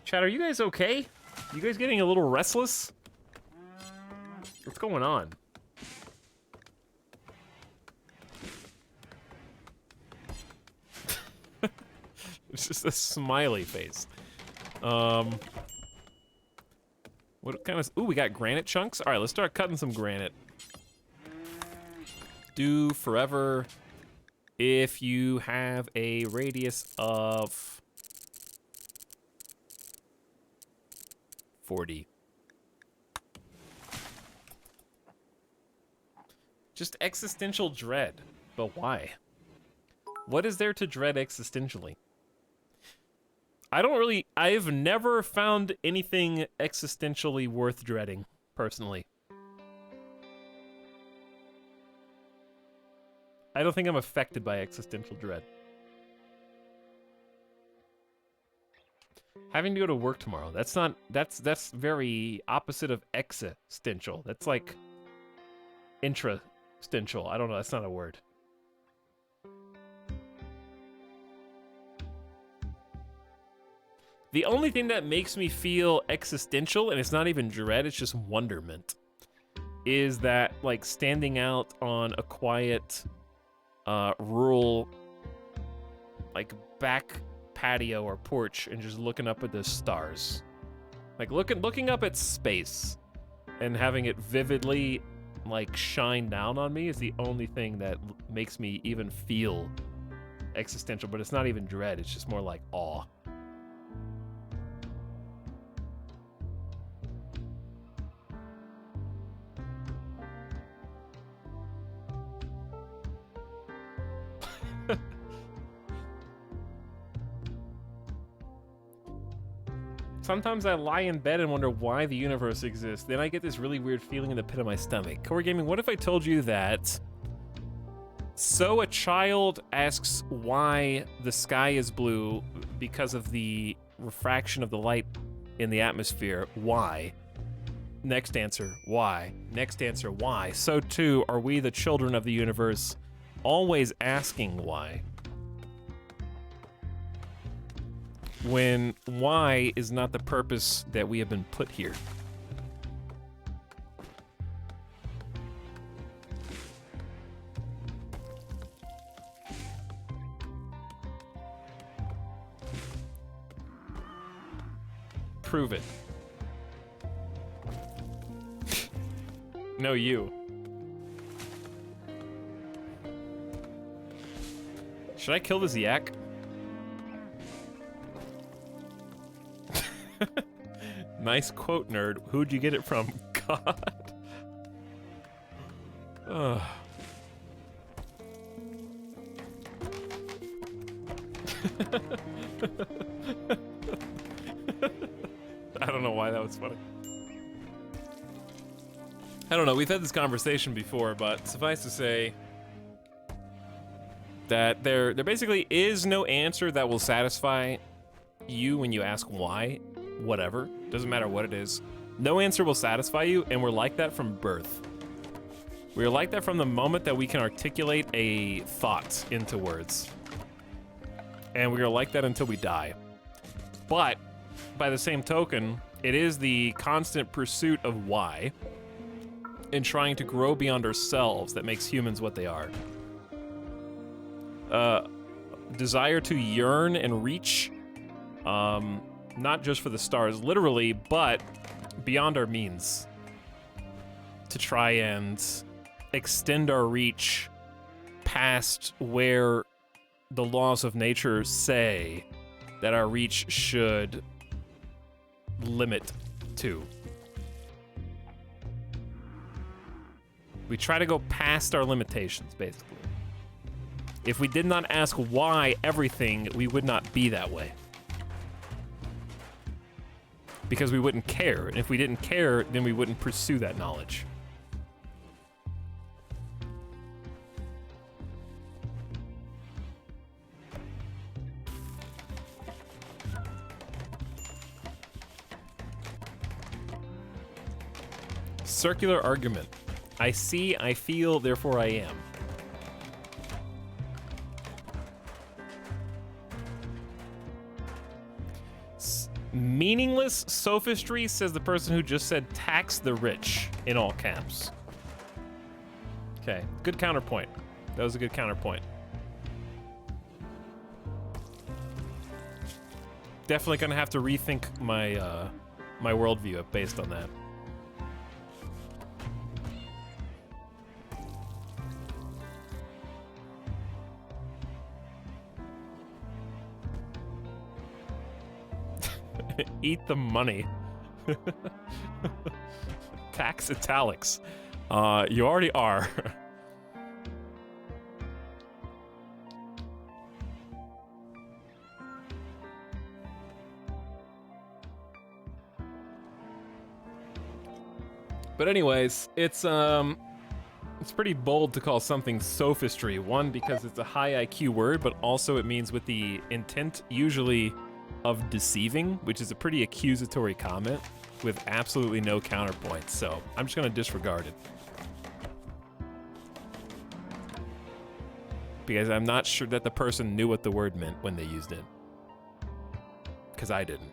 Chat, are you guys okay? You guys getting a little restless? What's going on? It's just a smiley face. What kind of... Ooh, we got granite chunks? Alright, let's start cutting some granite. Do forever if you have a radius of 40. Just existential dread. But why? What is there to dread existentially? I've never found anything existentially worth dreading, personally. I don't think I'm affected by existential dread. Having to go to work tomorrow. That's not. That's very opposite of existential. That's like intrastential. I don't know. That's not a word. The only thing that makes me feel existential, and it's not even dread, it's just wonderment, is that, like, standing out on a quiet, rural, like, back patio or porch and just looking up at the stars. Like, looking up at space and having it vividly, like, shine down on me is the only thing that makes me even feel existential, but it's not even dread, it's just more like awe. Sometimes I lie in bed and wonder why the universe exists. Then I get this really weird feeling in the pit of my stomach. Core Gaming, what if I told you that... So a child asks why the sky is blue because of the refraction of the light in the atmosphere. Why? Next answer, why? Next answer, why? So too are we, the children of the universe, always asking why. When why is not the purpose that we have been put here. Prove it. No, you. Should I kill this yak? Nice quote, nerd. Who'd you get it from? God. Ugh. I don't know why that was funny. I don't know, we've had this conversation before, but suffice to say that there basically is no answer that will satisfy you when you ask why. Whatever, doesn't matter what it is. No answer will satisfy you, and we're like that from birth. We're like that from the moment that we can articulate a thought into words. And we are like that until we die. But, by the same token, it is the constant pursuit of why and trying to grow beyond ourselves that makes humans what they are. Desire to yearn and reach, not just for the stars, literally, but beyond our means. To try and extend our reach past where the laws of nature say that our reach should limit to. We try to go past our limitations, basically. If we did not ask why everything, we would not be that way. Because we wouldn't care. And if we didn't care, then we wouldn't pursue that knowledge. Circular argument. I see, I feel, therefore I am. Meaningless sophistry, says the person who just said tax the rich in all caps. Okay, good counterpoint. That was a good counterpoint. Definitely gonna have to rethink my my worldview based on that. Eat the money. Tax Etalyx. You already are. But anyways, it's It's pretty bold to call something sophistry. One, because it's a high IQ word, but also it means with the intent, usually, of deceiving, which is a pretty accusatory comment with absolutely no counterpoint. So I'm just gonna disregard it. Because I'm not sure that the person knew what the word meant when they used it. Because I didn't.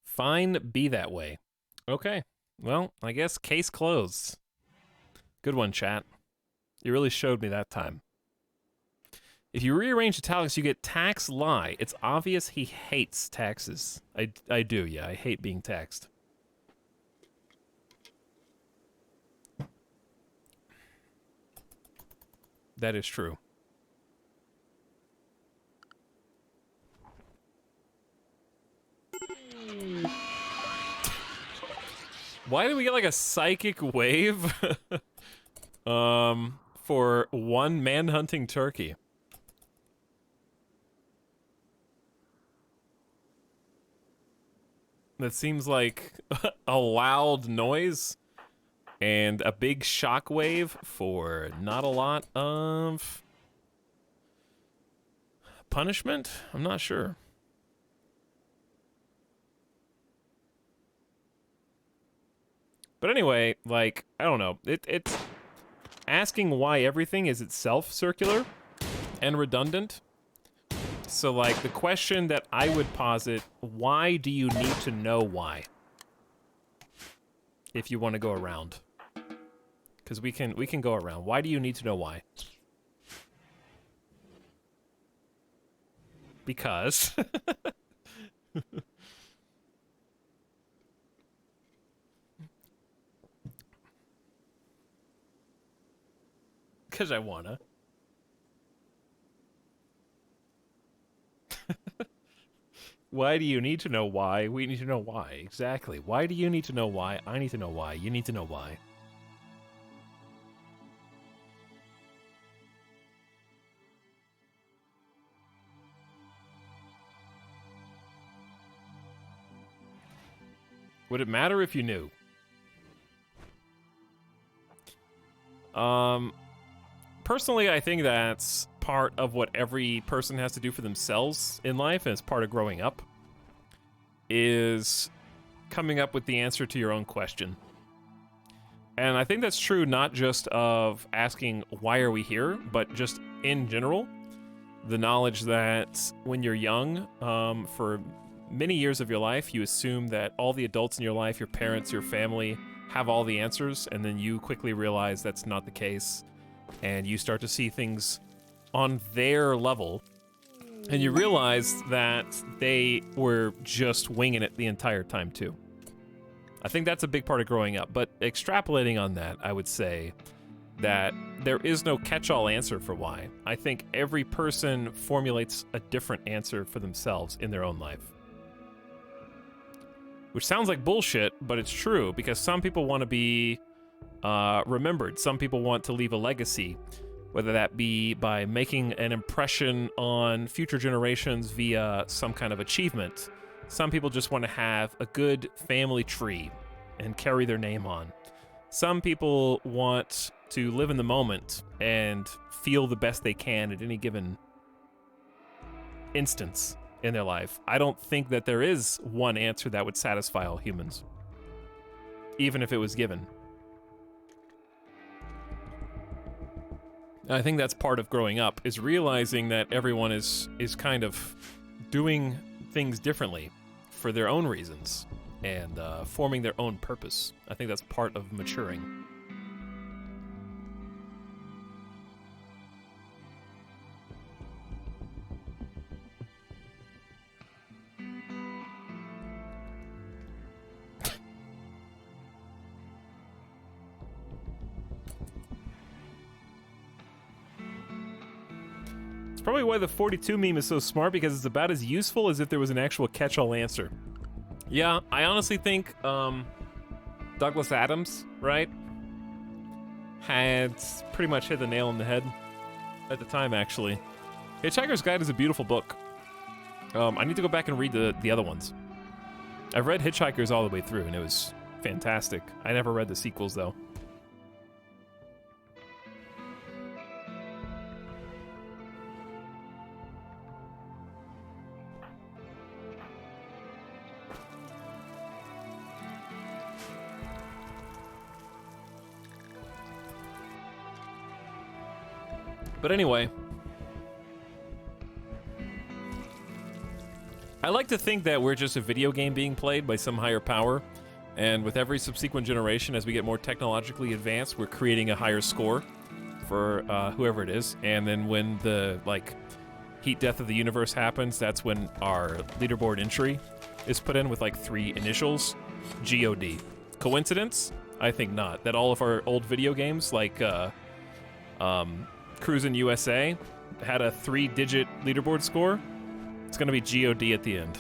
Fine, be that way. Okay. Well, I guess case closed. Good one, chat. You really showed me that time. If you rearrange Etalyx, you get tax lie. It's obvious he hates taxes. I do, yeah. I hate being taxed. That is true. Why did we get like a psychic wave for one manhunting turkey? That seems like a loud noise and a big shockwave for not a lot of punishment? I'm not sure. But anyway, like, I don't know. It's asking why everything is itself circular and redundant. So, like, the question that I would posit, why do you need to know why? If you want to go around. Because we can go around. Why do you need to know why? Because. Because I wanna. Why do you need to know why? We need to know why. Exactly. Why do you need to know why? I need to know why. You need to know why. Would it matter if you knew? Personally, I think that's part of what every person has to do for themselves in life, and it's part of growing up, is coming up with the answer to your own question. And I think that's true not just of asking, why are we here, but just in general. The knowledge that when you're young, for many years of your life, you assume that all the adults in your life, your parents, your family, have all the answers, and then you quickly realize that's not the case, and you start to see things on their level, and you realize that they were just winging it the entire time too. I think that's a big part of growing up, but extrapolating on that, I would say that there is no catch-all answer for why. I think every person formulates a different answer for themselves in their own life. Which sounds like bullshit, but it's true, because some people want to be remembered. Some people want to leave a legacy, whether that be by making an impression on future generations via some kind of achievement. Some people just want to have a good family tree and carry their name on. Some people want to live in the moment and feel the best they can at any given instance in their life. I don't think that there is one answer that would satisfy all humans, even if it was given. I think that's part of growing up, is realizing that everyone is kind of doing things differently for their own reasons and forming their own purpose. I think that's part of maturing. Probably why the 42 meme is so smart, because it's about as useful as if there was an actual catch-all answer. Yeah, I honestly think Douglas Adams, right, had pretty much hit the nail on the head at the time, actually. Hitchhiker's Guide is a beautiful book. I need to go back and read the other ones. I've read Hitchhikers all the way through, and it was fantastic. I never read the sequels, though. But anyway, I like to think that we're just a video game being played by some higher power, and with every subsequent generation, as we get more technologically advanced, we're creating a higher score for whoever it is, and then when the, like, heat death of the universe happens, that's when our leaderboard entry is put in with, like, 3 initials, GOD. Coincidence? I think not. That all of our old video games, like, Cruisin' USA had a 3-digit leaderboard score. It's gonna be GOD at the end.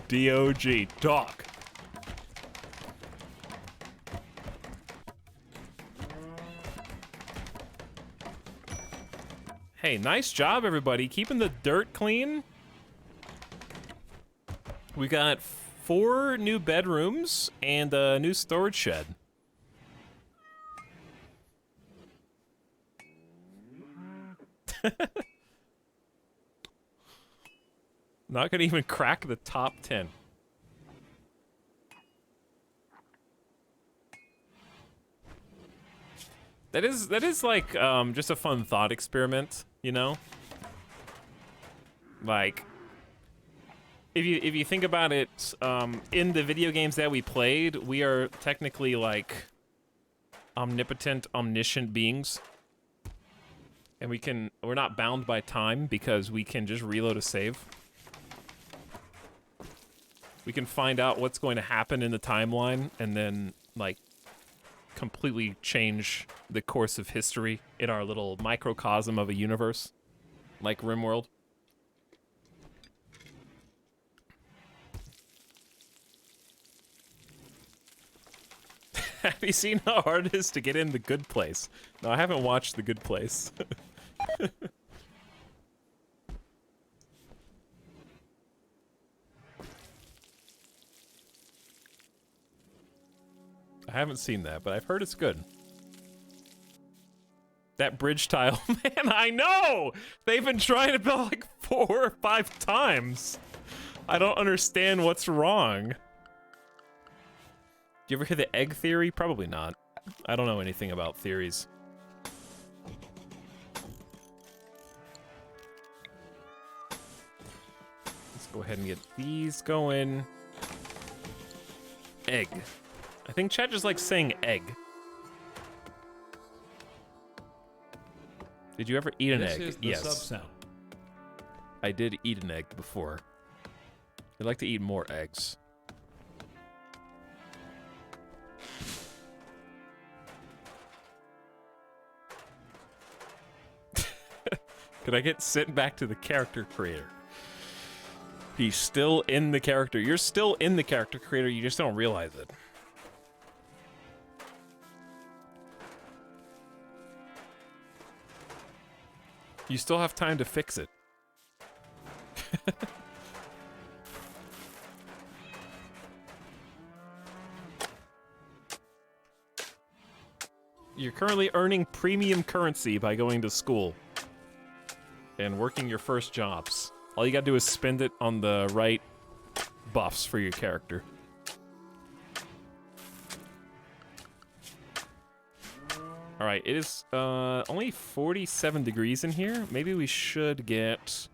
DOG, talk. Hey, nice job, everybody. Keeping the dirt clean. We got 4 new bedrooms and a new storage shed. Not gonna even crack the top 10. That is like just a fun thought experiment, you know? Like, if you think about it, in the video games that we played, we are technically like omnipotent, omniscient beings. And we're not bound by time because we can just reload a save. We can find out what's going to happen in the timeline and then, like, completely change the course of history in our little microcosm of a universe, like RimWorld. Have you seen how hard it is to get in The Good Place? No, I haven't watched The Good Place. I haven't seen that, but I've heard it's good. That bridge tile, man, I know! They've been trying to build like 4 or 5 times. I don't understand what's wrong. Do you ever hear the egg theory? Probably not. I don't know anything about theories. Let's go ahead and get these going. Egg. I think chat just likes saying egg. Did you ever eat an egg? This is the Yes. sub-sound. I did eat an egg before. I'd like to eat more eggs. Could I get sent back to the character creator? He's still in the character. You're still in the character creator, you just don't realize it. You still have time to fix it. You're currently earning premium currency by going to school and working your first jobs. All you gotta do is spend it on the right buffs for your character. Alright, it is only 47 degrees in here. Maybe we should get...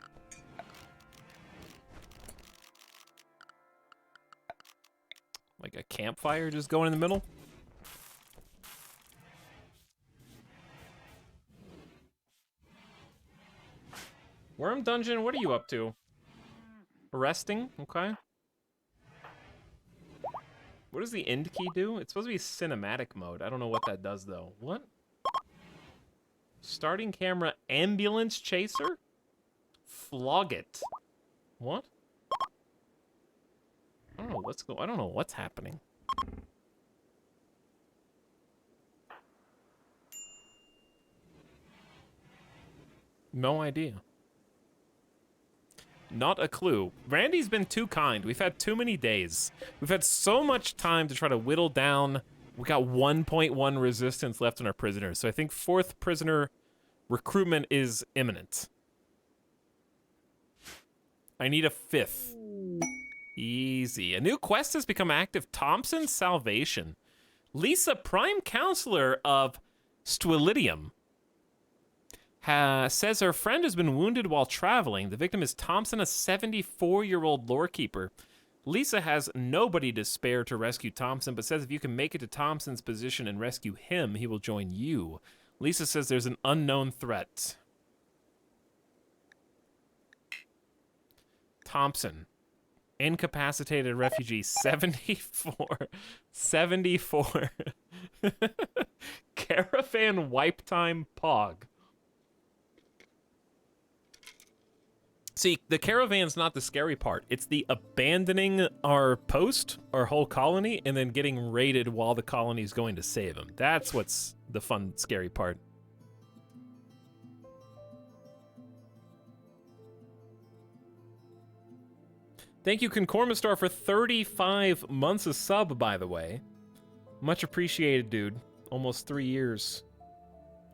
like a campfire just going in the middle. Worm Dungeon, what are you up to? Arresting? Okay. What does the end key do? It's supposed to be cinematic mode. I don't know what that does, though. What? Starting camera ambulance chaser? Flog it. What? I don't know what's happening. No idea. Not a clue. Randy's been too kind. We've had too many days. We've had so much time to try to whittle down. We got 1.1 resistance left in our prisoners, so I think 4th prisoner recruitment is imminent. I need a 5th. Easy. A new quest has become active. Thompson's Salvation. Lisa, prime counselor of Stwilidium, says her friend has been wounded while traveling. The victim is Thompson, a 74-year-old lorekeeper. Lisa has nobody to spare to rescue Thompson, but says if you can make it to Thompson's position and rescue him, he will join you. Lisa says there's an unknown threat. Thompson. Incapacitated refugee, 74. 74. Caravan wipe time pog. See, the caravan's not the scary part. It's the abandoning our post, our whole colony, and then getting raided while the colony's going to save them. That's what's the fun, scary part. Thank you, Concormistar, for 35 months of sub, by the way. Much appreciated, dude. Almost 3 years.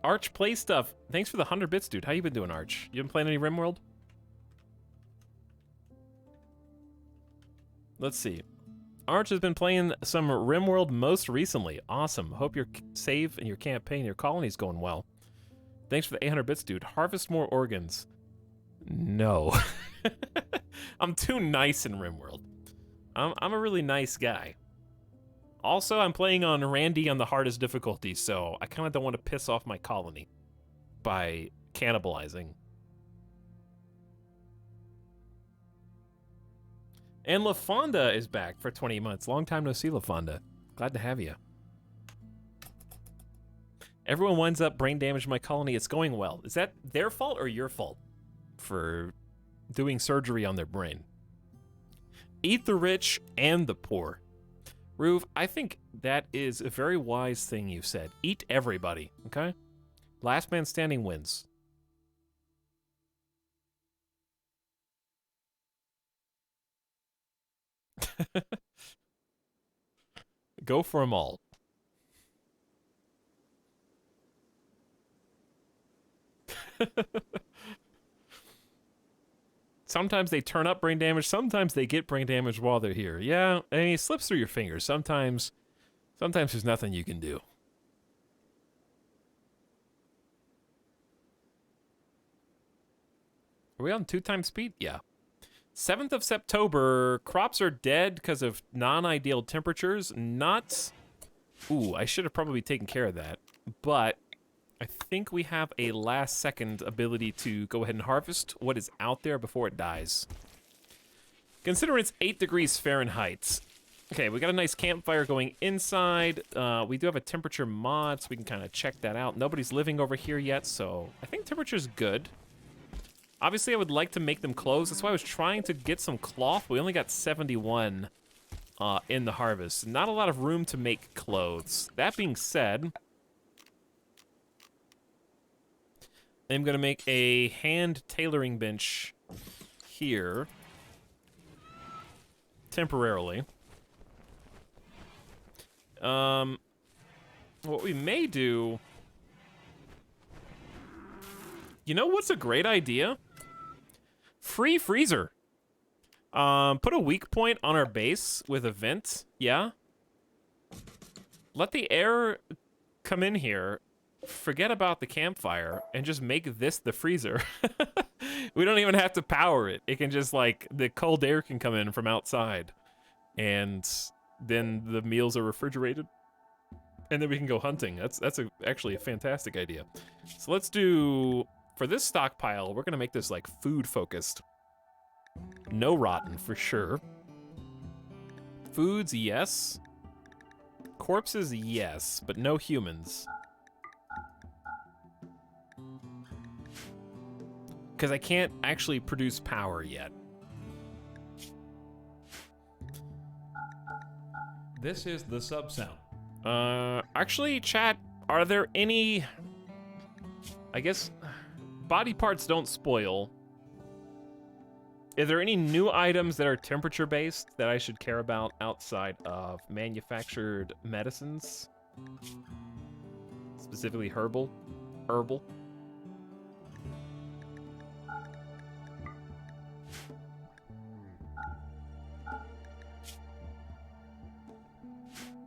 Arch Play Stuff. Thanks for the 100 bits, dude. How you been doing, Arch? You been playing any RimWorld? Let's see. Arch has been playing some RimWorld most recently. Awesome. Hope you're safe and your campaign, your colony's going well. Thanks for the 800 bits, dude. Harvest more organs. No. I'm too nice in RimWorld. I'm a really nice guy. Also, I'm playing on Randy on the hardest difficulty, so I kind of don't want to piss off my colony by cannibalizing. And LaFonda is back for 20 months. Long time no see, LaFonda. Glad to have you. Everyone winds up brain damage in my colony. It's going well. Is that their fault or your fault for doing surgery on their brain? Eat the rich and the poor. Ruve, I think that is a very wise thing you said. Eat everybody, okay? Last man standing wins. Go for them all. Sometimes they turn up brain damage, sometimes they get brain damage while they're here. Yeah, I mean, it slips through your fingers. Sometimes there's nothing you can do. Are we on 2x speed? Yeah. 7th of September, crops are dead because of non-ideal temperatures. Not... Ooh, I should have probably taken care of that. But I think we have a last-second ability to go ahead and harvest what is out there before it dies. Considering it's 8 degrees Fahrenheit. Okay, we got a nice campfire going inside. We do have a temperature mod, so we can kind of check that out. Nobody's living over here yet, so I think temperature's good. Obviously, I would like to make them clothes. That's why I was trying to get some cloth. We only got 71 in the harvest. Not a lot of room to make clothes. That being said, I'm going to make a hand tailoring bench here. Temporarily. What we may do... You know what's a great idea? Free freezer. Put a weak point on our base with a vent. Yeah. Let the air come in here. Forget about the campfire and just make this the freezer. We don't even have to power it. It can just like the cold air can come in from outside, and then the meals are refrigerated, and then we can go hunting. That's actually a fantastic idea. So let's do. For this stockpile, we're gonna make this like food focused. No rotten for sure. Foods, yes. Corpses, yes, but no humans. Because I can't actually produce power yet. This is the sub sound. Actually, chat, are there any... I guess body parts don't spoil. Are there any new items that are temperature-based that I should care about outside of manufactured medicines? Specifically herbal? Herbal?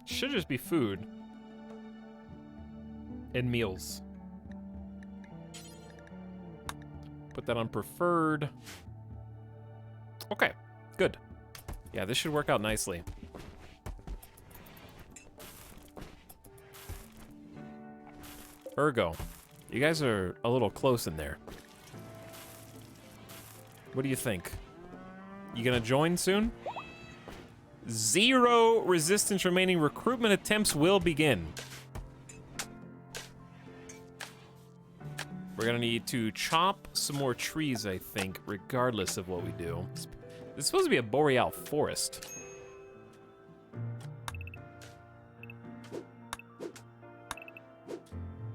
Should just be food. And meals. Put that on preferred. Okay, good. Yeah, this should work out nicely. Ergo, you guys are a little close in there. What do you think? You gonna join soon? 0 resistance remaining. Recruitment attempts will begin. We're gonna need to chop some more trees, I think, regardless of what we do. It's supposed to be a boreal forest.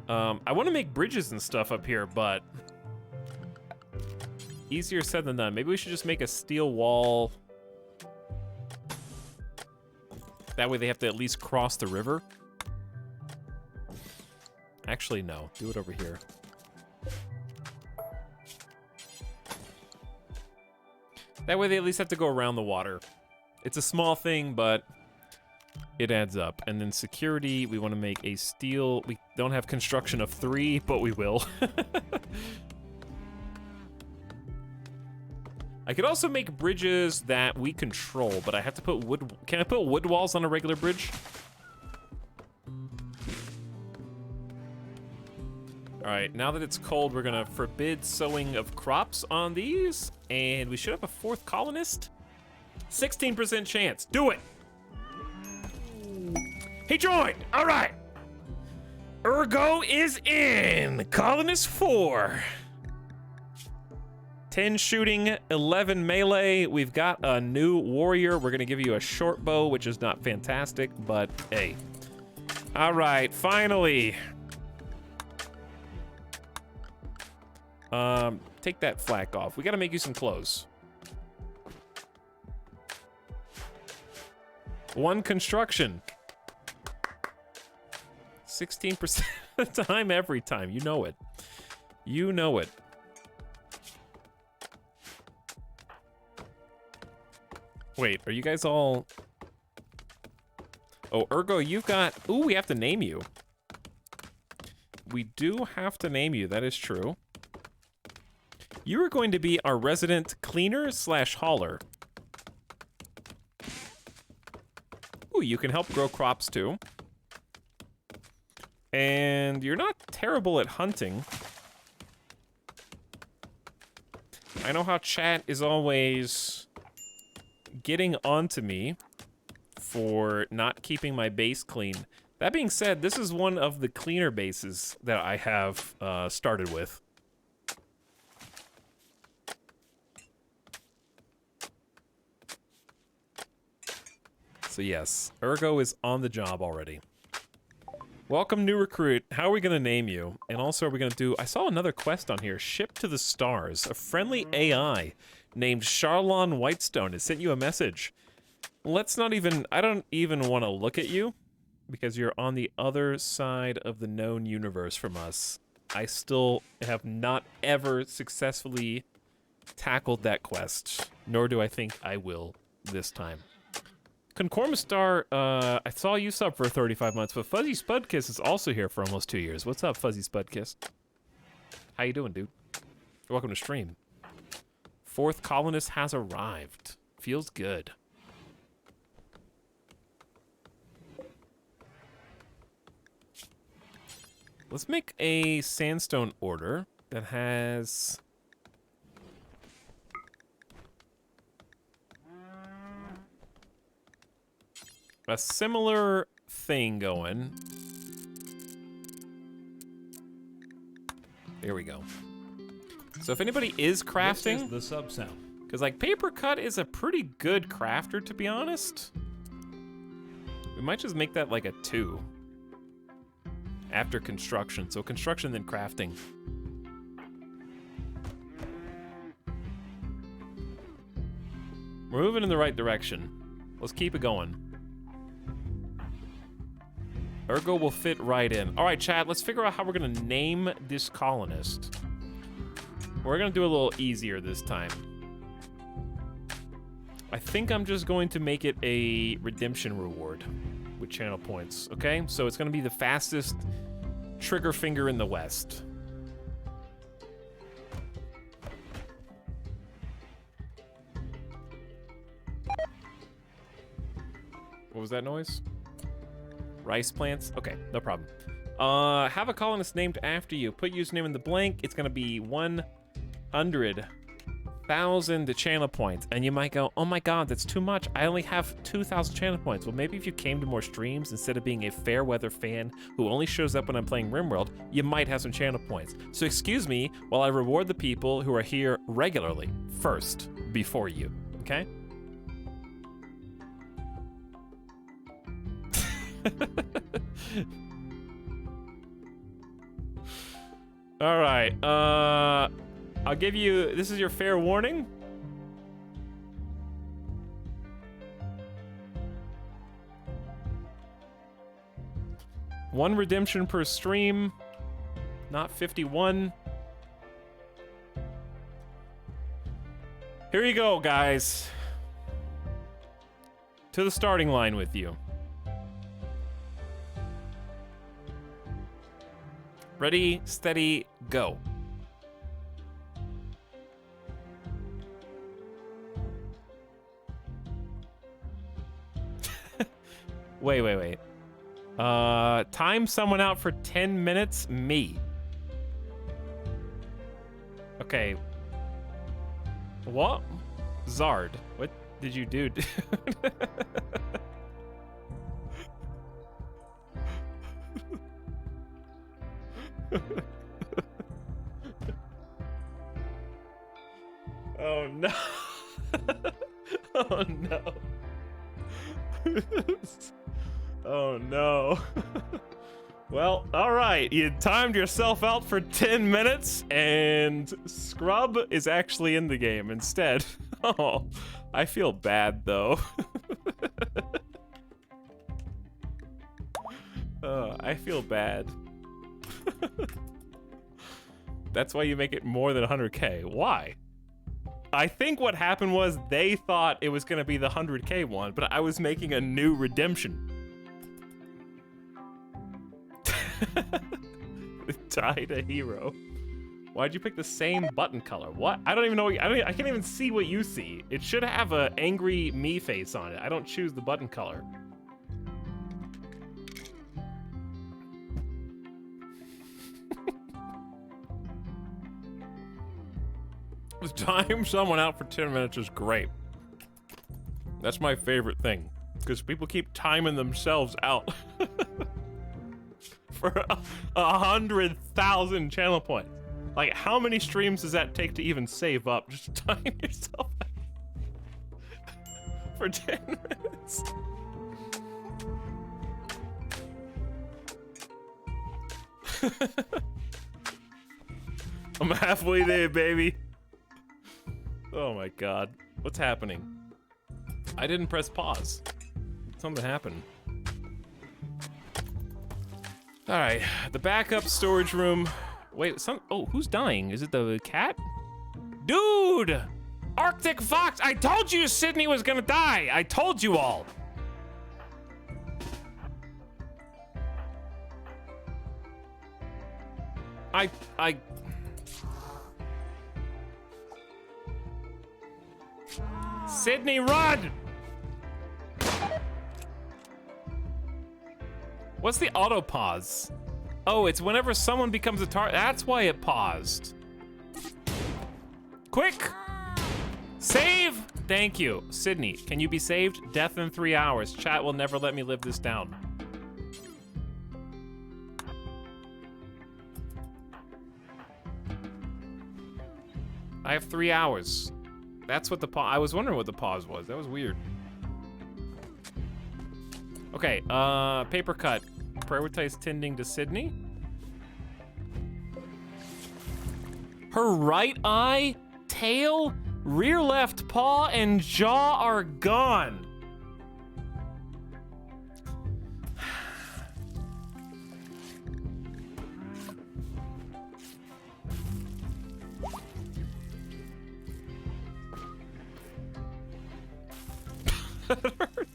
I want to make bridges and stuff up here, but easier said than done. Maybe we should just make a steel wall. That way they have to at least cross the river. Actually, no. Do it over here. That way they at least have to go around the water. It's a small thing, but it adds up. And then security, we want to make a steel. We don't have construction of 3, but we will. I could also make bridges that we control, but I have to put wood. Can I put wood walls on a regular bridge? All right, now that it's cold, we're gonna forbid sowing of crops on these, and we should have a 4th colonist. 16% chance. Do it. He joined. All right. Ergo is in. Colonist 4. 10 shooting, 11 melee. We've got a new warrior. We're gonna give you a short bow, which is not fantastic, but hey. All right, finally. Take that flak off. We gotta make you some clothes. 1 construction. 16% of the time, every time. You know it. You know it. Wait, are you guys all... Oh, Ergo, you've got... Ooh, we have to name you. We do have to name you, that is true. You are going to be our resident cleaner / hauler. Ooh, you can help grow crops too. And you're not terrible at hunting. I know how chat is always getting onto me for not keeping my base clean. That being said, this is one of the cleaner bases that I have started with. So yes, Ergo is on the job already. Welcome, new recruit. How are we gonna name you? And also, are we gonna do... I saw another quest on here. Ship to the stars. A friendly AI named Charlon Whitestone has sent you a message. Let's not even... I don't even want to look at you because you're on the other side of the known universe from us. I still have not ever successfully tackled that quest, nor do I think I will this time. Concormistar, I saw you sub for 35 months, but Fuzzy Spudkiss is also here for almost 2 years. What's up, Fuzzy Spudkiss? How you doing, dude? Welcome to stream. 4th colonist has arrived. Feels good. Let's make a sandstone order that has... a similar thing going. There we go. So if anybody is crafting, This is the sub sound. because like paper cut is a pretty good crafter, to be honest. We We might just make that like a 2. After construction. So construction, then crafting. We're moving in the right direction. Let's keep it going. Ergo will fit right in. All right, chat, let's figure out how we're gonna name this colonist. We're gonna do a little easier this time. I think I'm just going to make it a redemption reward with channel points, okay? So it's gonna be the fastest trigger finger in the West. What was that noise? Rice plants? Okay, no problem. Have a colonist named after you. Put username in the blank. It's gonna be 100,000 channel points. And you might go, oh my god, that's too much. I only have 2,000 channel points. Well, maybe if you came to more streams instead of being a fair weather fan who only shows up when I'm playing RimWorld, you might have some channel points. So excuse me while I reward the people who are here regularly first, before you, okay? All right, I'll give you, this is your fair warning. One redemption per stream, not 51. Here you go, guys. To the starting line with you. Ready, steady, go. Wait. Time someone out for 10 minutes? Me. Okay. What? Zard, what did you do? Oh no. Oh no. Oh no. Well, alright, you timed yourself out for 10 minutes, and Scrub is actually in the game instead. Oh, I feel bad though. I feel bad. That's why you make it more than 100k. Why? I think what happened was they thought it was gonna be the 100k one, but I was making a new redemption. Died a hero. Why'd you pick the same button color? What? I don't even know. I can't even see what you see. It should have a angry me face on it. I don't choose the button color. Time someone out for 10 minutes is great. That's my favorite thing, because people keep timing themselves out for 100,000 channel points. Like, how many streams does that take to even save up? Just time yourself out for 10 minutes. I'm halfway there, baby. Oh my god. What's happening? I didn't press pause. Something happened. Alright, the backup storage room. Wait, oh, who's dying? Is it the cat? Dude! Arctic Fox! I told you Sydney was gonna die! I told you all! Sydney, run! What's the auto pause? Oh, it's whenever someone becomes a target. That's why it paused. Quick! Save! Thank you. Sydney, can you be saved? Death in 3 hours. Chat will never let me live this down. I have 3 hours. That's what the pause. I was wondering what the pause was. That was weird. Okay, paper cut. Prioritize tending to Sydney. Her right eye, tail, rear left paw, and jaw are gone.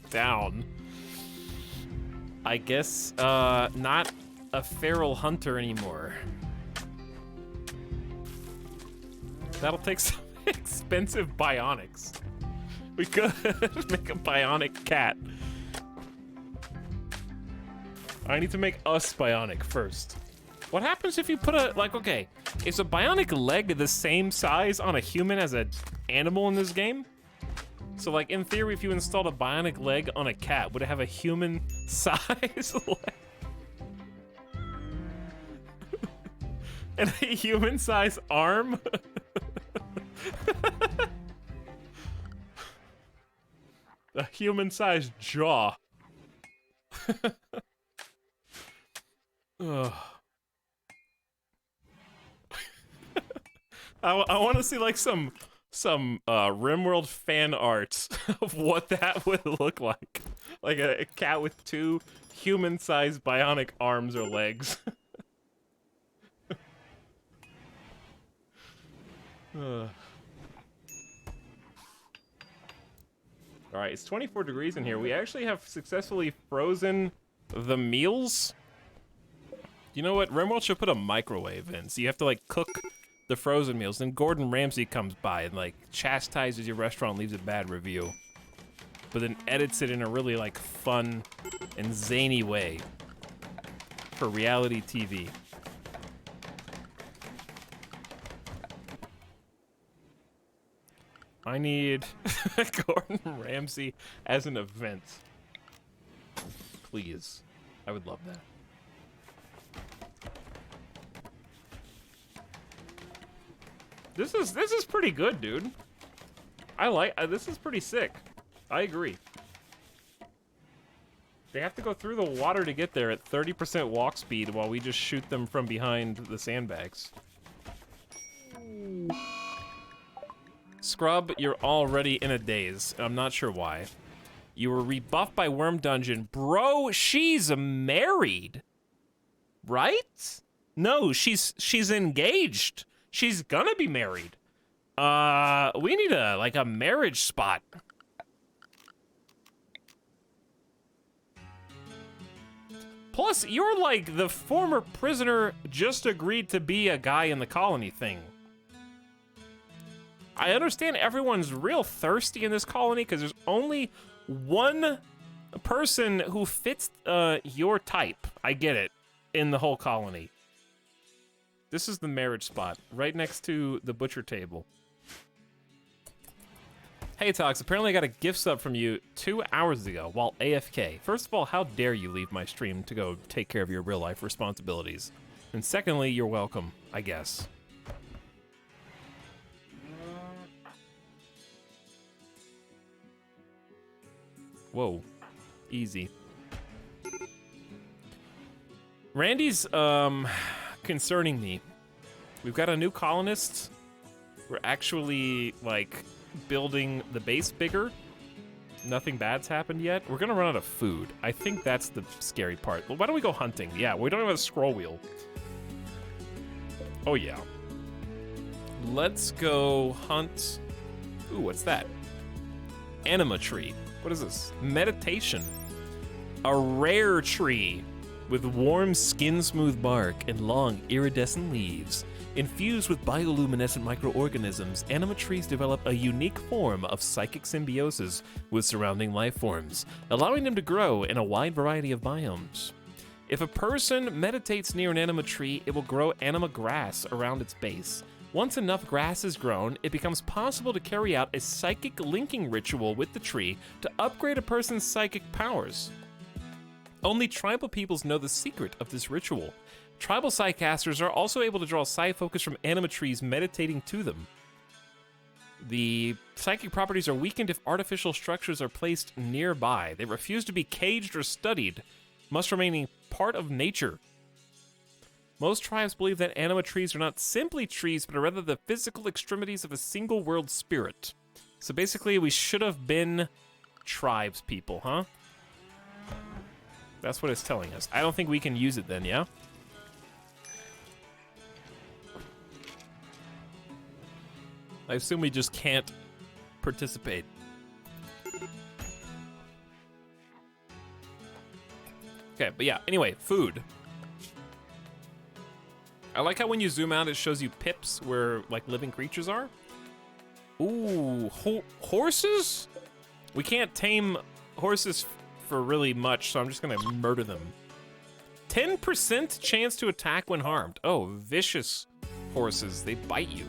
Down. I guess, not a feral hunter anymore. That'll take some expensive bionics. We could make a bionic cat. I need to make us bionic first. What happens if you put a, like, okay, is a bionic leg the same size on a human as an animal in this game? So, like, in theory, if you installed a bionic leg on a cat, would it have a human size leg? And a human size arm? A human sized jaw. Ugh. I want to see like some RimWorld fan art of what that would look like a cat with 2 human-sized bionic arms or legs. All right, it's 24 degrees in here. We actually have successfully frozen the meals. You know what? RimWorld should put a microwave in, so you have to like cook the frozen meals. Then Gordon Ramsay comes by and like chastises your restaurant, and leaves a bad review, but then edits it in a really like fun and zany way for reality TV. I need Gordon Ramsay as an event. Please. I would love that. This is pretty good, dude. I like this is pretty sick. I agree. They have to go through the water to get there at 30% walk speed while we just shoot them from behind the sandbags. Scrub, you're already in a daze. I'm not sure why. You were rebuffed by Worm Dungeon. Bro, she's married. Right? No, she's engaged. She's gonna be married. We need a marriage spot. Plus, you're like the former prisoner just agreed to be a guy in the colony thing. I understand everyone's real thirsty in this colony because there's only one person who fits your type. I get it. In the whole colony. This is the marriage spot, right next to the butcher table. Hey, Tox, apparently I got a gift sub from you 2 hours ago while AFK. First of all, how dare you leave my stream to go take care of your real-life responsibilities? And secondly, you're welcome, I guess. Whoa. Easy. Randy's, concerning me. We've got a new colonist. We're actually, like, building the base bigger. Nothing bad's happened yet. We're gonna run out of food. I think that's the scary part. Well, why don't we go hunting? Yeah, we don't have a scroll wheel. Oh, yeah. Let's go hunt. Ooh, what's that? Anima tree. What is this? Meditation. A rare tree with warm, skin-smooth bark and long, iridescent leaves. Infused with bioluminescent microorganisms, anima trees develop a unique form of psychic symbiosis with surrounding life forms, allowing them to grow in a wide variety of biomes. If a person meditates near an anima tree, it will grow anima grass around its base. Once enough grass is grown, it becomes possible to carry out a psychic linking ritual with the tree to upgrade a person's psychic powers. Only tribal peoples know the secret of this ritual. Tribal Psycasters are also able to draw Psy focus from anima trees meditating to them. The psychic properties are weakened if artificial structures are placed nearby. They refuse to be caged or studied, must remain a part of nature. Most tribes believe that anima trees are not simply trees, but are rather the physical extremities of a single world spirit. So basically, we should have been tribes people, huh? That's what it's telling us. I don't think we can use it then, yeah? I assume we just can't participate. Okay, but yeah, anyway, food. I like how when you zoom out, it shows you pips where, like, living creatures are. Ooh, horses? We can't tame horses for really much, so I'm just gonna murder them. 10% chance to attack when harmed. Oh, vicious horses, they bite you.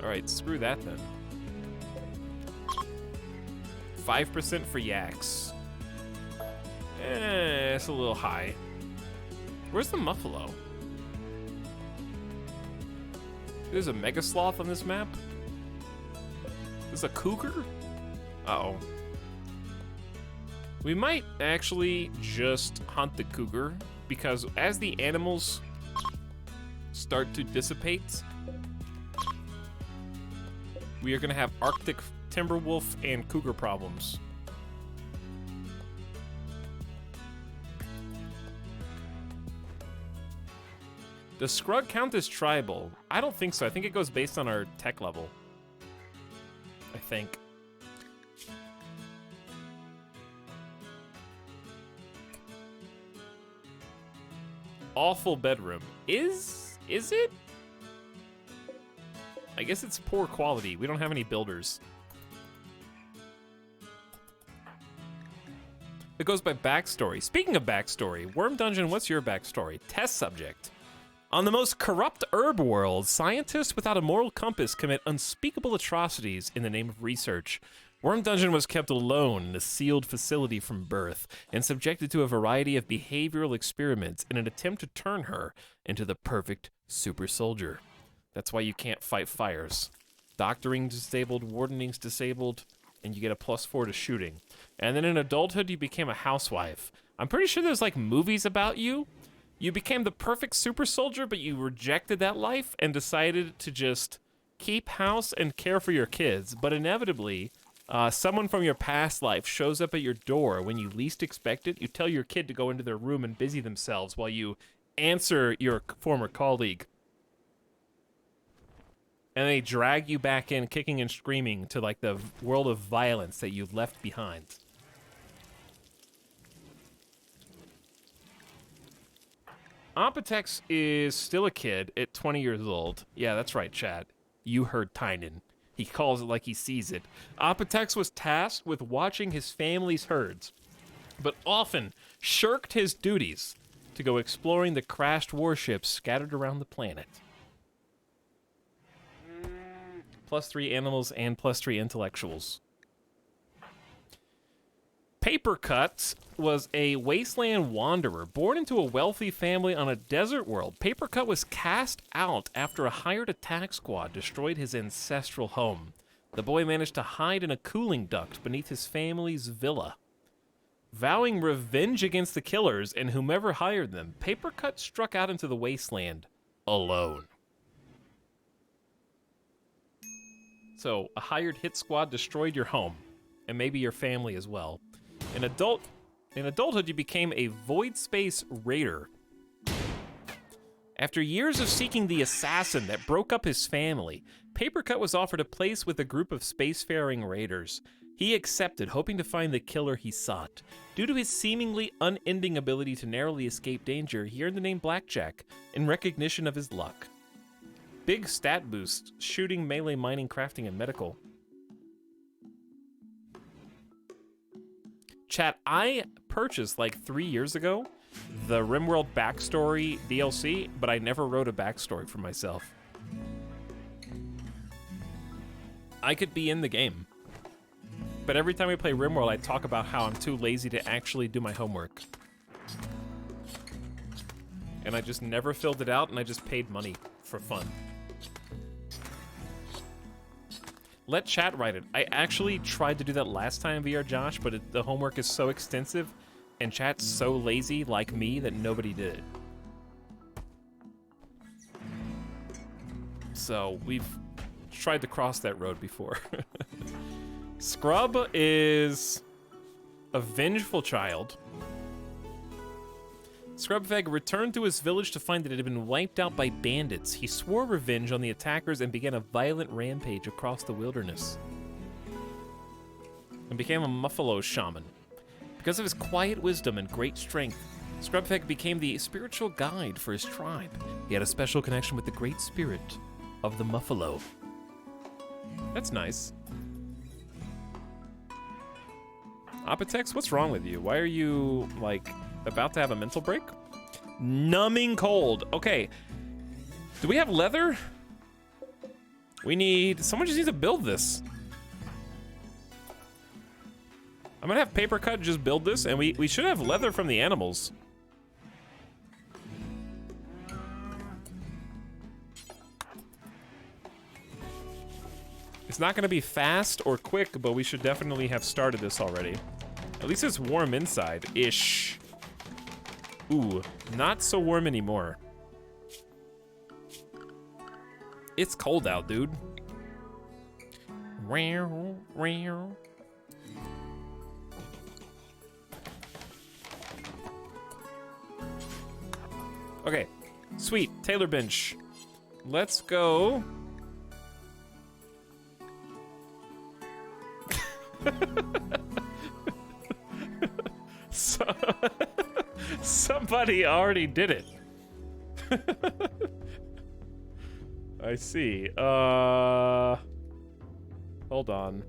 All right, screw that then. 5% for yaks. It's a little high. Where's the muffalo? There's a mega sloth on this map? There's a cougar? Uh-oh. We might actually just hunt the cougar, because as the animals start to dissipate, we are gonna have Arctic timber wolf and cougar problems. Does Scrug count as tribal? I don't think so. I think it goes based on our tech level. I think. Awful bedroom. Is it? I guess it's poor quality. We don't have any builders. It goes by backstory. Speaking of backstory, Worm Dungeon, what's your backstory? Test subject. On the most corrupt herb world, scientists without a moral compass commit unspeakable atrocities in the name of research. Worm Dungeon was kept alone in a sealed facility from birth and subjected to a variety of behavioral experiments in an attempt to turn her into the perfect super soldier. That's why you can't fight fires. Doctoring's disabled, wardening's disabled, and you get a +4 to shooting. And then in adulthood, you became a housewife. I'm pretty sure there's like movies about you. You became the perfect super soldier, but you rejected that life and decided to just keep house and care for your kids. But inevitably, someone from your past life shows up at your door when you least expect it. You tell your kid to go into their room and busy themselves while you answer your former colleague. And they drag you back in, kicking and screaming, to like the world of violence that you've left behind. Apotex is still a kid at 20 years old. Yeah, that's right, Chad. You heard Tynan. He calls it like he sees it. Apotex was tasked with watching his family's herds, but often shirked his duties to go exploring the crashed warships scattered around the planet. +3 animals and +3 intellectuals. Papercut was a wasteland wanderer born into a wealthy family on a desert world. Papercut was cast out after a hired attack squad destroyed his ancestral home. The boy managed to hide in a cooling duct beneath his family's villa. Vowing revenge against the killers and whomever hired them, Papercut struck out into the wasteland alone. So, a hired hit squad destroyed your home, and maybe your family as well. In adulthood, you became a void space raider. After years of seeking the assassin that broke up his family, Papercut was offered a place with a group of spacefaring raiders. He accepted, hoping to find the killer he sought. Due to his seemingly unending ability to narrowly escape danger, he earned the name Blackjack in recognition of his luck. Big stat boost: shooting, melee, mining, crafting, and medical. Chat, I purchased like 3 years ago the RimWorld backstory DLC, but I never wrote a backstory for myself. I could be in the game, but every time we play RimWorld, I talk about how I'm too lazy to actually do my homework. And I just never filled it out, and I just paid money for fun. let chat write it. I actually tried to do that last time via Josh, but the homework is so extensive and chat's so lazy like me that nobody did it. So we've tried to cross that road before. Scrub is a vengeful child. Scrubveg returned to his village to find that it had been wiped out by bandits. He swore revenge on the attackers and began a violent rampage across the wilderness. And became a Muffalo shaman. Because of his quiet wisdom and great strength, Scrubveg became the spiritual guide for his tribe. He had a special connection with the great spirit of the Muffalo. That's nice. Apotex, what's wrong with you? Why are you, like, about to have a mental break? Numbing cold. Okay. Do we have leather? Someone just needs to build this. I'm gonna have paper cut just build this, and we should have leather from the animals. It's not gonna be fast or quick, but we should definitely have started this already. At least it's warm inside-ish. Ooh, not so warm anymore. It's cold out, dude. Okay, sweet, Taylor bench. Let's go. Somebody already did it. I see. Hold on.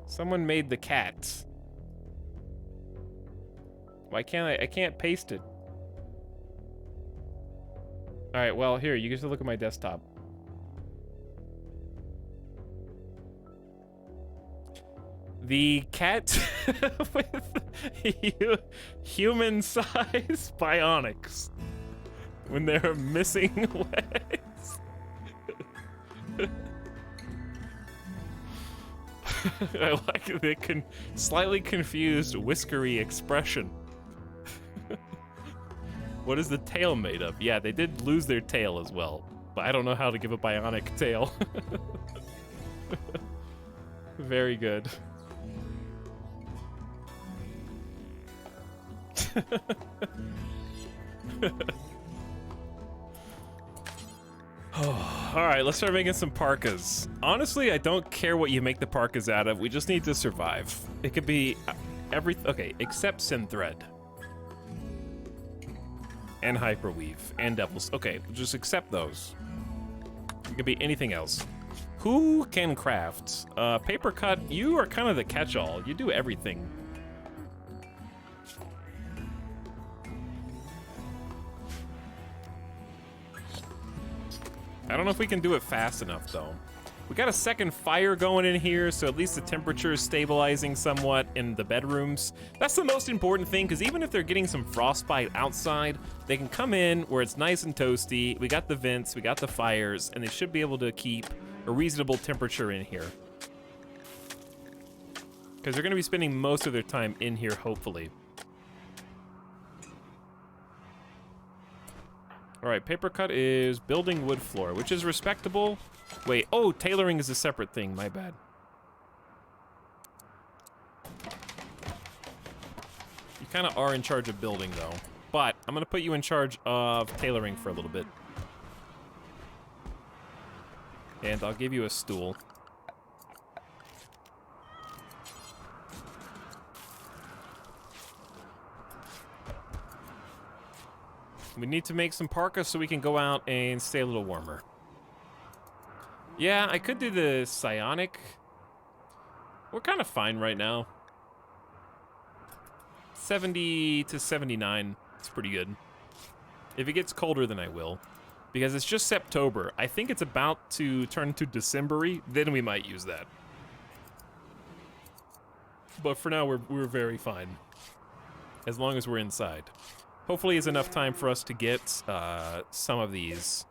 Someone made the cat. Why can't I can't paste it. All right, well, here, you get to look at my desktop. The cat with human-sized bionics when they're missing legs. I like the slightly confused, whiskery expression. What is the tail made of? Yeah, they did lose their tail as well, but I don't know how to give a bionic tail. Very good. Alright, let's start making some parkas. Honestly, I don't care what you make the parkas out of. We just need to survive. It could be okay, except synthread. And hyperweave. And devils. Okay, just accept those. It could be anything else. Who can craft? Paper cut, you are kind of the catch-all. You do everything. I don't know if we can do it fast enough, though. We got a second fire going in here, so at least the temperature is stabilizing somewhat in the bedrooms. That's the most important thing, because even if they're getting some frostbite outside, they can come in where it's nice and toasty. We got the vents, we got the fires, and they should be able to keep a reasonable temperature in here. Because they're going to be spending most of their time in here, hopefully. All right, paper cut is building wood floor, which is respectable. Wait, oh, tailoring is a separate thing, my bad. You kind of are in charge of building, though. But I'm going to put you in charge of tailoring for a little bit. And I'll give you a stool. We need to make some parkas so we can go out and stay a little warmer. Yeah, I could do the psionic. We're kind of fine right now. 70 to 79. It's pretty good. If it gets colder, then I will. Because it's just September. I think it's about to turn to December-y. Then we might use that. But for now, we're very fine. As long as we're inside. hopefully is enough time for us to get some of these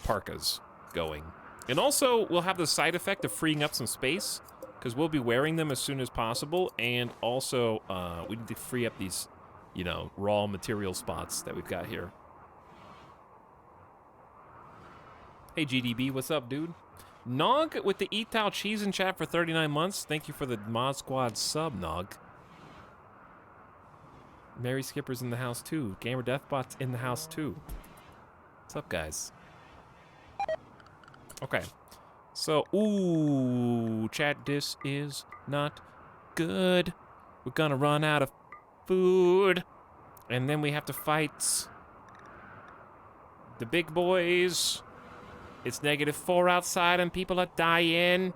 parkas going. And also, we'll have the side effect of freeing up some space, because we'll be wearing them as soon as possible, and also, we need to free up these, you know, raw material spots that we've got here. Hey, GDB, what's up, dude? Nog with the Etal cheese in chat for 39 months. Thank you for the Mod Squad sub, Nog. Mary Skipper's in the house, too. Gamer Deathbot's in the house, too. What's up, guys? Okay. So, ooh, chat, this is not good. We're gonna run out of food. And then we have to fight the big boys. It's -4 outside and people are dying.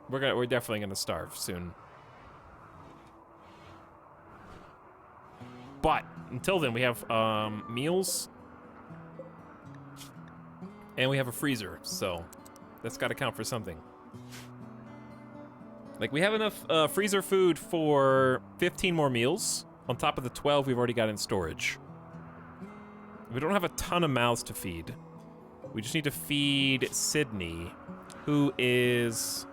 We're definitely gonna starve soon. But until then, we have meals, and we have a freezer, so that's got to count for something. Like, we have enough freezer food for 15 more meals on top of the 12 we've already got in storage. We don't have a ton of mouths to feed. We just need to feed Sydney, who is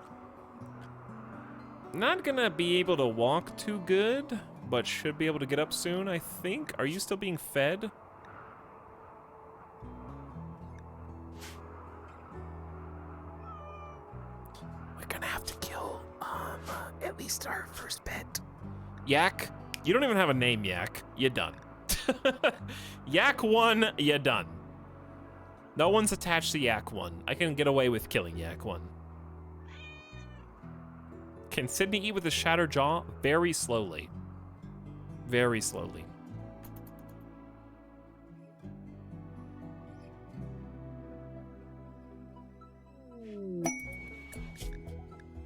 not gonna be able to walk too good, but should be able to get up soon, I think. Are you still being fed? We're gonna have to kill, at least our first pet. Yak? You don't even have a name, Yak. You're done. Yak 1, you're done. No one's attached to Yak 1. I can get away with killing Yak 1. Can Sydney eat with a shattered jaw? Very slowly. Very slowly.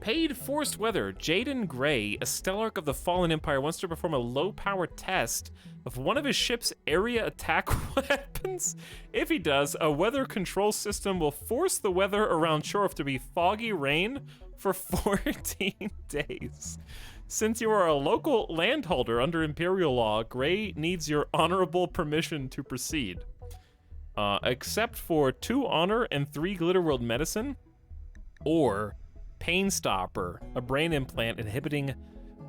Paid Forced Weather. Jaden Gray, a Stellarch of the Fallen Empire, wants to perform a low-power test of one of his ship's area attack weapons. If he does, a weather control system will force the weather around shore to be foggy rain for 14 days. Since you are a local landholder under Imperial law, Gray needs your honorable permission to proceed. Except for 2 honor and 3 Glitterworld medicine, or Pain Stopper, a brain implant inhibiting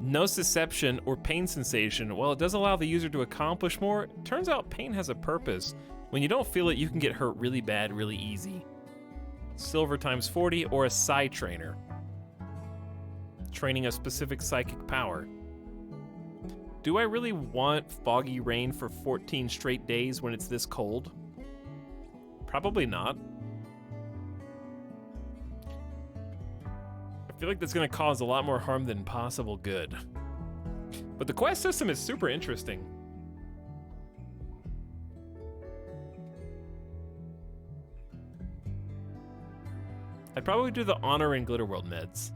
nociception or pain sensation. While it does allow the user to accomplish more, it turns out pain has a purpose. When you don't feel it, you can get hurt really bad, really easy. Silver times 40, or a Psi Trainer, training a specific psychic power. Do I really want foggy rain for 14 straight days when it's this cold? Probably not. I feel like that's gonna cause a lot more harm than possible good. But the quest system is super interesting. I'd probably do the Honor and Glitterworld meds.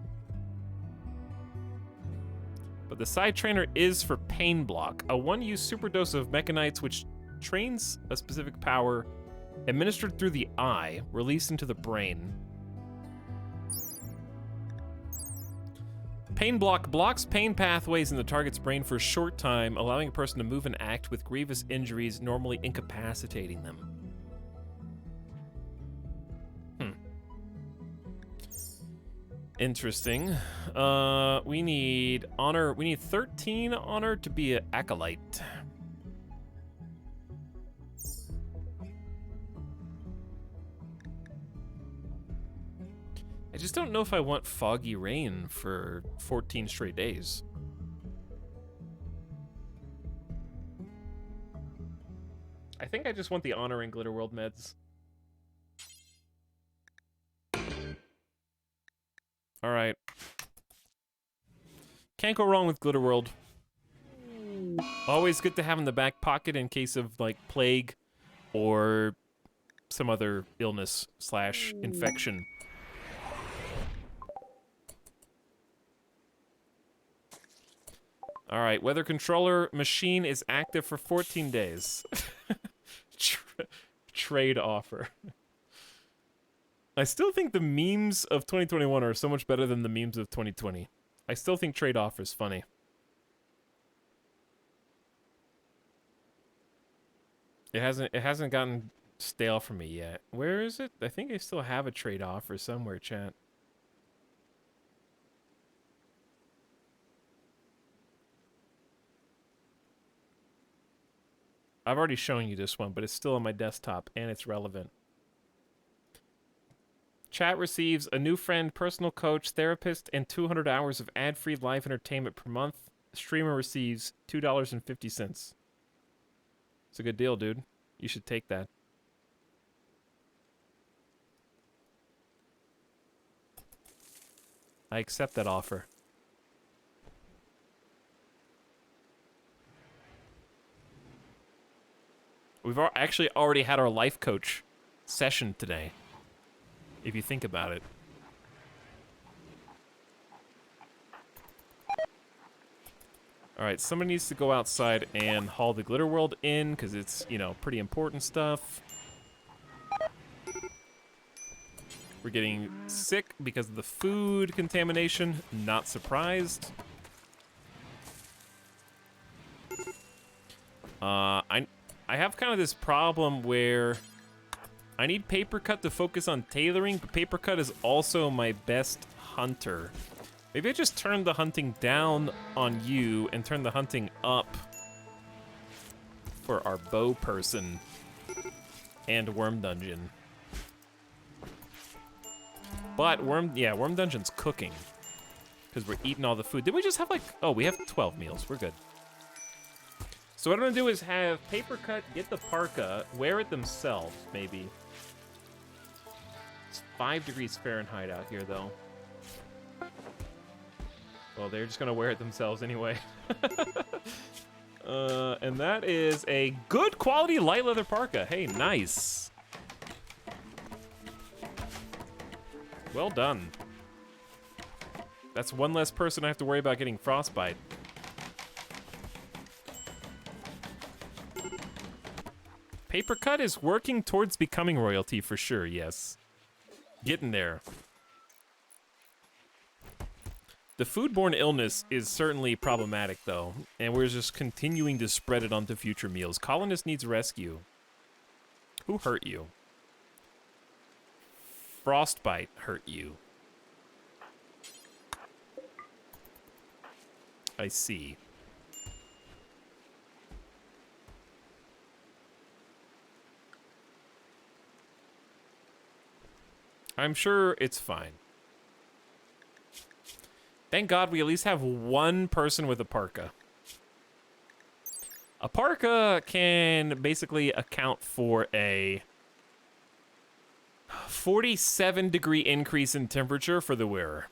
But the Side Trainer is for Pain Block, a 1-use superdose of mechanites which trains a specific power administered through the eye, released into the brain. Pain Block blocks pain pathways in the target's brain for a short time, allowing a person to move and act with grievous injuries, normally incapacitating them. Interesting. We need honor. We need 13 honor to be an acolyte. I just don't know if I want foggy rain for 14 straight days. I think I just want the honor and Glitterworld meds. All right. Can't go wrong with Glitterworld. Always good to have in the back pocket in case of, like, plague or some other illness / infection. All right, weather controller machine is active for 14 days. Trade offer. I still think the memes of 2021 are so much better than the memes of 2020. I still think trade offers funny. It hasn't gotten stale for me yet. Where is it? I think I still have a trade offer somewhere, chat. I've already shown you this one, but it's still on my desktop and it's relevant. Chat receives a new friend, personal coach, therapist, and 200 hours of ad-free live entertainment per month. Streamer receives $2.50. It's a good deal, dude. You should take that. I accept that offer. We've actually already had our life coach session today, if you think about it. Alright, somebody needs to go outside and haul the Glitter World in, because it's, you know, pretty important stuff. We're getting sick because of the food contamination. Not surprised. I have kind of this problem where I need Paper Cut to focus on tailoring, but Paper Cut is also my best hunter. Maybe I just turn the hunting down on you and turn the hunting up for our bow person and Worm Dungeon. But Worm Dungeon's cooking because we're eating all the food. Did we just have like, oh, we have 12 meals. We're good. So what I'm gonna do is have Paper Cut get the parka, wear it themselves, maybe. It's 5 degrees Fahrenheit out here, though. Well, they're just gonna wear it themselves anyway. And that is a good quality light leather parka. Hey, nice. Well done. That's one less person I have to worry about getting frostbite. Paper Cut is working towards becoming royalty for sure, yes. Getting there. The foodborne illness is certainly problematic, though, and we're just continuing to spread it onto future meals. Colonist needs rescue. Who hurt you? Frostbite hurt you. I see. I'm sure it's fine. Thank God we at least have one person with a parka. A parka can basically account for a 47-degree increase in temperature for the wearer,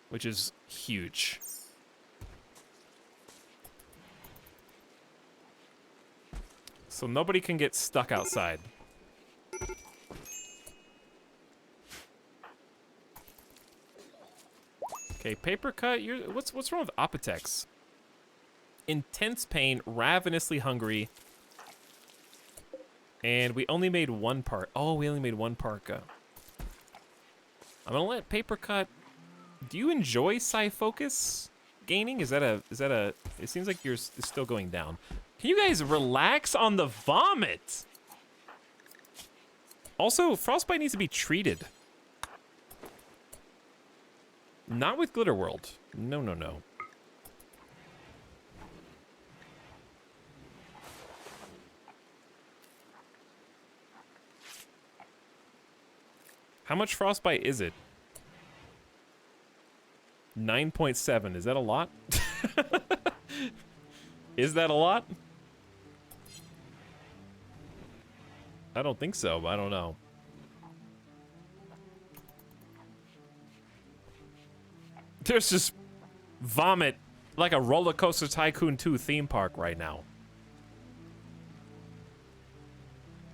which is huge. So nobody can get stuck outside. Okay, Paper Cut, what's wrong with Apotex? Intense pain, ravenously hungry. And we only made one part. Oh, we only made one parka. I'm gonna let Paper Cut. Do you enjoy Psi Focus gaining? Is that a it seems like it's still going down. Can you guys relax on the vomit? Also, Frostbite needs to be treated. Not with Glitter World. No, no, no. How much frostbite is it? 9.7. Is that a lot? Is that a lot? I don't think so, but I don't know. There's just vomit like a Roller Coaster Tycoon 2 theme park right now.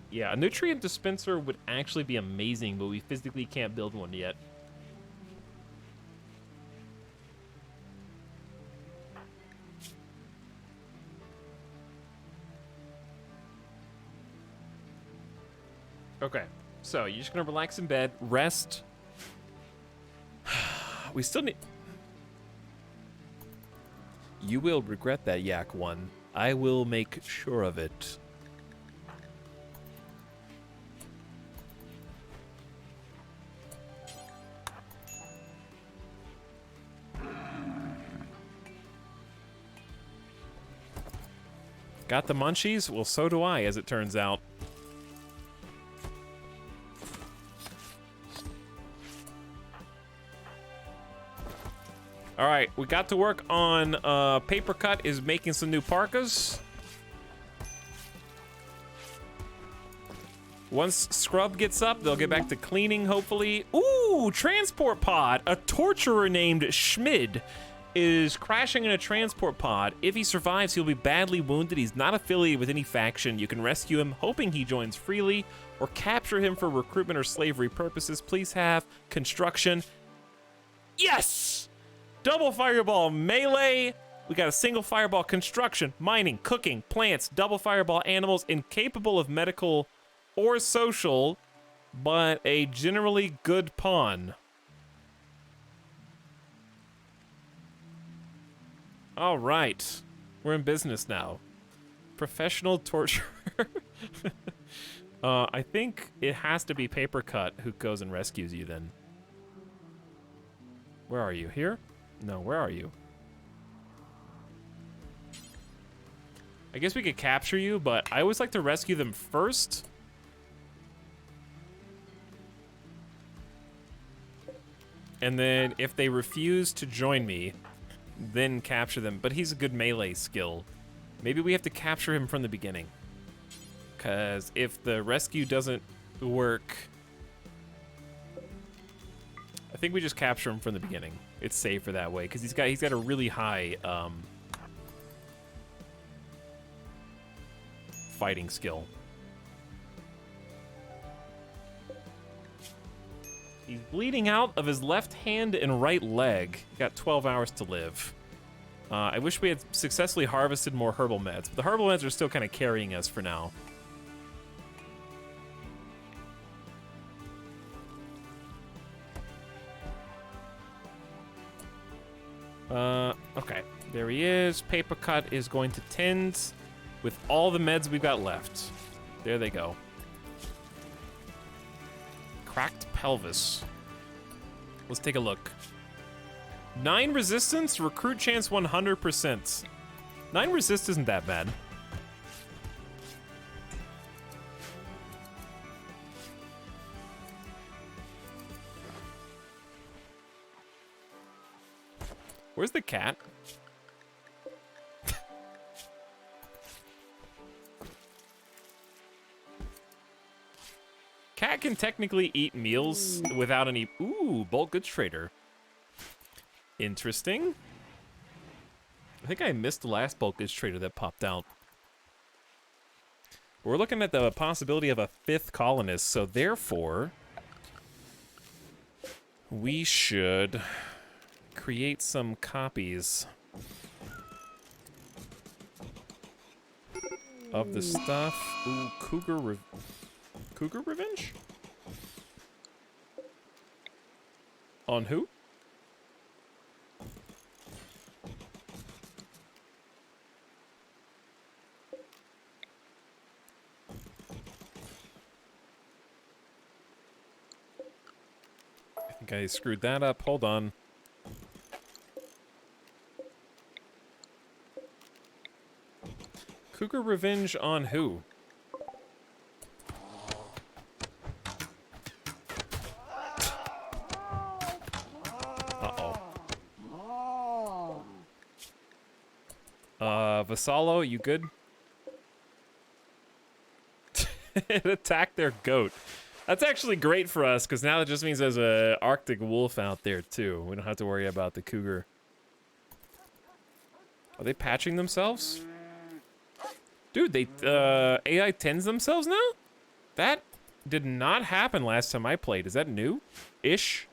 Yeah, a nutrient dispenser would actually be amazing, but we physically can't build one yet. Okay, so you're just gonna relax in bed, rest. We still need... You will regret that, Yak One. I will make sure of it. Got the munchies? Well, so do I, as it turns out. All right, we got to work on Paper Cut is making some new parkas. Once Scrub gets up, they'll get back to cleaning, hopefully. Ooh, transport pod. A torturer named Schmid is crashing in a transport pod. If he survives, he'll be badly wounded. He's not affiliated with any faction. You can rescue him, hoping he joins freely, or capture him for recruitment or slavery purposes. Please have construction. Yes! Double fireball melee. We got a single fireball construction, mining, cooking, plants, double fireball animals, incapable of medical or social, but a generally good pawn. All right, we're in business now. Professional torturer. I think it has to be Paper Cut who goes and rescues you then. Where are you? Here? No, where are you? I guess we could capture you, but I always like to rescue them first. And then if they refuse to join me, then capture them. But he's a good melee skill. Maybe we have to capture him from the beginning. Because if the rescue doesn't work, I think we just capture him from the beginning. It's safer that way because he's got a really high fighting skill. He's bleeding out of his left hand and right leg. He got 12 hours to live. I wish we had successfully harvested more herbal meds, but the herbal meds are still kind of carrying us for now. Okay, there he is. Paper Cut is going to tend with all the meds we've got left. There they go. Cracked pelvis. Let's take a look. 9 resistance, recruit chance 100%. 9 resist isn't that bad. Where's the cat? Cat can technically eat meals without any... Ooh, bulk goods trader. Interesting. I think I missed the last bulk goods trader that popped out. We're looking at the possibility of a 5th colonist, so therefore... we should create some copies of the stuff. Ooh, Cougar Revenge? On who? I think I screwed that up. Hold on. Cougar Revenge on who? Vassallo, you good? It attacked their goat. That's actually great for us, because now it just means there's a Arctic wolf out there, too. We don't have to worry about the cougar. Are they patching themselves? Dude, they, AI tends themselves now? That did not happen last time I played. Is that new-ish?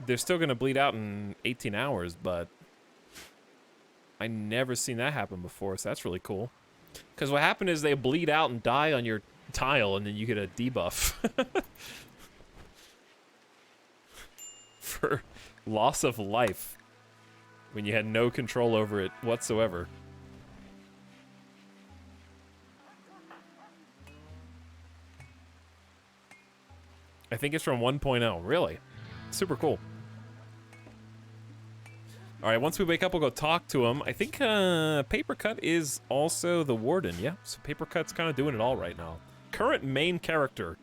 They're still gonna bleed out in 18 hours, but... I never seen that happen before, so that's really cool. Because what happened is they bleed out and die on your tile, and then you get a debuff. For loss of life. when you had no control over it whatsoever. I think it's from 1.0. Really? Super cool. All right, once we wake up, we'll go talk to him. I think Papercut is also the warden. Yeah, so Papercut's kind of doing it all right now. Current main character.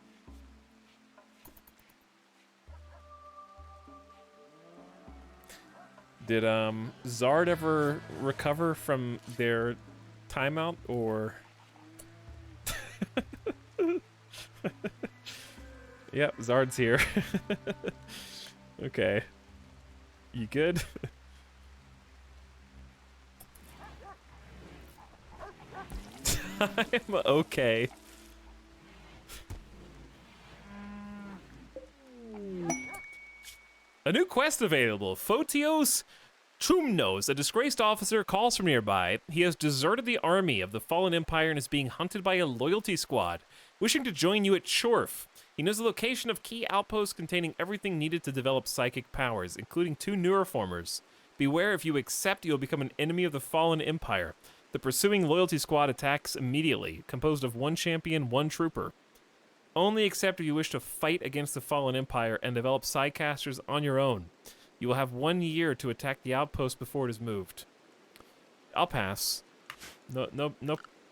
Did Zard ever recover from their timeout, or? Yep, Zard's here. Okay. You good? I'm okay. A new quest available. Photios Chumnos, a disgraced officer, calls from nearby. He has deserted the army of the Fallen Empire and is being hunted by a loyalty squad, wishing to join you at Chorf. He knows the location of key outposts containing everything needed to develop psychic powers, including 2 neuroformers. Beware, if you accept, you'll become an enemy of the Fallen Empire. The pursuing loyalty squad attacks immediately, composed of 1 champion, 1 trooper. Only accept if you wish to fight against the Fallen Empire and develop Psycasters on your own. You will have 1 year to attack the outpost before it is moved. I'll pass. No,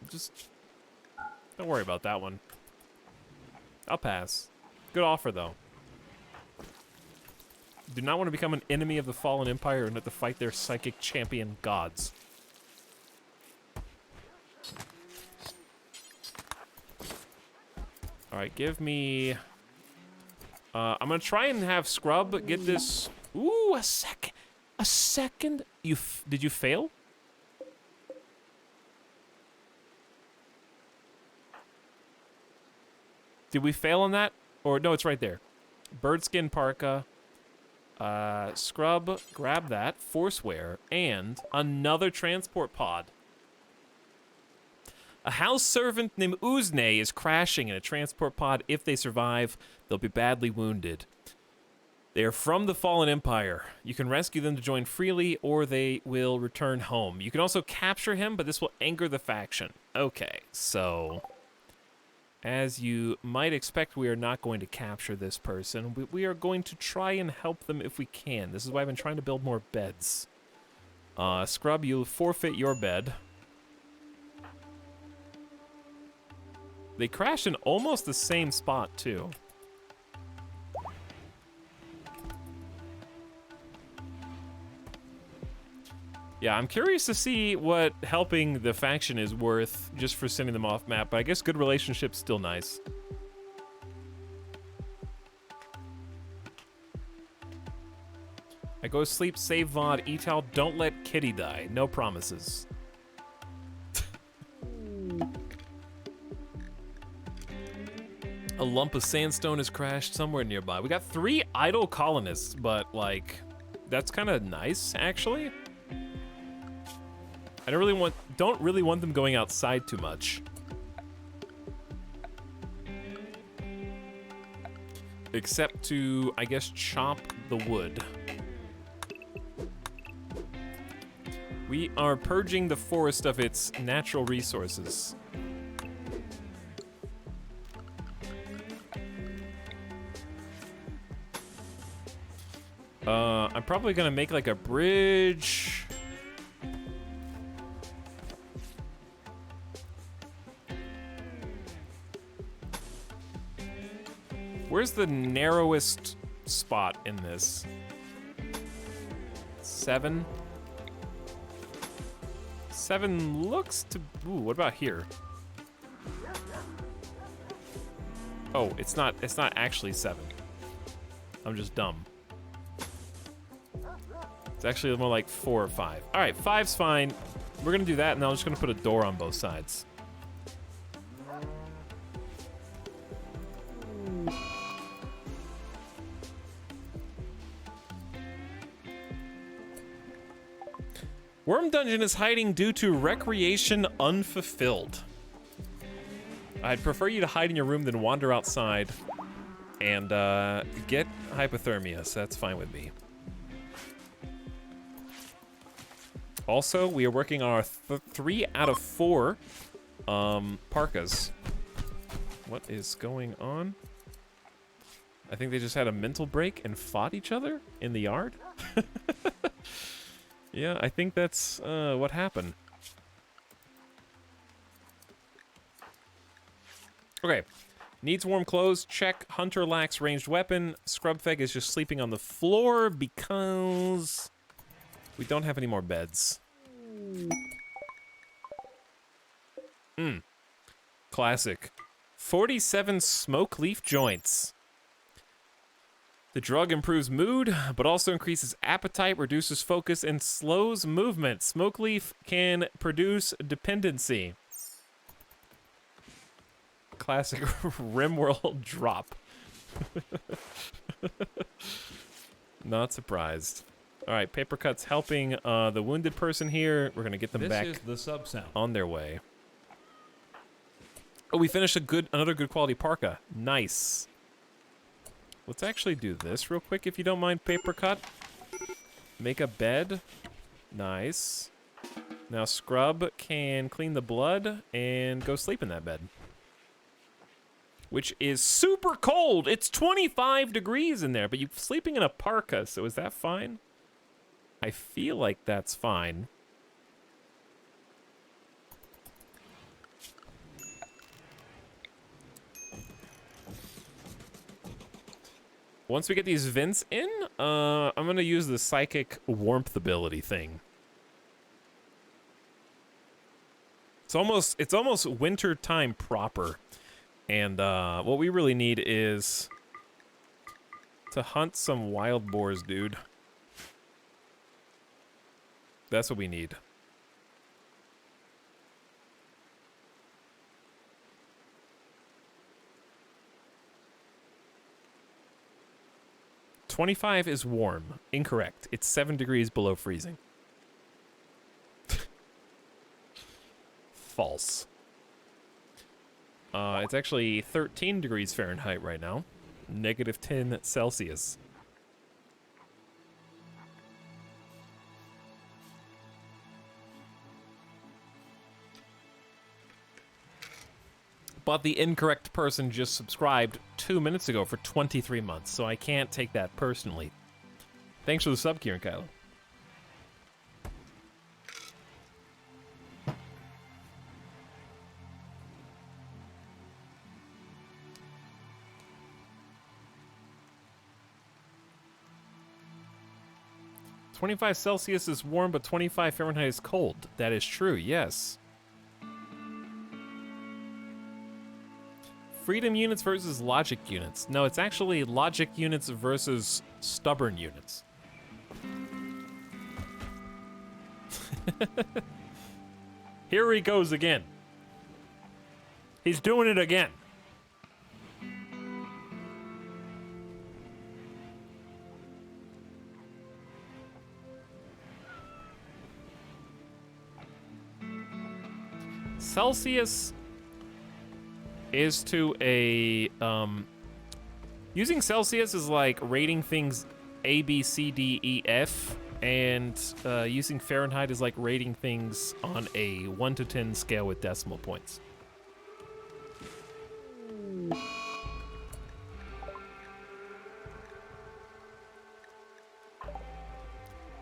just don't worry about that one. I'll pass. Good offer, though. Do not want to become an enemy of the Fallen Empire and have to fight their psychic champion gods. Alright, give me... I'm gonna try and have Scrub get this... Ooh, a second. A second? Did you fail? Did we fail on that? Or, no, it's right there. Birdskin Parka. Scrub, grab that. Forceware. And another transport pod. A house servant named Uzne is crashing in a transport pod. If they survive, they'll be badly wounded. They are from the Fallen Empire. You can rescue them to join freely, or they will return home. You can also capture him, but this will anger the faction. Okay, so... as you might expect, we are not going to capture this person. We are going to try and help them if we can. This is why I've been trying to build more beds. Scrub, you'll forfeit your bed. They crashed in almost the same spot, too. Yeah, I'm curious to see what helping the faction is worth just for sending them off map, but I guess good relationship's still nice. I go to sleep, save VOD, Etal, don't let Kitty die. No promises. A lump of sandstone has crashed somewhere nearby. We got 3 idle colonists, but, like, that's kind of nice, actually. I don't really want them going outside too much. Except to, I guess, chop the wood. We are purging the forest of its natural resources. I'm probably gonna make like a bridge. Where's the narrowest spot in this? 7? 7 looks to... Ooh, what about here? Oh, it's not actually 7. I'm just dumb. It's actually more like 4 or 5. All right, 5's fine. We're gonna do that, and then I'm just gonna put a door on both sides. Worm Dungeon is hiding due to recreation unfulfilled. I'd prefer you to hide in your room than wander outside and get hypothermia, so that's fine with me. Also, we are working on our 3 out of 4 parkas. What is going on? I think they just had a mental break and fought each other in the yard. Yeah, I think that's what happened. Okay. Needs warm clothes. Check. Hunter lacks ranged weapon. Scrubfeg is just sleeping on the floor because we don't have any more beds. Classic. 47 smoke leaf joints. The drug improves mood, but also increases appetite, reduces focus, and slows movement. Smoke leaf can produce dependency. Classic RimWorld drop. Not surprised. All right, paper cuts helping the wounded person here. We're gonna get them back This is the sub sound. on their way. Oh, we finished another good quality parka. Nice. Let's actually do this real quick, if you don't mind, paper cut. Make a bed. Nice. Now Scrub can clean the blood and go sleep in that bed. Which is super cold. It's 25 degrees in there, but you're sleeping in a parka, so is that fine? I feel like that's fine. Once we get these vents in, I'm gonna use the psychic warmth ability thing. It's almost winter time proper. And what we really need is to hunt some wild boars, dude. That's what we need. "25 is warm." Incorrect. It's 7 degrees below freezing. False. It's actually 13 degrees Fahrenheit right now. -10 Celsius. But the incorrect person just subscribed 2 minutes ago for 23 months, so I can't take that personally. Thanks for the sub, Kieran Kylo. "25 Celsius is warm, but 25 Fahrenheit is cold." That is true, yes. Freedom units versus logic units. No, it's actually logic units versus stubborn units. Here he goes again. He's doing it again. Celsius is to a using Celsius is like rating things A, B, C, D, E, F, and using Fahrenheit is like rating things on a 1 to 10 scale with decimal points.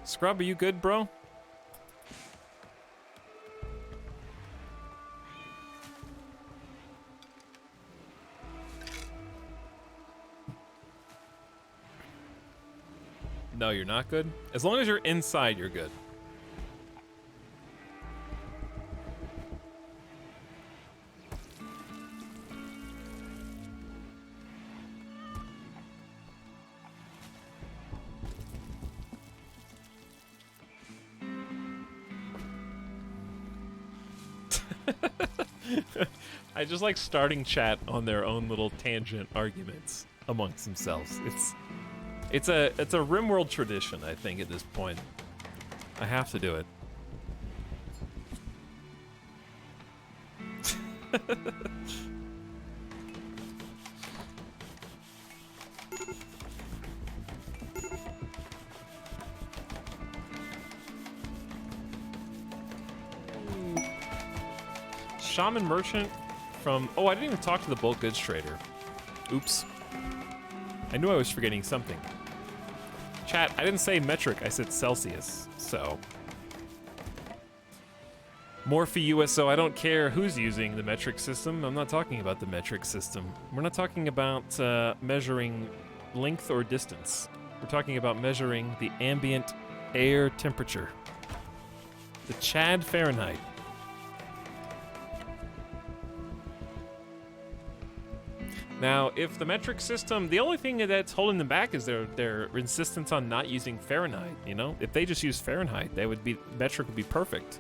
Scrub, are you good, bro? No, you're not good? As long as you're inside, you're good. I just like starting chat on their own little tangent arguments amongst themselves. It's a RimWorld tradition, I think, at this point. I have to do it. Shaman Merchant from... Oh, I didn't even talk to the bulk goods trader. Oops. I knew I was forgetting something. Chat, I didn't say metric, I said Celsius, so... Morphe USO, I don't care who's using the metric system. I'm not talking about the metric system. We're not talking about measuring length or distance. We're talking about measuring the ambient air temperature. The Chad Fahrenheit. Now, if the metric system, the only thing that's holding them back is their insistence on not using Fahrenheit, you know? If they just use Fahrenheit, metric would be perfect.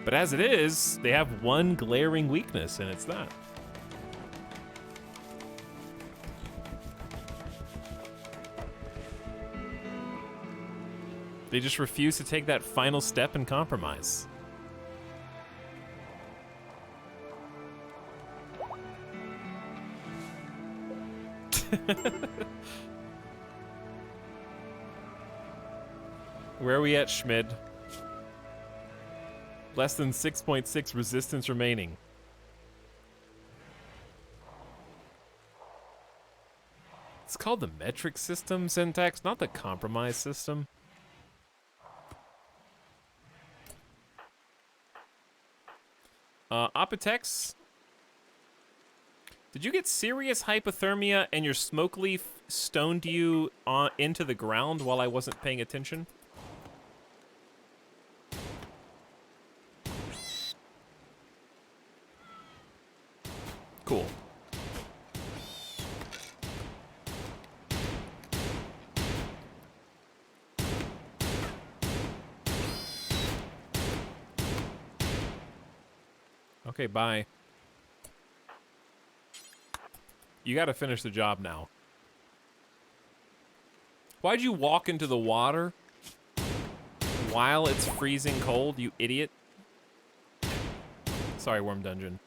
But as it is, they have one glaring weakness, and it's that. They just refuse to take that final step and compromise. Where are we at, Schmid? Less than 6.6 resistance remaining. It's called the metric system, Syntax, not the compromise system. Apotex, did you get serious hypothermia and your smoke leaf stoned you into the ground while I wasn't paying attention? Cool. Okay, bye. You gotta finish the job now. Why'd you walk into the water while it's freezing cold, you idiot? Sorry, Worm Dungeon.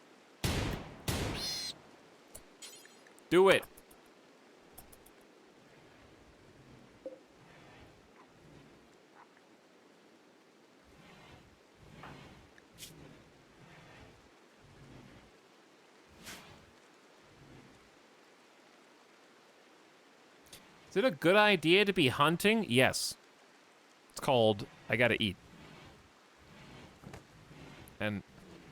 Do it. Is it a good idea to be hunting? Yes. It's called I Gotta Eat. And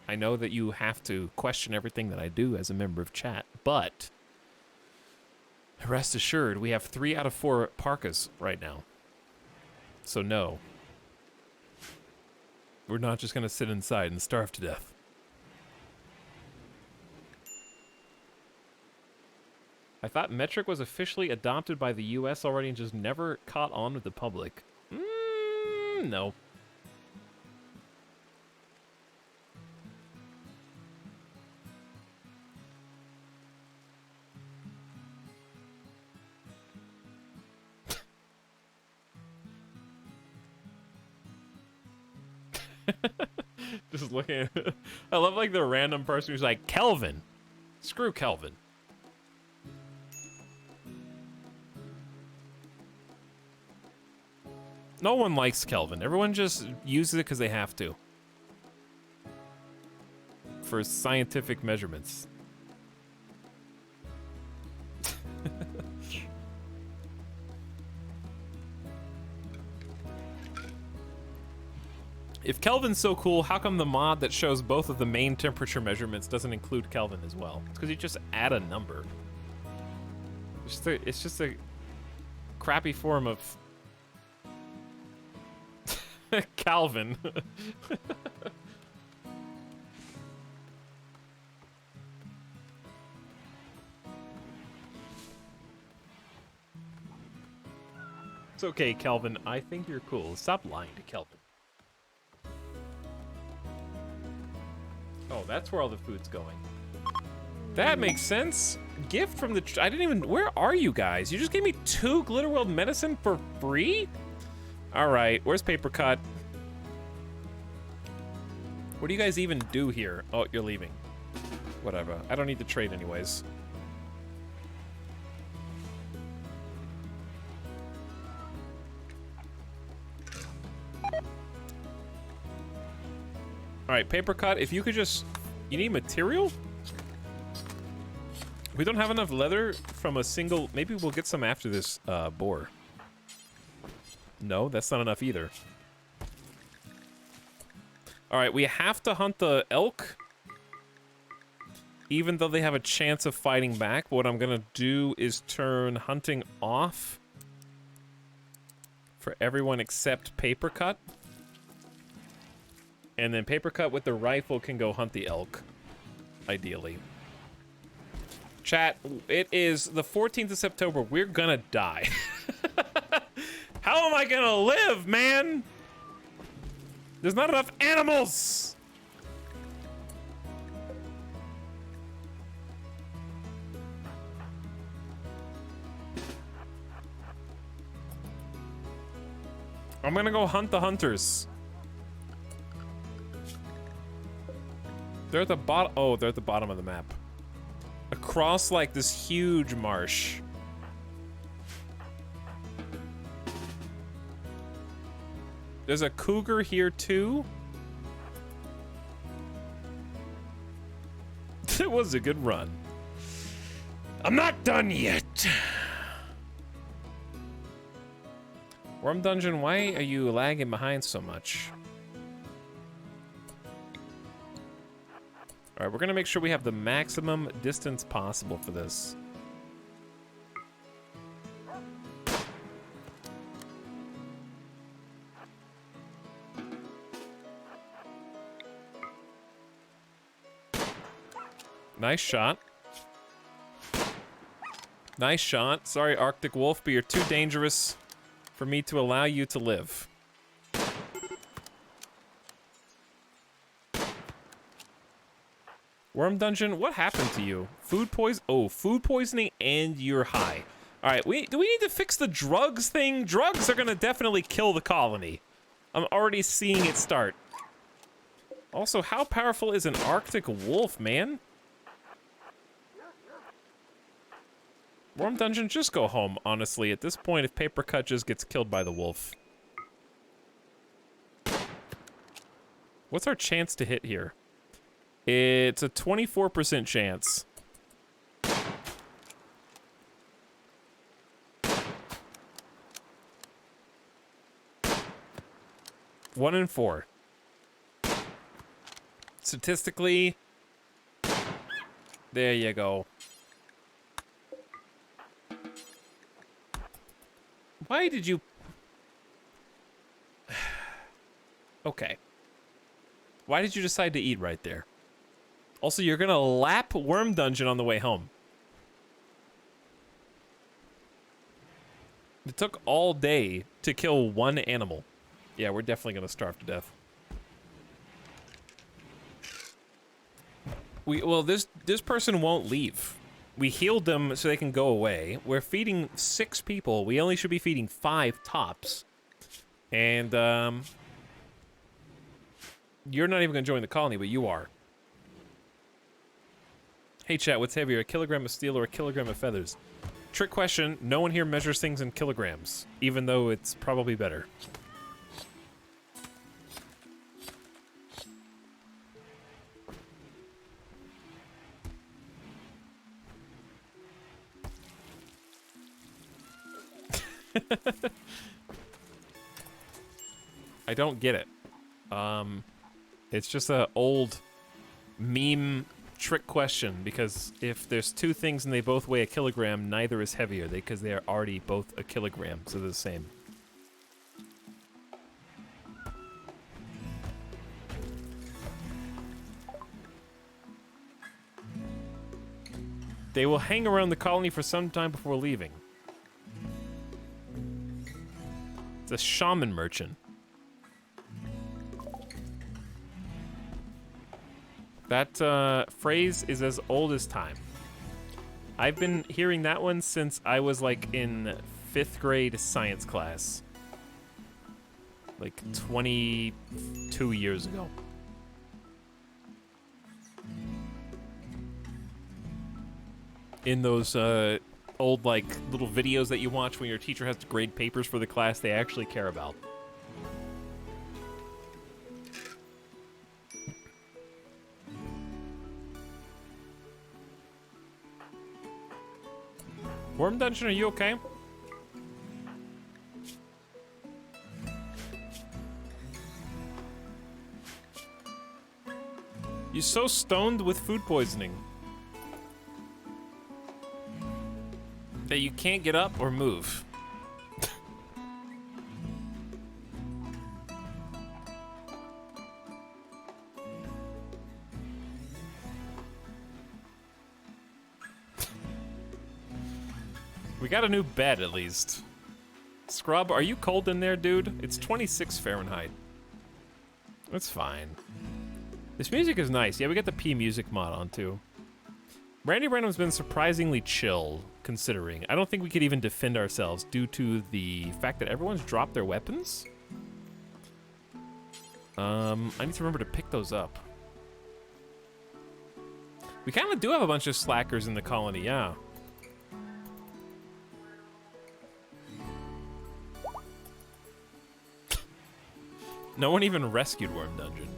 I know that you have to question everything that I do as a member of chat, but rest assured, we have 3 out of 4 parkas right now. So no. We're not just gonna sit inside and starve to death. I thought metric was officially adopted by the US already and just never caught on with the public. No. Just looking at it. I love like the random person who's like, Kelvin. Screw Kelvin. No one likes Kelvin. Everyone just uses it because they have to. For scientific measurements. If Kelvin's so cool, how come the mod that shows both of the main temperature measurements doesn't include Kelvin as well? It's because you just add a number. It's just a crappy form of Calvin. It's okay, Kelvin. I think you're cool. Stop lying to Kelvin. Oh, that's where all the food's going. That makes sense. Gift from the... I didn't even... Where are you guys? You just gave me 2 Glitterworld medicine for free? Alright, where's Paper Cut? What do you guys even do here? Oh, you're leaving. Whatever. I don't need to trade anyways. Alright, Paper Cut, if you could just You need material? We don't have enough leather from a single... Maybe we'll get some after this boar. No, that's not enough either. Alright, we have to hunt the elk. Even though they have a chance of fighting back, what I'm gonna do is turn hunting off for everyone except Paper Cut. And then Paper Cut with the rifle can go hunt the elk, ideally. Chat, it is the 14th of September. We're gonna die. How am I gonna live, man? There's not enough animals! I'm gonna go hunt the hunters. They're at the bottom. Oh, they're at the bottom of the map. Across, like, this huge marsh. There's a cougar here, too. It was a good run. I'm not done yet. Worm Dungeon, why are you lagging behind so much? Alright, we're gonna make sure we have the maximum distance possible for this. Nice shot. Nice shot. Sorry, Arctic Wolf, but you're too dangerous for me to allow you to live. Worm Dungeon, what happened to you? Food poison? Oh, food poisoning and you're high. All right, do we need to fix the drugs thing? Drugs are gonna definitely kill the colony. I'm already seeing it start. Also, how powerful is an Arctic wolf, man? Worm Dungeon, just go home, honestly. At this point, if Paper Cut just gets killed by the wolf. What's our chance to hit here? It's a 24% chance. One in 4. Statistically, there you go. Why did you... Okay. Why did you decide to eat right there? Also, you're gonna lap Worm Dungeon on the way home. It took all day to kill one animal. Yeah, we're definitely gonna starve to death. Well, this person won't leave. We healed them so they can go away. We're feeding 6 people. We only should be feeding 5 tops. And, you're not even gonna join the colony, but you are. Hey chat, what's heavier, a kilogram of steel or a kilogram of feathers? Trick question, no one here measures things in kilograms, even though it's probably better. I don't get it. It's just a old meme trick question, because if there's 2 things and they both weigh a kilogram, neither is heavier, because they are already both a kilogram, so they're the same. They will hang around the colony for some time before leaving. It's a shaman merchant. That phrase is as old as time. I've been hearing that one since I was like in 5th grade science class. Like 22 years ago. In those old like little videos that you watch when your teacher has to grade papers for the class they actually care about. Worm Dungeon, are you okay? You're so stoned with food poisoning that you can't get up or move. We got a new bed, at least. Scrub, are you cold in there, dude? It's 26 Fahrenheit. That's fine. This music is nice. Yeah, we got the P music mod on, too. Randy Branham's been surprisingly chill, considering. I don't think we could even defend ourselves due to the fact that everyone's dropped their weapons. I need to remember to pick those up. We kind of do have a bunch of slackers in the colony, yeah. No one even rescued Worm Dungeon.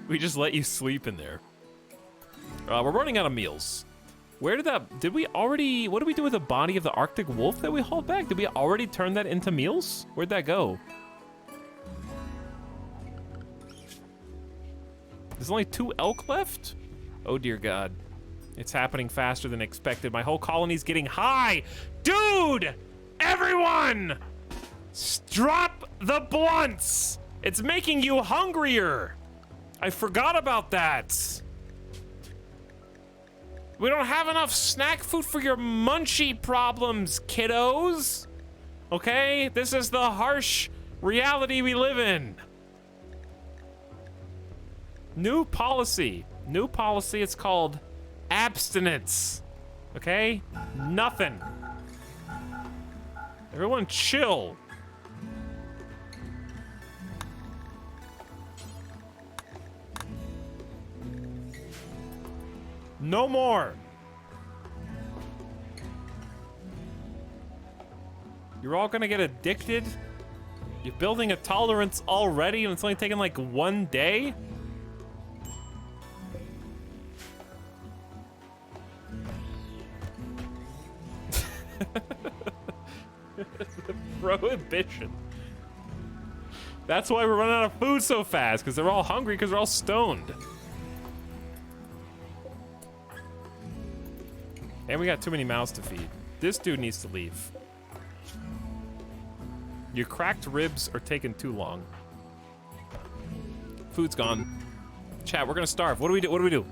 We just let you sleep in there. We're running out of meals. Where did we already, what did we do with the body of the Arctic wolf that we hauled back? Did we already turn that into meals? Where'd that go? There's only 2 elk left? Oh dear God. It's happening faster than expected. My whole colony's getting high. Dude! Everyone! Drop the blunts! It's making you hungrier! I forgot about that. We don't have enough snack food for your munchie problems, kiddos. Okay? This is the harsh reality we live in. New policy. New policy, it's called abstinence. Okay? Nothing. Everyone chill. No more. You're all gonna get addicted? You're building a tolerance already and it's only taking like 1 day? Prohibition. That's why we're running out of food so fast, because they're all hungry because they're all stoned. And we got too many mouths to feed. This dude needs to leave. Your cracked ribs are taking too long. Food's gone. Chat, we're gonna starve. What do we do? What do we do?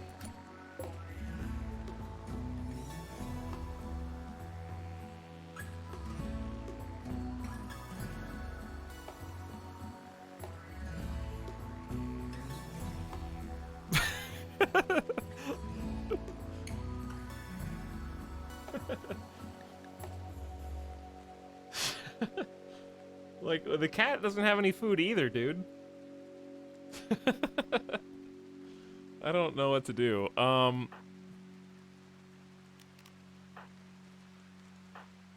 Like, the cat doesn't have any food either, dude. I don't know what to do.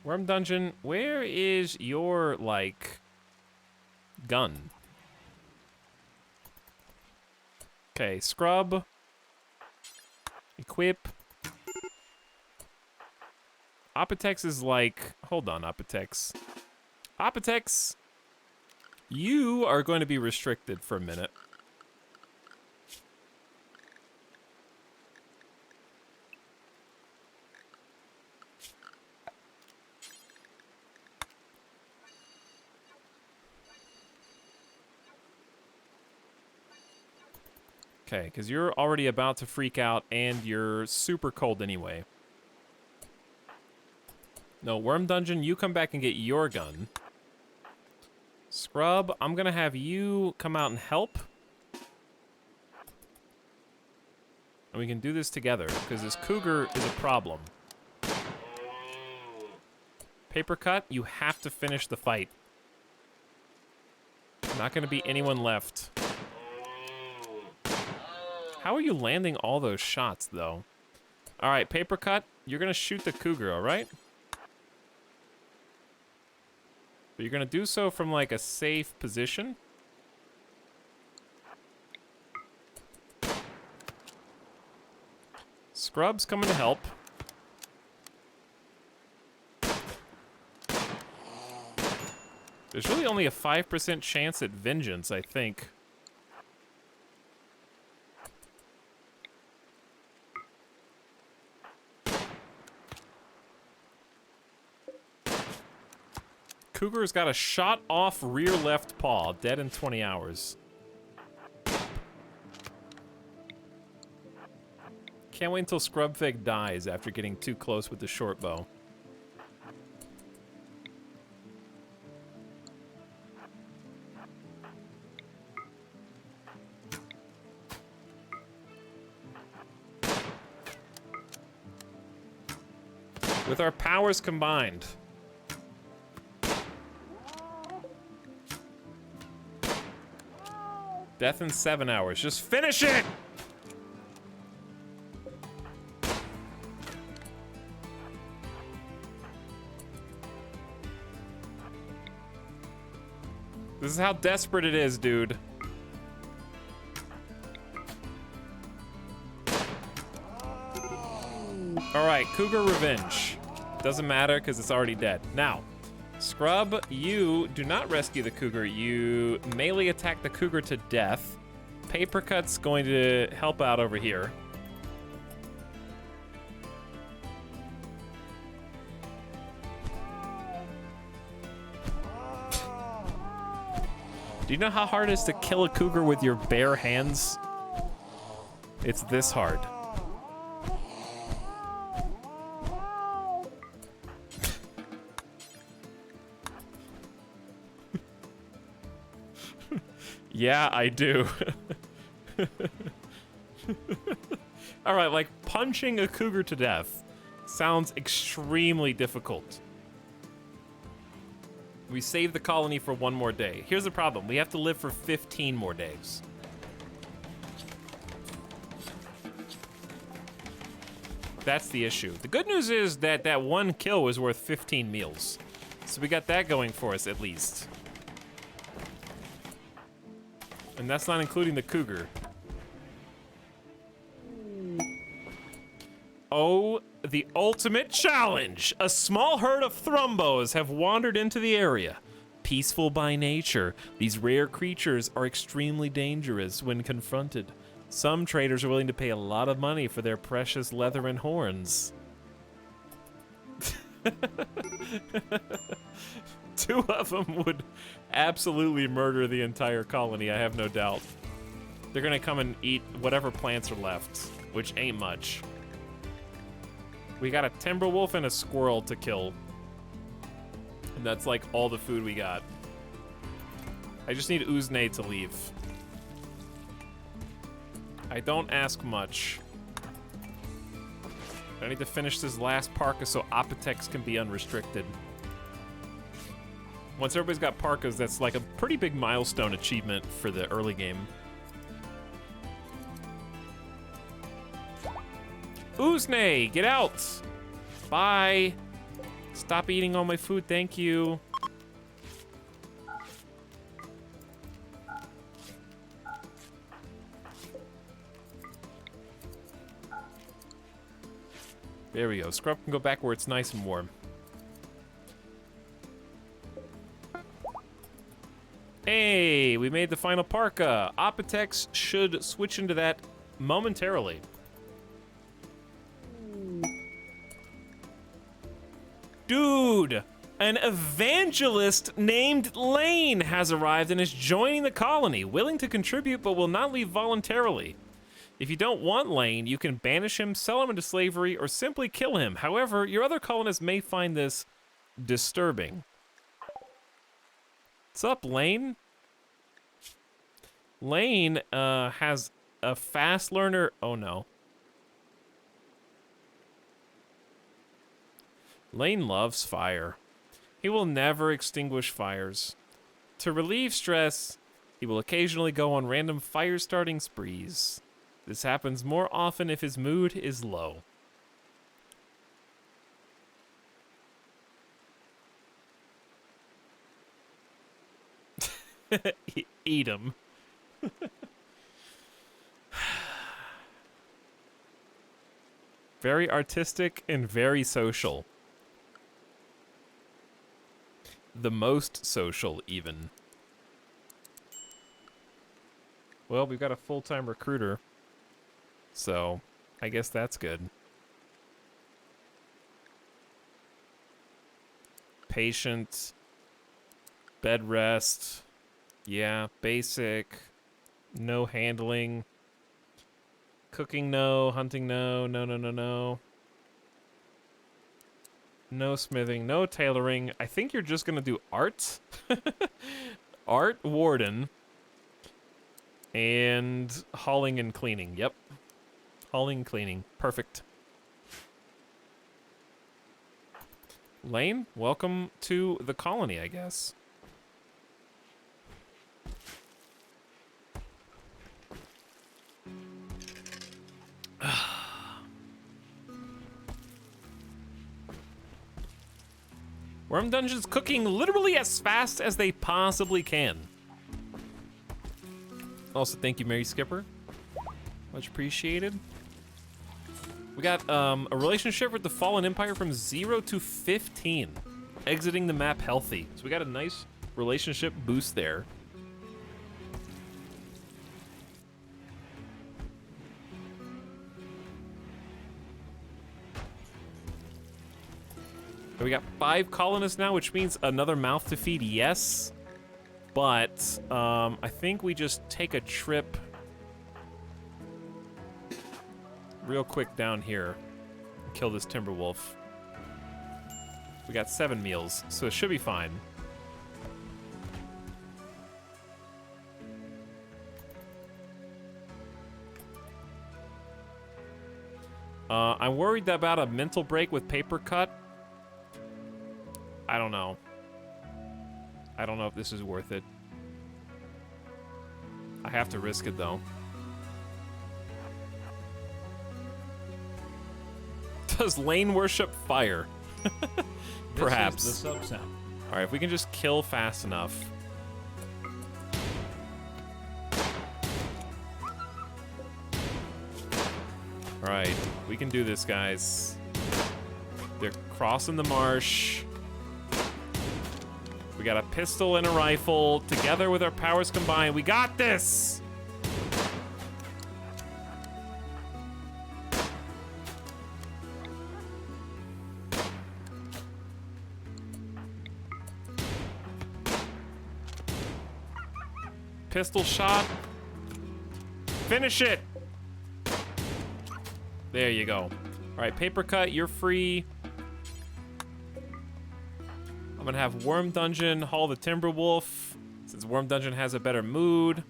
Worm Dungeon, where is your, like, gun? Okay, scrub. Equip. Apotex is like, hold on, Apotex. Apotex, you are going to be restricted for a minute. Okay, because you're already about to freak out and you're super cold anyway. No, Worm Dungeon, you come back and get your gun. Scrub, I'm gonna have you come out and help. And we can do this together, because this cougar is a problem. Paper Cut, you have to finish the fight. Not gonna be anyone left. How are you landing all those shots, though? Alright, Paper Cut, you're gonna shoot the cougar, alright? But you're gonna do so from like a safe position. Scrub's coming to help. There's really only a 5% chance at vengeance, I think. Cougar's got a shot off rear left paw, dead in 20 hours. Can't wait until Scrubfig dies after getting too close with the short bow. With our powers combined. Death in 7 hours. Just finish it! This is how desperate it is, dude. Alright, Cougar Revenge. Doesn't matter because it's already dead. Now, Scrub, you do not rescue the Cougar. You melee attack the Cougar to death. Paper Cut's going to help out over here. Do you know how hard it is to kill a cougar with your bare hands? It's this hard. Yeah, I do. All right, like punching a cougar to death sounds extremely difficult. We saved the colony for 1 more day. Here's the problem. We have to live for 15 more days. That's the issue. The good news is that that 1 kill was worth 15 meals. So we got that going for us at least. And that's not including the cougar. Oh, the ultimate challenge! A small herd of thrumbos have wandered into the area. Peaceful by nature, these rare creatures are extremely dangerous when confronted. Some traders are willing to pay a lot of money for their precious leather and horns. 2 of them would absolutely murder the entire colony, I have no doubt. They're gonna come and eat whatever plants are left, which ain't much. We got a timber wolf and a squirrel to kill. And that's like all the food we got. I just need Uznay to leave. I don't ask much. I need to finish this last parka so Apotex can be unrestricted. Once everybody's got parkas, that's like a pretty big milestone achievement for the early game. Uznay, get out! Bye! Stop eating all my food, thank you. There we go. Scrub can go back where it's nice and warm. Hey, we made the final parka. Apotex should switch into that momentarily. Dude, an evangelist named Lane has arrived and is joining the colony, willing to contribute but will not leave voluntarily. If you don't want Lane, you can banish him, sell him into slavery, or simply kill him. However, your other colonists may find this disturbing. What's up, Lane? Lane has a fast learner. Oh no. Lane loves fire. He will never extinguish fires. To relieve stress, he will occasionally go on random fire-starting sprees. This happens more often if his mood is low. Eat him. Very artistic and very social. the most social, even. Well, we've got a full-time recruiter, so I guess that's good. Patient, bed rest, yeah, basic, no handling, cooking no, hunting no, no. No smithing, no tailoring. I think you're just gonna do art. Art warden. And hauling and cleaning. Yep. Hauling and cleaning. Perfect. Lane, welcome to the colony, I guess. Worm Dungeon's cooking literally as fast as they possibly can. Also, thank you, Mary Skipper. Much appreciated. We got a relationship with the Fallen Empire from 0 to 15. Exiting the map healthy. So we got a nice relationship boost there. We got 5 colonists now, which means another mouth to feed, yes. But I think we just take a trip real quick down here and kill this timber wolf. We got 7 meals, so it should be fine. I'm worried about a mental break with paper cut. I don't know. I don't know if this is worth it. I have to risk it, though. Does Lane worship fire? Perhaps. This is the sub sound. All right, if we can just kill fast enough. All right, we can do this, guys. They're crossing the marsh. We got a pistol and a rifle. Together with our powers combined, we got this! Pistol shot. Finish it! There you go. All right, paper cut, you're free. I'm gonna have Worm Dungeon haul the Timber Wolf, since Worm Dungeon has a better mood.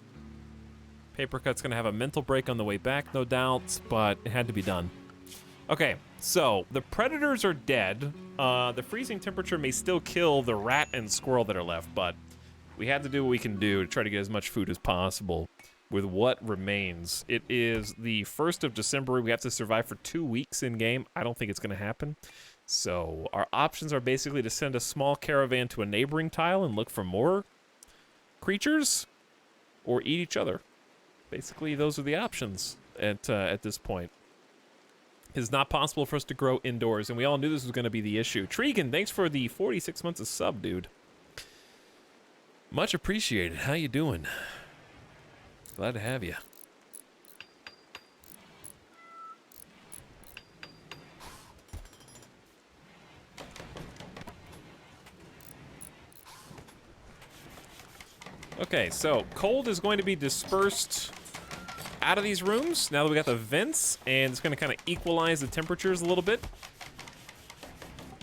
Paper Cut's gonna have a mental break on the way back, no doubt, but it had to be done. Okay, so the predators are dead. The freezing temperature may still kill the rat and squirrel that are left, but we had to do what we can do to try to get as much food as possible with what remains. It is the 1st of December. We have to survive for 2 weeks in game. I don't think it's gonna happen. So our options are basically to send a small caravan to a neighboring tile and look for more creatures, or eat each other. Basically, those are the options at this point. It's not possible for us to grow indoors, and we all knew this was going to be the issue. Tregan, thanks for the 46 months of sub, dude. Much appreciated. How you doing? Glad to have you. Okay, so cold is going to be dispersed out of these rooms now that we got the vents, and it's going to kind of equalize the temperatures a little bit,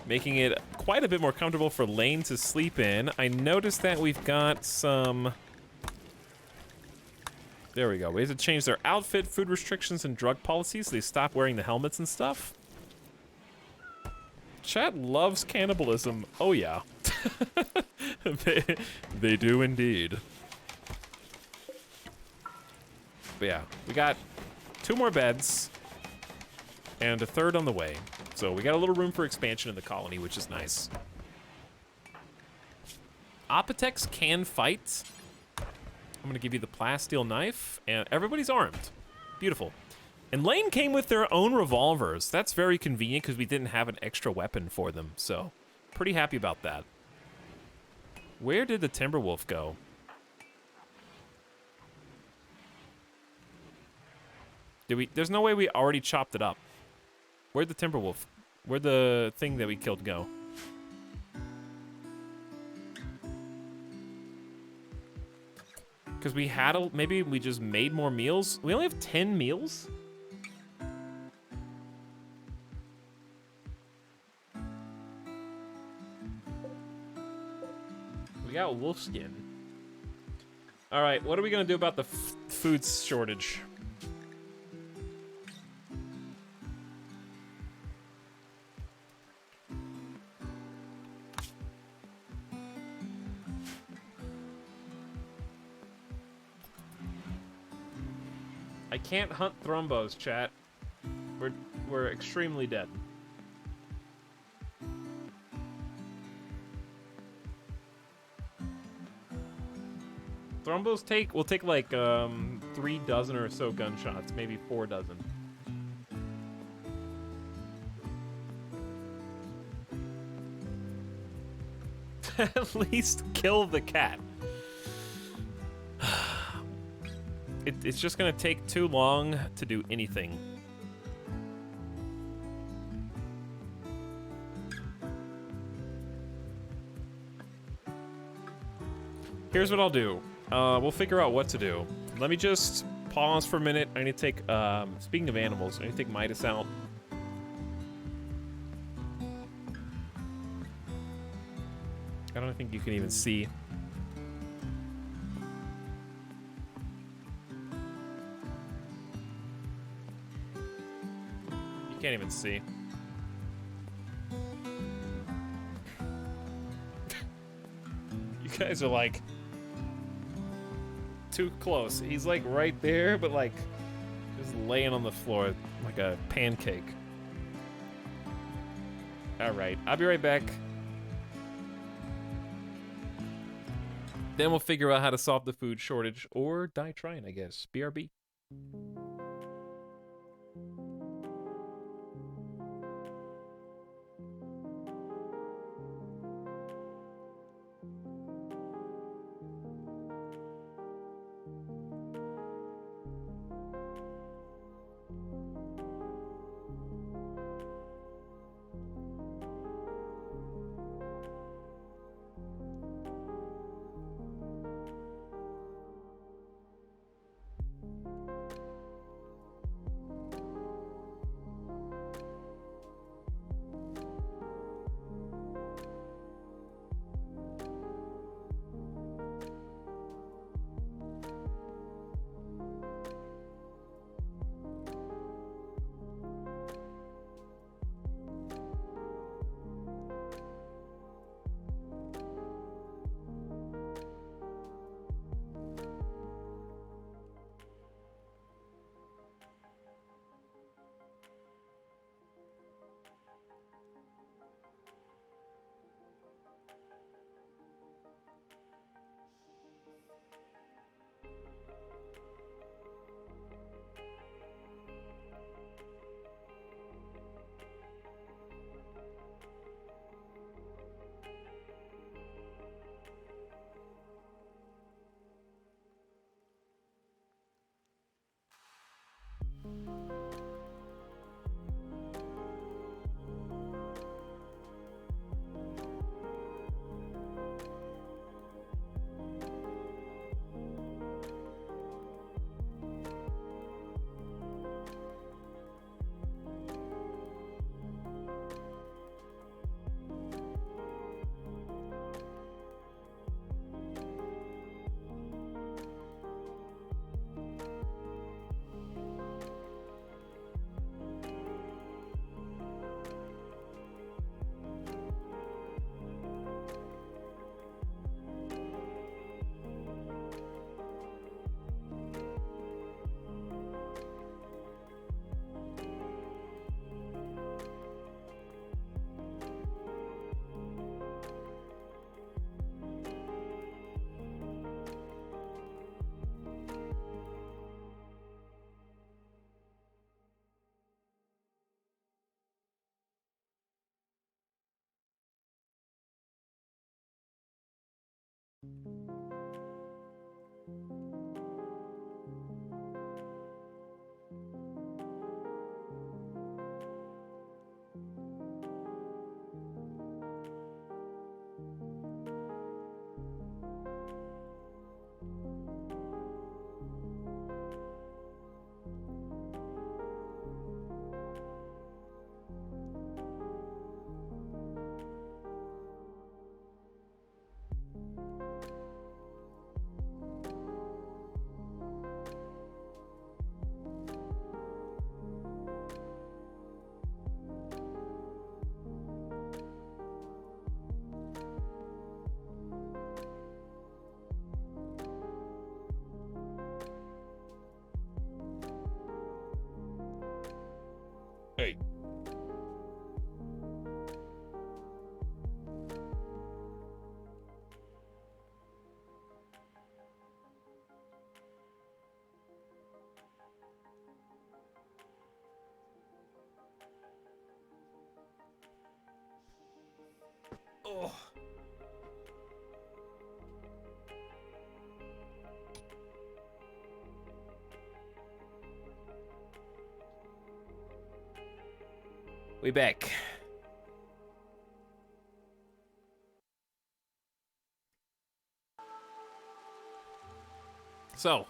making it quite a bit more comfortable for Lane to sleep in. I noticed that we've got some... There we go. We have to change their outfit, food restrictions, and drug policies so they stop wearing the helmets and stuff. Chat loves cannibalism. Oh, yeah. they do indeed. But yeah, we got 2 more beds and a 3rd on the way. So we got a little room for expansion in the colony, which is nice. Apotex can fight. I'm gonna give you the plasteel knife, and everybody's armed. Beautiful. And Lane came with their own revolvers. That's very convenient because we didn't have an extra weapon for them, so pretty happy about that. Where did the Timberwolf go? There's no way we already chopped it up. Where'd the Timberwolf? Where'd the thing that we killed go? Because we had maybe we just made more meals? We only have 10 meals? We got wolf skin. Alright, what are we gonna do about the food shortage? I can't hunt thrombos, chat. We're extremely dead. Thrombos will take like 3 dozen or so gunshots, maybe 4 dozen. At least kill the cat. It's just gonna take too long to do anything. Here's what I'll do. We'll figure out what to do. Let me just pause for a minute. I need to take, speaking of animals, I need to take Midas out. I don't think you can even see. You can't even see. You guys are like too close. He's like right there, but like just laying on the floor like a pancake. All right, I'll be right back. Then we'll figure out how to solve the food shortage or die trying, I guess. BRB. Oh. We back. So,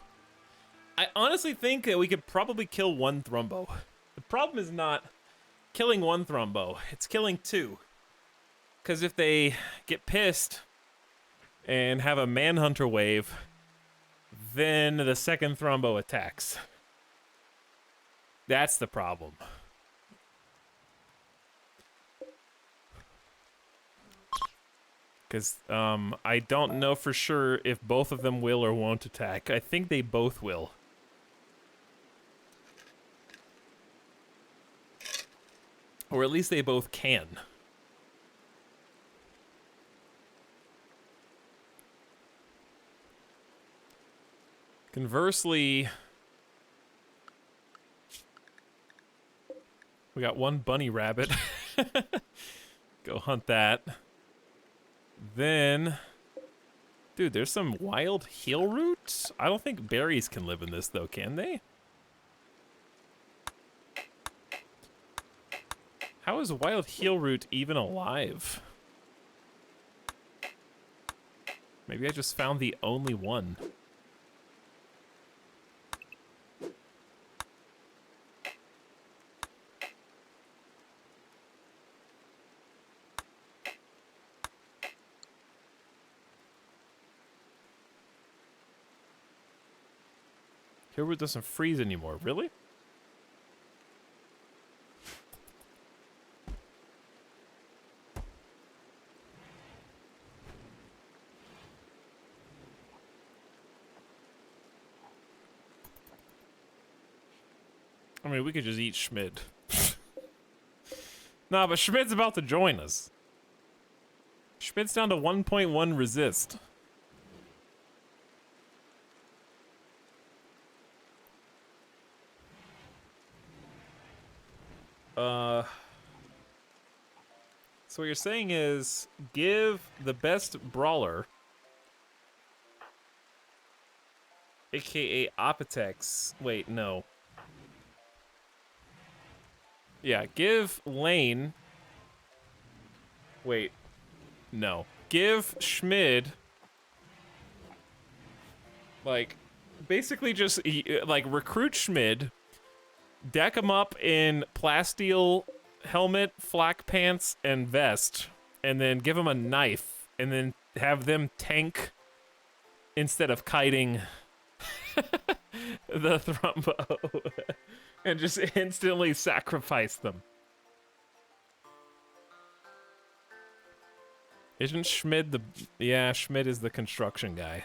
I honestly think that we could probably kill one Thrumbo. The problem is not killing one Thrumbo, it's killing two. Because if they get pissed and have a Manhunter wave, then the second Thrumbo attacks. That's the problem. Because I don't know for sure if both of them will or won't attack. I think they both will. Or at least they both can. Conversely, we got one bunny rabbit. Go hunt that. Then, dude, there's some wild heal roots. I don't think berries can live in this, though, can they? How is wild heal root even alive? Maybe I just found the only one. Heal root doesn't freeze anymore, really? I mean, we could just eat Schmid. Nah, but Schmid's about to join us. Schmid's down to 1.1 resist. So what you're saying is, give the best brawler, aka Apotex. Wait, no. Yeah, give Lane. Wait, no. Give Schmid. Like, basically just like recruit Schmid, deck him up in plasteel helmet, flak pants, and vest, and then give him a knife, and then have them tank instead of kiting the Thrumbo, and just instantly sacrifice them. Isn't Schmid the... Yeah, Schmid is the construction guy.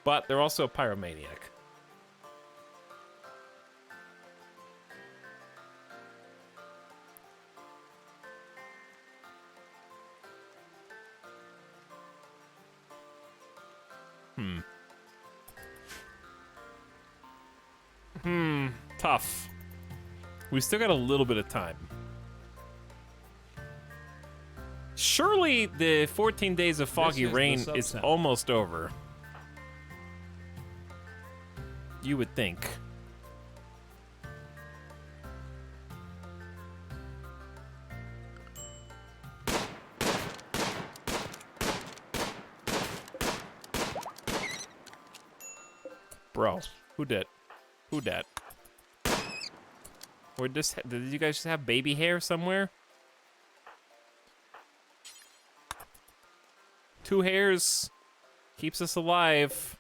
But they're also a pyromaniac. Tough. We still got a little bit of time. Surely the 14 days of foggy This is the rain sub is sound. almost over. You would think. Bro, who did? Who dat? Or did you guys just have baby hair somewhere? 2 hairs keeps us alive.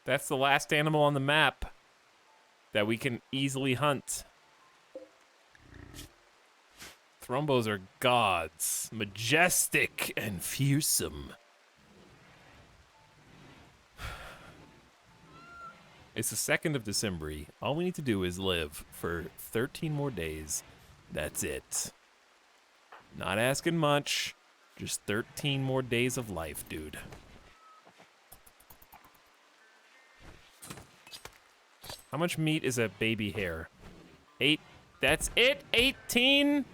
That's the last animal on the map that we can easily hunt. Thrumbos are gods, majestic and fearsome. It's the 2nd of December. All we need to do is live for 13 more days. That's it. Not asking much. Just 13 more days of life, dude. How much meat is a baby hare? 8. That's it. 18.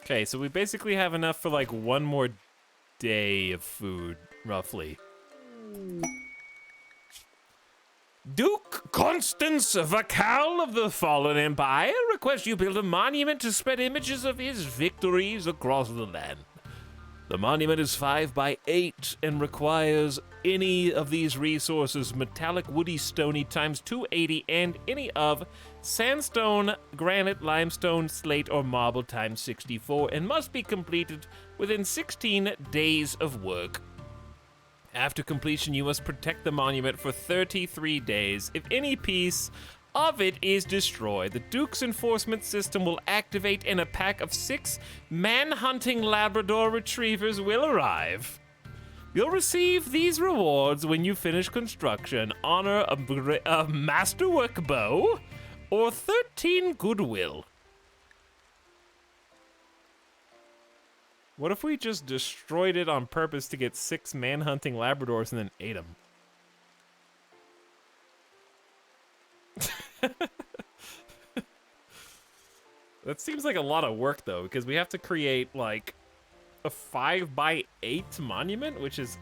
Okay, so we basically have enough for like one more day of food, roughly. Duke Constance Vacal of the Fallen Empire requests you build a monument to spread images of his victories across the land. The monument is 5 by 8 and requires any of these resources: metallic, woody, stony times 280, and any of sandstone, granite, limestone, slate, or marble times 64, and must be completed within 16 days of work. After completion, you must protect the monument for 33 days. If any piece of it is destroyed, the Duke's enforcement system will activate and a pack of 6 man-hunting Labrador retrievers will arrive. You'll receive these rewards when you finish construction: honor, a masterwork bow, or 13 goodwill. What if we just destroyed it on purpose to get 6 man-hunting Labradors and then ate them? That seems like a lot of work, though, because we have to create, like, a 5 by 8 monument, which is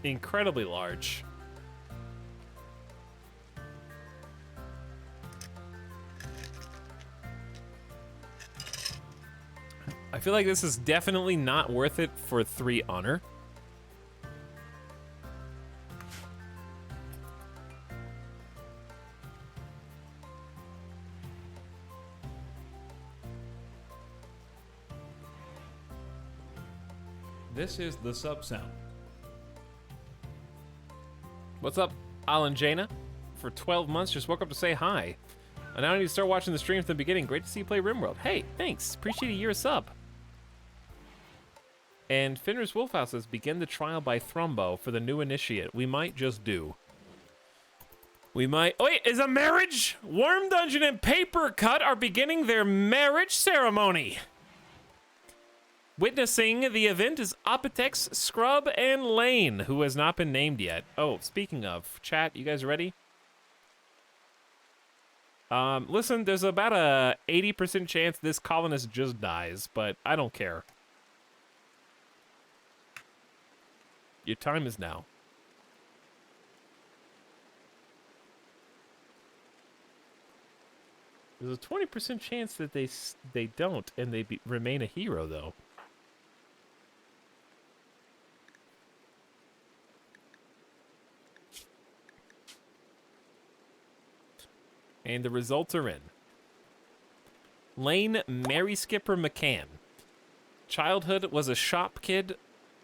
incredibly large. I feel like this is definitely not worth it for 3 honor. This is the sub sound. What's up, Alan Jana? For 12 months, just woke up to say hi. I now need to start watching the stream from the beginning. Great to see you play RimWorld. Hey, thanks. Appreciate a year of sub. And Fenris Wolfhouse says, begin the trial by Thrumbo for the new initiate. We might just do. We might... Oh, wait, is a marriage? Worm Dungeon and Paper Cut are beginning their marriage ceremony. Witnessing the event is Apotex, Scrub, and Lane, who has not been named yet. Oh, speaking of, chat, you guys ready? Listen, there's about a 80% chance this colonist just dies, but I don't care. Your time is now. There's a 20% chance that they don't, and they remain a hero, though. And the results are in. Lane Mary Skipper McCann. Childhood was a shop kid.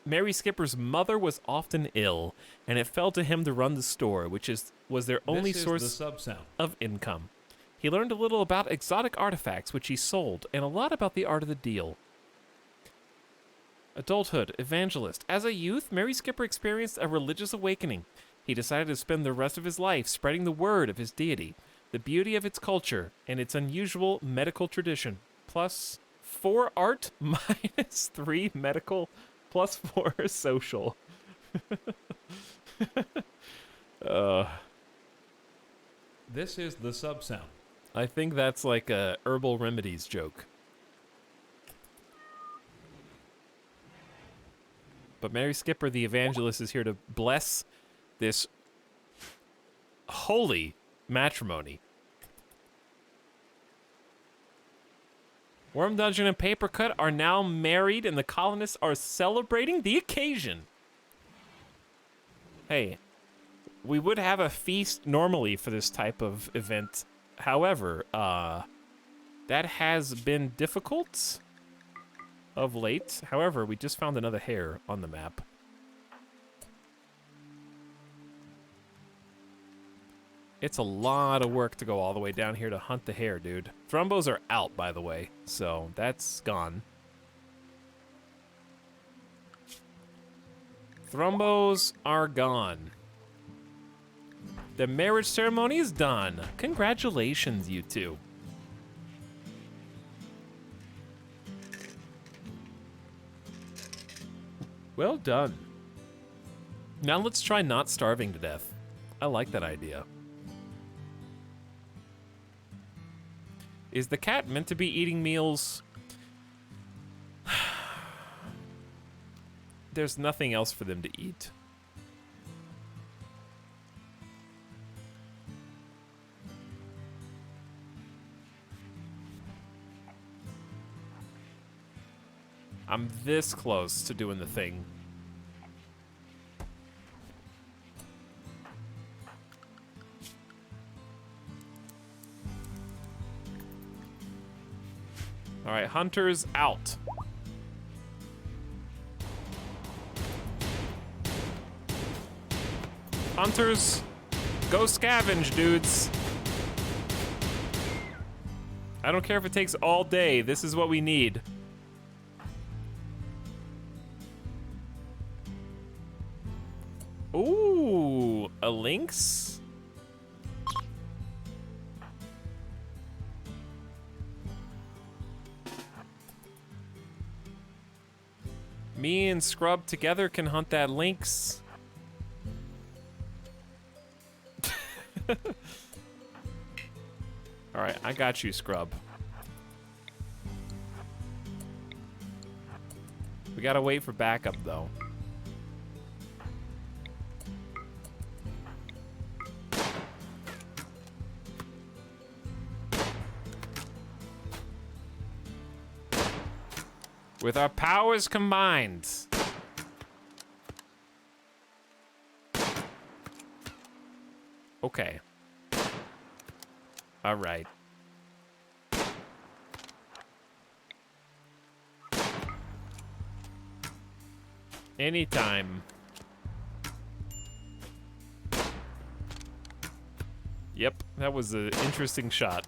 Mary Skipper's mother was often ill, and it fell to him to run the store, which was their only source of income. He learned a little about exotic artifacts, which he sold, and a lot about the art of the deal. Adulthood, evangelist. As a youth, Mary Skipper experienced a religious awakening. He decided to spend the rest of his life spreading the word of his deity, the beauty of its culture, and its unusual medical tradition. Plus 4 art, minus 3 medical, plus 4 social. This is the sub sound. I think that's like a herbal remedies joke. But Mary Skipper, the evangelist, is here to bless this holy matrimony. Worm Dungeon and Paper Cut are now married, and the colonists are celebrating the occasion. Hey, we would have a feast normally for this type of event. However, that has been difficult of late. However, we just found another hare on the map. It's a lot of work to go all the way down here to hunt the hare, dude. Thrumbos are out, by the way, so that's gone. Thrumbos are gone. The marriage ceremony is done. Congratulations, you two. Well done. Now let's try not starving to death. I like that idea. Is the cat meant to be eating meals? There's nothing else for them to eat. I'm this close to doing the thing. All right, hunters out. Hunters, go scavenge, dudes. I don't care if it takes all day. This is what we need. Ooh, a lynx? Me and Scrub together can hunt that lynx. All right, I got you, Scrub. We gotta wait for backup, though. With our powers combined. Okay. All right. Anytime. Yep, that was an interesting shot.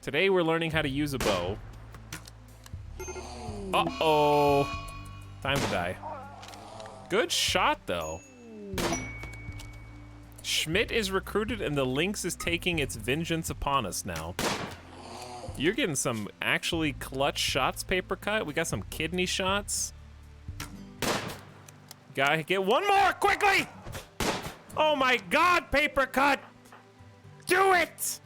Today we're learning how to use a bow. Uh-oh. Time to die. Good shot, though. Schmidt is recruited and the lynx is taking its vengeance upon us now. You're getting some actually clutch shots, Paper Cut. We got some kidney shots. Gotta get one more, quickly! Oh my God, Paper Cut! Do it!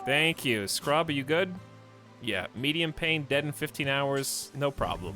Thank you. Scrub, are you good? Yeah, medium pain, dead in 15 hours, no problem.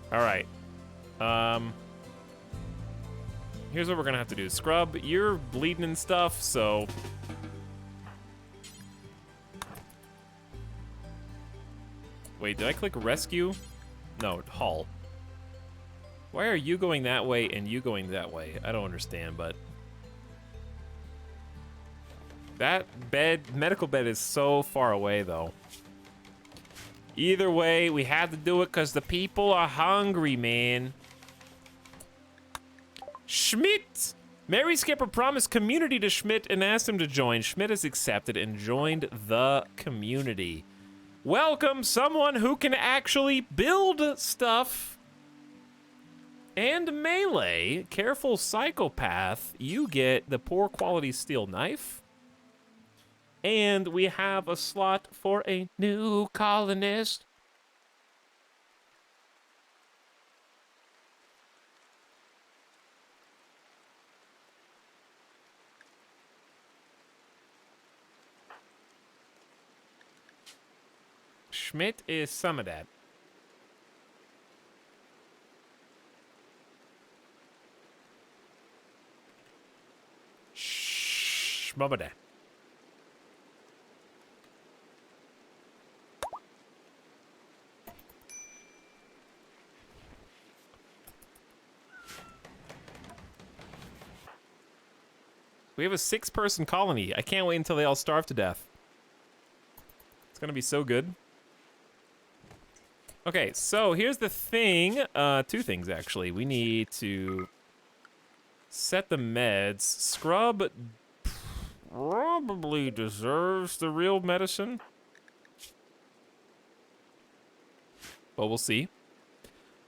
All right. Here's what we're gonna have to do. Scrub, you're bleeding and stuff, so... Wait, did I click rescue? No, haul. Why are you going that way and you going that way? I don't understand, but... That bed, medical bed is so far away, though. Either way, we had to do it because the people are hungry, man. Schmidt! Mary Skipper promised community to Schmidt and asked him to join. Schmidt has accepted and joined the community. Welcome someone who can actually build stuff. And melee, careful psychopath, you get the poor quality steel knife. And we have a slot for a new colonist. Schmidt is some of that. Some of that. We have a 6-person colony. I can't wait until they all starve to death. It's gonna be so good. Okay, so here's the thing. Two things, actually. We need to set the meds. Scrub probably deserves the real medicine. But we'll see.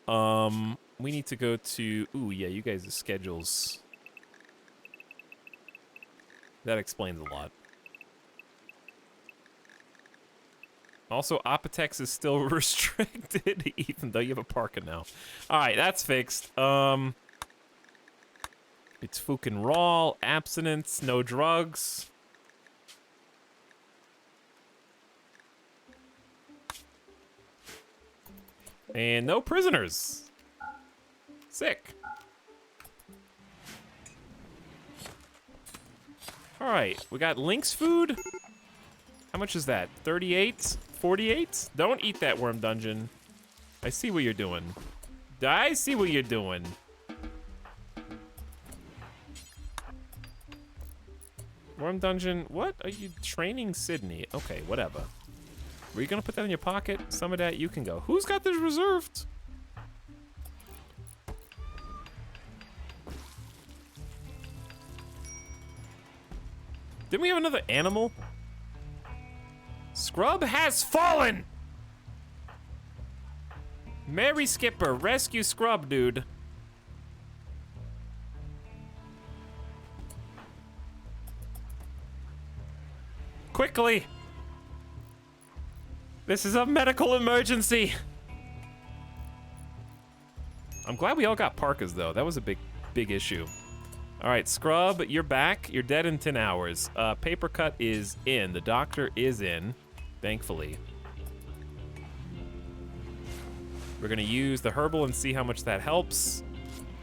We need to go to... Ooh, yeah, you guys' schedules. That explains a lot. Also, Apotex is still restricted, even though you have a parka now. Alright, that's fixed. It's fucking raw, abstinence, no drugs. And no prisoners. Sick. Alright, we got Lynx food. How much is that? 38? 48? Don't eat that worm dungeon. I see what you're doing. I see what you're doing. Worm dungeon, what? Are you training Sydney? Okay, whatever. Were you gonna put that in your pocket? Some of that you can go. Who's got this reserved? Didn't we have another animal? Scrub has fallen! Mary Skipper, rescue Scrub, dude. Quickly! This is a medical emergency! I'm glad we all got parkas, though. That was a big issue. Alright, Scrub, you're back. You're dead in 10 hours. Paper cut is in. The doctor is in, thankfully. We're gonna use the herbal and see how much that helps.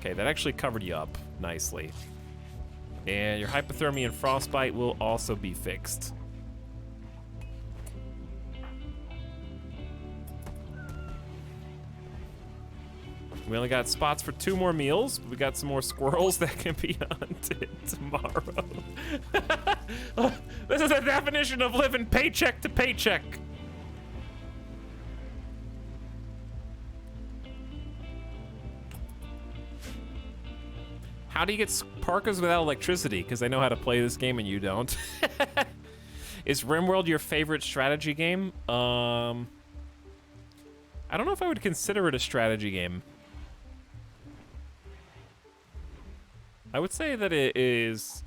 Okay, that actually covered you up nicely. And your hypothermia and frostbite will also be fixed. We only got spots for 2 more meals. We got some more squirrels that can be hunted tomorrow. This is the definition of living paycheck to paycheck. How do you get parkas without electricity? Because I know how to play this game and you don't. Is RimWorld your favorite strategy game? I don't know if I would consider it a strategy game. I would say that it is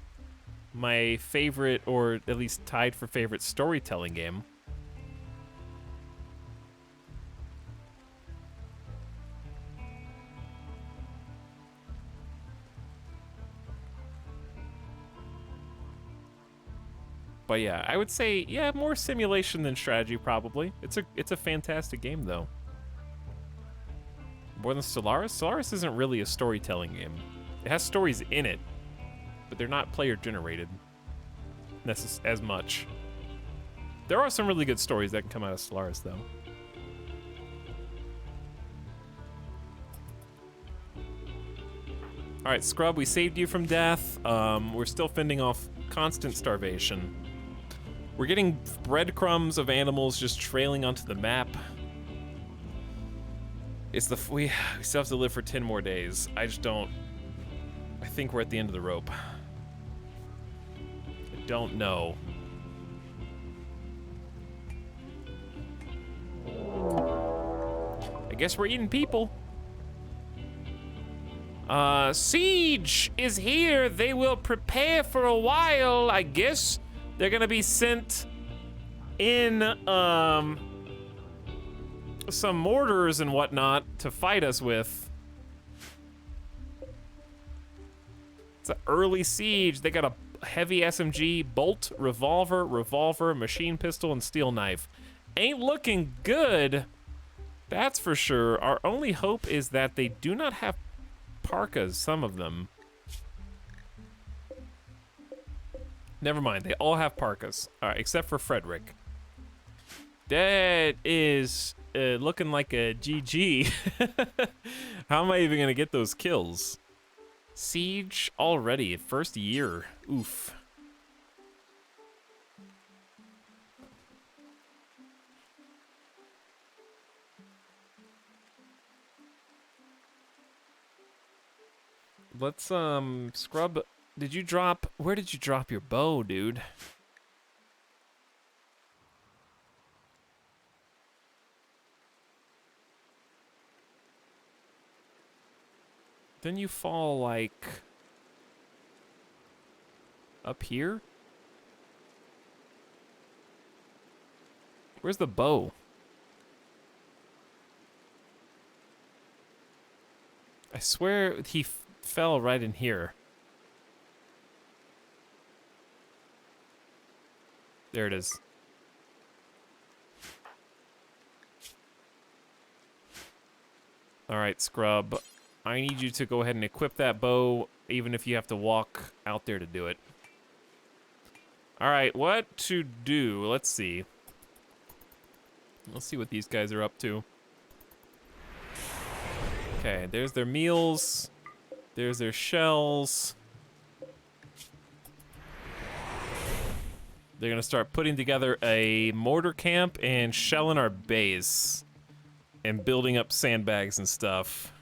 my favorite, or at least tied for favorite, storytelling game. But yeah, I would say, yeah, more simulation than strategy, probably. It's a fantastic game, though. More than Stellaris? Stellaris isn't really a storytelling game. It has stories in it, but they're not player-generated as much. There are some really good stories that can come out of Stellaris, though. All right, Scrub, we saved you from death. We're still fending off constant starvation. We're getting breadcrumbs of animals just trailing onto the map. We still have to live for 10 more days. I just don't... I think we're at the end of the rope. I don't know. I guess we're eating people. Siege is here. They will prepare for a while, I guess. They're gonna be sent in, some mortars and whatnot to fight us with. It's an early siege. They got a heavy SMG, bolt, revolver, machine pistol, and steel knife. Ain't looking good, that's for sure. Our only hope is that they do not have parkas, some of them. Never mind, they all have parkas. All right, except for Frederick. That is looking like a GG. How am I even gonna get those kills? Siege already, first year. Oof. let's Scrub. Where did you drop your bow, dude? Then you fall like up here? Where's the bow? I swear he fell right in here. There it is. All right, Scrub. I need you to go ahead and equip that bow, even if you have to walk out there to do it. All right, what to do? Let's see. Let's see what these guys are up to. Okay, there's their meals. There's their shells. They're gonna start putting together a mortar camp and shelling our base. And building up sandbags and stuff.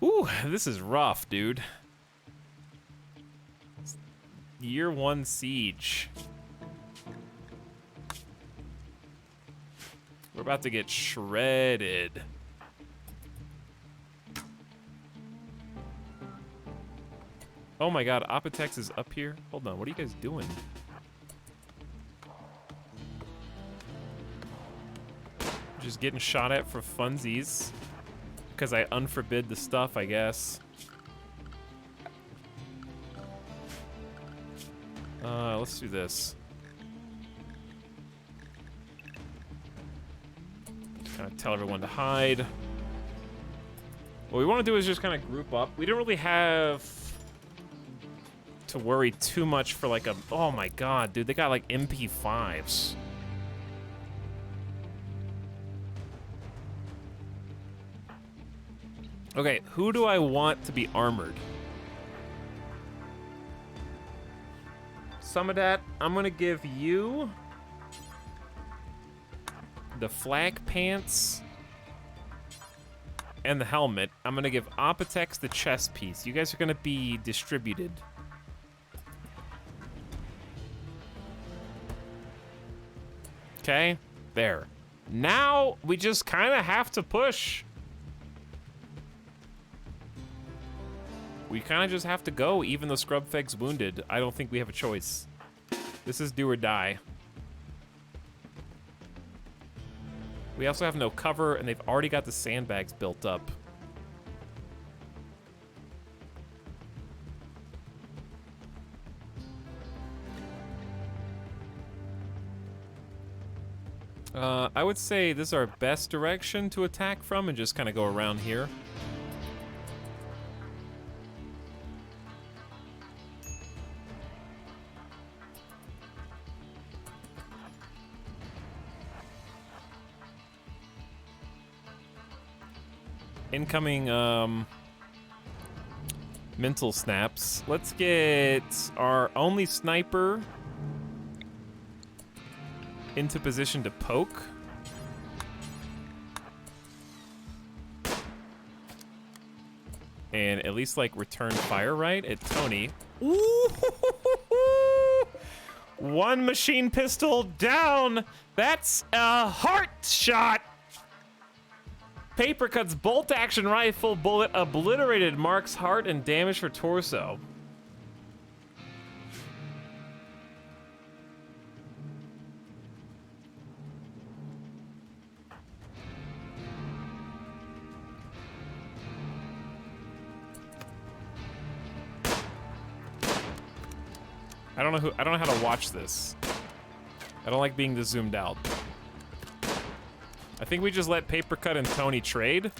Ooh, this is rough, dude. Year 1 siege. We're about to get shredded. Oh my god, Etalyx is up here. Hold on, what are you guys doing? Just getting shot at for funsies. Because I unforbid the stuff, I guess. Let's do this. Kind of tell everyone to hide. What we want to do is just kind of group up. We don't really have to worry too much for like a... Oh my god, dude, they got like MP5s. Okay, who do I want to be armored? Some of that, I'm gonna give you the flak pants and the helmet. I'm gonna give Etalyx the chest piece. You guys are gonna be distributed. Okay, there. Now we just kind of have to push. We kind of just have to go, even though Scrubfeg's wounded. I don't think we have a choice. This is do or die. We also have no cover, and they've already got the sandbags built up. I would say this is our best direction to attack from, and just kind of go around here. Incoming mental snaps. Let's get our only sniper into position to poke. And at least like return fire right at Tony. Ooh, one machine pistol down. That's a heart shot. Paper Cut's bolt action rifle bullet obliterated Mark's heart and damage for torso. I don't know how to watch this. I don't like being this zoomed out. I think we just let Paper Cut and Tony trade.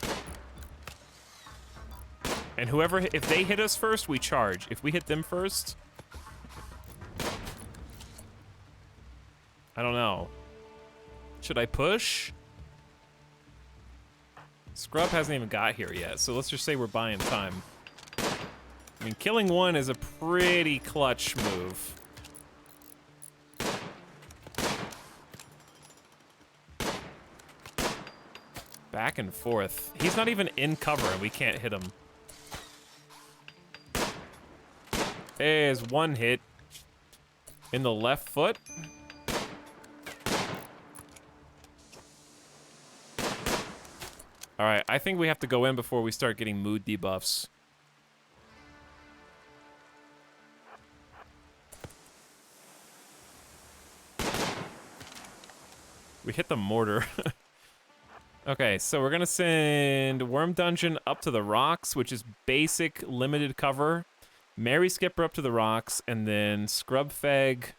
And whoever, if they hit us first, we charge. If we hit them first, I don't know. Should I push? Scrub hasn't even got here yet, so let's just say we're buying time. I mean, killing one is a pretty clutch move. Back and forth. He's not even in cover and we can't hit him. is one hit in the left foot. All right, I think we have to go in before we start getting mood debuffs. We hit the mortar. Okay, so we're gonna send Worm Dungeon up to the rocks, which is basic limited cover. Mary Skipper up to the rocks, and then Scrubfeg.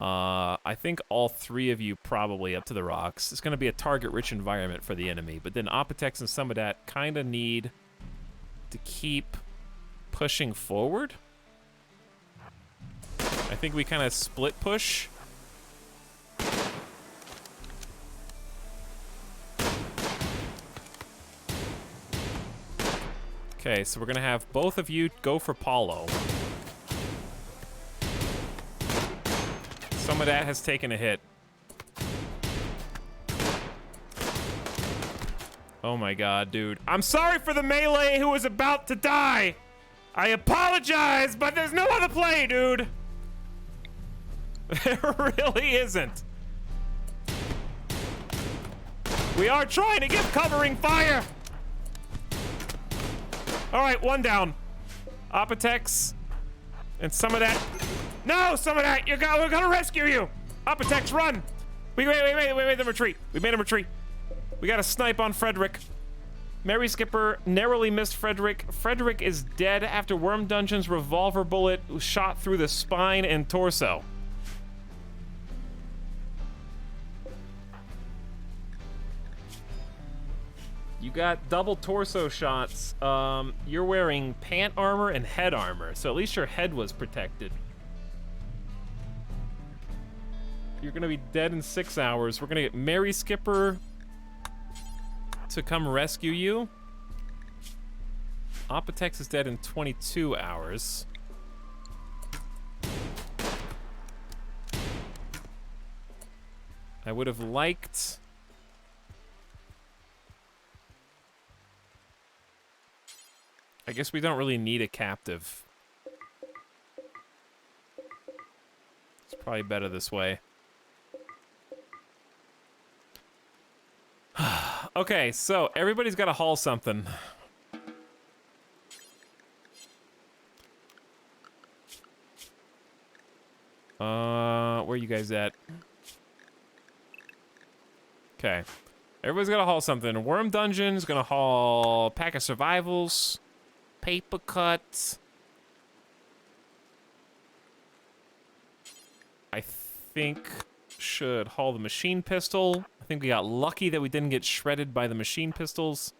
I think all three of you probably up to the rocks. It's gonna be a target-rich environment for the enemy, but then Apotex and some of that kind of need to keep pushing forward. I think we kind of split push. Okay, so we're gonna have both of you go for Paulo. Some of that has taken a hit. Oh my god, dude. I'm sorry for the melee who was about to die! I apologize, but there's no other play, dude! There really isn't. We are trying to give covering fire! Alright, one down. Apotex. And some of that. No, some of that! We're gonna rescue you! Apotex, run! Wait, them retreat. We made him retreat. We got a snipe on Frederick. Mary Skipper narrowly missed Frederick. Frederick is dead after Worm Dungeon's revolver bullet shot through the spine and torso. You got double torso shots. You're wearing pant armor and head armor, so at least your head was protected. You're gonna be dead in 6 hours. We're gonna get Mary Skipper to come rescue you. Apotex is dead in 22 hours. I would have liked... I guess we don't really need a captive. It's probably better this way. Okay, so everybody's got to haul something. Where are you guys at? Okay. Everybody's got to haul something. Worm Dungeon's going to haul pack of survivals. Paper cuts. I think should haul the machine pistol. I think we got lucky that we didn't get shredded by the machine pistols.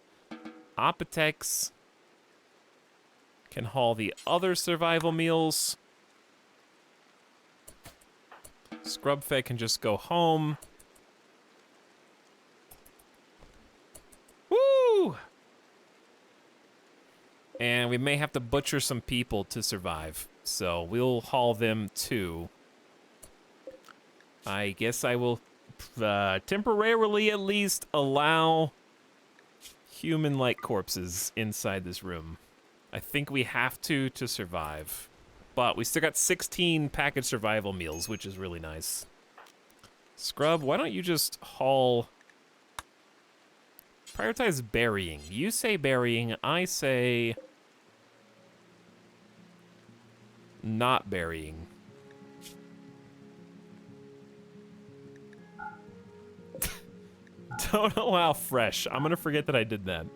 Apotex can haul the other survival meals. Scrubfeg can just go home. Woo! And we may have to butcher some people to survive. So we'll haul them too. I guess I will temporarily at least allow human-like corpses inside this room. I think we have to survive. But we still got 16 packaged survival meals, which is really nice. Scrub, why don't you just haul... Prioritize burying. You say burying, I say... not burying. Don't allow fresh. I'm gonna forget that I did that.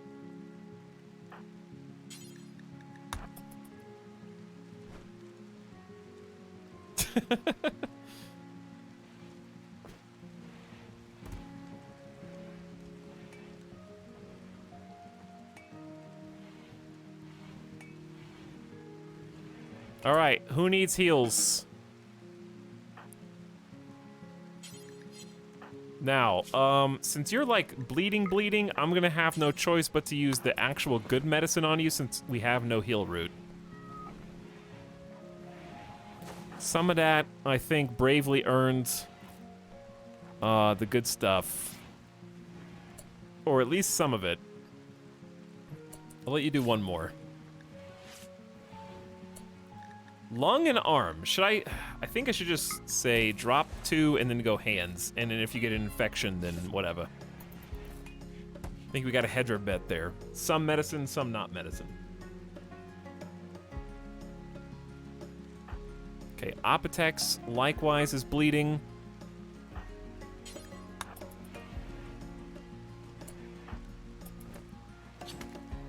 All right, who needs heals? Now, since you're like bleeding, I'm gonna have no choice but to use the actual good medicine on you since we have no heal root. Some of that, I think, bravely earned the good stuff. Or at least some of it. I'll let you do one more. Lung and arm. Should I think I should just say drop 2 and then go hands. And then if you get an infection, then whatever. I think we got a hedger bet there. Some medicine, some not medicine. Okay, Apotex likewise is bleeding.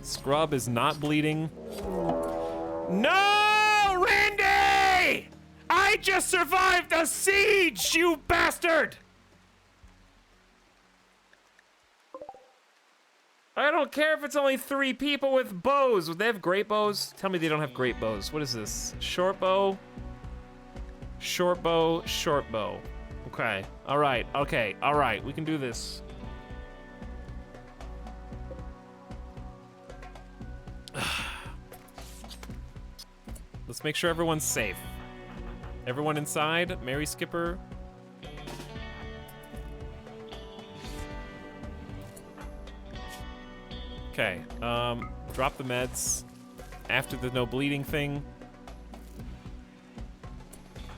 Scrub is not bleeding. No, Randy! I just survived a siege, you bastard! I don't care if it's only 3 people with bows. Would they have great bows? Tell me they don't have great bows. What is this? Short bow? Short bow, short bow. Okay, all right, okay, all right. We can do this. Let's make sure everyone's safe. Everyone inside, Mary Skipper. Okay, drop the meds after the no bleeding thing.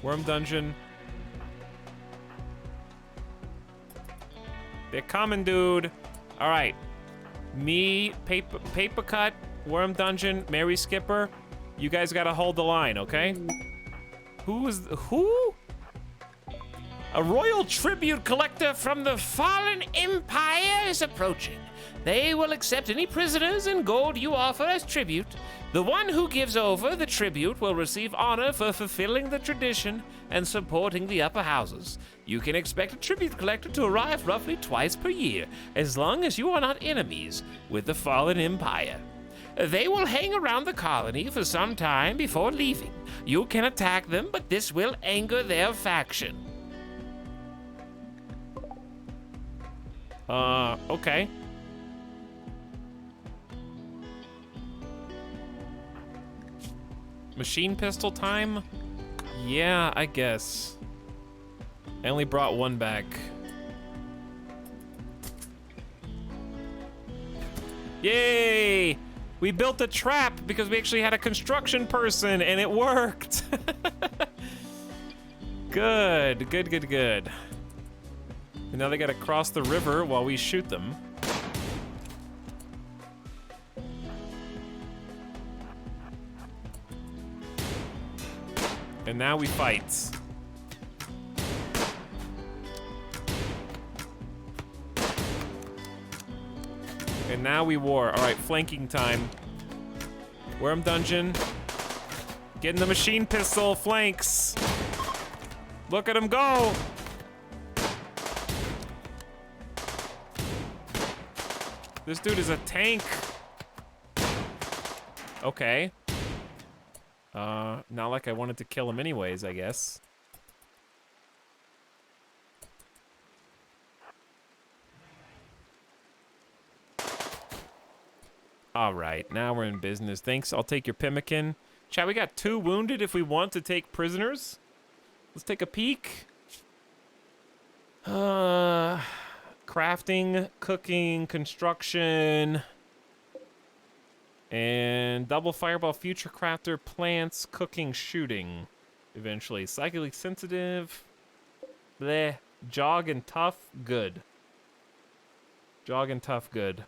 Worm dungeon. They're coming, dude. All right, me, paper cut, worm dungeon, Mary Skipper. You guys gotta hold the line, okay? Who? A royal tribute collector from the fallen empire is approaching. They will accept any prisoners and gold you offer as tribute. The one who gives over the tribute will receive honor for fulfilling the tradition and supporting the upper houses. You can expect a tribute collector to arrive roughly twice per year, as long as you are not enemies with the fallen empire. They will hang around the colony for some time before leaving. You can attack them, but this will anger their faction. Okay. Machine pistol time? Yeah, I guess. I only brought 1 back. Yay! We built a trap because we actually had a construction person and it worked. Good, good, good, good. And now they gotta cross the river while we shoot them. And now we fight. And now we war. All right, flanking time. Worm dungeon. Getting the machine pistol, flanks. Look at him go. This dude is a tank. Okay. Not like I wanted to kill him anyways, I guess. All right, now we're in business. Thanks, I'll take your pemmican. Chat, we got 2 wounded if we want to take prisoners. Let's take a peek. Crafting, cooking, construction. And double fireball, future crafter, plants, cooking, shooting. Eventually, psychically sensitive. Bleh. Jog and tough, good. Jog and tough, good.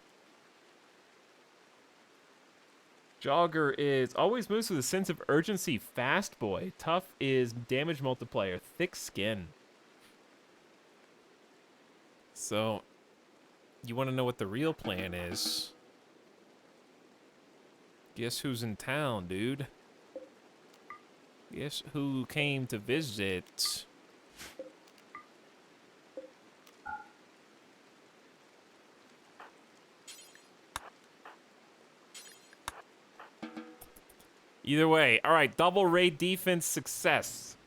Jogger is always moves with a sense of urgency, fast boy. Tough is damage multiplier, thick skin. So, you want to know what the real plan is? Guess who's in town, dude? Guess who came to visit? Either way, all right, double raid defense success.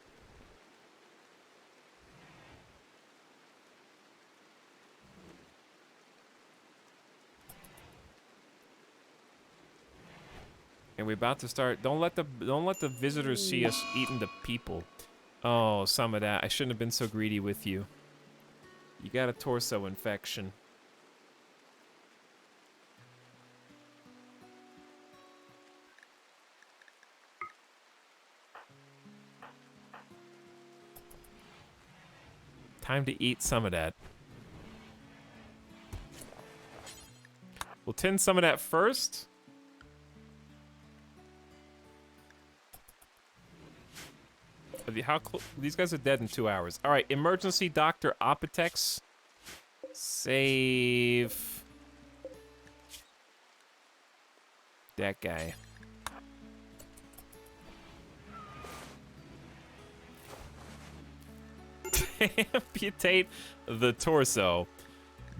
And we're about to start. Don't let the visitors see us eating the people. Oh, some of that. I shouldn't have been so greedy with you. You got a torso infection. Time to eat some of that. We'll tin some of that first. These guys are dead in 2 hours. All right, emergency Dr. Apotex. Save that guy. Amputate the torso.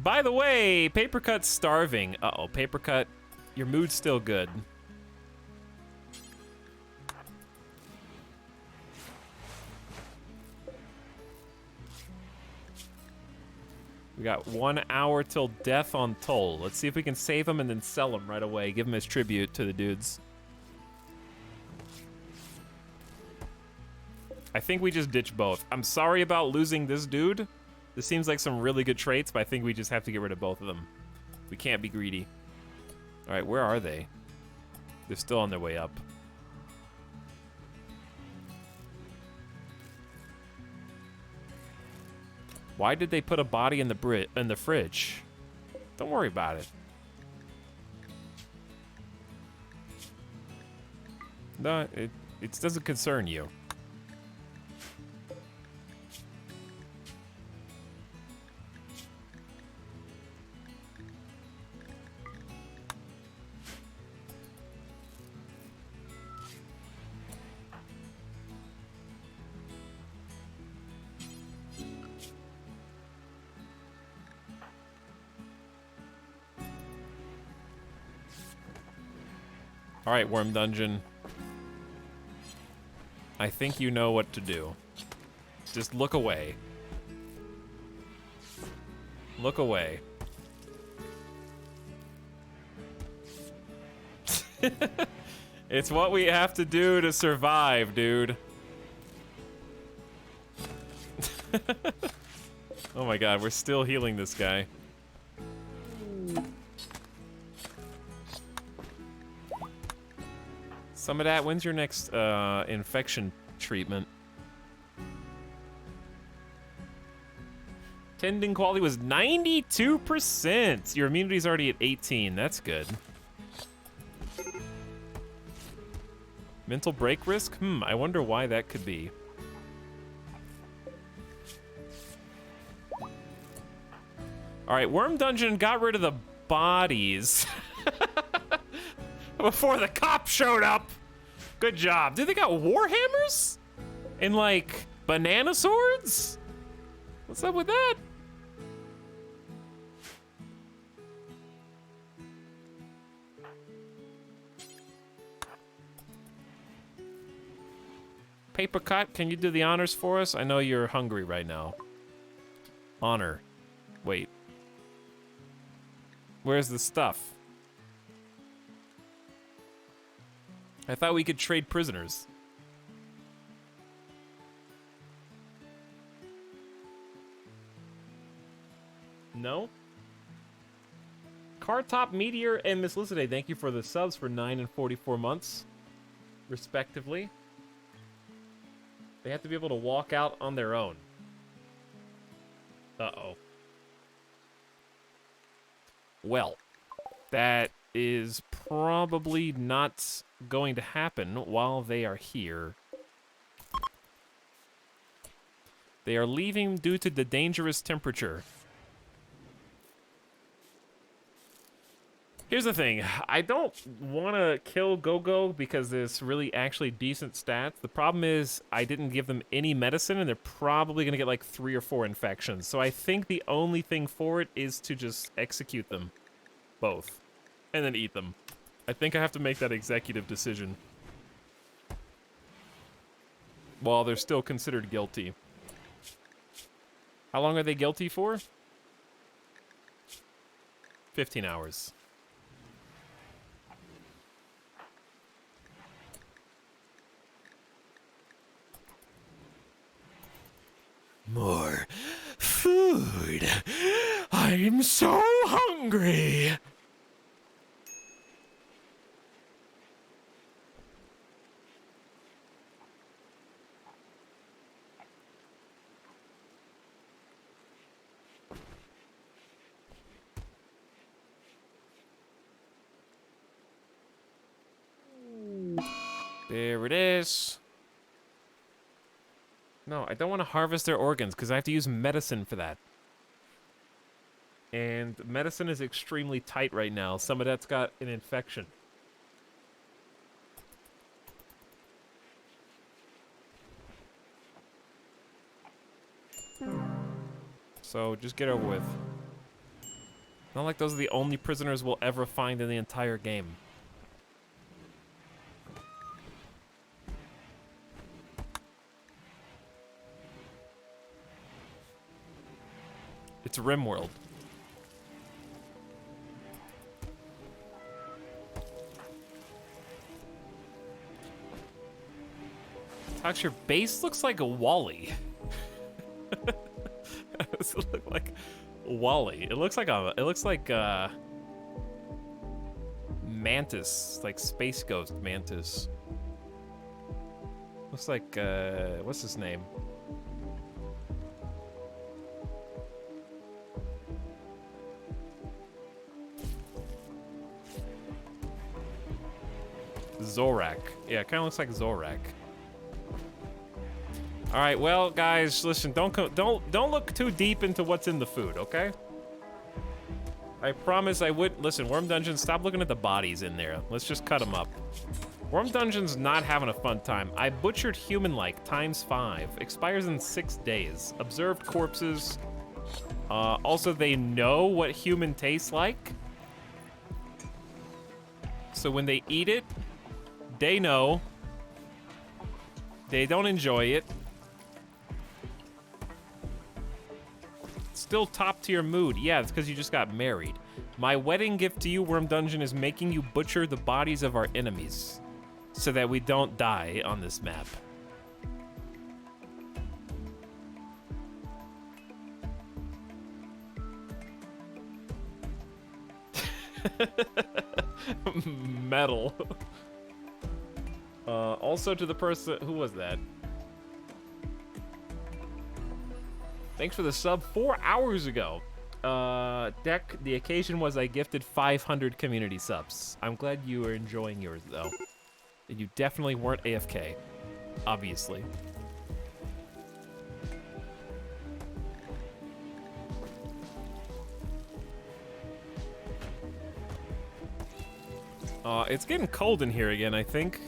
By the way, Papercut's starving. Uh-oh, Papercut, your mood's still good. We got 1 hour till death on toll. Let's see if we can save him and then sell him right away. Give him his tribute to the dudes. I think we just ditch both. I'm sorry about losing this dude. This seems like some really good traits, but I think we just have to get rid of both of them. We can't be greedy. All right, where are they? They're still on their way up. Why did they put a body in the fridge? Don't worry about it. No, it doesn't concern you. All right, Worm Dungeon. I think you know what to do. Just look away. Look away. It's what we have to do to survive, dude. Oh my god, we're still healing this guy. Some of that. When's your next infection treatment? Tending quality was 92%. Your immunity's already at 18. That's good. Mental break risk? I wonder why that could be. All right, Worm Dungeon got rid of the bodies before the cops showed up. Good job. Dude, they got warhammers? And like banana swords? What's up with that? Paper Cut, can you do the honors for us? I know you're hungry right now. Honor. Wait. Where's the stuff? I thought we could trade prisoners. No? Cartop Meteor and Miss Lizade, thank you for the subs for 9 and 44 months, respectively. They have to be able to walk out on their own. Uh-oh. Well, that is probably not going to happen while they are here. They are leaving due to the dangerous temperature. Here's the thing, I don't want to kill Go-Go because there's really actually decent stats. The problem is I didn't give them any medicine and they're probably going to get like 3 or 4 infections. So I think the only thing for it is to just execute them both and then eat them. I think I have to make that executive decision while they're still considered guilty. How long are they guilty for? 15 hours. More food. I'm so hungry. There it is. No, I don't want to harvest their organs because I have to use medicine for that. And medicine is extremely tight right now. Some of that's got an infection. So just get over with. Not like those are the only prisoners we'll ever find in the entire game. It's RimWorld. Tox, your base looks like a Wally. Does it look like Wally? It looks like Mantis, like Space Ghost Mantis. Looks like what's his name? Zorak. Yeah, it kind of looks like Zorak. All right, well, guys, listen. Don't look too deep into what's in the food, okay? I promise I would. Listen, Worm Dungeon, stop looking at the bodies in there. Let's just cut them up. Worm Dungeon's not having a fun time. I butchered human-like ×5. Expires in 6 days. Observed corpses. Also, they know what human tastes like. So when they eat it, they know. They don't enjoy it. Still top tier mood. Yeah, it's because you just got married. My wedding gift to you, Worm Dungeon, is making you butcher the bodies of our enemies so that we don't die on this map. Metal. Also to the person, who was that? Thanks for the sub 4 hours ago. Deck, the occasion was I gifted 500 community subs. I'm glad you are enjoying yours, though. And you definitely weren't AFK. Obviously. It's getting cold in here again, I think.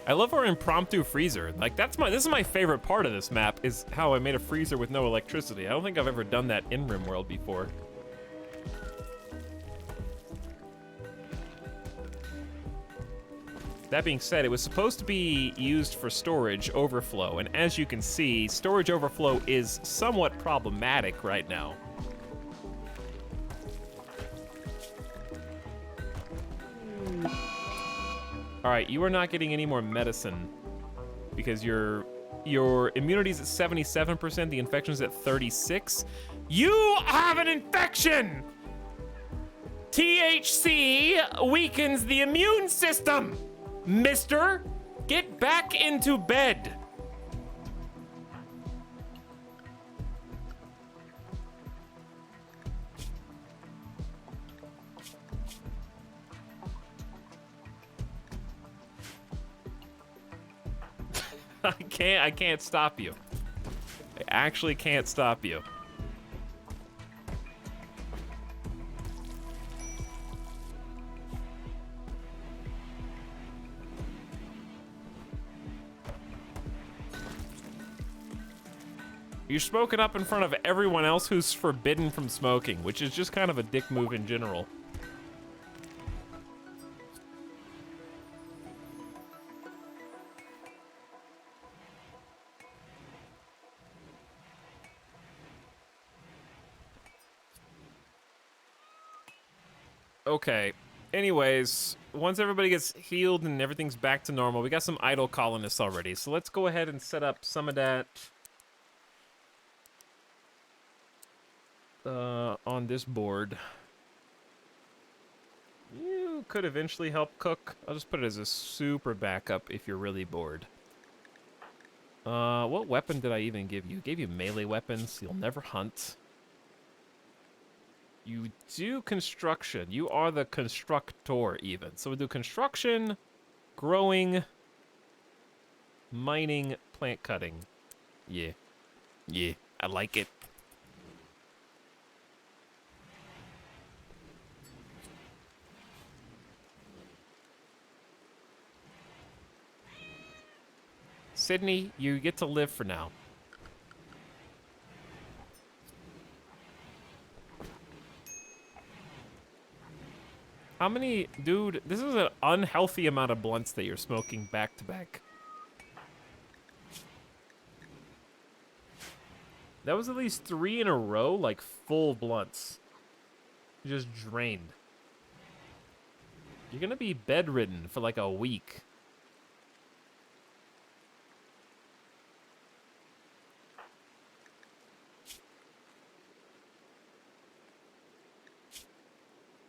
I love our impromptu freezer. Like, this is my favorite part of this map, is how I made a freezer with no electricity. I don't think I've ever done that in RimWorld before. That being said, it was supposed to be used for storage overflow, and as you can see, storage overflow is somewhat problematic right now. All right, you are not getting any more medicine because your immunity's at 77%, the infection's at 36. You have an infection! THC weakens the immune system! Mister, get back into bed! I can't stop you. I actually can't stop you. You're smoking up in front of everyone else who's forbidden from smoking, which is just kind of a dick move in general. Okay, anyways, once everybody gets healed and everything's back to normal, we got some idle colonists already, so let's go ahead and set up some of that on this board. You could eventually help cook. I'll just put it as a super backup if you're really bored. What weapon did I even give you? Gave you melee weapons. You'll never hunt. You do construction. You are the constructor, even. So we do construction, growing, mining, plant cutting. Yeah. Yeah, I like it. Sydney, you get to live for now. How many... Dude, this is an unhealthy amount of blunts that you're smoking back to back. That was at least 3 in a row, like full blunts. Just drained. You're gonna be bedridden for like a week.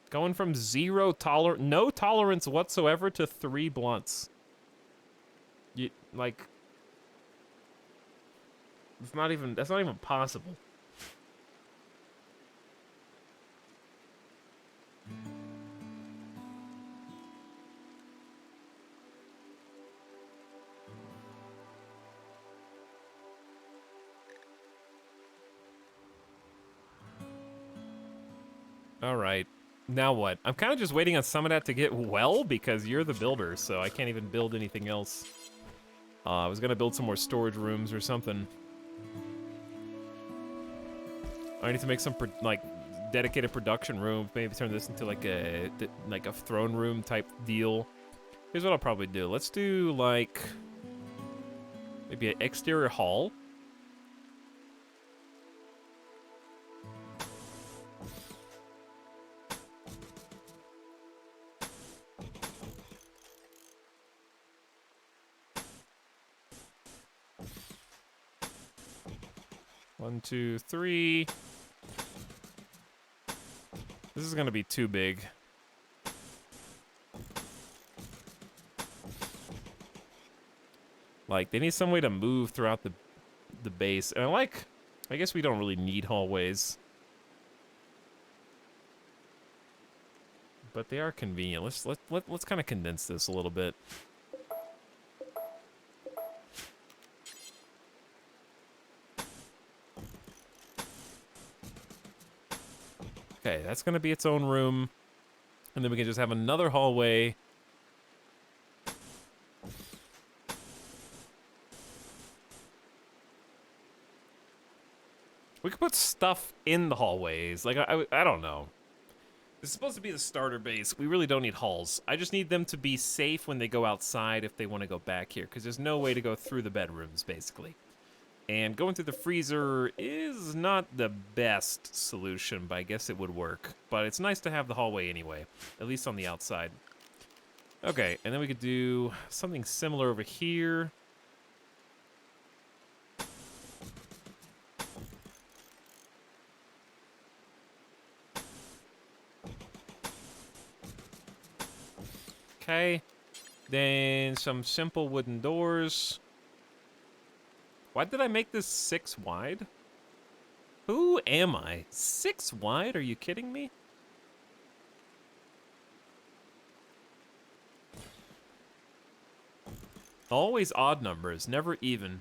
Going from no tolerance whatsoever to 3 blunts. You, like... that's not even possible. All right. Now what? I'm kind of just waiting on some of that to get well because you're the builder, so I can't even build anything else. I was gonna build some more storage rooms or something. I need to make some dedicated production rooms. Maybe turn this into like a throne room type deal. Here's what I'll probably do. Let's do like maybe an exterior hall. One, two, three. This is gonna be too big. Like, they need some way to move throughout the base. And I guess we don't really need hallways. But they are convenient. Let's kind of condense this a little bit. Okay, that's going to be its own room. And then we can just have another hallway. We could put stuff in the hallways. Like, I don't know. This is supposed to be the starter base. We really don't need halls. I just need them to be safe when they go outside if they want to go back here. Because there's no way to go through the bedrooms, basically. And going through the freezer is not the best solution, but I guess it would work. But it's nice to have the hallway anyway, at least on the outside. Okay, and then we could do something similar over here. Okay, then some simple wooden doors. Why did I make this 6 wide? Who am I? 6 wide? Are you kidding me? Always odd numbers, never even.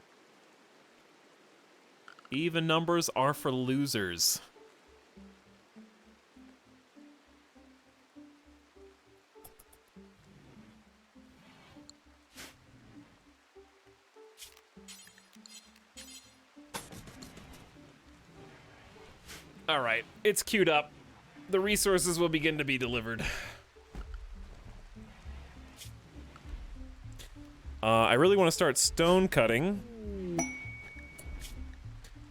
Even numbers are for losers. All right, it's queued up. The resources will begin to be delivered. I really want to start stone cutting.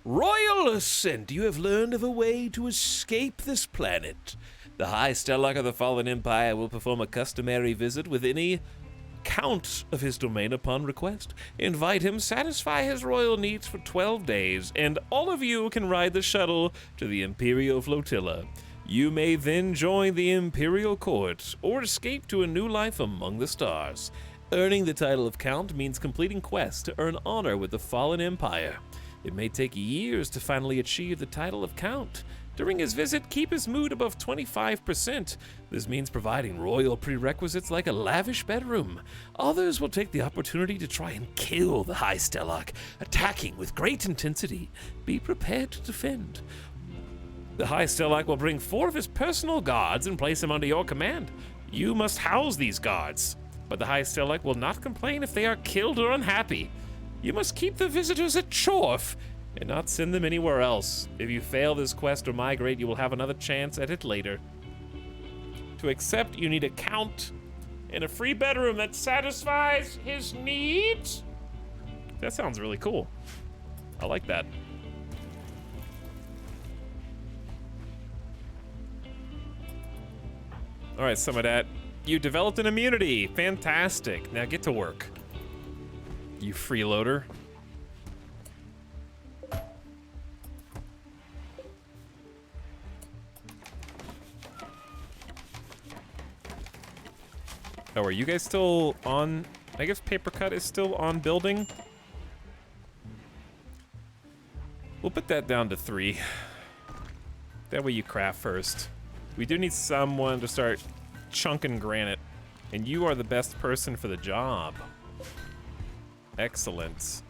Royal Ascent, you have learned of a way to escape this planet. The High Stellarch of the Fallen Empire will perform a customary visit with any count of his domain upon request. Invite him, satisfy his royal needs for 12 days, and all of you can ride the shuttle to the Imperial Flotilla. You may then join the Imperial Court, or escape to a new life among the stars. Earning the title of Count means completing quests to earn honor with the Fallen Empire. It may take years to finally achieve the title of Count. During his visit, keep his mood above 25%. This means providing royal prerequisites like a lavish bedroom. Others will take the opportunity to try and kill the High Stellarch, attacking with great intensity. Be prepared to defend. The High Stellarch will bring 4 of his personal guards and place them under your command. You must house these guards, but the High Stellarch will not complain if they are killed or unhappy. You must keep the visitors at Chorf and not send them anywhere else. If you fail this quest or migrate, you will have another chance at it later. To accept, you need a count and a free bedroom that satisfies his needs. That sounds really cool. I like that. All right, some of that. You developed an immunity. Fantastic. Now get to work, you freeloader. Oh, are you guys still on? I guess paper cut is still on building. We'll put that down to 3. That way you craft first. We do need someone to start chunking granite, and you are the best person for the job. Excellent.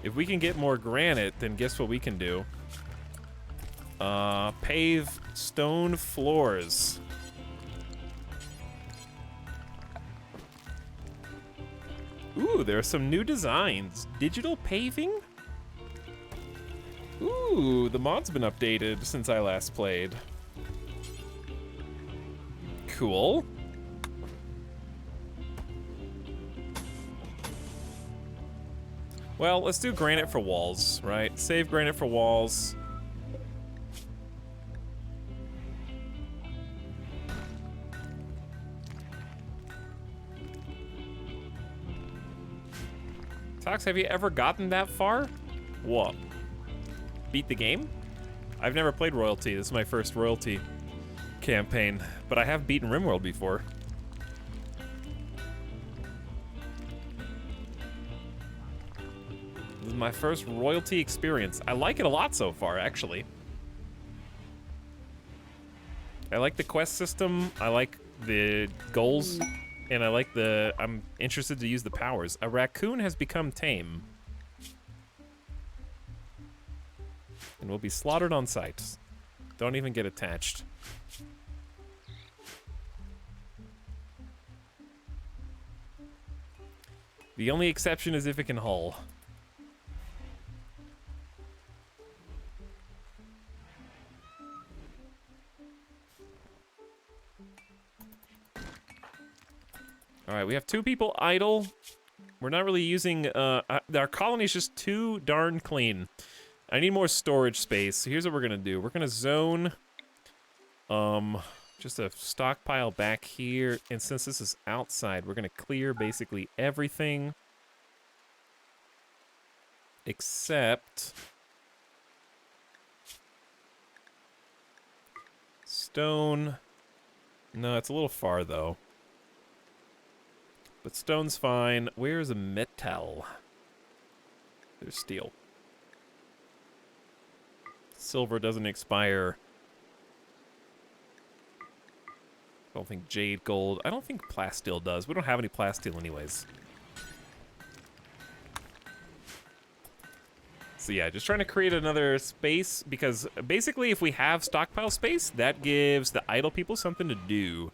If we can get more granite, then guess what we can do? Pave stone floors. Ooh, there are some new designs. Digital paving? Ooh, the mod's been updated since I last played. Cool. Well, let's do granite for walls, right? Save granite for walls. Tox, have you ever gotten that far? What? Beat the game? I've never played Royalty. This is my first Royalty campaign, but I have beaten RimWorld before. This is my first Royalty experience. I like it a lot so far, actually. I like the quest system. I like the goals. And I like I'm interested to use the powers. A raccoon has become tame and will be slaughtered on sight. Don't even get attached. The only exception is if it can hull. All right, we have 2 people idle. We're not really using, our colony is just too darn clean. I need more storage space. So here's what we're gonna do. We're gonna zone, just a stockpile back here. And since this is outside, we're gonna clear basically everything except stone. No, it's a little far though. But stone's fine. Where's a metal? There's steel. Silver doesn't expire. I don't think jade gold. I don't think plasteel does. We don't have any plasteel anyways. So yeah, just trying to create another space because basically if we have stockpile space, that gives the idle people something to do.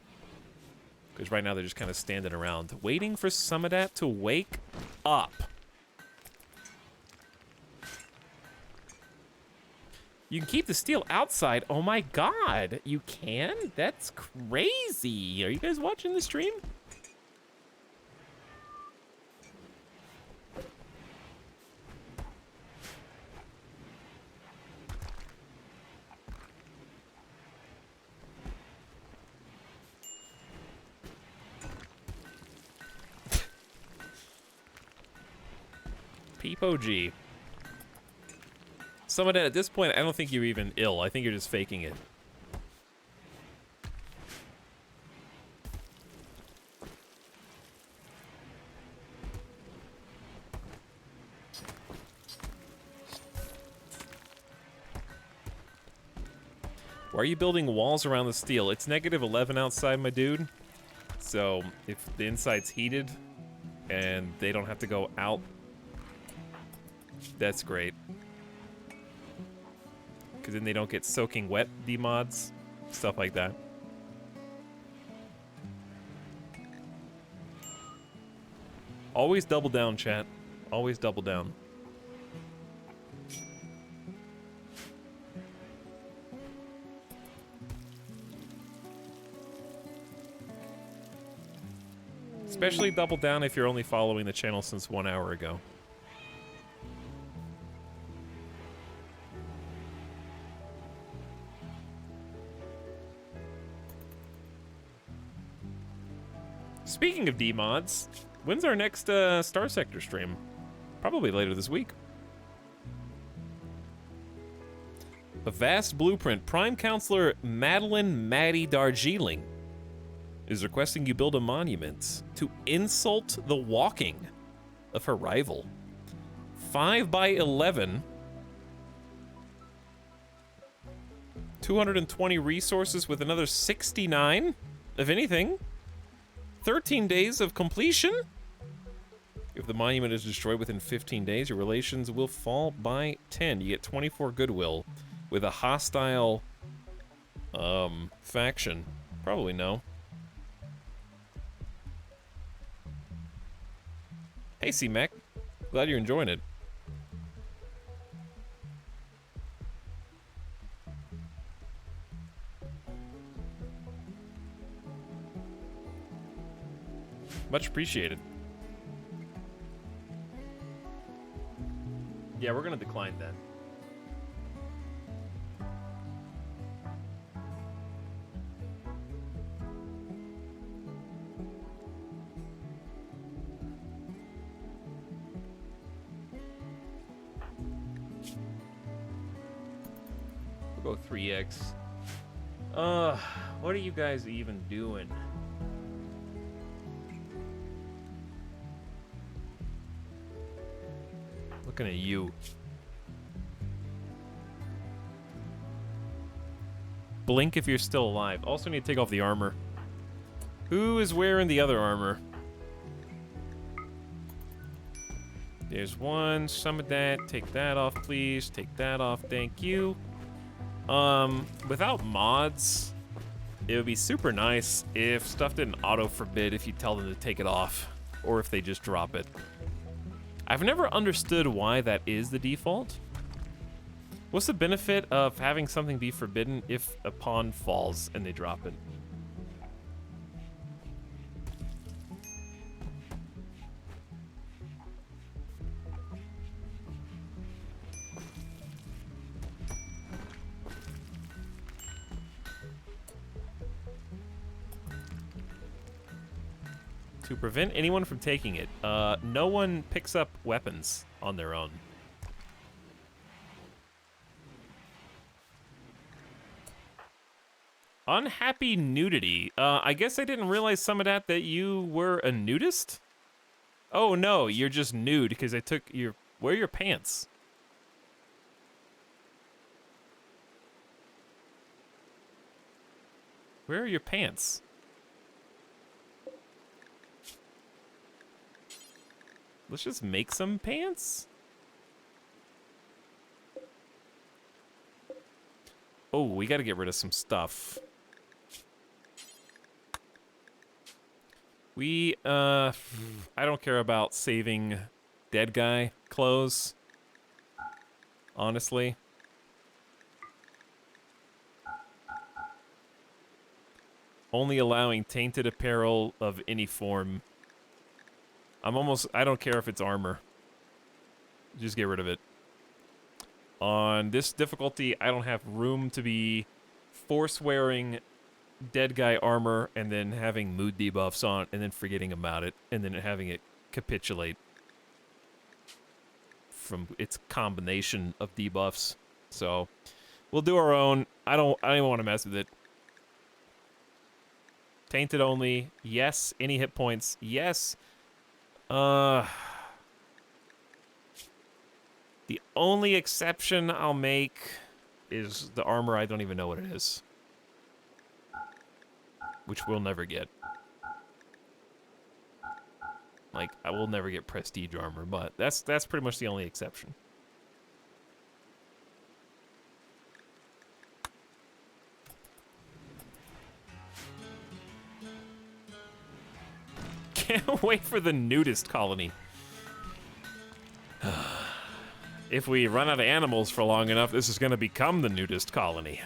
Because right now they're just kind of standing around, waiting for some of that to wake up. You can keep the steel outside. Oh my god, you can? That's crazy. Are you guys watching the stream? Peepo G. Someone at this point, I don't think you're even ill. I think you're just faking it. Why are you building walls around the steel? It's -11 outside, my dude. So, if the inside's heated and they don't have to go out, that's great. Because then they don't get soaking wet demods, stuff like that. Always double down, chat. Always double down. Especially double down if you're only following the channel since 1 hour ago. Speaking of D-mods, when's our next Star Sector stream? Probably later this week. A vast blueprint. Prime Counselor Madeline Maddie Darjeeling is requesting you build a monument to insult the walking of her rival. 5 by 11. 220 resources with another 69 of anything. 13 days of completion. If the monument is destroyed within 15 days, your relations will fall by 10. You get 24 goodwill with a hostile faction. Probably no. Hey, C-Mac. Glad you're enjoying it. Much appreciated. Yeah, we're gonna decline that. We'll go 3x. What are you guys even doing? Looking at you. Blink if you're still alive. Also need to take off the armor. Who is wearing the other armor? There's one. Some of that. Take that off, please. Take that off. Thank you. Without mods, it would be super nice if stuff didn't auto-forbid if you tell them to take it off. Or if they just drop it. I've never understood why that is the default. What's the benefit of having something be forbidden if a pawn falls and they drop it? To prevent anyone from taking it, no one picks up weapons on their own. Unhappy nudity. I guess I didn't realize some of that you were a nudist? Oh no, you're just nude because I took your... Where are your pants? Where are your pants? Let's just make some pants. Oh, we gotta get rid of some stuff. I don't care about saving dead guy clothes. Honestly. Only allowing tainted apparel of any form. I don't care if it's armor. Just get rid of it. On this difficulty, I don't have room to be force-wearing dead guy armor and then having mood debuffs on and then forgetting about it and then having it capitulate from its combination of debuffs. So, we'll do our own. I don't even want to mess with it. Tainted only. Yes. Any hit points. Yes. The only exception I'll make is the armor I don't even know what it is. Which we'll never get. Like, I will never get prestige armor, but that's pretty much the only exception. Can't wait for the nudist colony. If we run out of animals for long enough, this is going to become the nudist colony.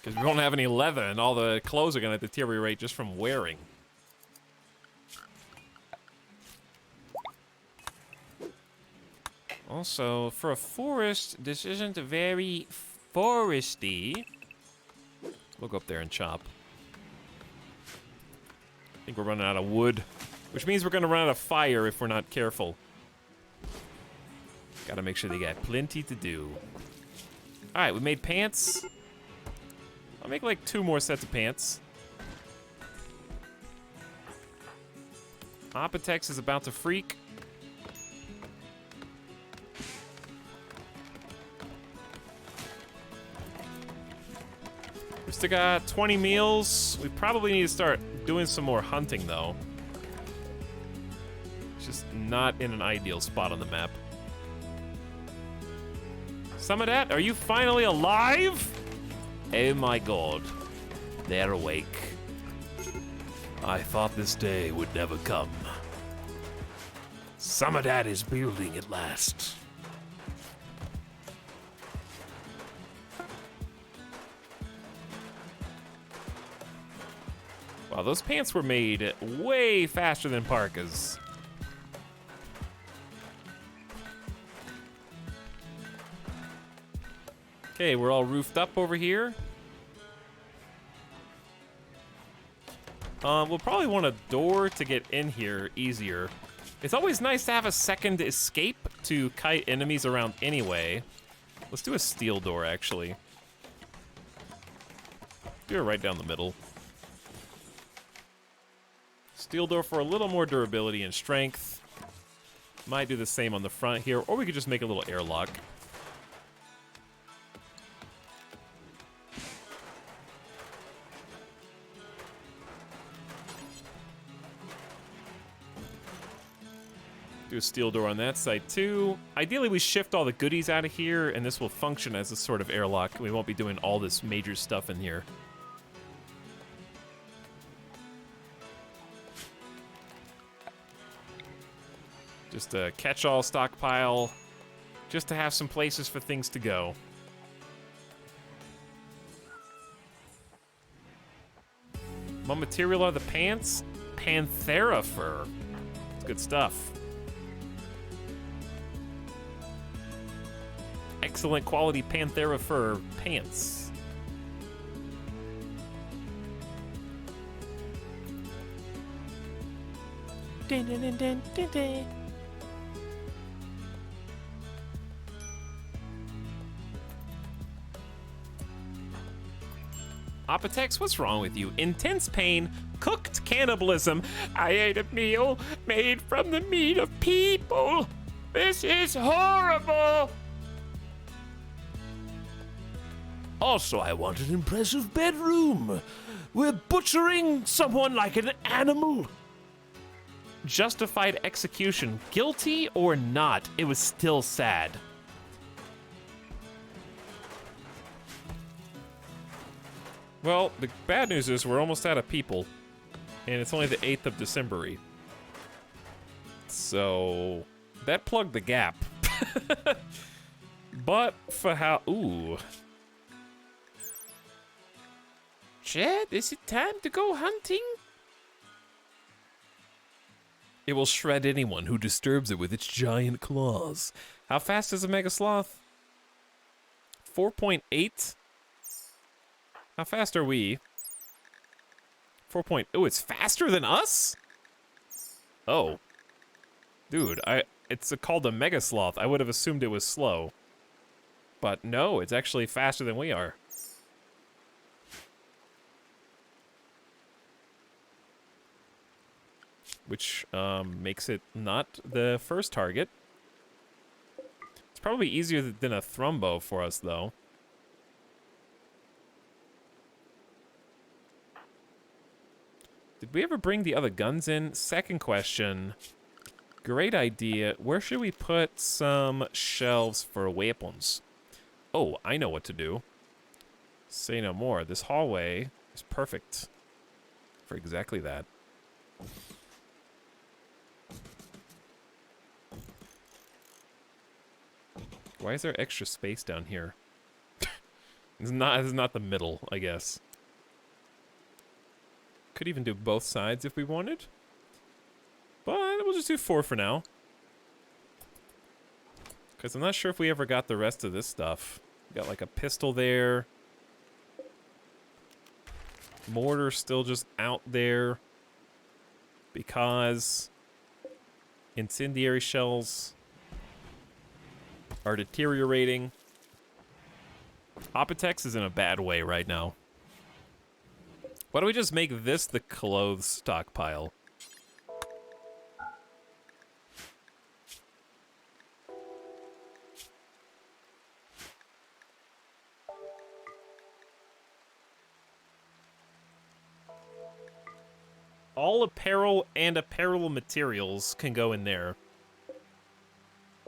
Because we won't have any leather, and all the clothes are going to deteriorate just from wearing. Also, for a forest, this isn't very foresty. We'll go up there and chop. I think we're running out of wood, which means we're going to run out of fire if we're not careful. Gotta make sure they got plenty to do. Alright, we made pants. I'll make like 2 more sets of pants. Apotex is about to freak. We still got 20 meals. We probably need to start doing some more hunting, though. It's just not in an ideal spot on the map. Summerdat, are you finally alive? Oh my god. They're awake. I thought this day would never come. Summerdat is building at last. Wow, those pants were made way faster than parkas. Okay, we're all roofed up over here. We'll probably want a door to get in here easier. It's always nice to have a second escape to kite enemies around anyway. Let's do a steel door, actually. Do it right down the middle. Steel door for a little more durability and strength. Might do the same on the front here, or we could just make a little airlock. Do a steel door on that side too. Ideally, we shift all the goodies out of here, and this will function as a sort of airlock. We won't be doing all this major stuff in here. Just a catch-all stockpile, just to have some places for things to go. What material are the pants? Panthera fur. It's good stuff. Excellent quality Panthera fur pants. Dun, dun, dun, dun, dun, dun. Apotex, what's wrong with you? Intense pain, cooked cannibalism. I ate a meal made from the meat of people. This is horrible. Also, I want an impressive bedroom. We're butchering someone like an animal. Justified execution. Guilty or not, it was still sad. Well, the bad news is we're almost out of people. And it's only the 8th of December. So, that plugged the gap. But for how... Ooh. Chad, is it time to go hunting? It will shred anyone who disturbs it with its giant claws. How fast is a Mega Sloth? 4.8? How fast are we? 4. Oh, it's faster than us? Oh. Dude, it's called a Mega Sloth. I would have assumed it was slow. But no, it's actually faster than we are. which makes it not the first target. It's probably easier than a thrumbo for us, though. Did we ever bring the other guns in? Second question. Great idea. Where should we put some shelves for weapons? Oh, I know what to do. Say no more. This hallway is perfect for exactly that. Why is there extra space down here? This is not the middle, I guess. Could even do both sides if we wanted. But we'll just do 4 for now. Because I'm not sure if we ever got the rest of this stuff. We got like a pistol there. Mortar still just out there. Because incendiary shells are deteriorating. Etalyx is in a bad way right now. Why don't we just make this the clothes stockpile? All apparel and apparel materials can go in there.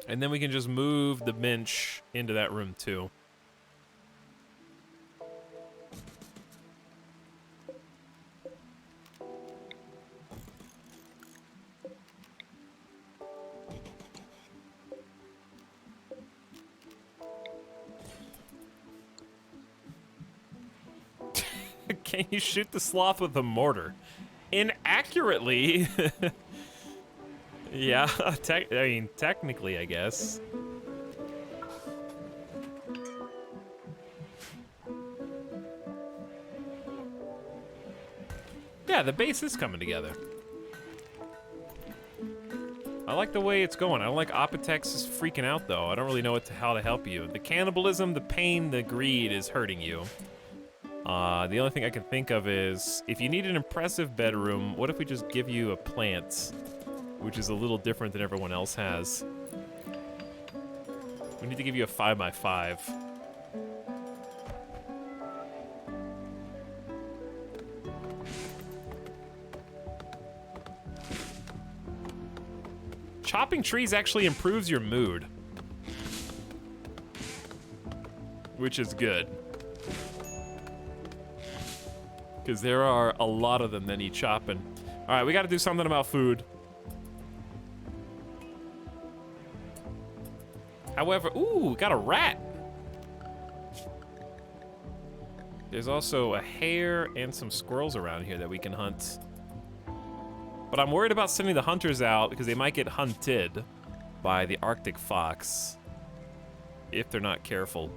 And then we can just move the bench into that room too. Can you shoot the sloth with a mortar? Inaccurately. Yeah, I mean, technically, I guess. Yeah, the base is coming together. I like the way it's going. I don't like Etalyx is freaking out, though. I don't really know how to help you. The cannibalism, the pain, the greed is hurting you. The only thing I can think of is, if you need an impressive bedroom, what if we just give you a plant, which is a little different than everyone else has. We need to give you a 5x5. Chopping trees actually improves your mood, which is good. Because there are a lot of them that need chopping. All right, we got to do something about food. However, ooh, we got a rat. There's also a hare and some squirrels around here that we can hunt. But I'm worried about sending the hunters out because they might get hunted by the Arctic fox if they're not careful.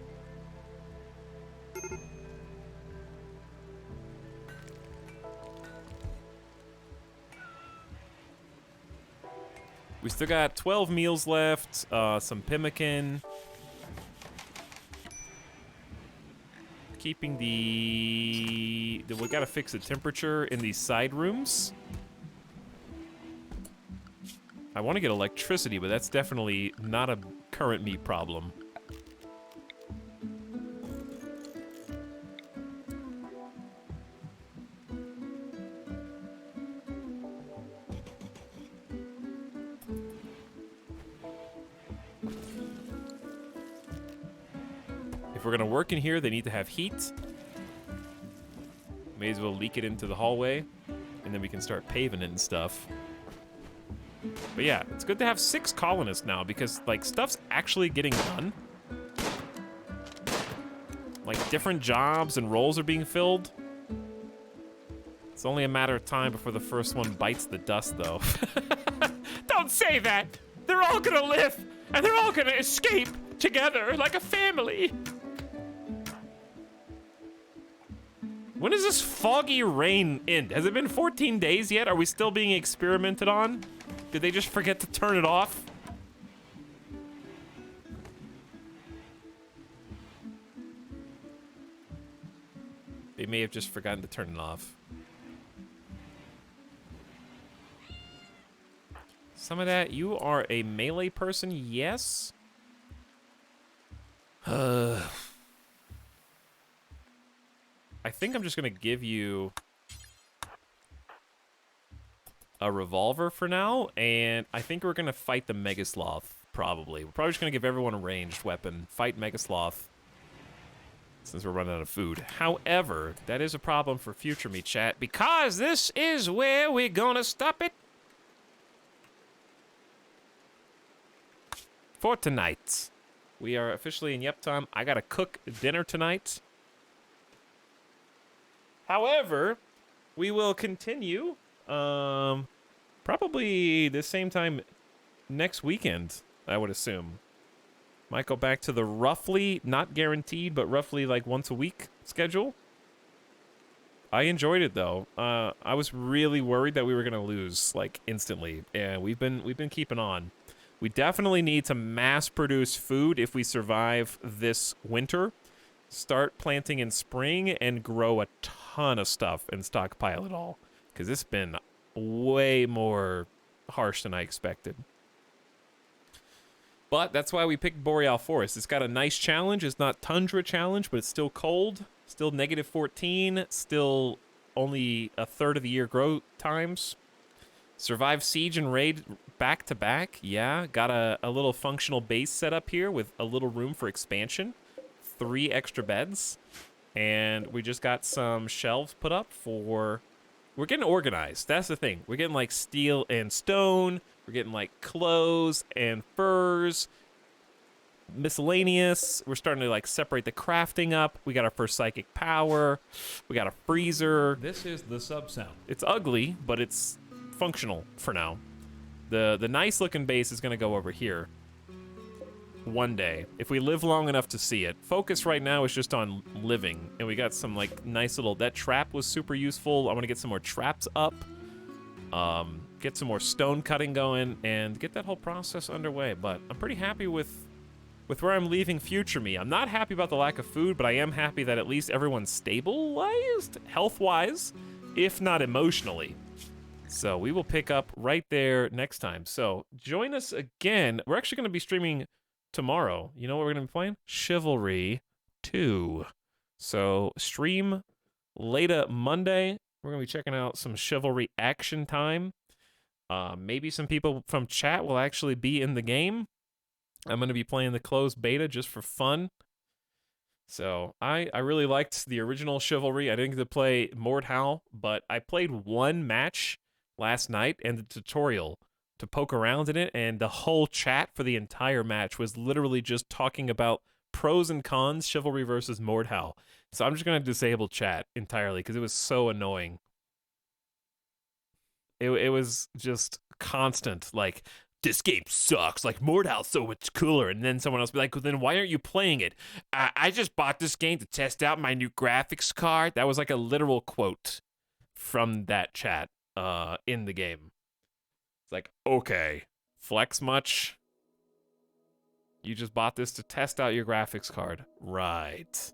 We still got 12 meals left, some pemmican. Keeping we gotta fix the temperature in these side rooms. I want to get electricity, but that's definitely not a current meat problem. If we're gonna work in here, they need to have heat. May as well leak it into the hallway, and then we can start paving it and stuff. But yeah, it's good to have 6 colonists now, because, like, stuff's actually getting done. Like, different jobs and roles are being filled. It's only a matter of time before the first one bites the dust, though. Don't say that! They're all gonna live, and they're all gonna escape together like a family. When does this foggy rain end? Has it been 14 days yet? Are we still being experimented on? Did they just forget to turn it off? They may have just forgotten to turn it off. some of that. You are a melee person, yes? I think I'm just gonna give you a revolver for now, and I think we're gonna fight the Megasloth, probably. We're probably just gonna give everyone a ranged weapon. Fight Megasloth, since we're running out of food. However, that is a problem for future me, chat, because this is where we're gonna stop it for tonight. We are officially in Yep time. I gotta cook dinner tonight. However, we will continue, probably the same time next weekend, I would assume. Might go back to the roughly, not guaranteed, but roughly like once a week schedule. I enjoyed it though. I was really worried that we were gonna lose like instantly, and we've been keeping on. We definitely need to mass produce food if we survive this winter. Start planting in spring and grow a ton of stuff and stockpile it all, because it's been way more harsh than I expected. But that's why we picked Boreal Forest. It's got a nice challenge. It's not Tundra challenge, but it's still cold. Still -14. Still only a third of the year growth times. Survive siege and raid back to back. Yeah, got a little functional base set up here with a little room for expansion. 3 extra beds. And we just got some shelves put up for... We're getting organized. That's the thing. We're getting like steel and stone. We're getting like clothes and furs. Miscellaneous. We're starting to like separate the crafting up. We got our first psychic power. We got a freezer. This is the sub sound. It's ugly, but it's functional for now. The nice looking base is gonna go over here one day, if we live long enough to see it. Focus right now is just on living, and we got some like nice little, that trap was super useful. I want to get some more traps up, get some more stone cutting going, and get that whole process underway. But I'm pretty happy with where I'm leaving future me. I'm not happy about the lack of food, but I am happy that at least everyone's stabilized health-wise, if not emotionally. So we will pick up right there next time. So join us again. We're actually going to be streaming tomorrow. You know what we're going to be playing? Chivalry 2. So stream later Monday. We're going to be checking out some Chivalry action time. Maybe some people from chat will actually be in the game. I'm going to be playing the closed beta just for fun. So I really liked the original Chivalry. I didn't get to play Mordhau, but I played one match last night and the tutorial to poke around in it, and the whole chat for the entire match was literally just talking about pros and cons, Chivalry versus Mordhau. So I'm just going to disable chat entirely because it was so annoying. It was just constant, like, this game sucks, like, Mordhau's so much cooler, and then someone else be like, well, then why aren't you playing it? I just bought this game to test out my new graphics card. That was like a literal quote from that chat in the game. It's like, okay, flex much? You just bought this to test out your graphics card. Right.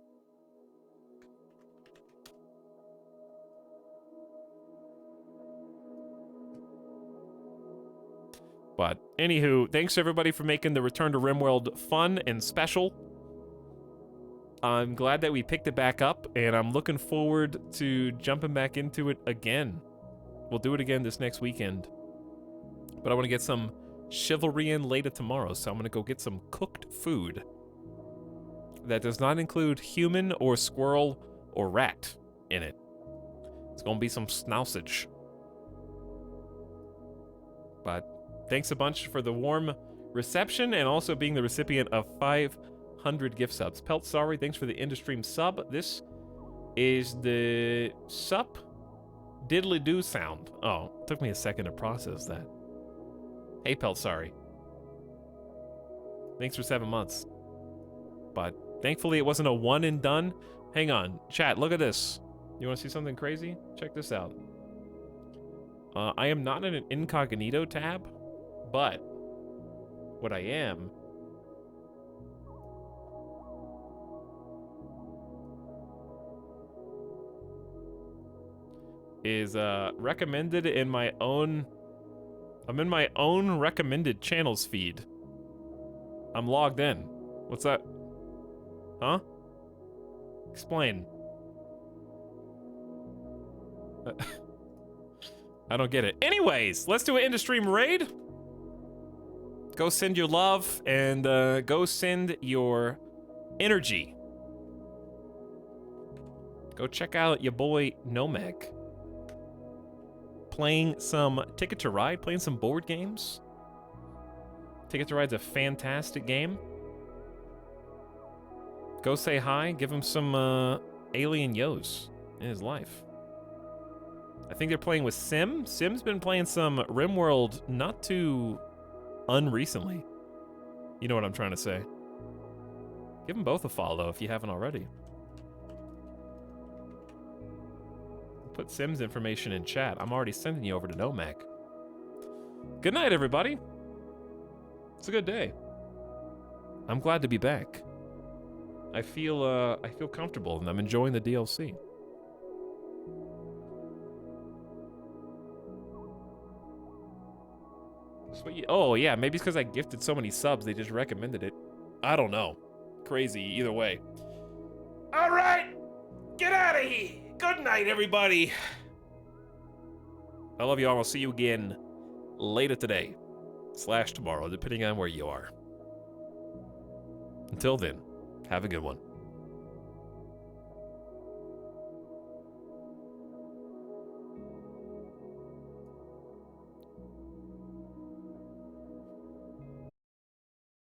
But anywho, thanks everybody for making the Return to RimWorld fun and special. I'm glad that we picked it back up, and I'm looking forward to jumping back into it again. We'll do it again this next weekend. But I want to get some Chivalry in later tomorrow, so I'm going to go get some cooked food. That does not include human or squirrel or rat in it. It's going to be some sausage. But thanks a bunch for the warm reception and also being the recipient of 500 gift subs. Pelt, sorry, thanks for the in-stream sub. This is the sup diddly-doo sound. Oh, it took me a second to process that. Hey, Pelt, sorry. Thanks for 7 months. But thankfully it wasn't a one and done. Hang on, chat, look at this. You want to see something crazy? Check this out. I am not in an incognito tab, but what I am is recommended in my own I'm in my own recommended channels feed. I'm logged in. What's that? Huh? Explain. I don't get it. Anyways, let's do an in-stream raid. Go send your love and go send your energy. Go check out your boy Nomeg. Playing some Ticket to Ride, playing some board games. Ticket to Ride's a fantastic game. Go say hi, give him some alien yos in his life. I think they're playing with Sim. Sim's been playing some RimWorld not too unrecently. You know what I'm trying to say. Give them both a follow if you haven't already. Put Sim's information in chat. I'm already sending you over to Nomag. Good night, everybody. It's a good day. I'm glad to be back. I feel comfortable and I'm enjoying the DLC. Oh yeah, maybe it's because I gifted so many subs, they just recommended it. I don't know. Crazy, either way. All right, get out of here. Good night, everybody. I love you all. I'll see you again later today / tomorrow, depending on where you are. Until then, have a good one.